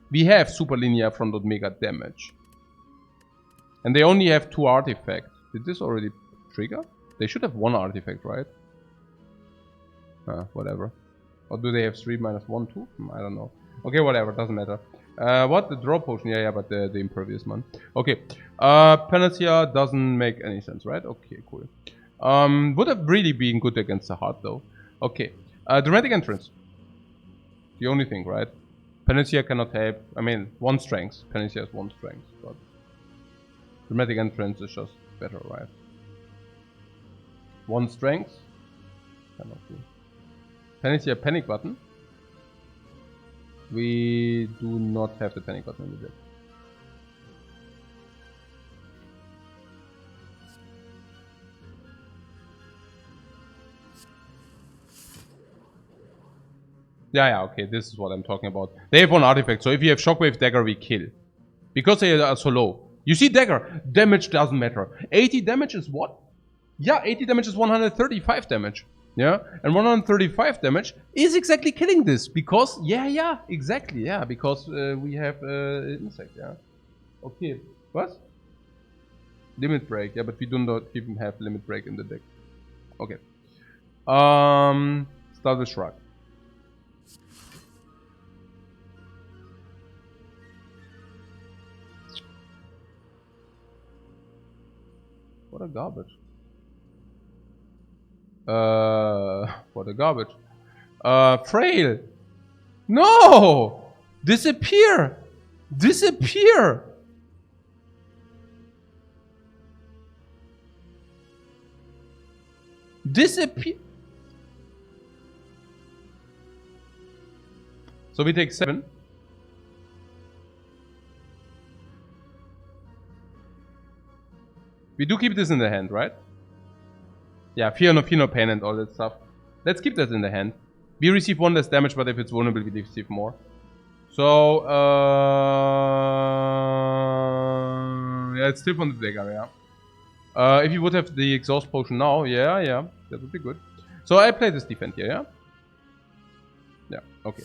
We have super linear front load mega damage. And they only have 2 artifacts. Did this already trigger? They should have 1 artifact, right? Whatever. Or do they have 3 minus 1 too? I don't know. Okay, whatever, doesn't matter. What? The draw potion? Yeah, but the impervious one. Okay. Panacea doesn't make any sense, right? Okay, cool. Would have really been good against the heart though. Okay. Dramatic entrance. The only thing, right? Panacea cannot help. I mean, 1 strength. Panacea has 1 strength, but dramatic entrance is just better, right? 1 strength. Cannot be. Panacea panic button. We do not have the panic button in the deck. Yeah, okay, this is what I'm talking about. They have 1 artifact, so if you have Shockwave Dagger, we kill. Because they are so low. You see Dagger, damage doesn't matter. 80 damage is what? Yeah, 80 damage is 135 damage. Yeah, and 135 damage is exactly killing this. Because, yeah, exactly, yeah. Because we have insect, yeah. Okay, what? Limit Break, yeah, but we do not even have Limit Break in the deck. Okay. Start with Shrug. What a garbage. What a garbage. Frail! No! Disappear! Disappear! Disappear! So we take 7. We do keep this in the hand, right? Yeah, fear no pain and all that stuff. Let's keep that in the hand. We receive 1 less damage, but if it's vulnerable, we receive more. So, yeah, it's still from the dagger, yeah. If you would have the exhaust potion now, yeah, that would be good. So I play this defense here, yeah? Yeah, okay.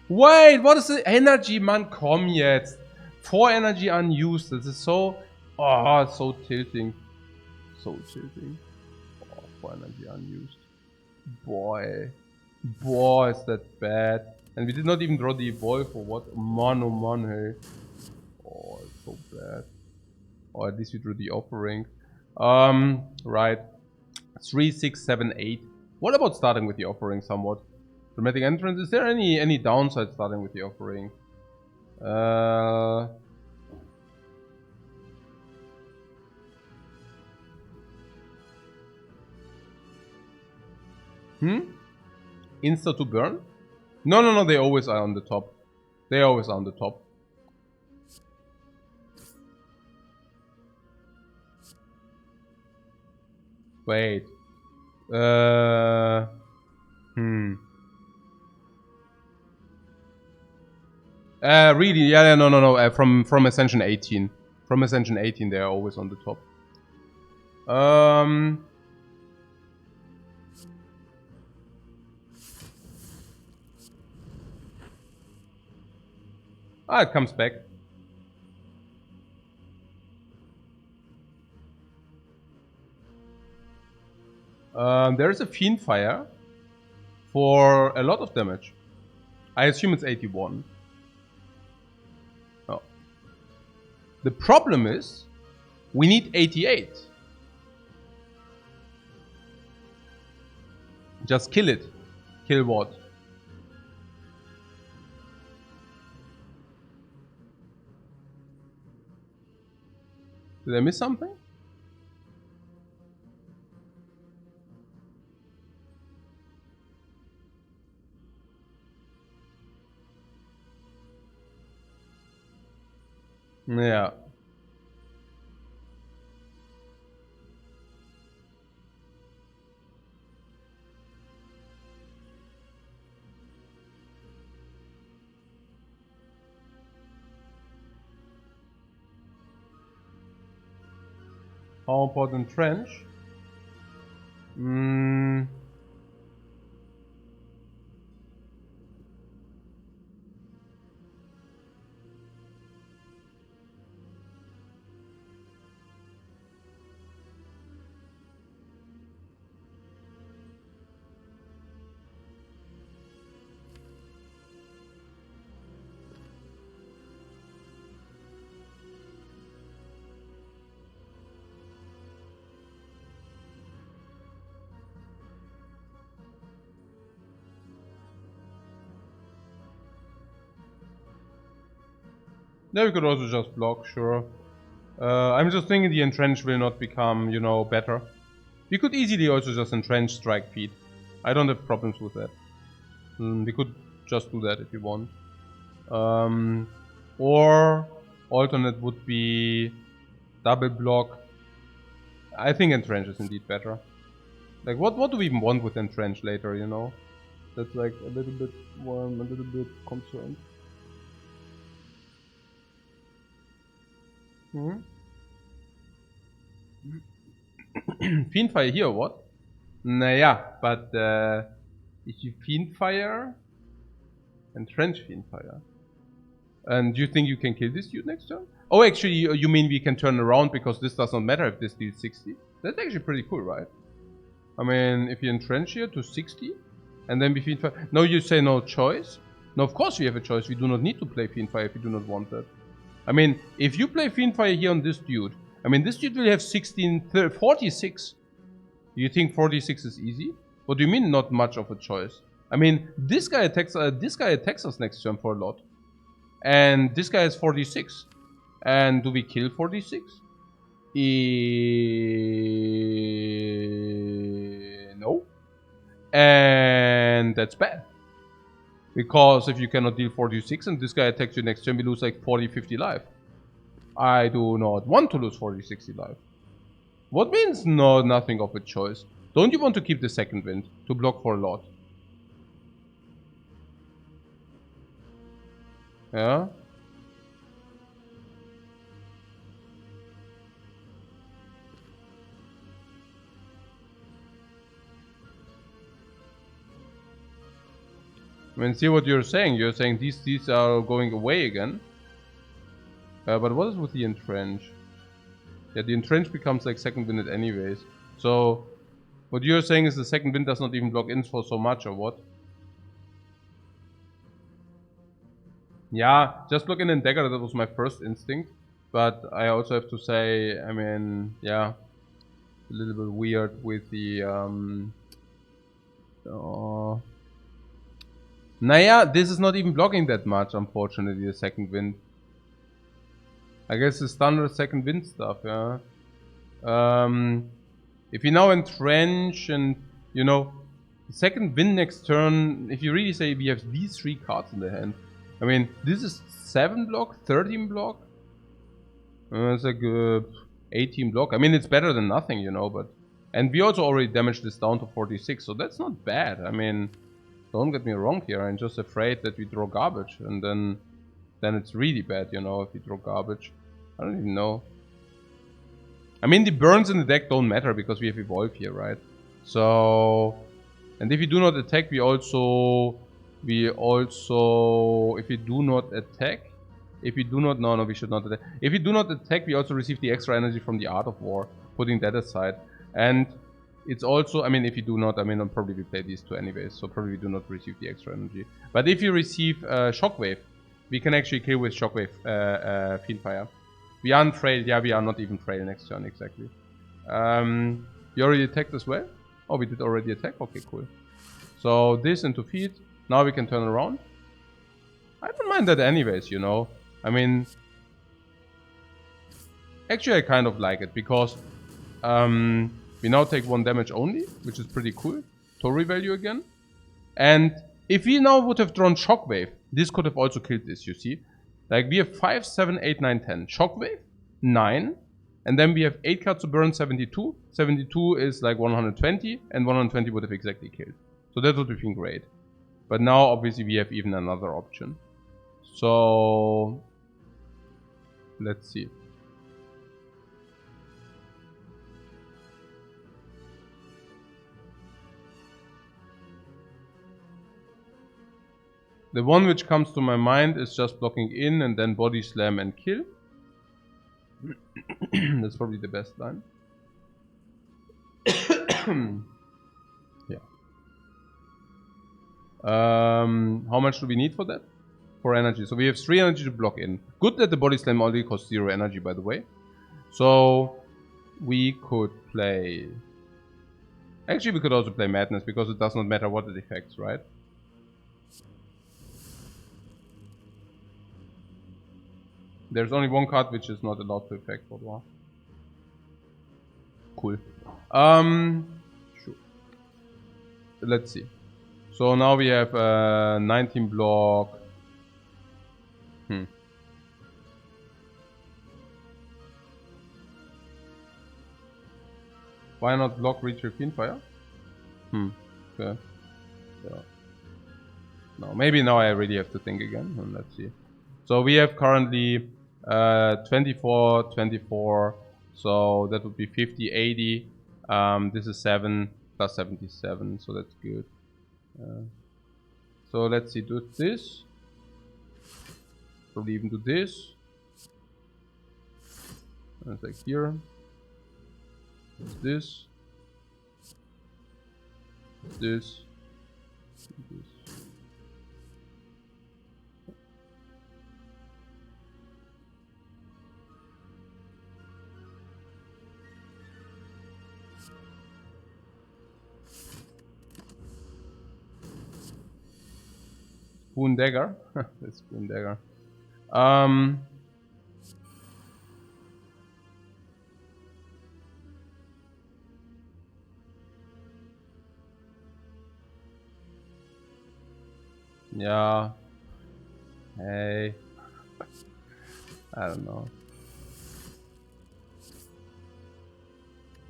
Wait, what is the energy, man? Come yet. 4 energy unused. This is so... Oh, it's so tilting. So tilting. Oh, 4 energy unused. Boy. Boy, is that bad. And we did not even draw the evolve for what? Man, oh man, hey. Oh, it's so bad. Or at least we drew the offering. Right. 3, 6, 7, 8. What about starting with the offering somewhat? Dramatic entrance. Is there any downside starting with the offering? Insta to burn? No, they always are on the top. They always are on the top. Wait. Really, yeah, no. From Ascension 18. From Ascension 18, they are always on the top. It comes back. There's a Fiend Fire for a lot of damage. I assume it's 81. Oh. The problem is, we need 88. Just kill it. Kill what? Did I miss something? Yeah. How important trench? Yeah, we could also just block, sure. I'm just thinking the entrench will not become, you know, better. We could easily also just entrench strike feed. I don't have problems with that. We could just do that if you want. Or alternate would be double block. I think entrench is indeed better. Like, what do we even want with entrench later, you know? That's like a little bit warm, a little bit concerned. Fiendfire here, what? Naja, but if you Fiendfire, entrench Fiendfire. And do you think you can kill this dude next turn? Oh, actually, you mean we can turn around because this does not matter if this deals 60? That's actually pretty cool, right? I mean, if you entrench here to 60, and then we Fiendfire. No, you say no choice? No, of course we have a choice. We do not need to play Fiendfire if we do not want that. I mean, if you play Fiendfire here on this dude, I mean, this dude will have 46. You think 46 is easy? What do you mean not much of a choice? I mean, this guy attacks us next turn for a lot. And this guy has 46. And do we kill 46? No. And that's bad. Because if you cannot deal 46 and this guy attacks you next turn, we lose like 40, 50 life. I do not want to lose 40, 60 life. What means no, nothing of a choice? Don't you want to keep the second wind to block for a lot? Yeah? I mean, see what you're saying. You're saying these are going away again. But what is with the entrench? Yeah, the entrench becomes like second wind anyways. So, what you're saying is the second wind does not even block in for so much, or what? Yeah, just look in the dagger, that was my first instinct. But I also have to say, I mean, yeah, a little bit weird with the, Naja, this is not even blocking that much, unfortunately, the second wind. I guess the standard second wind stuff, yeah. If you now entrench and, you know, the second wind next turn, if you really say we have these 3 cards in the hand. I mean, this is 7 block, 13 block. It's like 18 block. I mean, it's better than nothing, you know, but And we also already damaged this down to 46, so that's not bad. I mean, don't get me wrong here. I'm just afraid that we draw garbage, and then it's really bad, you know, if we draw garbage. I don't even know. I mean, the burns in the deck don't matter because we have Evolve here, right? So, and if we do not attack, we also, if we do not attack, no, we should not attack. If we do not attack, we also receive the extra energy from the Art of War, putting that aside. And it's also, I mean, if you do not, I mean, I'll probably play these two anyways, so probably we do not receive the extra energy. But if you receive Shockwave, we can actually kill with Shockwave Fiendfire. We aren't frail, yeah, we are not even frail next turn, exactly. You already attacked as well? Oh, we did already attack? Okay, cool. So this into feed, now we can turn around. I don't mind that anyways, you know. I mean, actually I kind of like it, because we now take 1 damage only, which is pretty cool. Tori value again. And if we now would have drawn Shockwave, this could have also killed this, you see. Like, we have 5, 7, 8, 9, 10. Shockwave, 9. And then we have 8 cards to burn, 72. 72 is like 120, and 120 would have exactly killed. So that would have been great. But now, obviously, we have even another option. So, let's see. The one which comes to my mind is just blocking in and then body slam and kill. That's probably the best line. Yeah. How much do we need for that? 4 energy. So we have 3 energy to block in. Good that the body slam only costs 0 energy, by the way. So we could play... Actually, we could also play Madness, because it does not matter what it affects, right? There's only 1 card which is not allowed to affect for war. Cool. Sure. Let's see. So now we have 19 block. Why not block Reach Fiendfire? Okay. Yeah. No, maybe now I really have to think again. Let's see. So we have currently 24, 24. So that would be 50, 80. This is 7 plus 77. So that's good. So let's see. Do this. Probably even do this. And it's like here. It's this. It's this. This. Spoon Dagger. That's Spoon Dagger. Yeah. Hey. I don't know.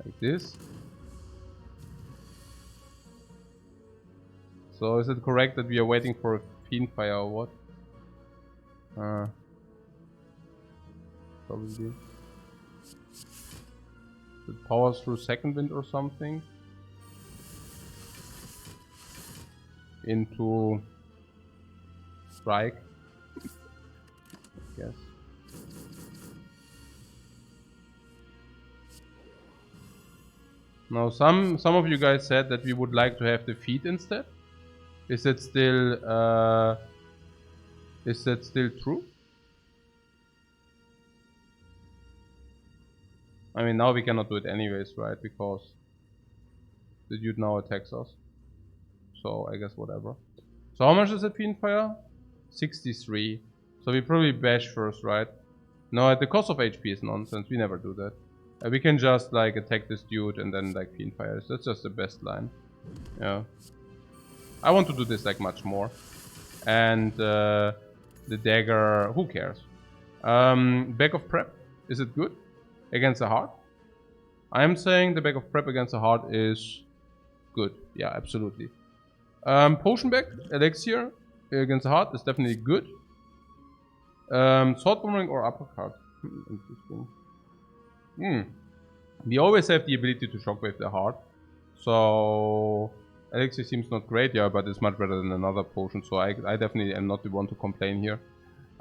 Like this. So is it correct that we are waiting for a Fiendfire or what? Probably. It powers through Second Wind or something. Into Strike. I guess. Now some of you guys said that we would like to have the feet instead. Is that still true? I mean, now we cannot do it anyways, right? Because the dude now attacks us. So I guess whatever. So how much is it, Fiendfire? 63. So we probably bash first, right? No, at the cost of HP is nonsense. We never do that. We can just like attack this dude and then like Fiendfire. That's just the best line. Yeah. I want to do this like much more. And the dagger, who cares? Back of prep, is it good? Against the heart? I'm saying the bag of prep against the heart is good. Yeah, absolutely. Potion bag, elixir against the heart is definitely good. Sword boomerang or uppercut? Interesting. We always have the ability to shockwave the heart. So elixir seems not great, yeah, but it's much better than another potion. So I definitely am not the one to complain here.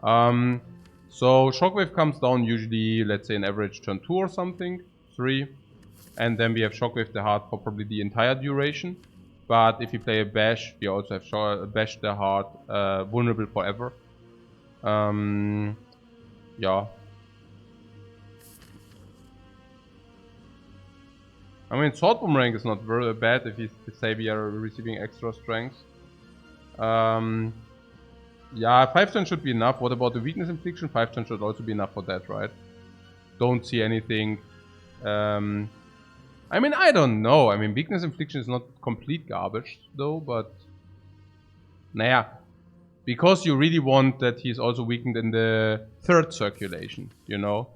So shockwave comes down usually, let's say, an average turn 2 or something, 3. And then we have shockwave the heart for probably the entire duration. But if you play a bash, we also have bash the heart vulnerable forever. Yeah. I mean, sword boomerang is not very bad if you say we are receiving extra strength. Yeah, 5 turn should be enough. What about the weakness infliction? 5 turn should also be enough for that, right? Don't see anything. I mean, I don't know. I mean, weakness infliction is not complete garbage, though, but... Naja. Because you really want that he's also weakened in the 3rd circulation, you know?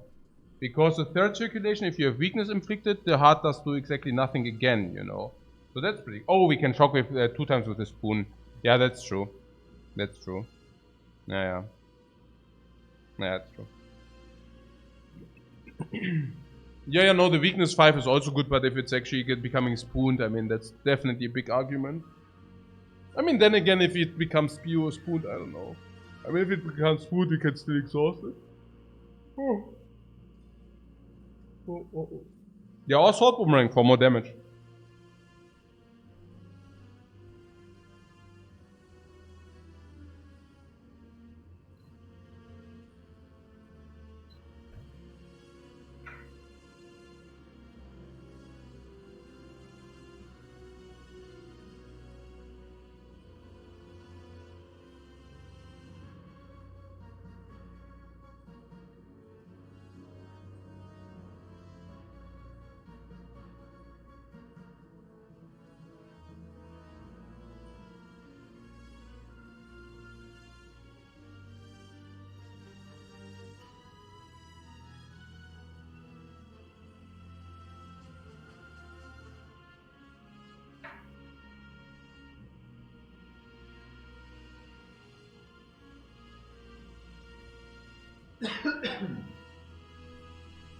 Because the 3rd circulation, if you have weakness inflicted, the heart does do exactly nothing again, you know? So that's pretty... Oh, we can shockwave 2 times with the spoon. Yeah, that's true. That's true. Yeah. Yeah, that's true. Yeah, no, the weakness 5 is also good, but if it's actually becoming spooned, I mean, that's definitely a big argument. I mean, then again, if it becomes spooned, I don't know. I mean, if it becomes spooned, we can still exhaust it. Yeah, or sword boomerang for more damage.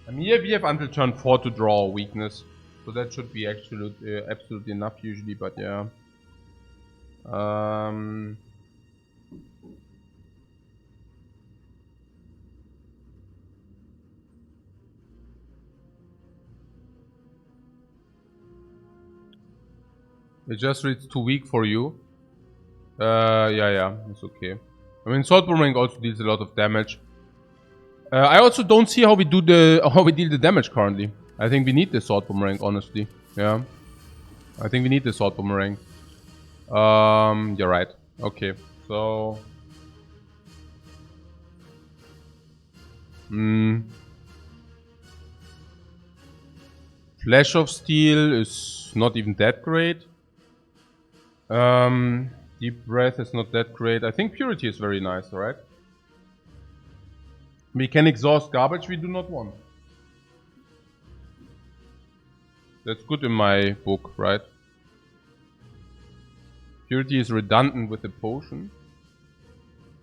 I mean, we have until turn 4 to draw a weakness, so that should be absolutely enough usually, but yeah. It just reads too weak for you. Yeah, it's okay. I mean, sword boomerang also deals a lot of damage. I also don't see how we deal the damage currently. I think we need the sword boomerang, honestly. Yeah. I think we need the sword boomerang. You're right. Okay, so... Flash of Steel is not even that great. Deep Breath is not that great. I think Purity is very nice, right? We can exhaust garbage we do not want. That's good in my book, right? Purity is redundant with the potion.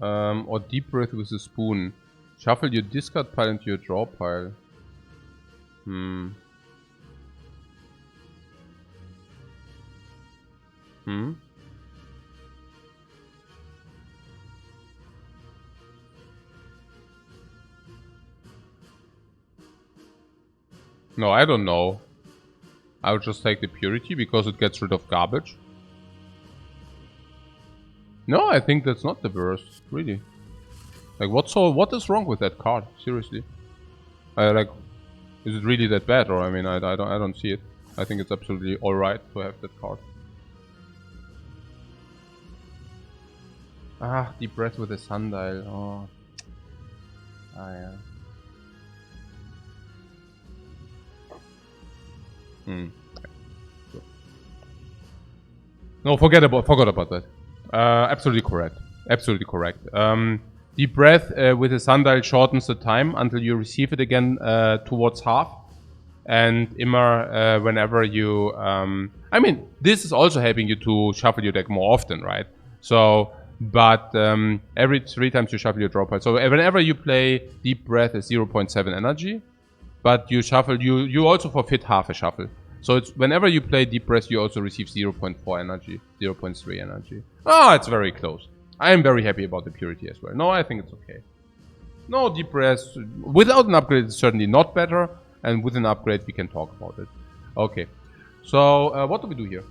Or Deep Breath with a spoon. Shuffle your discard pile into your draw pile. No, I don't know. I would just take the Purity because it gets rid of garbage. No, I think that's not the worst, really. Like, what is wrong with that card? Seriously. Like, is it really that bad? Or I mean, I don't see it. I think it's absolutely alright to have that card. Ah, Deep Breath with a Sundial. Oh. Ah, yeah. No, forgot about that. Absolutely correct. Absolutely correct. Deep Breath with a Sundial shortens the time until you receive it again towards half. And Immer, whenever you... I mean, this is also helping you to shuffle your deck more often, right? So, but every 3 times you shuffle your draw pile. So whenever you play Deep Breath is 0.7 energy, but you shuffle, you also forfeit half a shuffle. So it's whenever you play Deep Breath, you also receive 0.4 energy, 0.3 energy. Oh, it's very close. I am very happy about the purity as well. No, I think it's okay. No, Deep Breath, without an upgrade, it's certainly not better. And with an upgrade, we can talk about it. Okay. So, what do we do here?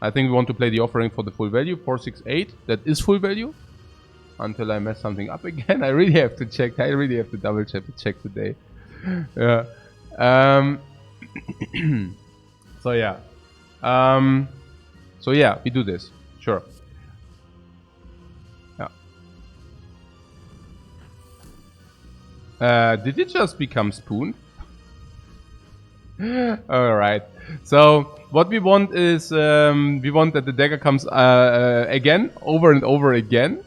I think we want to play the offering for the full value, 468. That is full value. Until I mess something up again. I really have to check. I really have to double check today. Yeah. So yeah. So yeah, we do this. Sure. Yeah. Did it just become spoon? Alright. So what we want is we want that the dagger comes again, over and over again.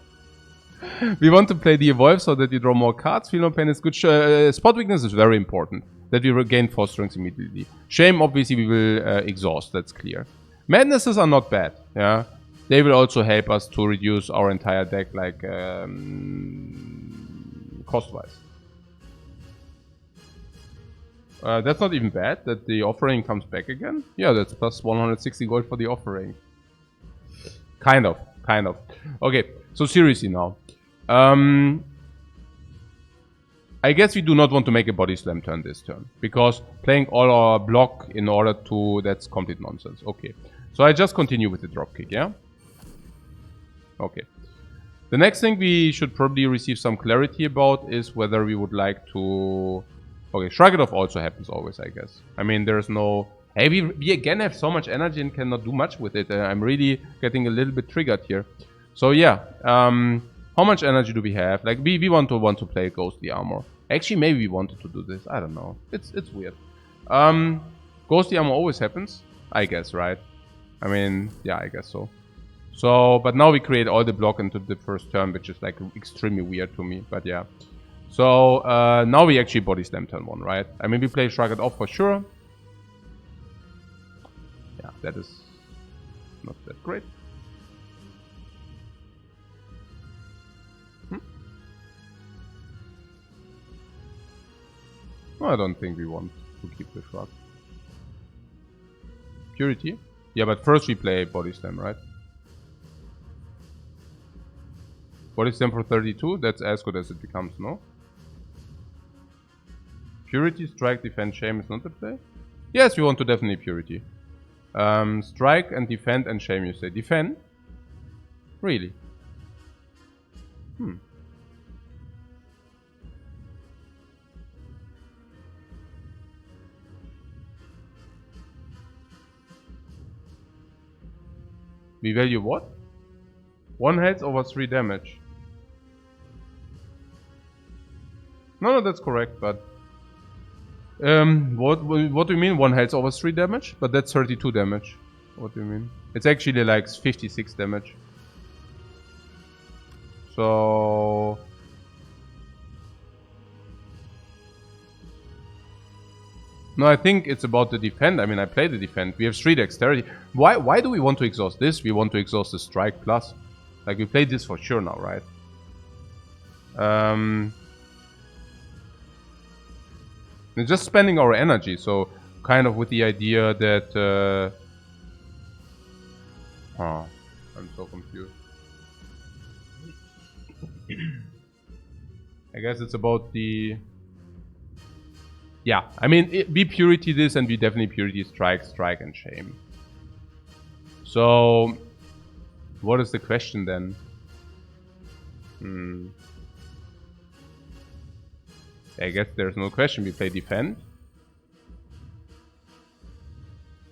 We want to play the Evolve so that you draw more cards. Feel no pain is good. Spot weakness is very important. That we regain 4 strengths immediately. Shame, obviously, we will exhaust. That's clear. Madnesses are not bad. Yeah, they will also help us to reduce our entire deck, like cost-wise. That's not even bad. That the offering comes back again. Yeah, that's plus 160 gold for the offering. Kind of. Okay, so seriously now. I guess we do not want to make a body slam turn this turn. Because playing all our block in order to... That's complete nonsense. Okay. So I just continue with the dropkick, yeah? Okay. The next thing we should probably receive some clarity about is whether we would like to... Okay, Shrug It Off also happens always, I guess. I mean, there's no... Hey, we again have so much energy and cannot do much with it. I'm really getting a little bit triggered here. So yeah, how much energy do we have? Like, we want to play Ghostly Armor. Actually, maybe we wanted to do this. I don't know. It's weird. Ghostly Armor always happens, I guess, right? I mean, yeah, I guess so. So, but now we create all the block into the first turn, which is like extremely weird to me. But yeah. So now we actually body slam turn 1, right? I mean, we play Shrug It Off for sure. Yeah, that is not that great. No, I don't think we want to keep the shrug. Purity? Yeah, but first we play body slam, right? Body slam for 32? That's as good as it becomes, no? Purity, strike, defend, shame is not the play? Yes, we want to definitely purity. Strike and defend and shame, you say. Defend? Really? We value what? 1 health over 3 damage. No, that's correct, but... what do you mean 1 health over 3 damage? But that's 32 damage. What do you mean? It's actually like 56 damage. So... No, I think it's about the defend. I mean, I play the defend. We have 3 dexterity. Why do we want to exhaust this? We want to exhaust the strike plus. Like, we played this for sure now, right? We're just spending our energy, so kind of with the idea that... I'm so confused. I guess it's about the... Yeah, I mean, we purity this and we definitely purity strike, strike and shame. So, what is the question then? I guess there's no question, we play defend.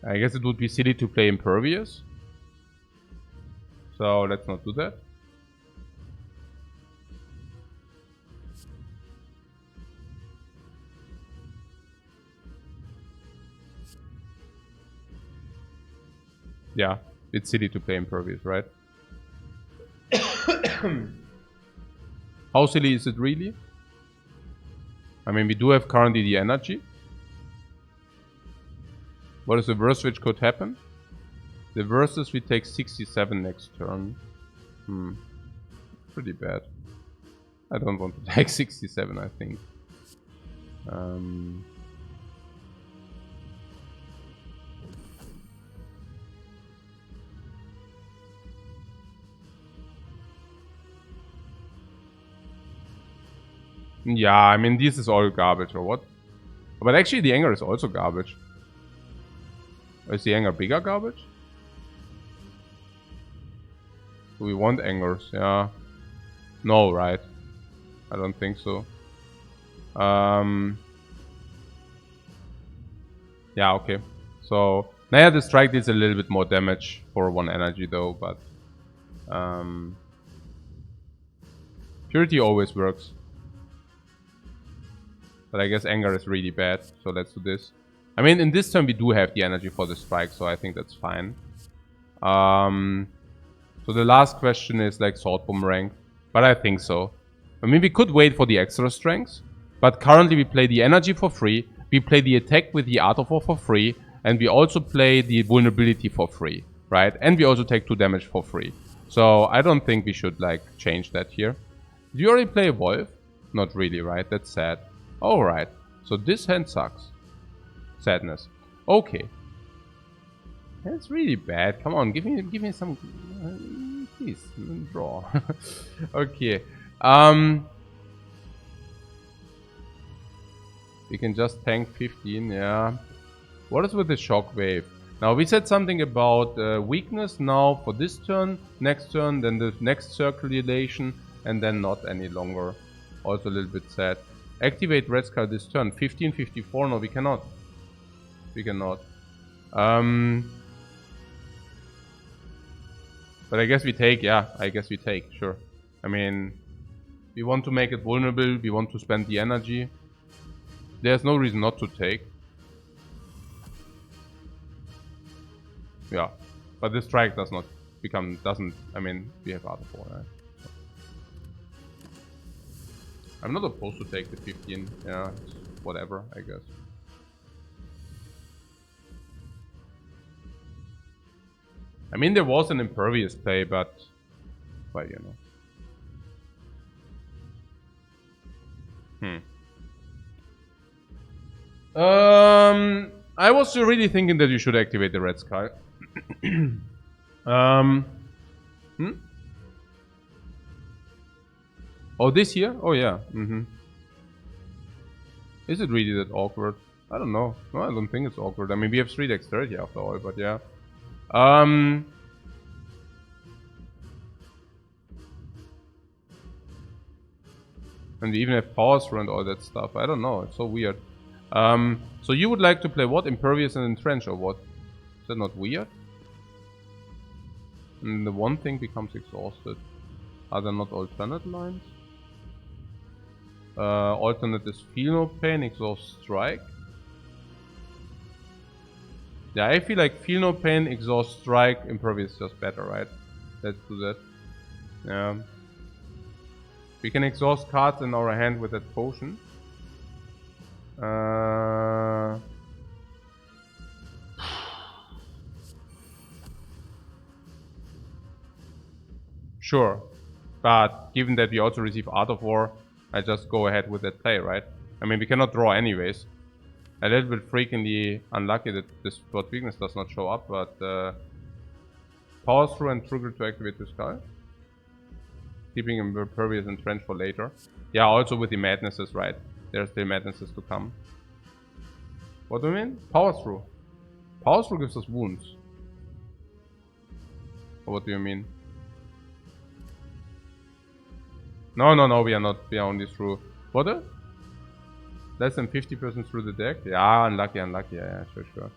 I guess it would be silly to play impervious. So, let's not do that. Yeah, it's silly to play impervious, right? How silly is it really? I mean, we do have currently the energy. What is the worst which could happen? The worst is we take 67 next turn. Pretty bad. I don't want to take 67, I think. Yeah, I mean, this is all garbage, or what? But actually, the anger is also garbage. Is the anger bigger garbage? Do we want angers? Yeah. No, right? I don't think so. Yeah, okay. So, naja, the strike deals a little bit more damage for 1 energy though, but... Purity always works. But I guess anger is really bad, so let's do this. I mean, in this turn we do have the energy for the strike, so I think that's fine. So the last question is like Sword Boomerang, but I think so. I mean, we could wait for the extra strengths, but currently we play the energy for free, we play the attack with the Art of War for free, and we also play the vulnerability for free, right? And we also take 2 damage for free. So I don't think we should like change that here. Do you already play Evolve? Not really, right? That's sad. Alright, so this hand sucks. Sadness. Okay. That's really bad. Come on, give me some... please, draw. Okay. We can just tank 15, yeah. What is with the shockwave? Now, we said something about weakness now for this turn, next turn, then the next circulation, and then not any longer. Also a little bit sad. Activate Red Skull this turn. 15, 54. No, we cannot. We cannot. But I guess we take, yeah. I guess we take, sure. I mean, we want to make it vulnerable. We want to spend the energy. There's no reason not to take. Yeah. But this strike does not become, I mean, we have other 4, right? I'm not opposed to take the 15, yeah, whatever, I guess. I mean, there was an impervious play, but, well, you know. I was really thinking that you should activate the Red Skull. Oh, this here? Oh, yeah. Is it really that awkward? I don't know. No, I don't think it's awkward. I mean, we have 3 dexterity after all, but yeah. And we even have power through and all that stuff. I don't know. It's so weird. So you would like to play what? Impervious and Entrench or what? Is that not weird? And the one thing becomes exhausted. Are there not alternate lines? Alternate is Feel No Pain, Exhaust Strike. Yeah, I feel like Feel No Pain, Exhaust Strike, Impervious is just better, right? Let's do that. Yeah. We can exhaust cards in our hand with that potion. Sure. But given that we also receive Art of War, I just go ahead with that play, right? I mean, we cannot draw anyways. A little bit freakingly unlucky that this spot weakness does not show up, but power through and trigger to activate the skull. Keeping him impervious and trench for later. Yeah, also with the madnesses, right? There are still madnesses to come. What do you mean? Power through. Power through gives us wounds. Or what do you mean? No, we are not. We are only through. What? Less than 50% through the deck? Yeah, unlucky. Yeah, sure.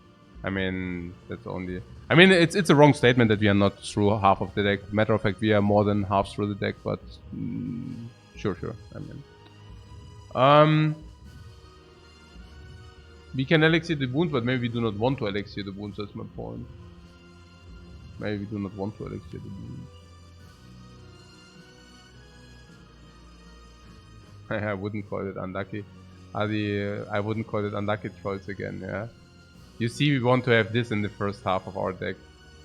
I mean, that's only... I mean, it's a wrong statement that we are not through half of the deck. Matter of fact, we are more than half through the deck, but... sure. I mean... we can elixir the wounds, but maybe we do not want to elixir the wounds, that's my point. Maybe we do not want to elixir the wounds. I wouldn't call it unlucky. I wouldn't call it unlucky trolls again, yeah. You see, we want to have this in the first half of our deck.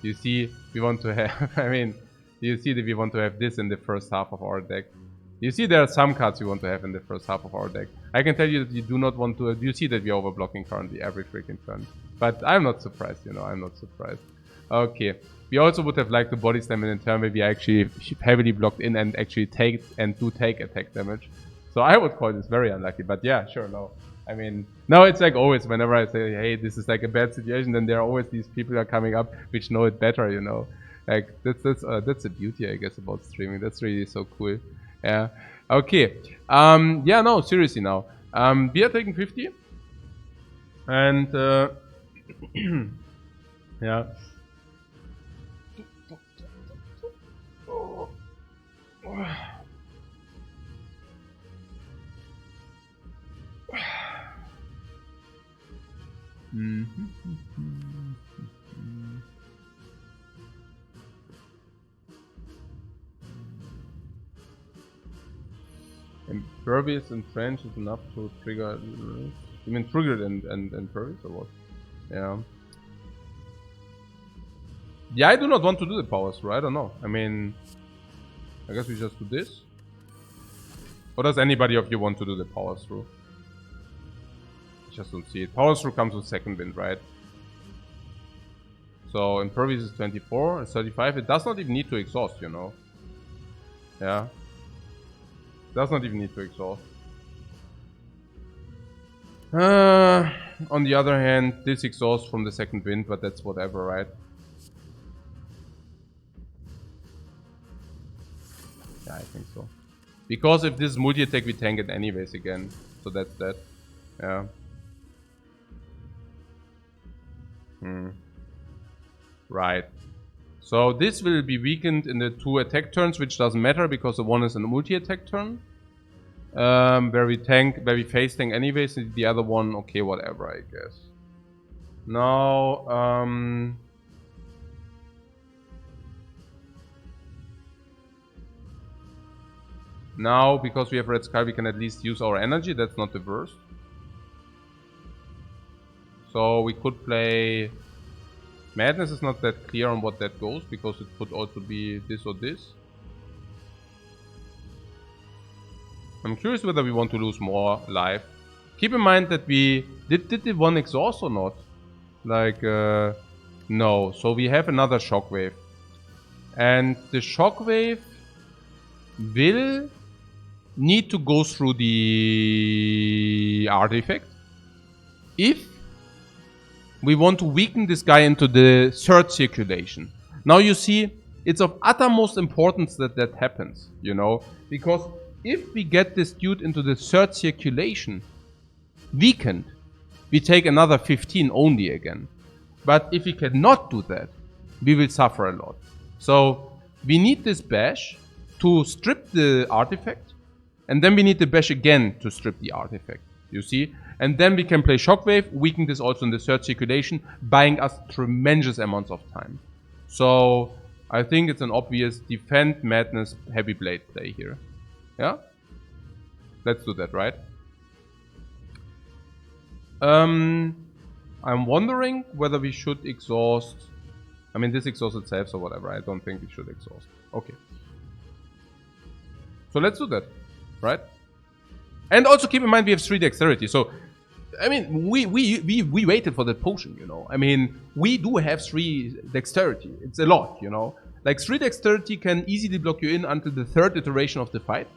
You see, we want to have, I mean, you see that we want to have this in the first half of our deck. You see there are some cards we want to have in the first half of our deck. I can tell you that you do not want to, you see that we are overblocking currently every freaking turn. But I'm not surprised, you know, I'm not surprised. Okay, we also would have liked to body slam in a turn where we actually heavily blocked in and actually take attack damage. So I would call this very unlucky, but yeah, sure, no. I mean, no, it's like always, whenever I say, hey, this is like a bad situation, then there are always these people that are coming up which know it better, you know. Like, that's the beauty, I guess, about streaming. That's really so cool. Yeah. Okay. Yeah, no, seriously now. We are taking 50. And, yeah. Impervious and trench is enough to trigger. You mean triggered and impervious or what? Yeah. Yeah, I do not want to do the power through. I don't know. I mean, I guess we just do this. Or does anybody of you want to do the power through? Just don't see it. Power through comes with second wind, right? So impervious is 24 and 35. It does not even need to exhaust, you know. Yeah. Does not even need to exhaust. On the other hand, this exhausts from the second wind, but that's whatever, right? Yeah, I think so. Because if this is multi-attack, we tank it anyways again. So that's that. Yeah. Right. So this will be weakened in the 2 attack turns, which doesn't matter because the one is a multi-attack turn. Where we face tank anyways, and the other one, okay, whatever, I guess. Now, now, because we have Red Sky, we can at least use our energy. That's not the worst. So we could play... Madness is not that clear on what that goes, because it could also be this or this. I'm curious whether we want to lose more life. Keep in mind that we... Did the one exhaust or not? Like, no. So we have another shockwave. And the shockwave will need to go through the artifact if we want to weaken this guy into the 3rd circulation. Now you see, it's of uttermost importance that that happens, you know, because if we get this dude into the 3rd circulation weakened, we take another 15 only again. But if we cannot do that, we will suffer a lot. So we need this bash to strip the artifact, and then we need the bash again to strip the artifact, you see? And then we can play Shockwave, weaken this also in the 3rd circulation, buying us tremendous amounts of time. So I think it's an obvious defend, madness, heavy blade play here. Yeah? Let's do that, right? I'm wondering whether we should exhaust... I mean, this exhausts itself, so whatever. I don't think we should exhaust. Okay. So let's do that, right? And also keep in mind we have 3 dexterity, so... I mean, we waited for that potion, you know. I mean, we do have 3 dexterity. It's a lot, you know. Like, 3 dexterity can easily block you in until the 3rd iteration of the fight.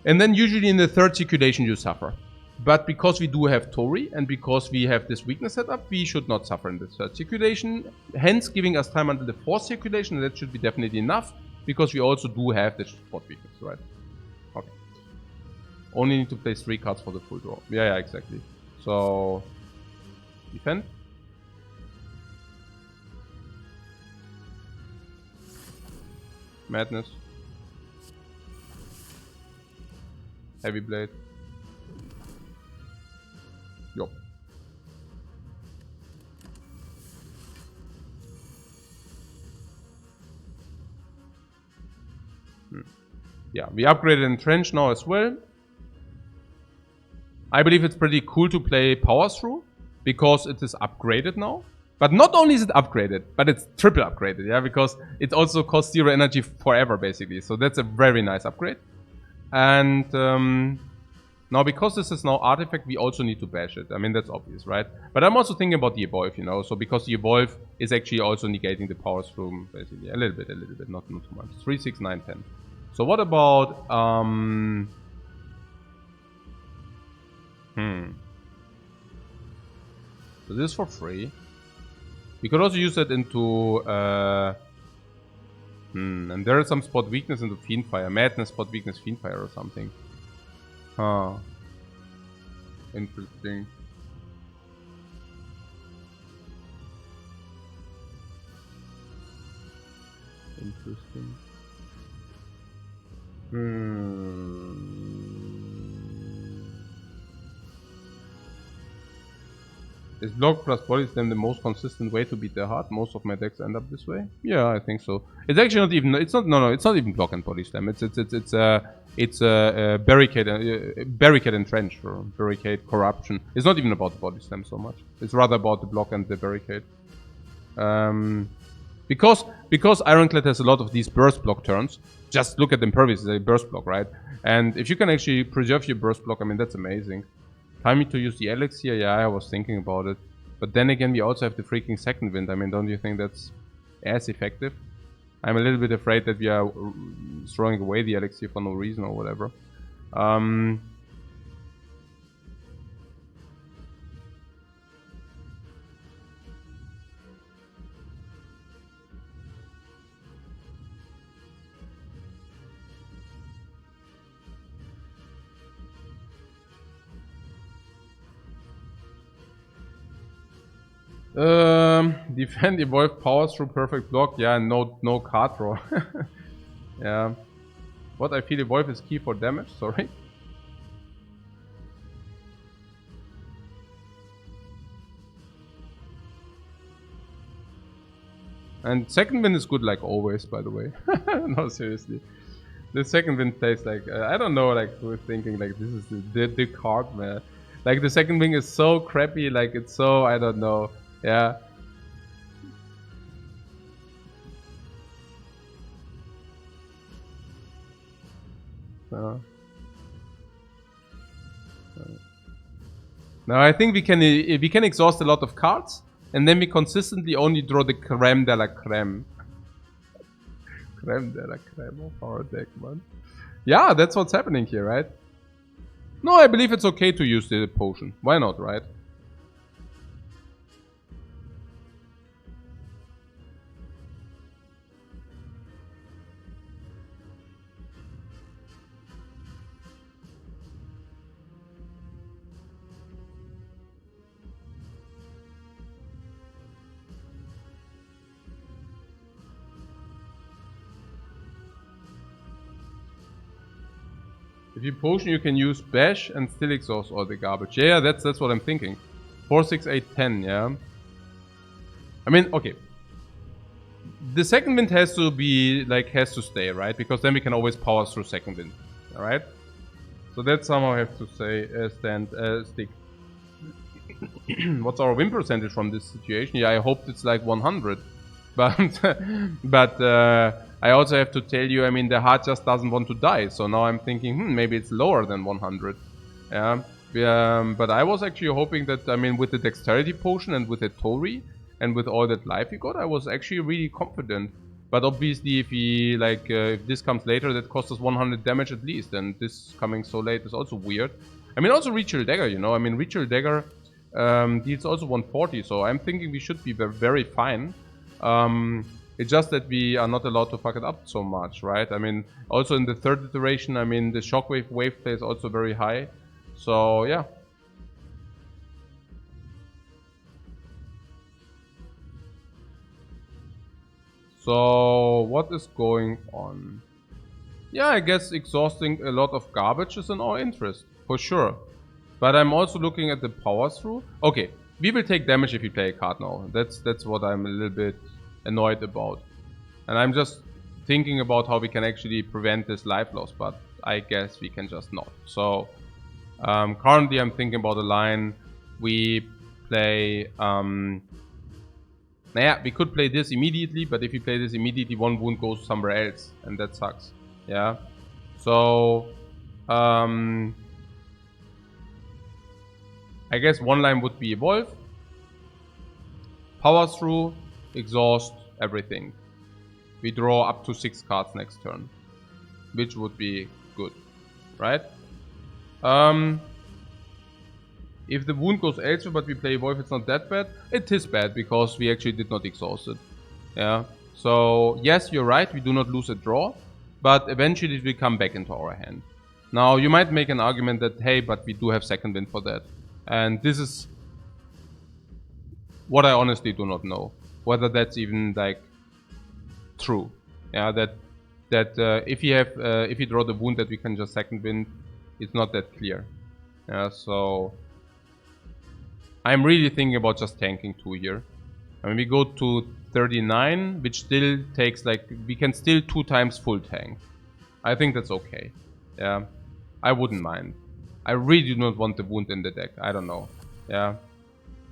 And then usually in the 3rd circulation you suffer. But because we do have Tori, and because we have this weakness set up, we should not suffer in the 3rd circulation. Hence, giving us time until the 4th circulation, and that should be definitely enough. Because we also do have the spot weakness, right? Okay. Only need to play 3 cards for the full draw. Yeah, exactly. So, defend. Madness. Heavy blade. Yup. Yeah, we upgraded Entrench now as well. I believe it's pretty cool to play Power Through because it is upgraded now. But not only is it upgraded, but it's triple upgraded, yeah, because it also costs 0 energy forever, basically. So that's a very nice upgrade. And now, because this is now artifact, we also need to bash it. I mean, that's obvious, right? But I'm also thinking about the evolve, you know. So because the evolve is actually also negating the Power Through, basically, a little bit, not too much. 3, 6, 9, 10. So what about So this is for free. We could also use that into and there is some spot weakness into Fiendfire. Madness, spot weakness, Fiendfire or something. Huh. Interesting. Interesting. Is block plus body slam the most consistent way to beat their heart? Most of my decks end up this way. Yeah, I think so. It's actually not even. It's not. No. It's not even block and body slam. It's a barricade and trench or barricade corruption. It's not even about the body slam so much. It's rather about the block and the barricade. Because Ironclad has a lot of these burst block turns. Just look at Impervious, it's a burst block, right? And if you can actually preserve your burst block, I mean that's amazing. Timing to use the elixir, yeah, I was thinking about it. But then again, we also have the freaking second wind. I mean, don't you think that's as effective? I'm a little bit afraid that we are throwing away the elixir for no reason or whatever. Defend, evolve, power through, perfect block. Yeah, no card draw. Yeah. What I feel evolve is key for damage, sorry. And second wind is good like always, by the way. No, seriously. The second wind plays like, I don't know, like, who's thinking like this is the card, man. Like the second wing is so crappy, like it's so, I don't know. Yeah. Now I think we can exhaust a lot of cards, and then we consistently only draw the creme de la creme. Creme de la creme of our deck, man. Yeah, that's what's happening here, right? No, I believe it's okay to use the potion. Why not, right? If you potion, you can use bash and still exhaust all the garbage. Yeah, that's what I'm thinking. 4, 6, 8, 10, yeah. I mean, okay. The second wind has to be, like, has to stay, right? Because then we can always power through second wind, alright? So that somehow I have to say, stick. What's our win percentage from this situation? Yeah, I hope it's like 100. But I also have to tell you, I mean, the heart just doesn't want to die. So now I'm thinking, maybe it's lower than 100. Yeah. But I was actually hoping that, I mean, with the dexterity potion and with the Tori and with all that life we got, I was actually really confident. But obviously, if we, like, if this comes later, that costs us 100 damage at least. And this coming so late is also weird. I mean, also Ritual Dagger, you know. I mean, Ritual Dagger deals also 140. So I'm thinking we should be very fine. It's just that we are not allowed to fuck it up so much, right? I mean, also in the third iteration, I mean, the shockwave wave play is also very high. So, yeah. So, what is going on? Yeah, I guess exhausting a lot of garbage is in our interest, for sure. But I'm also looking at the power through. Okay, we will take damage if we play a card now. That's what I'm a little bit annoyed about. And I'm just thinking about how we can actually prevent this life loss, but I guess we can just not. So Currently, I'm thinking about a line. We play... we could play this immediately, but if we play this immediately, one wound goes somewhere else, and that sucks. Yeah. So... I guess one line would be evolve, power through, exhaust, everything. We draw up to 6 cards next turn, which would be good, right? If the wound goes elsewhere but we play evolve, it's not that bad. It is bad because we actually did not exhaust it. Yeah. So yes, you're right, we do not lose a draw, but eventually it will come back into our hand. Now you might make an argument that, hey, but we do have second wind for that. And this is what I honestly do not know. Whether that's even like true. Yeah, that if you draw the wound that we can just second wind, it's not that clear. Yeah, so I'm really thinking about just tanking 2 here. I mean, we go to 39, which still takes like, we can still 2 times full tank. I think that's okay. Yeah, I wouldn't mind. I really do not want the wound in the deck. I don't know. Yeah,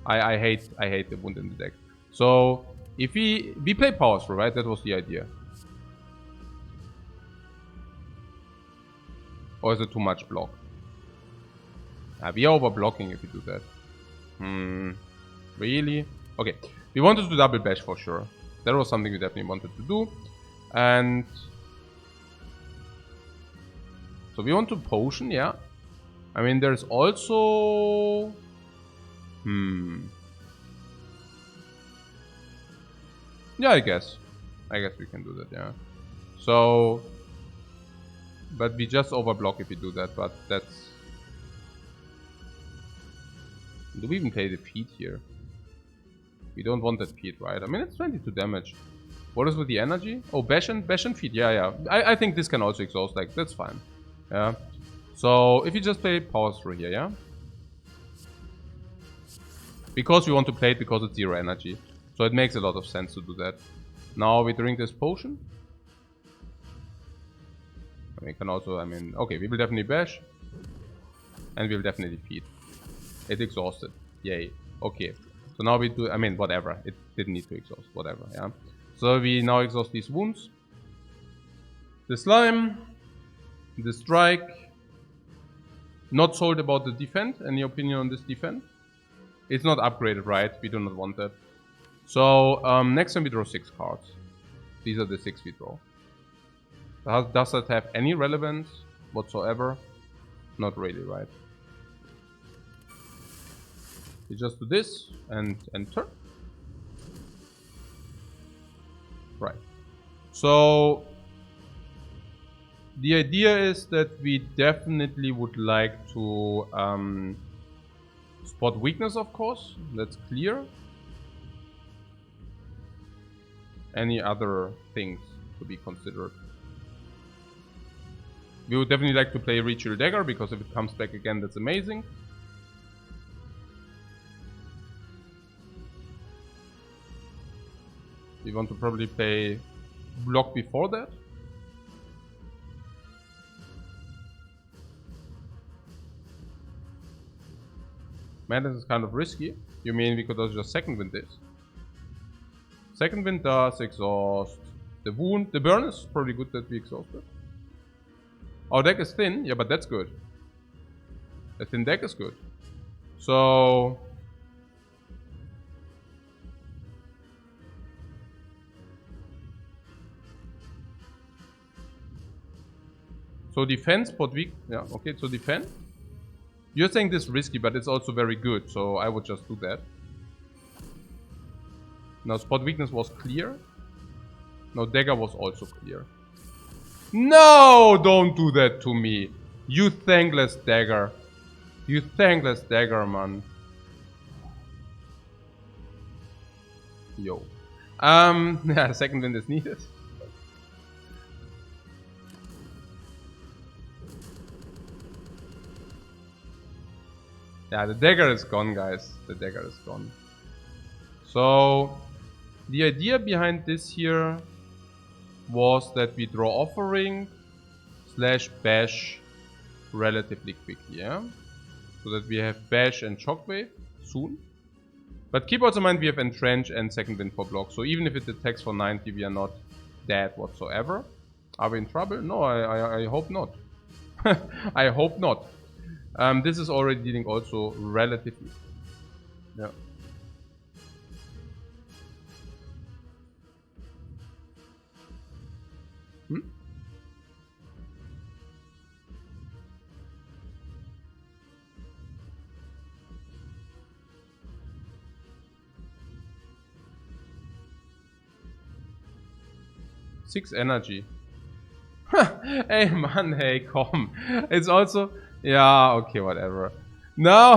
I hate the wound in the deck. So if we play power through, right? That was the idea. Or is it too much block? We are over blocking if we do that. Really? Okay. We wanted to double bash for sure. That was something we definitely wanted to do. And so we want to potion, yeah. I mean, there's also... Yeah, I guess we can do that, yeah. So... But we just overblock if we do that, but that's... Do we even play the feet here? We don't want that feet, right? I mean, it's 22 damage. What is with the energy? Oh, bash and feet, yeah. I think this can also exhaust, like, that's fine. Yeah. So, if you just play power through here, yeah? Because we want to play it because it's 0 energy. So it makes a lot of sense to do that. Now we drink this potion. We can also, I mean, okay, we will definitely bash. And we will definitely feed. It exhausted. Yay. Okay. So now we do, I mean, whatever. It didn't need to exhaust. Whatever, yeah. So we now exhaust these wounds. The slime. The strike. Not sold about the defend. Any opinion on this defend? It's not upgraded, right? We do not want that. So, next time we draw 6 cards. These are the 6 we draw. Does that have any relevance whatsoever? Not really, right? We just do this and turn. Right. So the idea is that we definitely would like to spot weakness, of course. That's clear. Any other things to be considered? We would definitely like to play Ritual Dagger, because if it comes back again, that's amazing. We want to probably play block before that. Man, this is kind of risky. You mean we could also just second wind this? Second wind does exhaust the wound. The burn is probably good that we exhausted. Our deck is thin, yeah, but that's good. A thin deck is good. So... So defense, spot weak, yeah, okay, so defend. You're saying this is risky, but it's also very good, so I would just do that. Now spot weakness was clear. Now dagger was also clear. No, don't do that to me. You thankless dagger. You thankless dagger, man. Yo. Yeah, second wind is needed. Yeah, the dagger is gone, guys. The dagger is gone. So, the idea behind this here was that we draw offering / bash relatively quickly, yeah? So that we have Bash and Shockwave soon. But keep also in mind we have Entrench and Second Wind for block. So even if it attacks for 90, we are not dead whatsoever. Are we in trouble? No, I hope not. I hope not. This is already dealing also relatively. Yeah. Hmm? Six energy. Hey man, hey, come. It's also... Yeah, okay, whatever. No!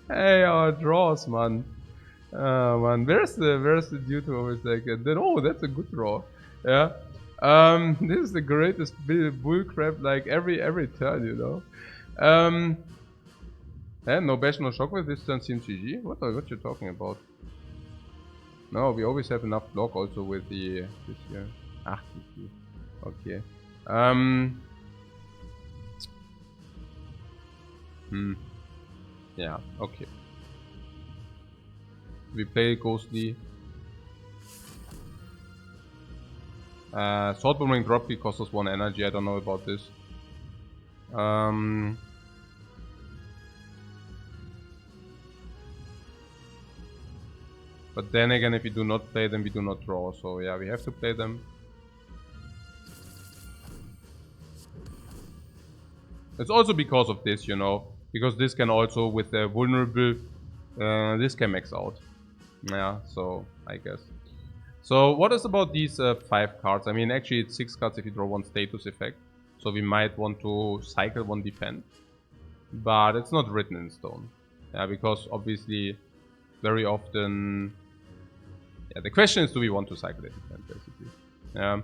Hey, our draws, man. Man, where's the dude who always like... Oh, that's a good draw. Yeah. This is the greatest bullcrap, like, every turn, you know. No bash, no shockwave, this turn seems GG. What you talking about? No, we always have enough block also with the... this here. Ah, GG. Okay. Yeah, okay. We play Ghostly. Sword Boomerang drop kick costs us 1 energy, I don't know about this. But then again, if we do not play them, we do not draw, so yeah, we have to play them. It's also because of this, you know, because this can also, with the vulnerable, this can max out. Yeah, so, I guess. So, what is about these 5 cards? I mean, actually it's 6 cards if you draw 1 status effect. So we might want to cycle 1 defend. But it's not written in stone. Yeah, because obviously, very often... Yeah, the question is, do we want to cycle a defend, basically. Yeah.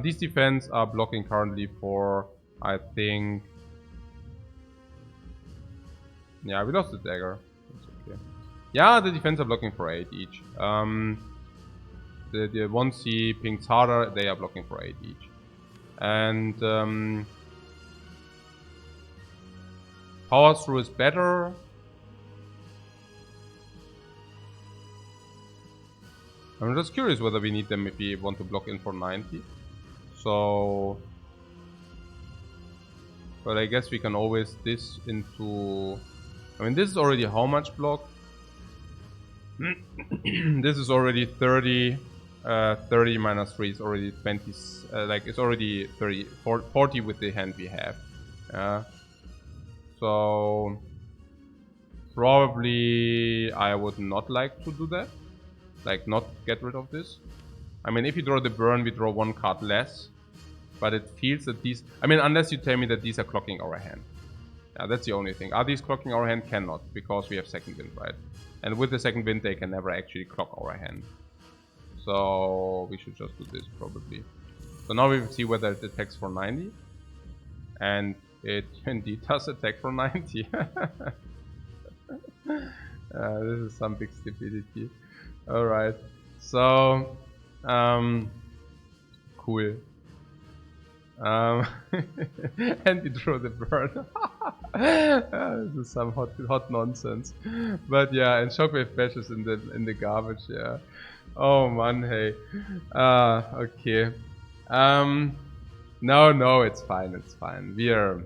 These defense are blocking currently for... I think... Yeah, we lost the dagger. That's okay. Yeah, the defense are blocking for 8 each. The 1C pings harder, they are blocking for 8 each. And... Power Through is better. I'm just curious whether we need them if we want to block in for 90. So... But I guess we can always this into... I mean, this is already how much block? This is already 30. 30 minus 3 is already 20. Like, it's already 30, 40 with the hand we have. Yeah. So... Probably I would not like to do that. Like, not get rid of this. I mean, if you draw the burn, we draw 1 card less. But it feels that these... I mean, unless you tell me that these are clocking our hand. Yeah, that's the only thing. Are these clocking our hand? Cannot, because we have second wind, right? And with the second wind, they can never actually clock our hand. So, we should just do this, probably. So now we will see whether it attacks for 90. And it indeed does attack for 90. This is some big stupidity. Alright. So, cool. And we draw the burn. This is some hot nonsense. But yeah, and Shockwave Bash is in the garbage, yeah. Oh man, hey. Okay. No, it's fine, it's fine. We are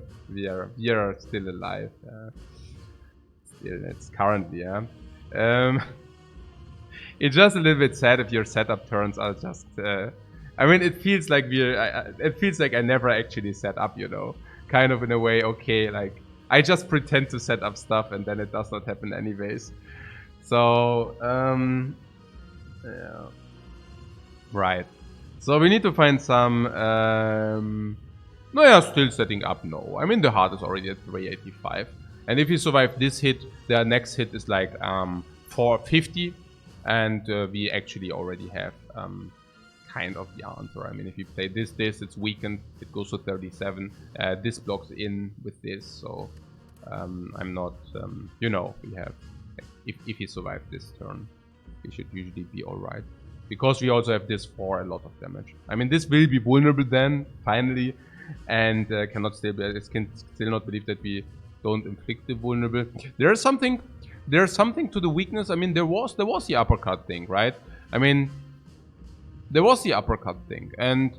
still alive. Still, it's currently, yeah. It's just a little bit sad if your setup turns are just. I mean, it feels like it feels like I never actually set up, you know. Kind of in a way, okay, like I just pretend to set up stuff and then it does not happen anyways. So, yeah. Right. So we need to find some. No, yeah, still setting up. No, I mean the heart is already at 385, and if you survive this hit, the next hit is like 450, and we actually already have kind of the answer. I mean, if you play this, it's weakened. It goes to 37. This blocks in with this, so I'm not. You know, we have. If you survive this turn, we should usually be all right. Because we also have this for a lot of damage. I mean, this will be vulnerable then, finally, and cannot still not believe that don't inflict the vulnerable. There's something to the weakness. I mean, there was the uppercut thing, right? I mean, there was the uppercut thing, and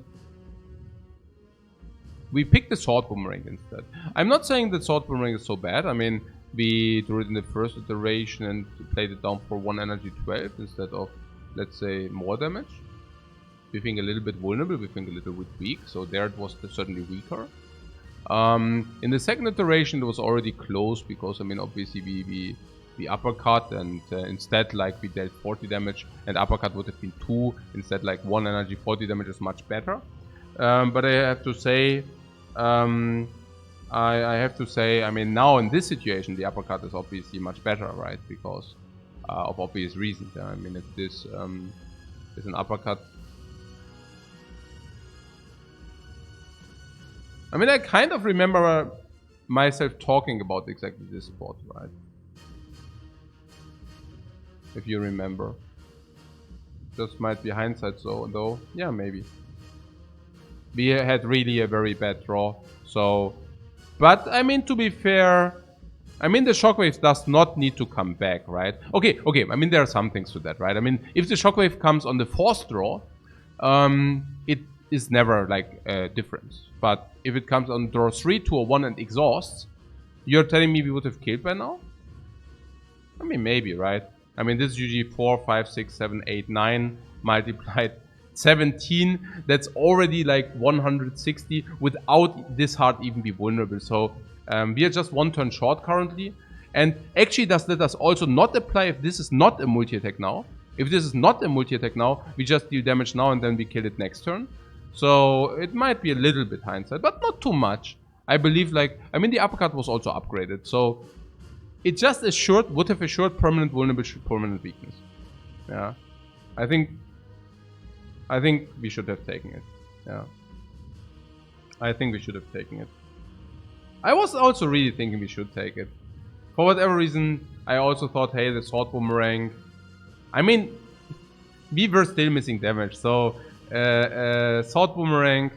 we picked the sword boomerang instead. I'm not saying that sword boomerang is so bad. I mean, we drew it in the first iteration and played it down for 1 energy 12 instead of, let's say, more damage. We think a little bit vulnerable, we think a little bit weak, so there it was certainly weaker. In the second iteration it was already close because, I mean, obviously we uppercut and instead like we dealt 40 damage and uppercut would have been 2, instead like 1 energy 40 damage is much better. But I have to say, I mean, now in this situation the uppercut is obviously much better, right? Because of obvious reasons. Yeah? I mean, if this is an uppercut. I mean, I kind of remember myself talking about exactly this spot, right? If you remember. This might be hindsight, so though, yeah, maybe. We had really a very bad draw, so... But, I mean, to be fair, I mean, the shockwave does not need to come back, right? Okay, I mean, there are some things to that, right? I mean, if the shockwave comes on the fourth draw, it is never, like, a difference. But if it comes on draw 3, 2, or 1 and exhausts, you're telling me we would have killed by now? I mean, maybe, right? I mean, this is usually 4, 5, 6, 7, 8, 9 multiplied 17. That's already like 160 without this heart even be vulnerable. So we are just 1 turn short currently. And actually does let us also not apply if this is not a multi-attack now. If this is not a multi-attack now, we just deal damage now and then we kill it next turn. So it might be a little bit hindsight, but not too much. I believe, like, I mean, the uppercut was also upgraded. So it just would have assured permanent vulnerable, permanent weakness. Yeah. I think we should have taken it. Yeah. I think we should have taken it. I was also really thinking we should take it. For whatever reason, I also thought, hey, the sword boomerang. I mean, we were still missing damage, so sword boomerang.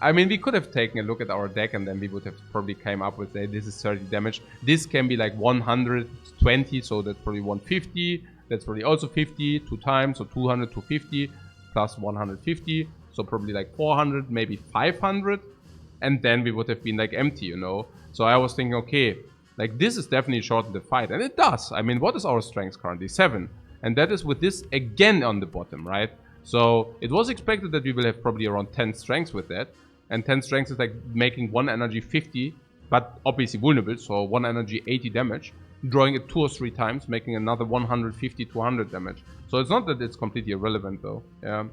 I mean, we could have taken a look at our deck and then we would have probably came up with, say, this is 30 damage. This can be like 120, so that's probably 150. That's probably also 50, 2 times, so 200, 250, plus 150. So probably like 400, maybe 500. And then we would have been like empty, you know. So I was thinking, okay, like this is definitely shorten the fight. And it does. I mean, what is our strength currently? 7. And that is with this again on the bottom, right? So it was expected that we will have probably around 10 strengths with that. And 10 strengths is like making 1 energy 50, but obviously vulnerable, so 1 energy 80 damage. Drawing it 2 or 3 times, making another 150, 200 damage. So it's not that it's completely irrelevant though. Yeah.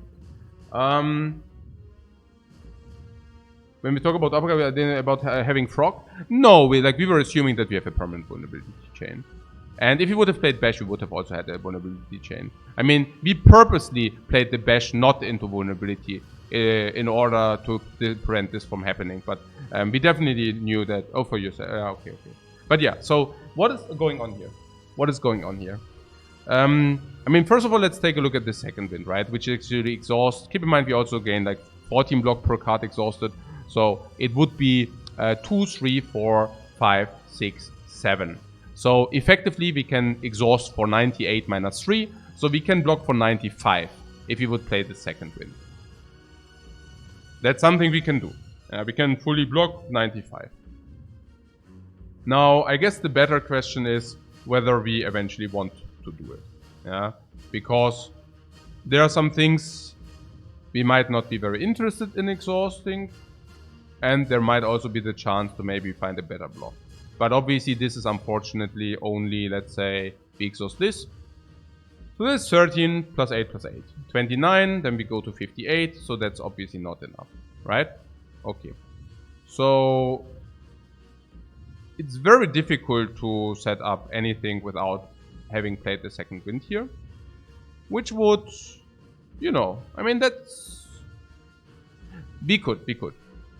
When we talk about uppercut, about having frog, no, we were assuming that we have a permanent vulnerability chain. And if we would have played Bash, we would have also had a vulnerability chain. I mean, we purposely played the Bash not into vulnerability in order to prevent this from happening. But we definitely knew that. Oh, for yourself. Okay. But yeah, so what is going on here? What is going on here? I mean, first of all, let's take a look at the second wind, right? Which actually exhausts. Keep in mind, we also gain like 14 block per card exhausted. So it would be 2, 3, 4, 5, 6, 7. So effectively, we can exhaust for 98 minus 3. So we can block for 95 if we would play the second wind. That's something we can do. We can fully block 95. Now, I guess the better question is whether we eventually want to do it. Yeah, because there are some things we might not be very interested in exhausting. And there might also be the chance to maybe find a better block. But obviously this is unfortunately only, let's say, we exhaust this. So that's 13 plus 8 plus 8. 29, then we go to 58, so that's obviously not enough, right? Okay. So it's very difficult to set up anything without having played the second wind here. Which would, you know, I mean that's... We could.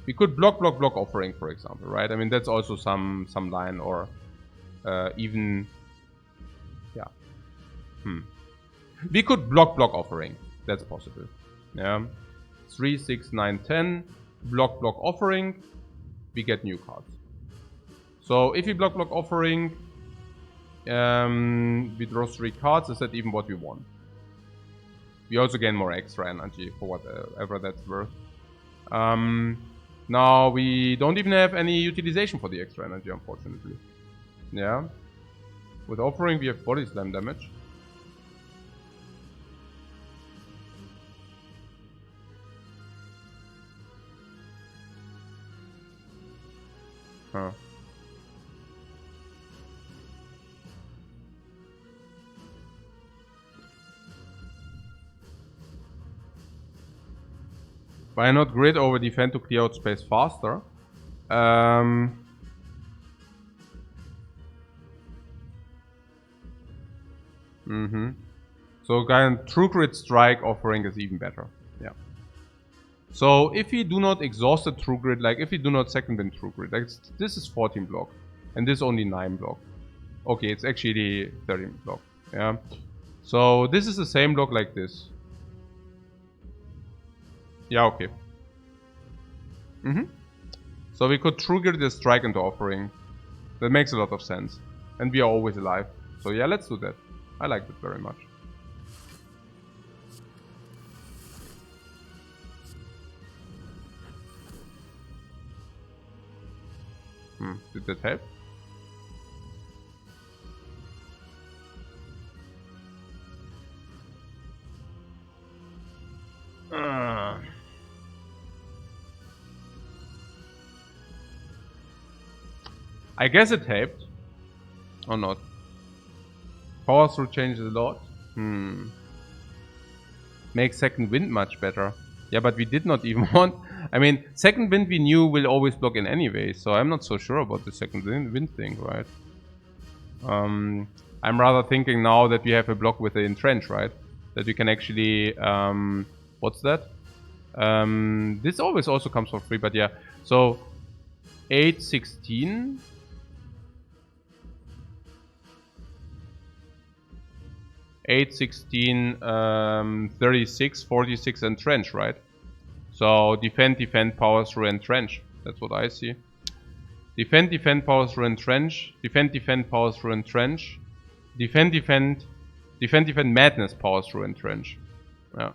We could block offering, for example, right? I mean, that's also some line, or even, yeah. We could block offering. That's possible. Yeah. 3, 6, 9, 10. Block offering. We get new cards. So if we block offering, we draw 3 cards. Is that even what we want? We also gain more extra energy for whatever that's worth. Now we don't even have any utilization for the extra energy, unfortunately. Yeah. With offering we have body slam damage. Huh. Why not grid over defend to clear out space faster? So kind of true grid strike offering is even better. Yeah. So if we do not exhaust the true grid, like if we do not second wind true grid, like this is 14 block and this only 9 block. Okay, it's actually 13 block. Yeah. So this is the same block like this. Yeah, okay. So we could true grid the strike into offering. That makes a lot of sense. And we are always alive. So yeah, let's do that. I like it very much. Did that help? I guess it helped. Or not. Power through changes a lot. Make second wind much better. Yeah, but we did not even want... I mean, second wind we knew will always block in anyway, so I'm not so sure about the second wind thing, right? I'm rather thinking now that we have a block with the entrench, right? That we can actually... what's that? This always also comes for free, but yeah. So, 8, 16... 8, 16, 36, 46 entrench, right? So defend, power through entrench. That's what I see. Defend, power through entrench. Defend, power through entrench. Defend, madness, power through entrench. Yeah.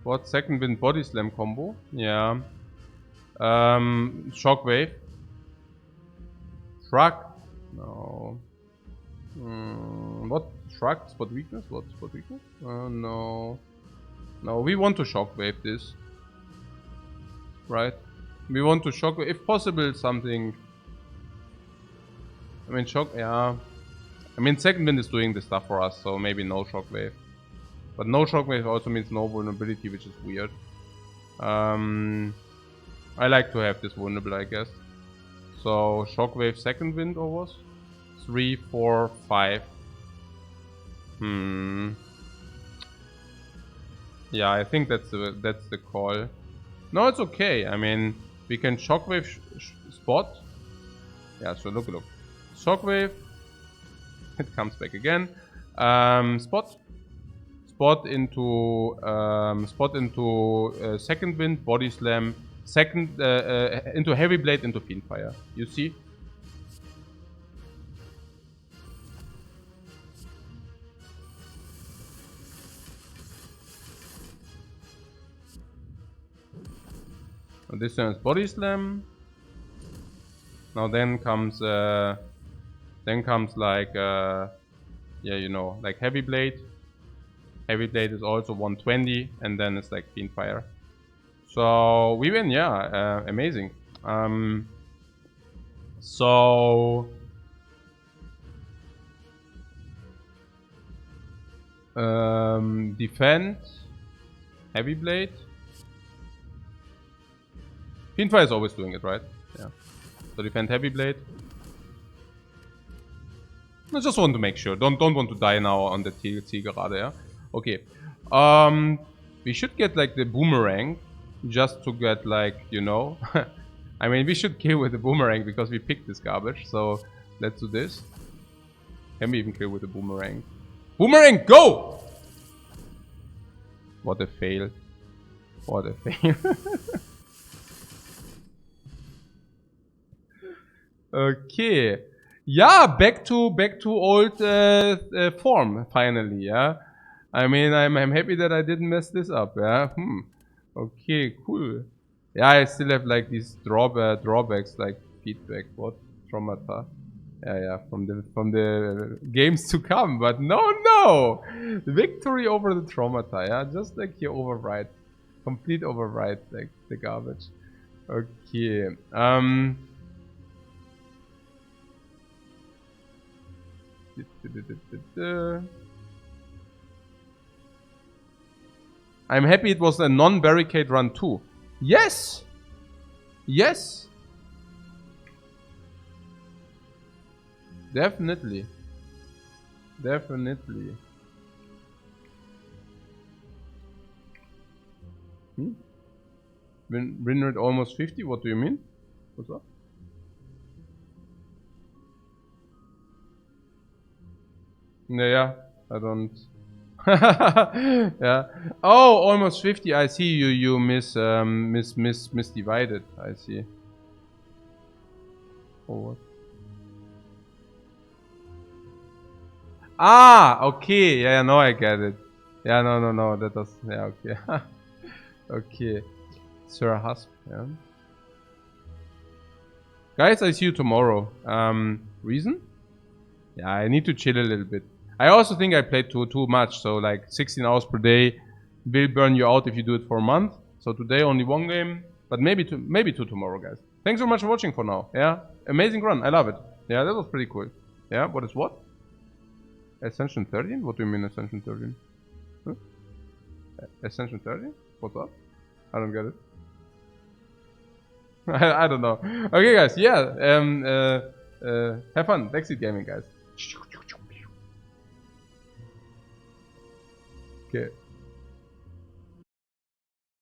What? Second wind body slam combo? Yeah. Shockwave. Shrug? No. What? Shrug? Spot weakness? What? Spot weakness? No. No, we want to shockwave this. Right? We want to shockwave, if possible, something. I mean, yeah. I mean, second wind is doing the stuff for us, so maybe no shockwave. But no shockwave also means no vulnerability, which is weird. I like to have this vulnerable, I guess. So shockwave second wind or was 3, 4, 5. Yeah, I think that's the call. No, it's okay. I mean, we can shockwave spot. Yeah, so look. Shockwave. It comes back again. Spot. spot into second wind, body slam, second into heavy blade, into fiend fire. You see? And this turns body slam. Now then comes like yeah, you know, like heavy blade. Heavy blade is also 120, and then it's like fiend fire. So we win, yeah, amazing. So defend heavy blade. Fiend fire is always doing it, right? Yeah. So defend heavy blade. I just want to make sure. Don't want to die now on the TLC gerade, yeah? Okay. We should get like the boomerang. Just to get like, you know. I mean, we should kill with the boomerang because we picked this garbage. So let's do this. Can we even kill with the boomerang? Boomerang, go! What a fail. What a fail. Okay. Yeah, back to old form finally. Yeah, I mean, I'm happy that I didn't mess this up. Yeah. Okay, cool. Yeah, I still have like these drawbacks like feedback. What traumata? Yeah, from the games to come. But no, victory over the traumata. Yeah, just like you override, complete override like the garbage. Okay. I'm happy it was a non-barricade run too. Yes! Yes! Definitely. Definitely. Win rate almost 50? What do you mean? What's up? Yeah, I don't. Yeah. Oh, almost 50. I see you. You misdivided. I see. Oh, what? Ah, okay. Yeah, no, I get it. Yeah, no. That does. Yeah, okay. Okay. Sir Husp. Yeah. Guys, I see you tomorrow. Reason? Yeah, I need to chill a little bit. I also think I played too much, so like 16 hours per day will burn you out if you do it for a month. So today only one game, but maybe two tomorrow, guys. Thanks so much for watching for now. Yeah, amazing run. I love it. Yeah, that was pretty cool. Yeah, what is what? Ascension 13? What do you mean Ascension 13? Huh? Ascension 13? What's up? I don't get it. I don't know. Okay, guys. Yeah. Have fun. Backseat gaming, guys. Okay.